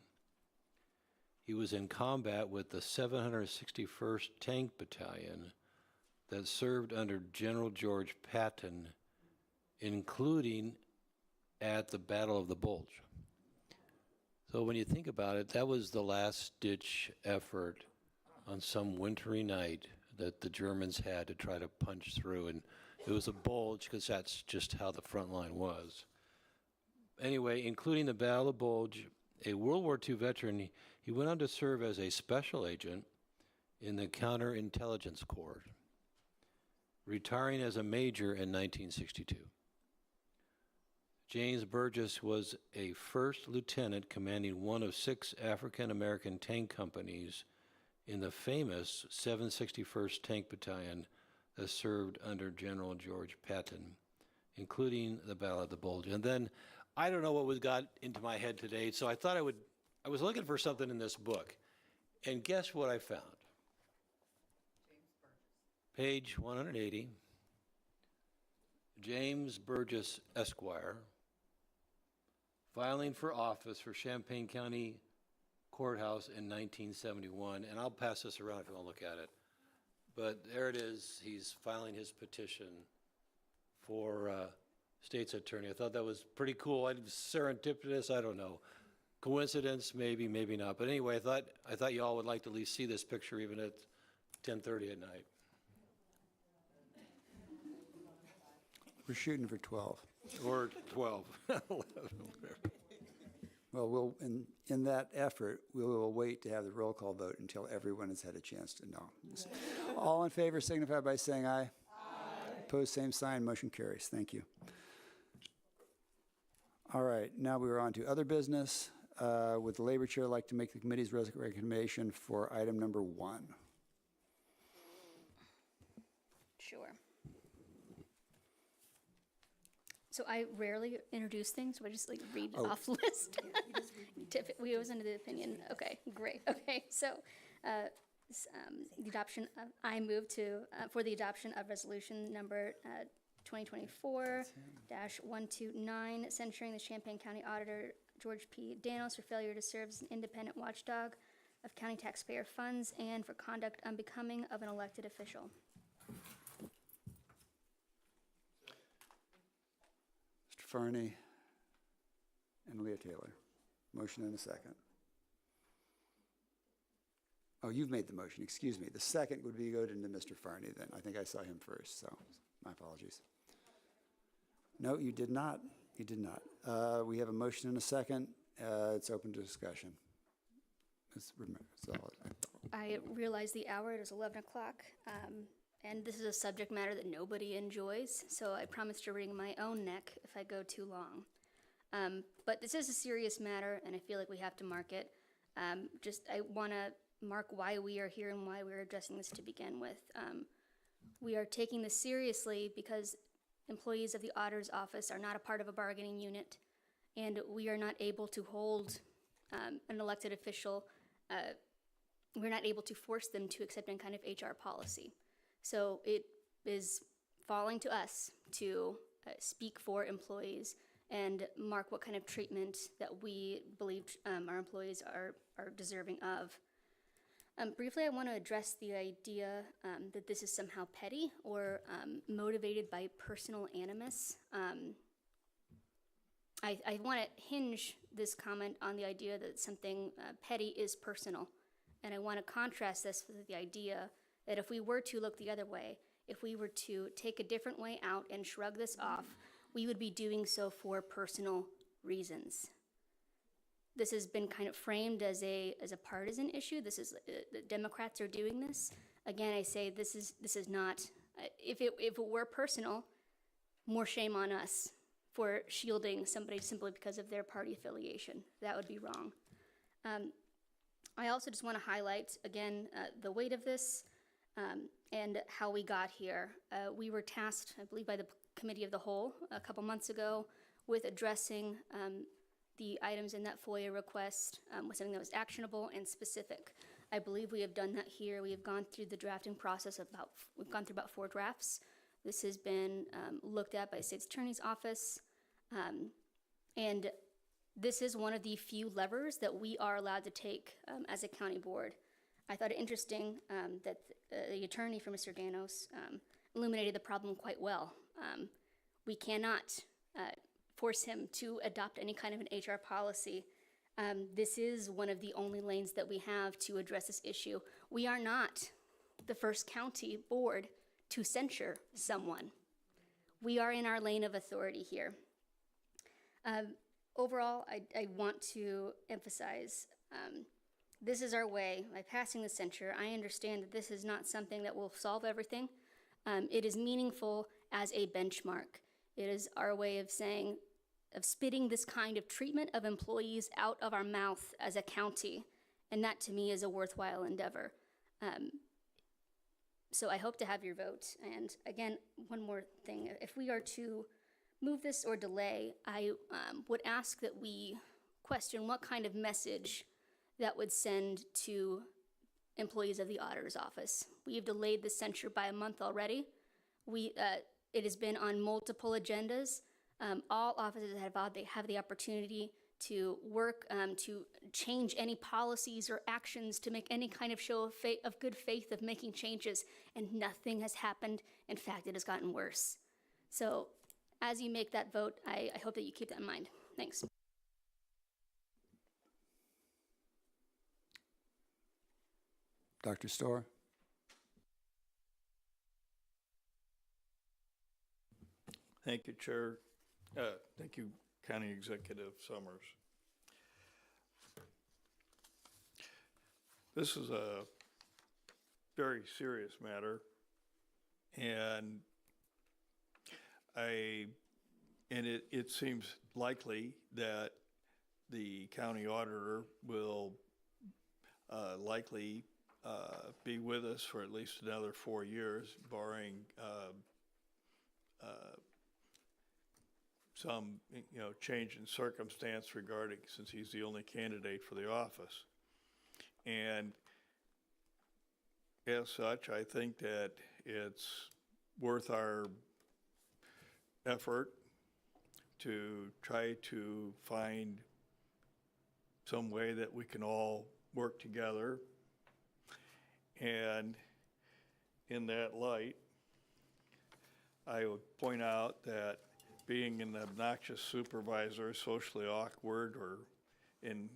He was in combat with the 761st Tank Battalion that served under General George Patton, including at the Battle of the Bulge. So when you think about it, that was the last-ditch effort on some wintry night that the Germans had to try to punch through, and it was a bulge because that's just how the front line was. Anyway, including the Battle of the Bulge, a World War II veteran, he went on to serve as a special agent in the Counterintelligence Corps, retiring as a major in 1962. James Burgess was a first lieutenant commanding one of 6 African-American tank companies in the famous 761st Tank Battalion that served under General George Patton, including the Battle of the Bulge. And then, I don't know what was got into my head today, so I thought I was looking for something in this book, and guess what I found? Page 180, James Burgess, Esquire, filing for office for Champaign County Courthouse in 1971, and I'll pass this around if you want to look at it. But there it is, he's filing his petition for state's attorney. I thought that was pretty cool. Serendipitous, I don't know. Coincidence, maybe, maybe not. But anyway, I thought you all would like to at least see this picture even at 10:30 at night. We're shooting for 12. Or 12, 11, whatever. Well, in that effort, we will wait to have the roll call vote until everyone has had a chance to know. All in favor signify by saying aye. Aye. Opposed, same sign. Motion carries. Thank you. All right, now we are on to other business. Would the Labor Chair like to make the committee's recommendation for item number 1? Sure. So I rarely introduce things, so I just like read off the list. We always under the opinion. Okay, great. Okay, so the adoption of, I move to, for the adoption of resolution number 2024-129, censuring the Champaign County Auditor George P. Danos for failure to serve as an independent watchdog of county taxpayer funds and for conduct unbecoming of an elected official. Mr. Farney and Leah Taylor. Motion and a second. Oh, you've made the motion, excuse me. The second would be go to Mr. Farney then. I think I saw him first, so my apologies. No, you did not. You did not. We have a motion and a second. It's open to discussion. I realize the hour, it is 11 o'clock, and this is a subject matter that nobody enjoys, so I promise to wring my own neck if I go too long. But this is a serious matter, and I feel like we have to mark it. I want to mark why we are here and why we're addressing this to begin with. We are taking this seriously because employees of the auditor's office are not a part of a bargaining unit, and we are not able to hold an elected official, we're not able to force them to accept any kind of HR policy. So it is falling to us to speak for employees and mark what kind of treatment that we believe our employees are deserving of. Briefly, I want to address the idea that this is somehow petty or motivated by personal animus. I want to hinge this comment on the idea that something petty is personal. And I want to contrast this with the idea that if we were to look the other way, if we were to take a different way out and shrug this off, we would be doing so for personal reasons. This has been kind of framed as a partisan issue. This is the Democrats are doing this. Again, I say this is not. If it were personal, more shame on us for shielding somebody simply because of their party affiliation. That would be wrong. I also just want to highlight again the weight of this and how we got here. We were tasked, I believe, by the Committee of the Whole a couple months ago with addressing the items in that FOIA request with something that was actionable and specific. I believe we have done that here. We have gone through the drafting process we've gone through about 4 drafts. This has been looked at by the State's Attorney's Office. And this is one of the few levers that we are allowed to take as a county board. I thought it interesting that the attorney for Mr. Ganos illuminated the problem quite well. We cannot force him to adopt any kind of an HR policy. This is one of the only lanes that we have to address this issue. We are not the first county board to censure someone. We are in our lane of authority here. Overall, I want to emphasize this is our way. By passing the censure, I understand that this is not something that will solve everything. It is meaningful as a benchmark. It is our way of saying, of spitting this kind of treatment of employees out of our mouth as a county, and that to me is a worthwhile endeavor. So I hope to have your vote. And again, one more thing, if we are to move this or delay, I would ask that we question what kind of message that would send to employees of the auditor's office. We have delayed the censure by a month already. It has been on multiple agendas. All offices have the opportunity to work to change any policies or actions, to make any kind of show of good faith of making changes, and nothing has happened. In fact, it has gotten worse. So as you make that vote, I hope that you keep that in mind. Thanks. Dr. Storr? Thank you, Chair. Thank you, County Executive Summers. This is a very serious matter, and it seems likely that the county auditor will likely be with us for at least another 4 years, barring some change in circumstance regarding, since he's the only candidate for the office. And as such, I think that it's worth our effort to try to find some way that we can all work together. And in that light, I would point out that being an obnoxious supervisor, socially awkward, or in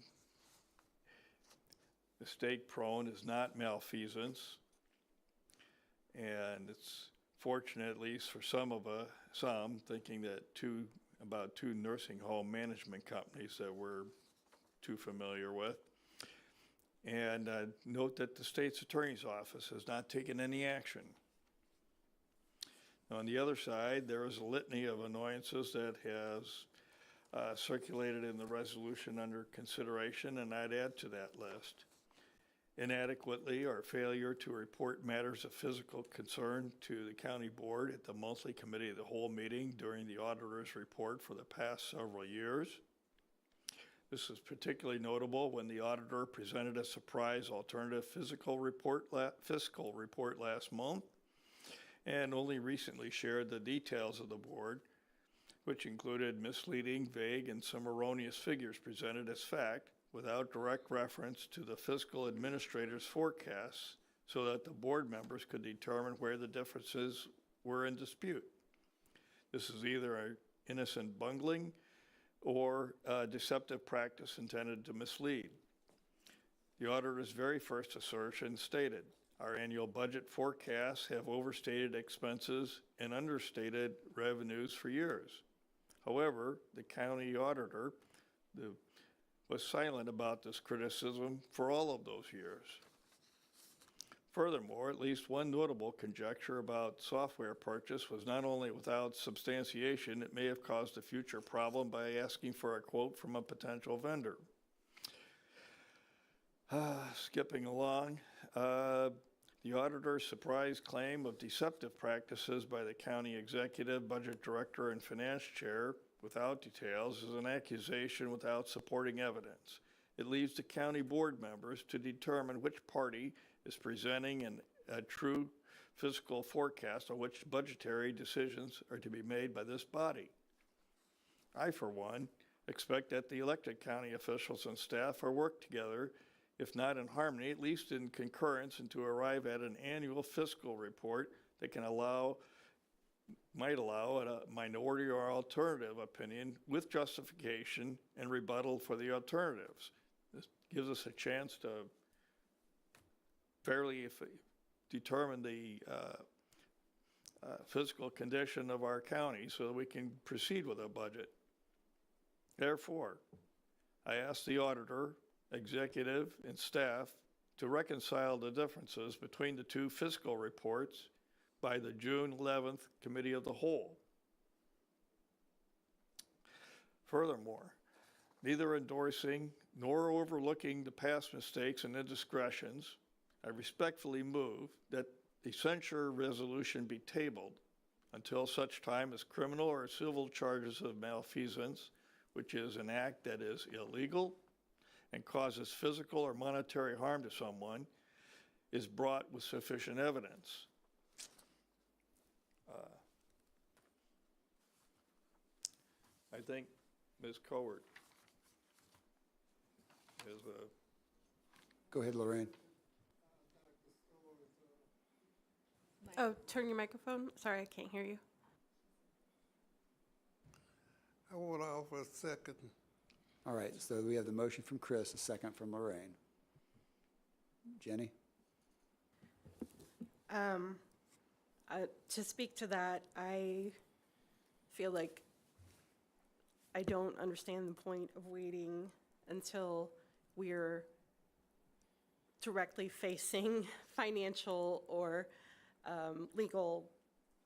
mistake prone is not malfeasance. And it's fortunate, at least for some thinking that about two nursing home management companies that we're too familiar with. And note that the state's attorney's office has not taken any action. On the other side, there is a litany of annoyances that has circulated in the resolution under consideration, and I'd add to that list. inadequately or failure to report matters of physical concern to the county board at the monthly committee of the whole meeting during the auditor's report for the past several years. This is particularly notable when the auditor presented a surprise alternative fiscal report last month and only recently shared the details of the board, which included misleading, vague, and some erroneous figures presented as fact without direct reference to the fiscal administrator's forecasts so that the board members could determine where the differences were in dispute. This is either an innocent bungling or a deceptive practice intended to mislead. The auditor's very first assertion stated, "Our annual budget forecasts have overstated expenses and understated revenues for years." However, the county auditor was silent about this criticism for all of those years. Furthermore, at least one notable conjecture about software purchase was not only without substantiation, it may have caused a future problem by asking for a quote from a potential vendor. Skipping along, the auditor's surprise claim of deceptive practices by the county executive, budget director, and finance chair without details is an accusation without supporting evidence. It leaves the county board members to determine which party is presenting a true fiscal forecast on which budgetary decisions are to be made by this body. I, for one, expect that the elected county officials and staff will work together, if not in harmony, at least in concurrence, and to arrive at an annual fiscal report that might allow a minority or alternative opinion with justification and rebuttal for the alternatives. This gives us a chance to fairly determine the fiscal condition of our county so that we can proceed with a budget. Therefore, I ask the auditor, executive, and staff to reconcile the differences between the two fiscal reports by the June 11th Committee of the Whole. Furthermore, neither endorsing nor overlooking the past mistakes and indiscretions, I respectfully move that the censure resolution be tabled until such time as criminal or civil charges of malfeasance, which is an act that is illegal and causes physical or monetary harm to someone, is brought with sufficient evidence. I think Ms. Cowart is a... Go ahead, Lorraine. Oh, turn your microphone. Sorry, I can't hear you. I want to offer a second. All right, so we have the motion from Chris, a second from Lorraine. Jenny? To speak to that, I feel like I don't understand the point of waiting until we're directly facing financial or legal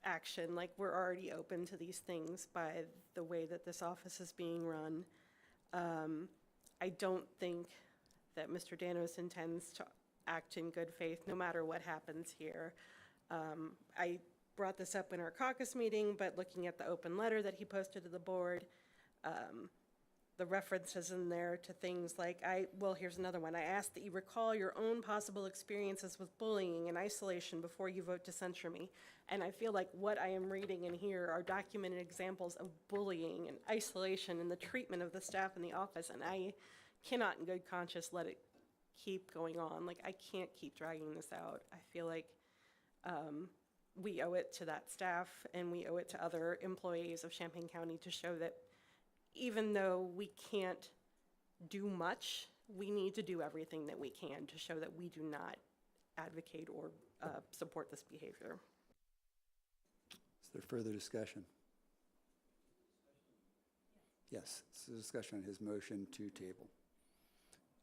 action. Like, we're already open to these things by the way that this office is being run. I don't think that Mr. Danos intends to act in good faith no matter what happens here. I brought this up in our caucus meeting, but looking at the open letter that he posted to the board, the references in there to things like, well, here's another one. I ask that you recall your own possible experiences with bullying and isolation before you vote to censure me. And I feel like what I am reading in here are documented examples of bullying and isolation and the treatment of the staff in the office. And I cannot in good conscience let it keep going on. Like, I can't keep dragging this out. I feel like we owe it to that staff and we owe it to other employees of Champaign County to show that even though we can't do much, we need to do everything that we can to show that we do not advocate or support this behavior. Is there further discussion? Yes, it's a discussion on his motion to table.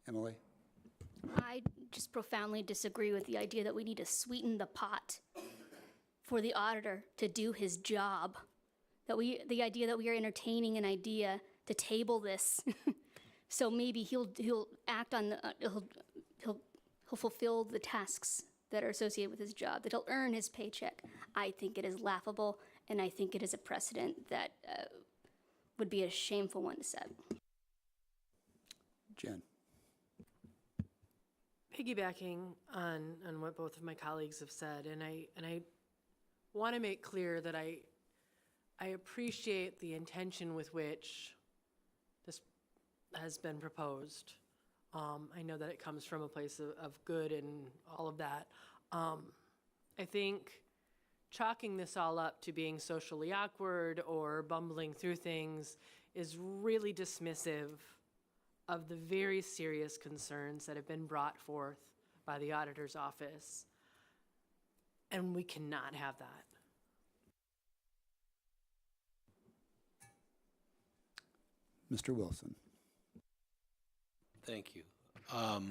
Emily? I just profoundly disagree with the idea that we need to sweeten the pot for the auditor to do his job. The idea that we are entertaining an idea to table this, so maybe he'll act on the he'll he'll fulfill the tasks that are associated with his job, that he'll earn his paycheck. I think it is laughable, and I think it is a precedent that would be a shameful one to set. Jen. Piggybacking on what both of my colleagues have said, and I want to make clear that I appreciate the intention with which this has been proposed. I know that it comes from a place of good and all of that. I think chalking this all up to being socially awkward or bumbling through things is really dismissive of the very serious concerns that have been brought forth by the auditor's office. And we cannot have that. Mr. Wilson. Thank you. I'll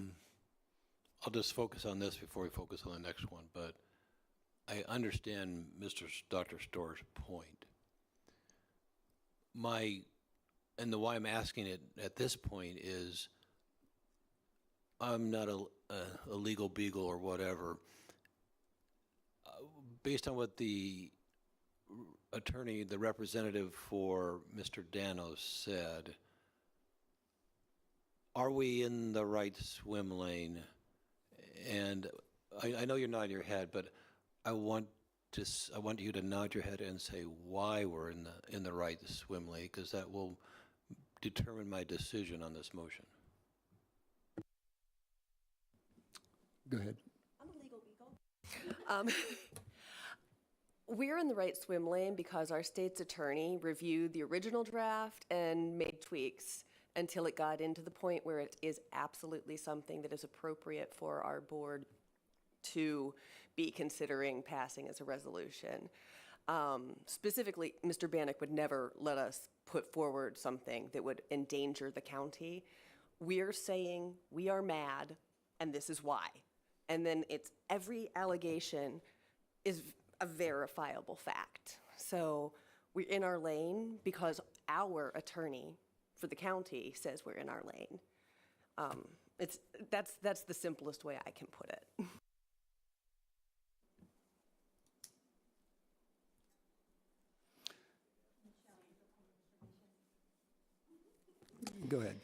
just focus on this before we focus on the next one, but I understand Dr. Storr's point. And the why I'm asking it at this point is I'm not a legal beagle or whatever. Based on what the attorney, the representative for Mr. Danos said, are we in the right swim lane? And I know you're nodding your head, but I want you to nod your head and say why we're in the right swim lane, because that will determine my decision on this motion. Go ahead. I'm a legal beagle. We're in the right swim lane because our state's attorney reviewed the original draft and made tweaks until it got into the point where it is absolutely something that is appropriate for our board to be considering passing as a resolution. Specifically, Mr. Bannock would never let us put forward something that would endanger the county. We're saying we are mad, and this is why. And then every allegation is a verifiable fact. So we're in our lane because our attorney for the county says we're in our lane. That's the simplest way I can put it. Go ahead.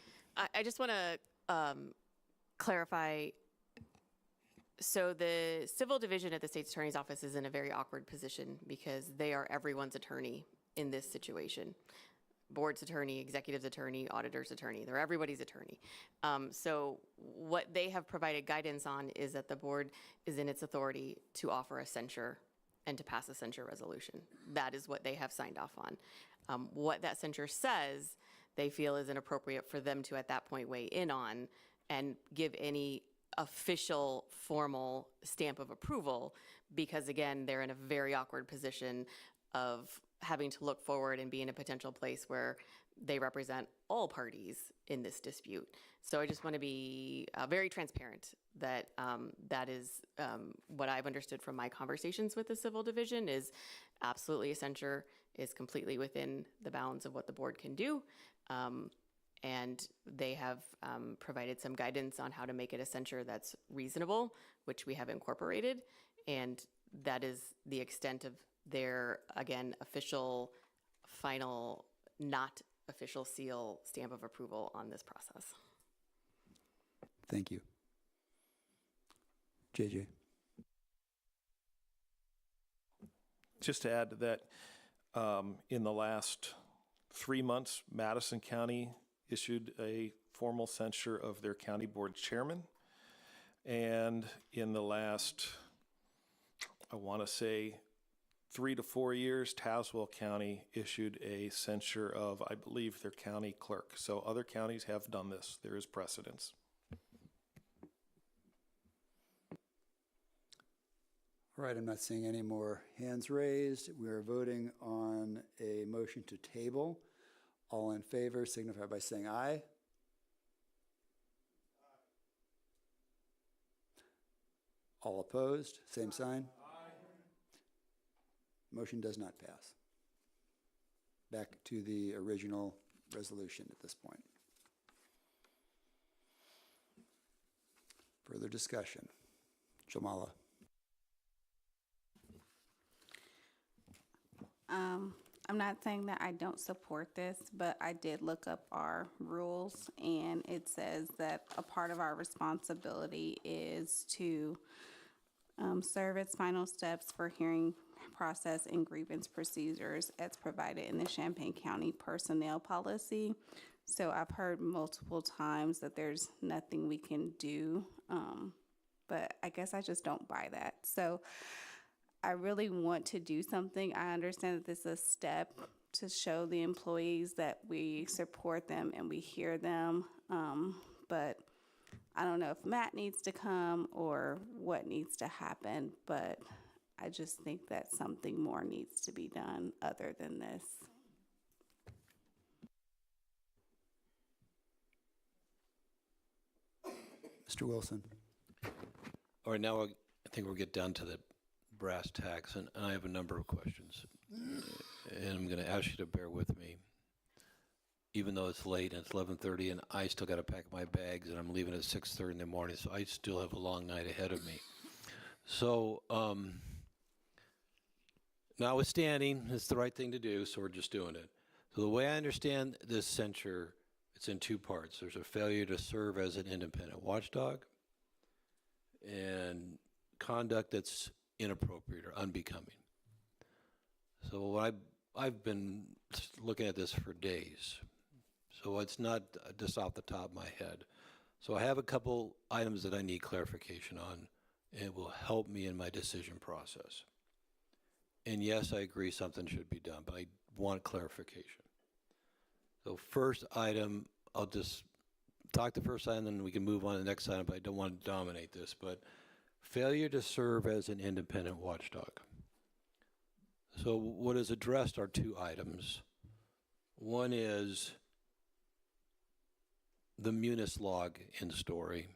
I just want to clarify. So the civil division at the state's attorney's office is in a very awkward position because they are everyone's attorney in this situation. Board's attorney, executive's attorney, auditor's attorney. They're everybody's attorney. So what they have provided guidance on is that the board is in its authority to offer a censure and to pass a censure resolution. That is what they have signed off on. What that censure says, they feel is inappropriate for them to at that point weigh in on and give any official formal stamp of approval, because again, they're in a very awkward position of having to look forward and be in a potential place where they represent all parties in this dispute. So I just want to be very transparent that that is what I've understood from my conversations with the civil division is absolutely a censure is completely within the bounds of what the board can do. And they have provided some guidance on how to make it a censure that's reasonable, which we have incorporated. And that is the extent of their, again, official, final, not official seal stamp of approval on this process. Thank you. JJ. Just to add to that, in the last 3 months, Madison County issued a formal censure of their county board chairman. And in the last, I want to say, 3 to 4 years, Tazewell County issued a censure of, I believe, their county clerk. So other counties have done this. There is precedence. All right, I'm not seeing any more hands raised. We are voting on a motion to table. All in favor signify by saying aye. All opposed, same sign. Motion does not pass. Back to the original resolution at this point. Further discussion? Jamala? I'm not saying that I don't support this, but I did look up our rules, and it says that a part of our responsibility is to serve its final steps for hearing process and grievance procedures as provided in the Champaign County personnel policy. So I've heard multiple times that there's nothing we can do, but I guess I just don't buy that. So I really want to do something. I understand that this is a step to show the employees that we support them and we hear them, but I don't know if Matt needs to come or what needs to happen, but I just think that something more needs to be done other than this. Mr. Wilson? All right, now I think we'll get down to the brass tacks, and I have a number of questions. And I'm going to ask you to bear with me. Even though it's late and it's 11:30 and I still got to pack my bags and I'm leaving at 6:30 in the morning, so I still have a long night ahead of me. So, notwithstanding, it's the right thing to do, so we're just doing it. So the way I understand this censure, it's in two parts. There's a failure to serve as an independent watchdog and conduct that's inappropriate or unbecoming. So I've been looking at this for days. So it's not just off the top of my head. So I have a couple items that I need clarification on, and it will help me in my decision process. And yes, I agree something should be done, but I want clarification. So first item, I'll just talk the first item, and then we can move on to the next item, but I don't want to dominate this, but failure to serve as an independent watchdog. So what is addressed are two items. One is the Munis log in story,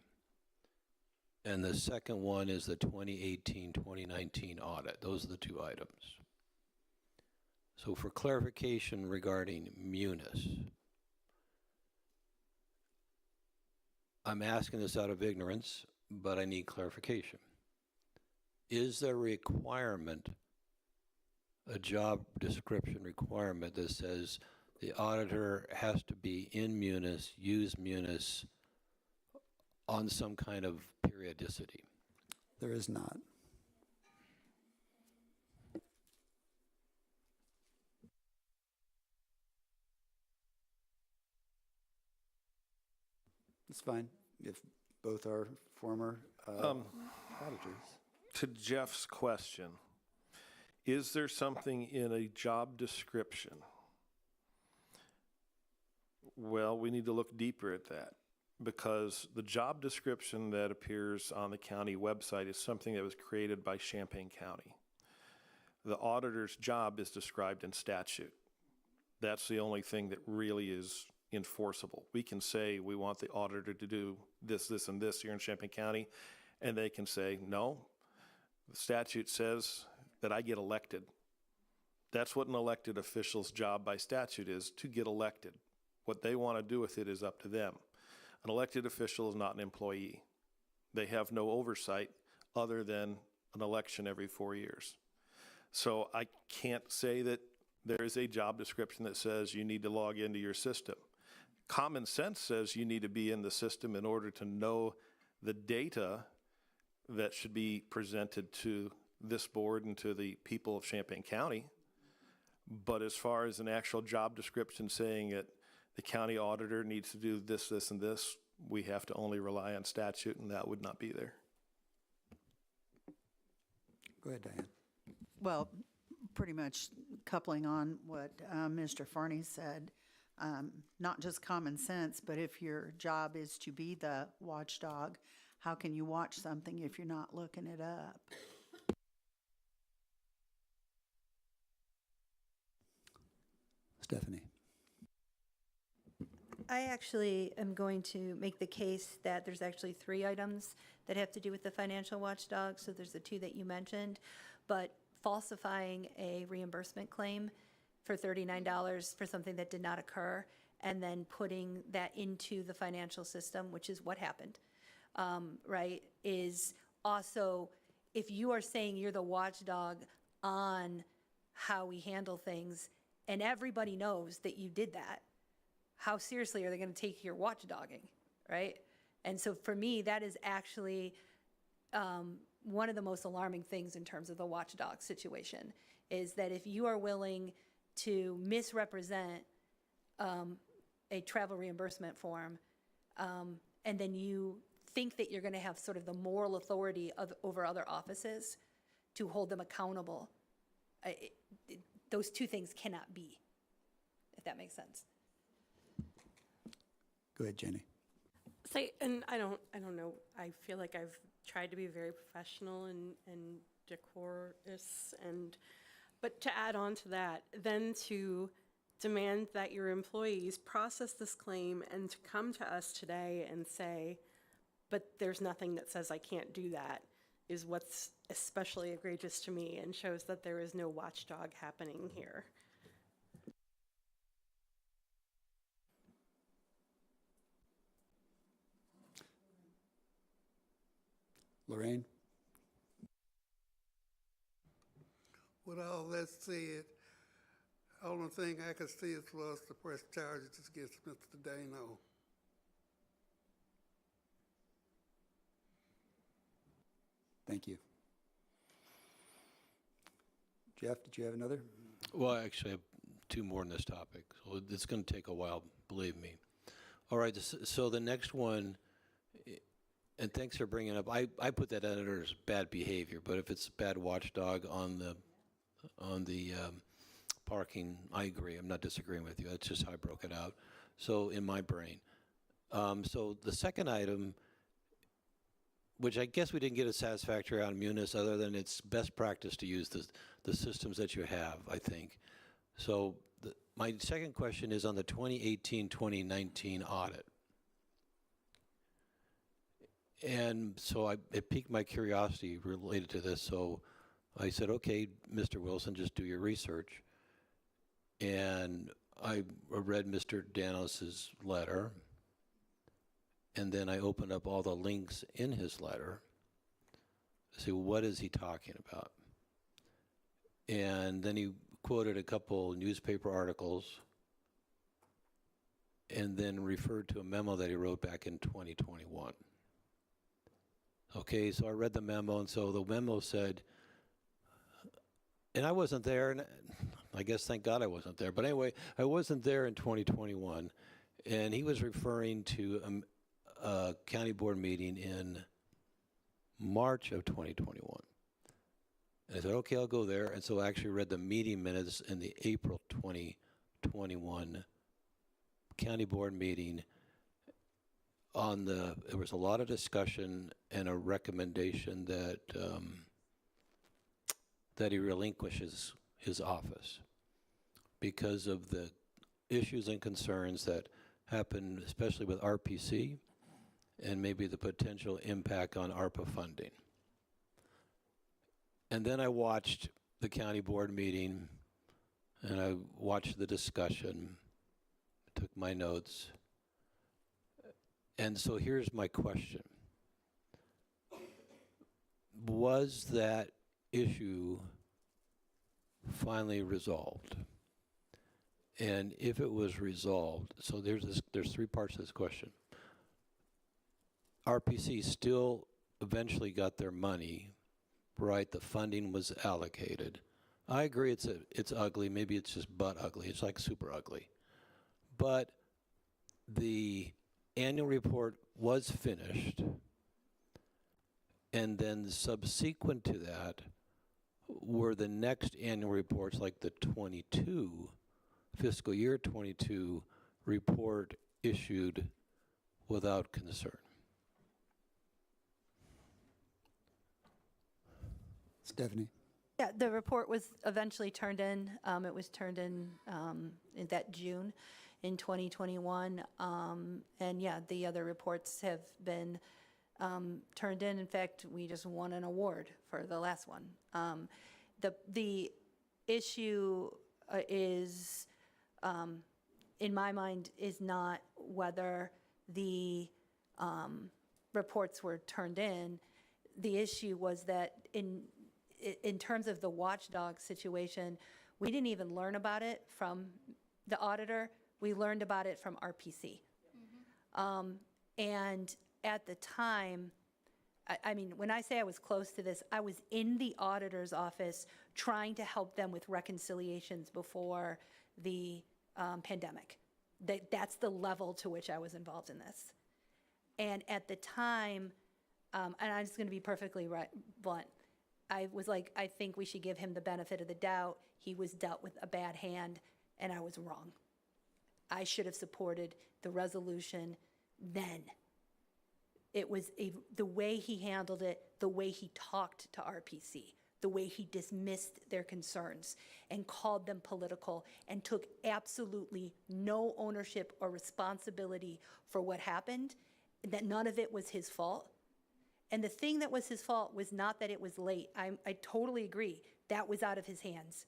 and the second one is the 2018-2019 audit. Those are the two items. So for clarification regarding Munis, I'm asking this out of ignorance, but I need clarification. Is there a requirement, a job description requirement that says the auditor has to be in Munis, use Munis on some kind of periodicity? There is not. It's fine if both are former auditors. To Jeff's question, is there something in a job description? Well, we need to look deeper at that, because the job description that appears on the county website is something that was created by Champaign County. The auditor's job is described in statute. That's the only thing that really is enforceable. We can say we want the auditor to do this, this, and this here in Champaign County, and they can say, no, the statute says that I get elected. That's what an elected official's job by statute is, to get elected. What they want to do with it is up to them. An elected official is not an employee. They have no oversight other than an election every 4 years. So I can't say that there is a job description that says you need to log into your system. Common sense says you need to be in the system in order to know the data that should be presented to this board and to the people of Champaign County. But as far as an actual job description saying that the county auditor needs to do this, this, and this, we have to only rely on statute, and that would not be there. Go ahead, Diane. Well, pretty much coupling on what Mr. Farney said, not just common sense, but if your job is to be the watchdog, how can you watch something if you're not looking it up? Stephanie. I actually am going to make the case that there's actually 3 items that have to do with the financial watchdog. So there's the 2 that you mentioned, but falsifying a reimbursement claim for $39 for something that did not occur, and then putting that into the financial system, which is what happened. right, is also, if you are saying you're the watchdog on how we handle things, and everybody knows that you did that, how seriously are they going to take your watchdogging, right? And so for me, that is actually one of the most alarming things in terms of the watchdog situation, is that if you are willing to misrepresent a travel reimbursement form, and then you think that you're going to have sort of the moral authority over other offices to hold them accountable, those two things cannot be, if that makes sense. Go ahead, Jenny. And I don't know, I feel like I've tried to be very professional and decorous, but to add on to that, then to demand that your employees process this claim and to come to us today and say, but there's nothing that says I can't do that, is what's especially egregious to me and shows that there is no watchdog happening here. Lorraine? With all that said, only thing I can see is for us to press charges against Mr. Dano. Thank you. Jeff, did you have another? Well, actually, I have two more on this topic, so it's going to take a while, believe me. All right, so the next one, and thanks for bringing it up, I put that under as bad behavior, but if it's bad watchdog on the parking, I agree. I'm not disagreeing with you. That's just how I broke it out. So in my brain. So the second item, which I guess we didn't get a satisfactory out of Munis other than it's best practice to use the systems that you have, I think. So my second question is on the 2018-2019 audit. And so it piqued my curiosity related to this. So I said, okay, Mr. Wilson, just do your research. And I read Mr. Danos's letter. And then I opened up all the links in his letter to see what is he talking about. And then he quoted a couple newspaper articles and then referred to a memo that he wrote back in 2021. Okay, so I read the memo, and so the memo said, and I wasn't there, and I guess thank God I wasn't there, but anyway, I wasn't there in 2021, and he was referring to a county board meeting in March of 2021. And I said, okay, I'll go there, and so I actually read the meeting minutes in the April 2021 county board meeting. There was a lot of discussion and a recommendation that that he relinquishes his office because of the issues and concerns that happened, especially with RPC, and maybe the potential impact on ARPA funding. And then I watched the county board meeting, and I watched the discussion, took my notes. And so here's my question. Was that issue finally resolved? And if it was resolved, so there's three parts to this question. RPC still eventually got their money, right? The funding was allocated. I agree it's ugly. Maybe it's just butt ugly. It's like super ugly. But the annual report was finished, and then subsequent to that were the next annual reports, like the fiscal year 22 report issued without concern. Stephanie? Yeah, the report was eventually turned in. It was turned in that June in 2021. And yeah, the other reports have been turned in. In fact, we just won an award for the last one. The issue is, in my mind, is not whether the reports were turned in. The issue was that in terms of the watchdog situation, we didn't even learn about it from the auditor. We learned about it from RPC. And at the time, I mean, when I say I was close to this, I was in the auditor's office trying to help them with reconciliations before the pandemic. That's the level to which I was involved in this. And at the time, and I'm just going to be perfectly blunt, I was like, I think we should give him the benefit of the doubt. He was dealt with a bad hand, and I was wrong. I should have supported the resolution then. It was the way he handled it, the way he talked to RPC, the way he dismissed their concerns and called them political and took absolutely no ownership or responsibility for what happened, that none of it was his fault. And the thing that was his fault was not that it was late. I totally agree. That was out of his hands.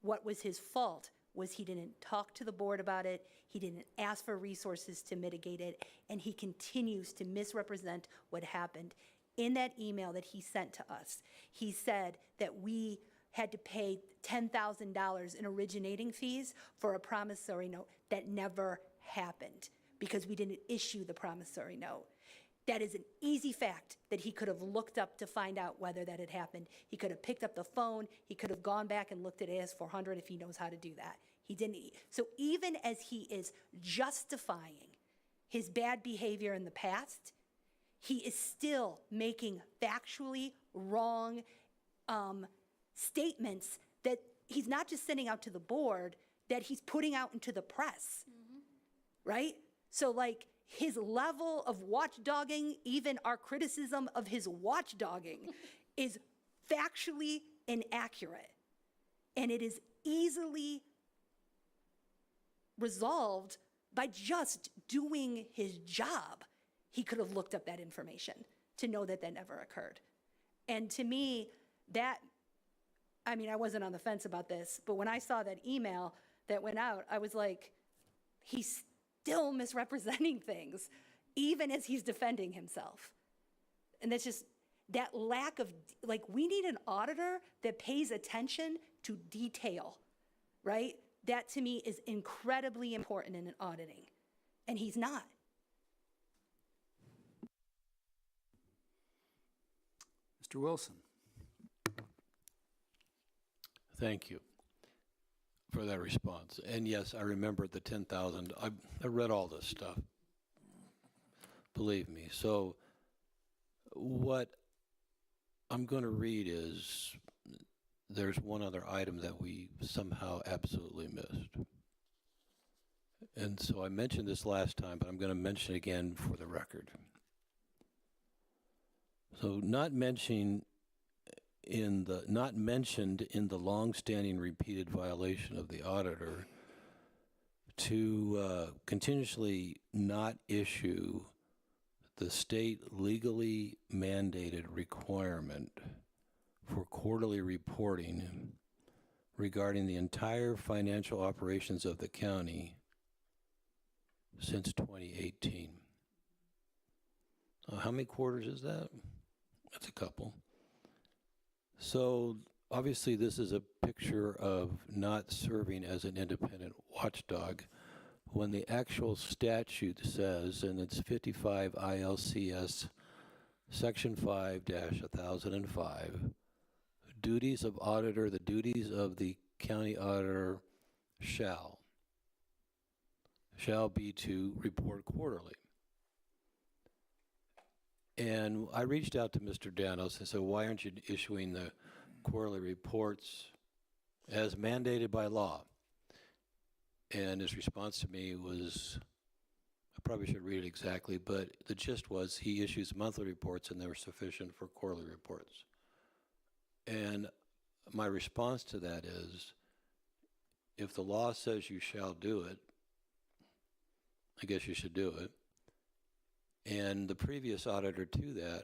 What was his fault was he didn't talk to the board about it, he didn't ask for resources to mitigate it, and he continues to misrepresent what happened. In that email that he sent to us, he said that we had to pay $10,000 in originating fees for a promissory note. That never happened because we didn't issue the promissory note. That is an easy fact that he could have looked up to find out whether that had happened. He could have picked up the phone. He could have gone back and looked at AS400 if he knows how to do that. He didn't. So even as he is justifying his bad behavior in the past, he is still making factually wrong statements that he's not just sending out to the board, that he's putting out into the press, right? So like, his level of watchdogging, even our criticism of his watchdogging, is factually inaccurate. And it is easily resolved by just doing his job. He could have looked up that information to know that that never occurred. And to me, that, I mean, I wasn't on the fence about this, but when I saw that email that went out, I was like, he's still misrepresenting things, even as he's defending himself. And that's just that lack of, like, we need an auditor that pays attention to detail, right? That to me is incredibly important in an auditing, and he's not. Mr. Wilson. Thank you for that response. And yes, I remember the 10,000. I read all this stuff, believe me. So what I'm going to read is there's one other item that we somehow absolutely missed. And so I mentioned this last time, but I'm going to mention it again for the record. So not mentioned in the long-standing repeated violation of the auditor to continuously not issue the state legally mandated requirement for quarterly reporting regarding the entire financial operations of the county since 2018. How many quarters is that? That's a couple. So obviously this is a picture of not serving as an independent watchdog when the actual statute says, and it's 55 ILCS section 5-1005, duties of auditor, the duties of the county auditor shall be to report quarterly. And I reached out to Mr. Danos and said, why aren't you issuing the quarterly reports as mandated by law? And his response to me was, I probably should read it exactly, but the gist was he issues monthly reports and they were sufficient for quarterly reports. And my response to that is, if the law says you shall do it, I guess you should do it. And the previous auditor to that,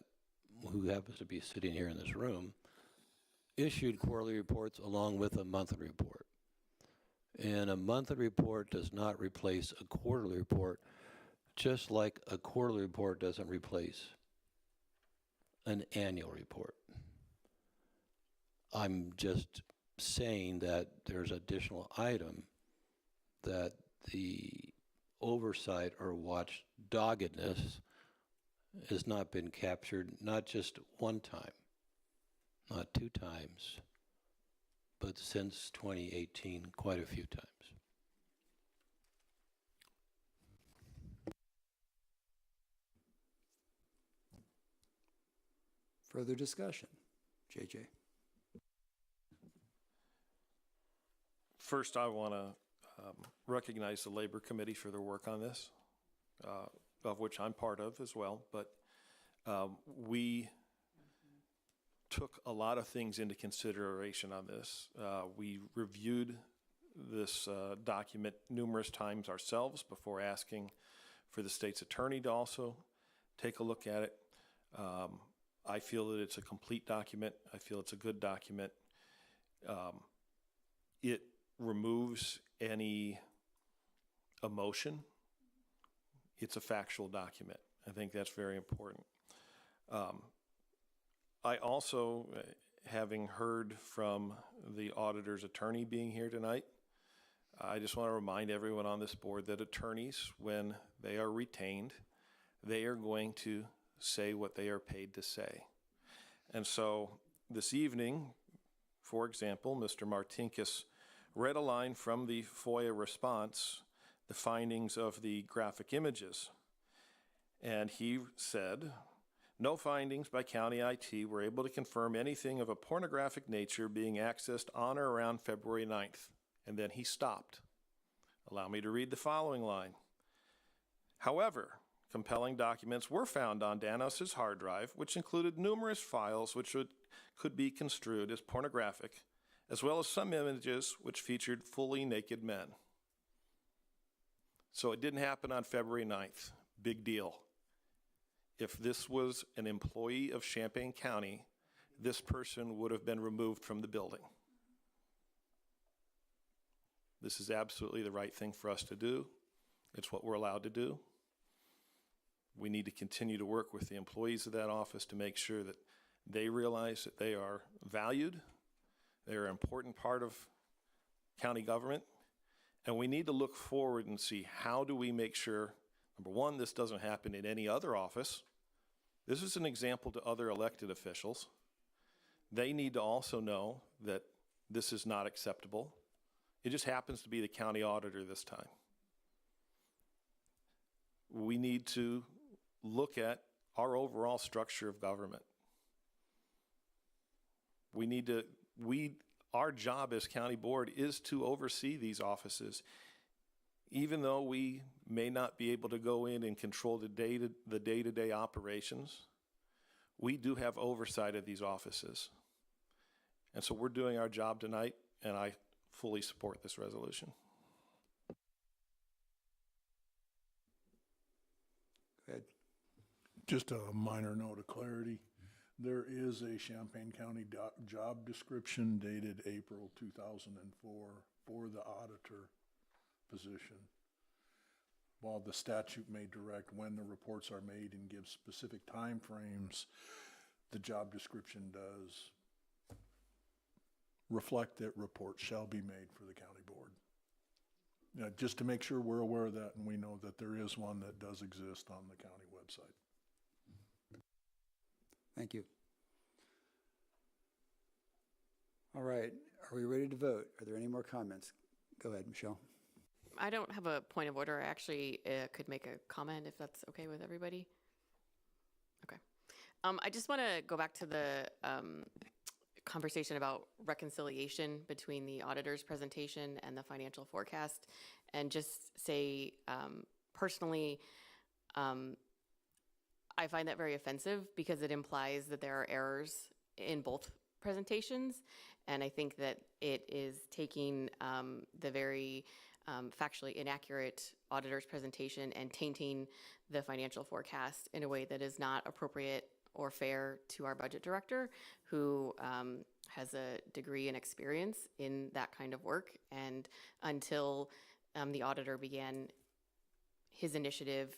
who happens to be sitting here in this room, issued quarterly reports along with a monthly report. And a monthly report does not replace a quarterly report just like a quarterly report doesn't replace an annual report. I'm just saying that there's additional item that the oversight or watchdoggedness has not been captured, not just one time, not 2 times, but since 2018, quite a few times. Further discussion? JJ. First, I want to recognize the Labor Committee for their work on this, of which I'm part of as well. But we took a lot of things into consideration on this. We reviewed this document numerous times ourselves before asking for the state's attorney to also take a look at it. I feel that it's a complete document. I feel it's a good document. It removes any emotion. It's a factual document. I think that's very important. I also, having heard from the auditor's attorney being here tonight, I just want to remind everyone on this board that attorneys, when they are retained, they are going to say what they are paid to say. And so this evening, for example, Mr. Martinkus read a line from the FOIA response, the findings of the graphic images. And he said, no findings by county IT were able to confirm anything of a pornographic nature being accessed on or around February 9th. And then he stopped. Allow me to read the following line. However, compelling documents were found on Danos's hard drive, which included numerous files which could be construed as pornographic, as well as some images which featured fully naked men. So it didn't happen on February 9th. Big deal. If this was an employee of Champaign County, this person would have been removed from the building. This is absolutely the right thing for us to do. It's what we're allowed to do. We need to continue to work with the employees of that office to make sure that they realize that they are valued. They're an important part of county government. And we need to look forward and see how do we make sure, number one, this doesn't happen in any other office. This is an example to other elected officials. They need to also know that this is not acceptable. It just happens to be the county auditor this time. We need to look at our overall structure of government. Our job as county board is to oversee these offices. Even though we may not be able to go in and control the day-to-day operations, we do have oversight of these offices. And so we're doing our job tonight, and I fully support this resolution. Go ahead. Just a minor note of clarity. There is a Champaign County job description dated April 2004 for the auditor position. While the statute may direct when the reports are made and give specific time frames, the job description does reflect that reports shall be made for the county board. Just to make sure we're aware of that and we know that there is one that does exist on the county website. Thank you. All right, are we ready to vote? Are there any more comments? Go ahead, Michelle. I don't have a point of order. I actually could make a comment if that's okay with everybody. Okay. I just want to go back to the conversation about reconciliation between the auditor's presentation and the financial forecast, and just say personally, I find that very offensive because it implies that there are errors in both presentations, and I think that it is taking the very factually inaccurate auditor's presentation and tainting the financial forecast in a way that is not appropriate or fair to our budget director, who has a degree and experience in that kind of work. And until the auditor began his initiative,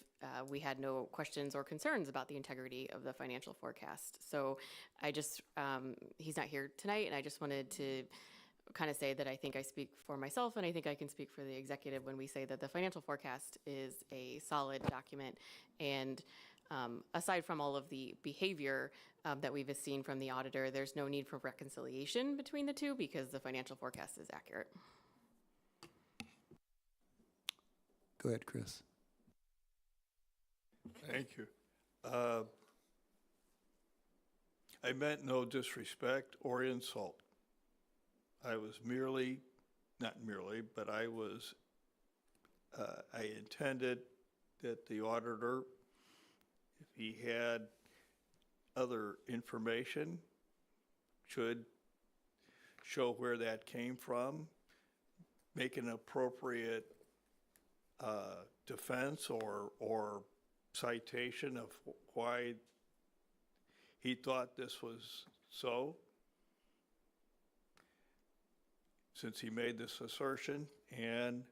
we had no questions or concerns about the integrity of the financial forecast. So I just, he's not here tonight, and I just wanted to kind of say that I think I speak for myself, and I think I can speak for the executive when we say that the financial forecast is a solid document. And aside from all of the behavior that we've seen from the auditor, there's no need for reconciliation between the two because the financial forecast is accurate. Go ahead, Chris. Thank you. I meant no disrespect or insult. I was merely, not merely, but I was, I intended that the auditor, if he had other information, should show where that came from, make an appropriate defense or citation of why he thought this was so, since he made this assertion. And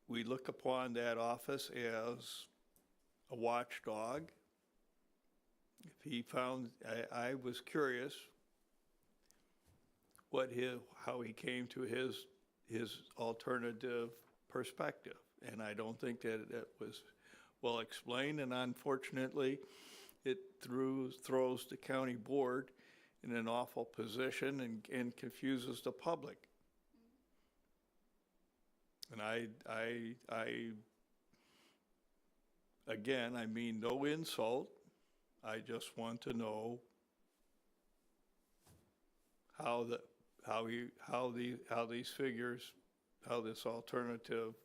we look upon that office as a watchdog. If he found, I was curious how he came to his alternative perspective. And I don't think that it was well explained, and unfortunately, it throws the county board in an awful position and confuses the public. And again, I mean no insult. I just want to know how these figures, how this alternative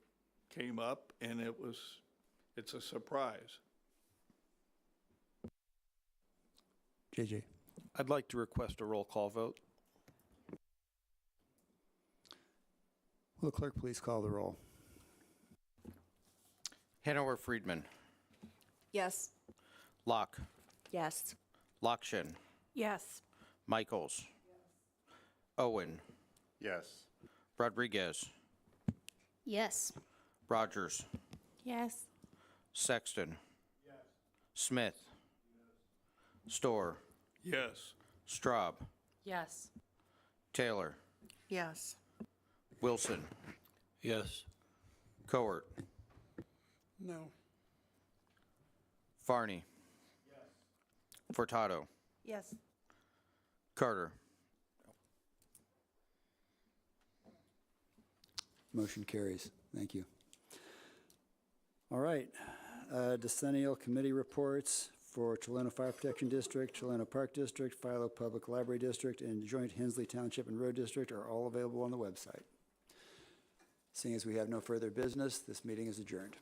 came up, and it's a surprise. JJ. I'd like to request a roll call vote. Will the clerk please call the roll? Hanover Friedman. Yes. Locke. Yes. Lockshin. Yes. Michaels. Owen. Yes. Rodriguez. Yes. Rogers. Yes. Sexton. Smith. Storr. Yes. Straub. Yes. Taylor. Yes. Wilson. Yes. Coert. No. Farney. Furtado. Yes. Carter. Motion carries. Thank you. All right. Decennial committee reports for Chelano Fire Protection District, Chelano Park District, Philo Public Library District, and Joint Hensley Township and Road District are all available on the website. Seeing as we have no further business, this meeting is adjourned.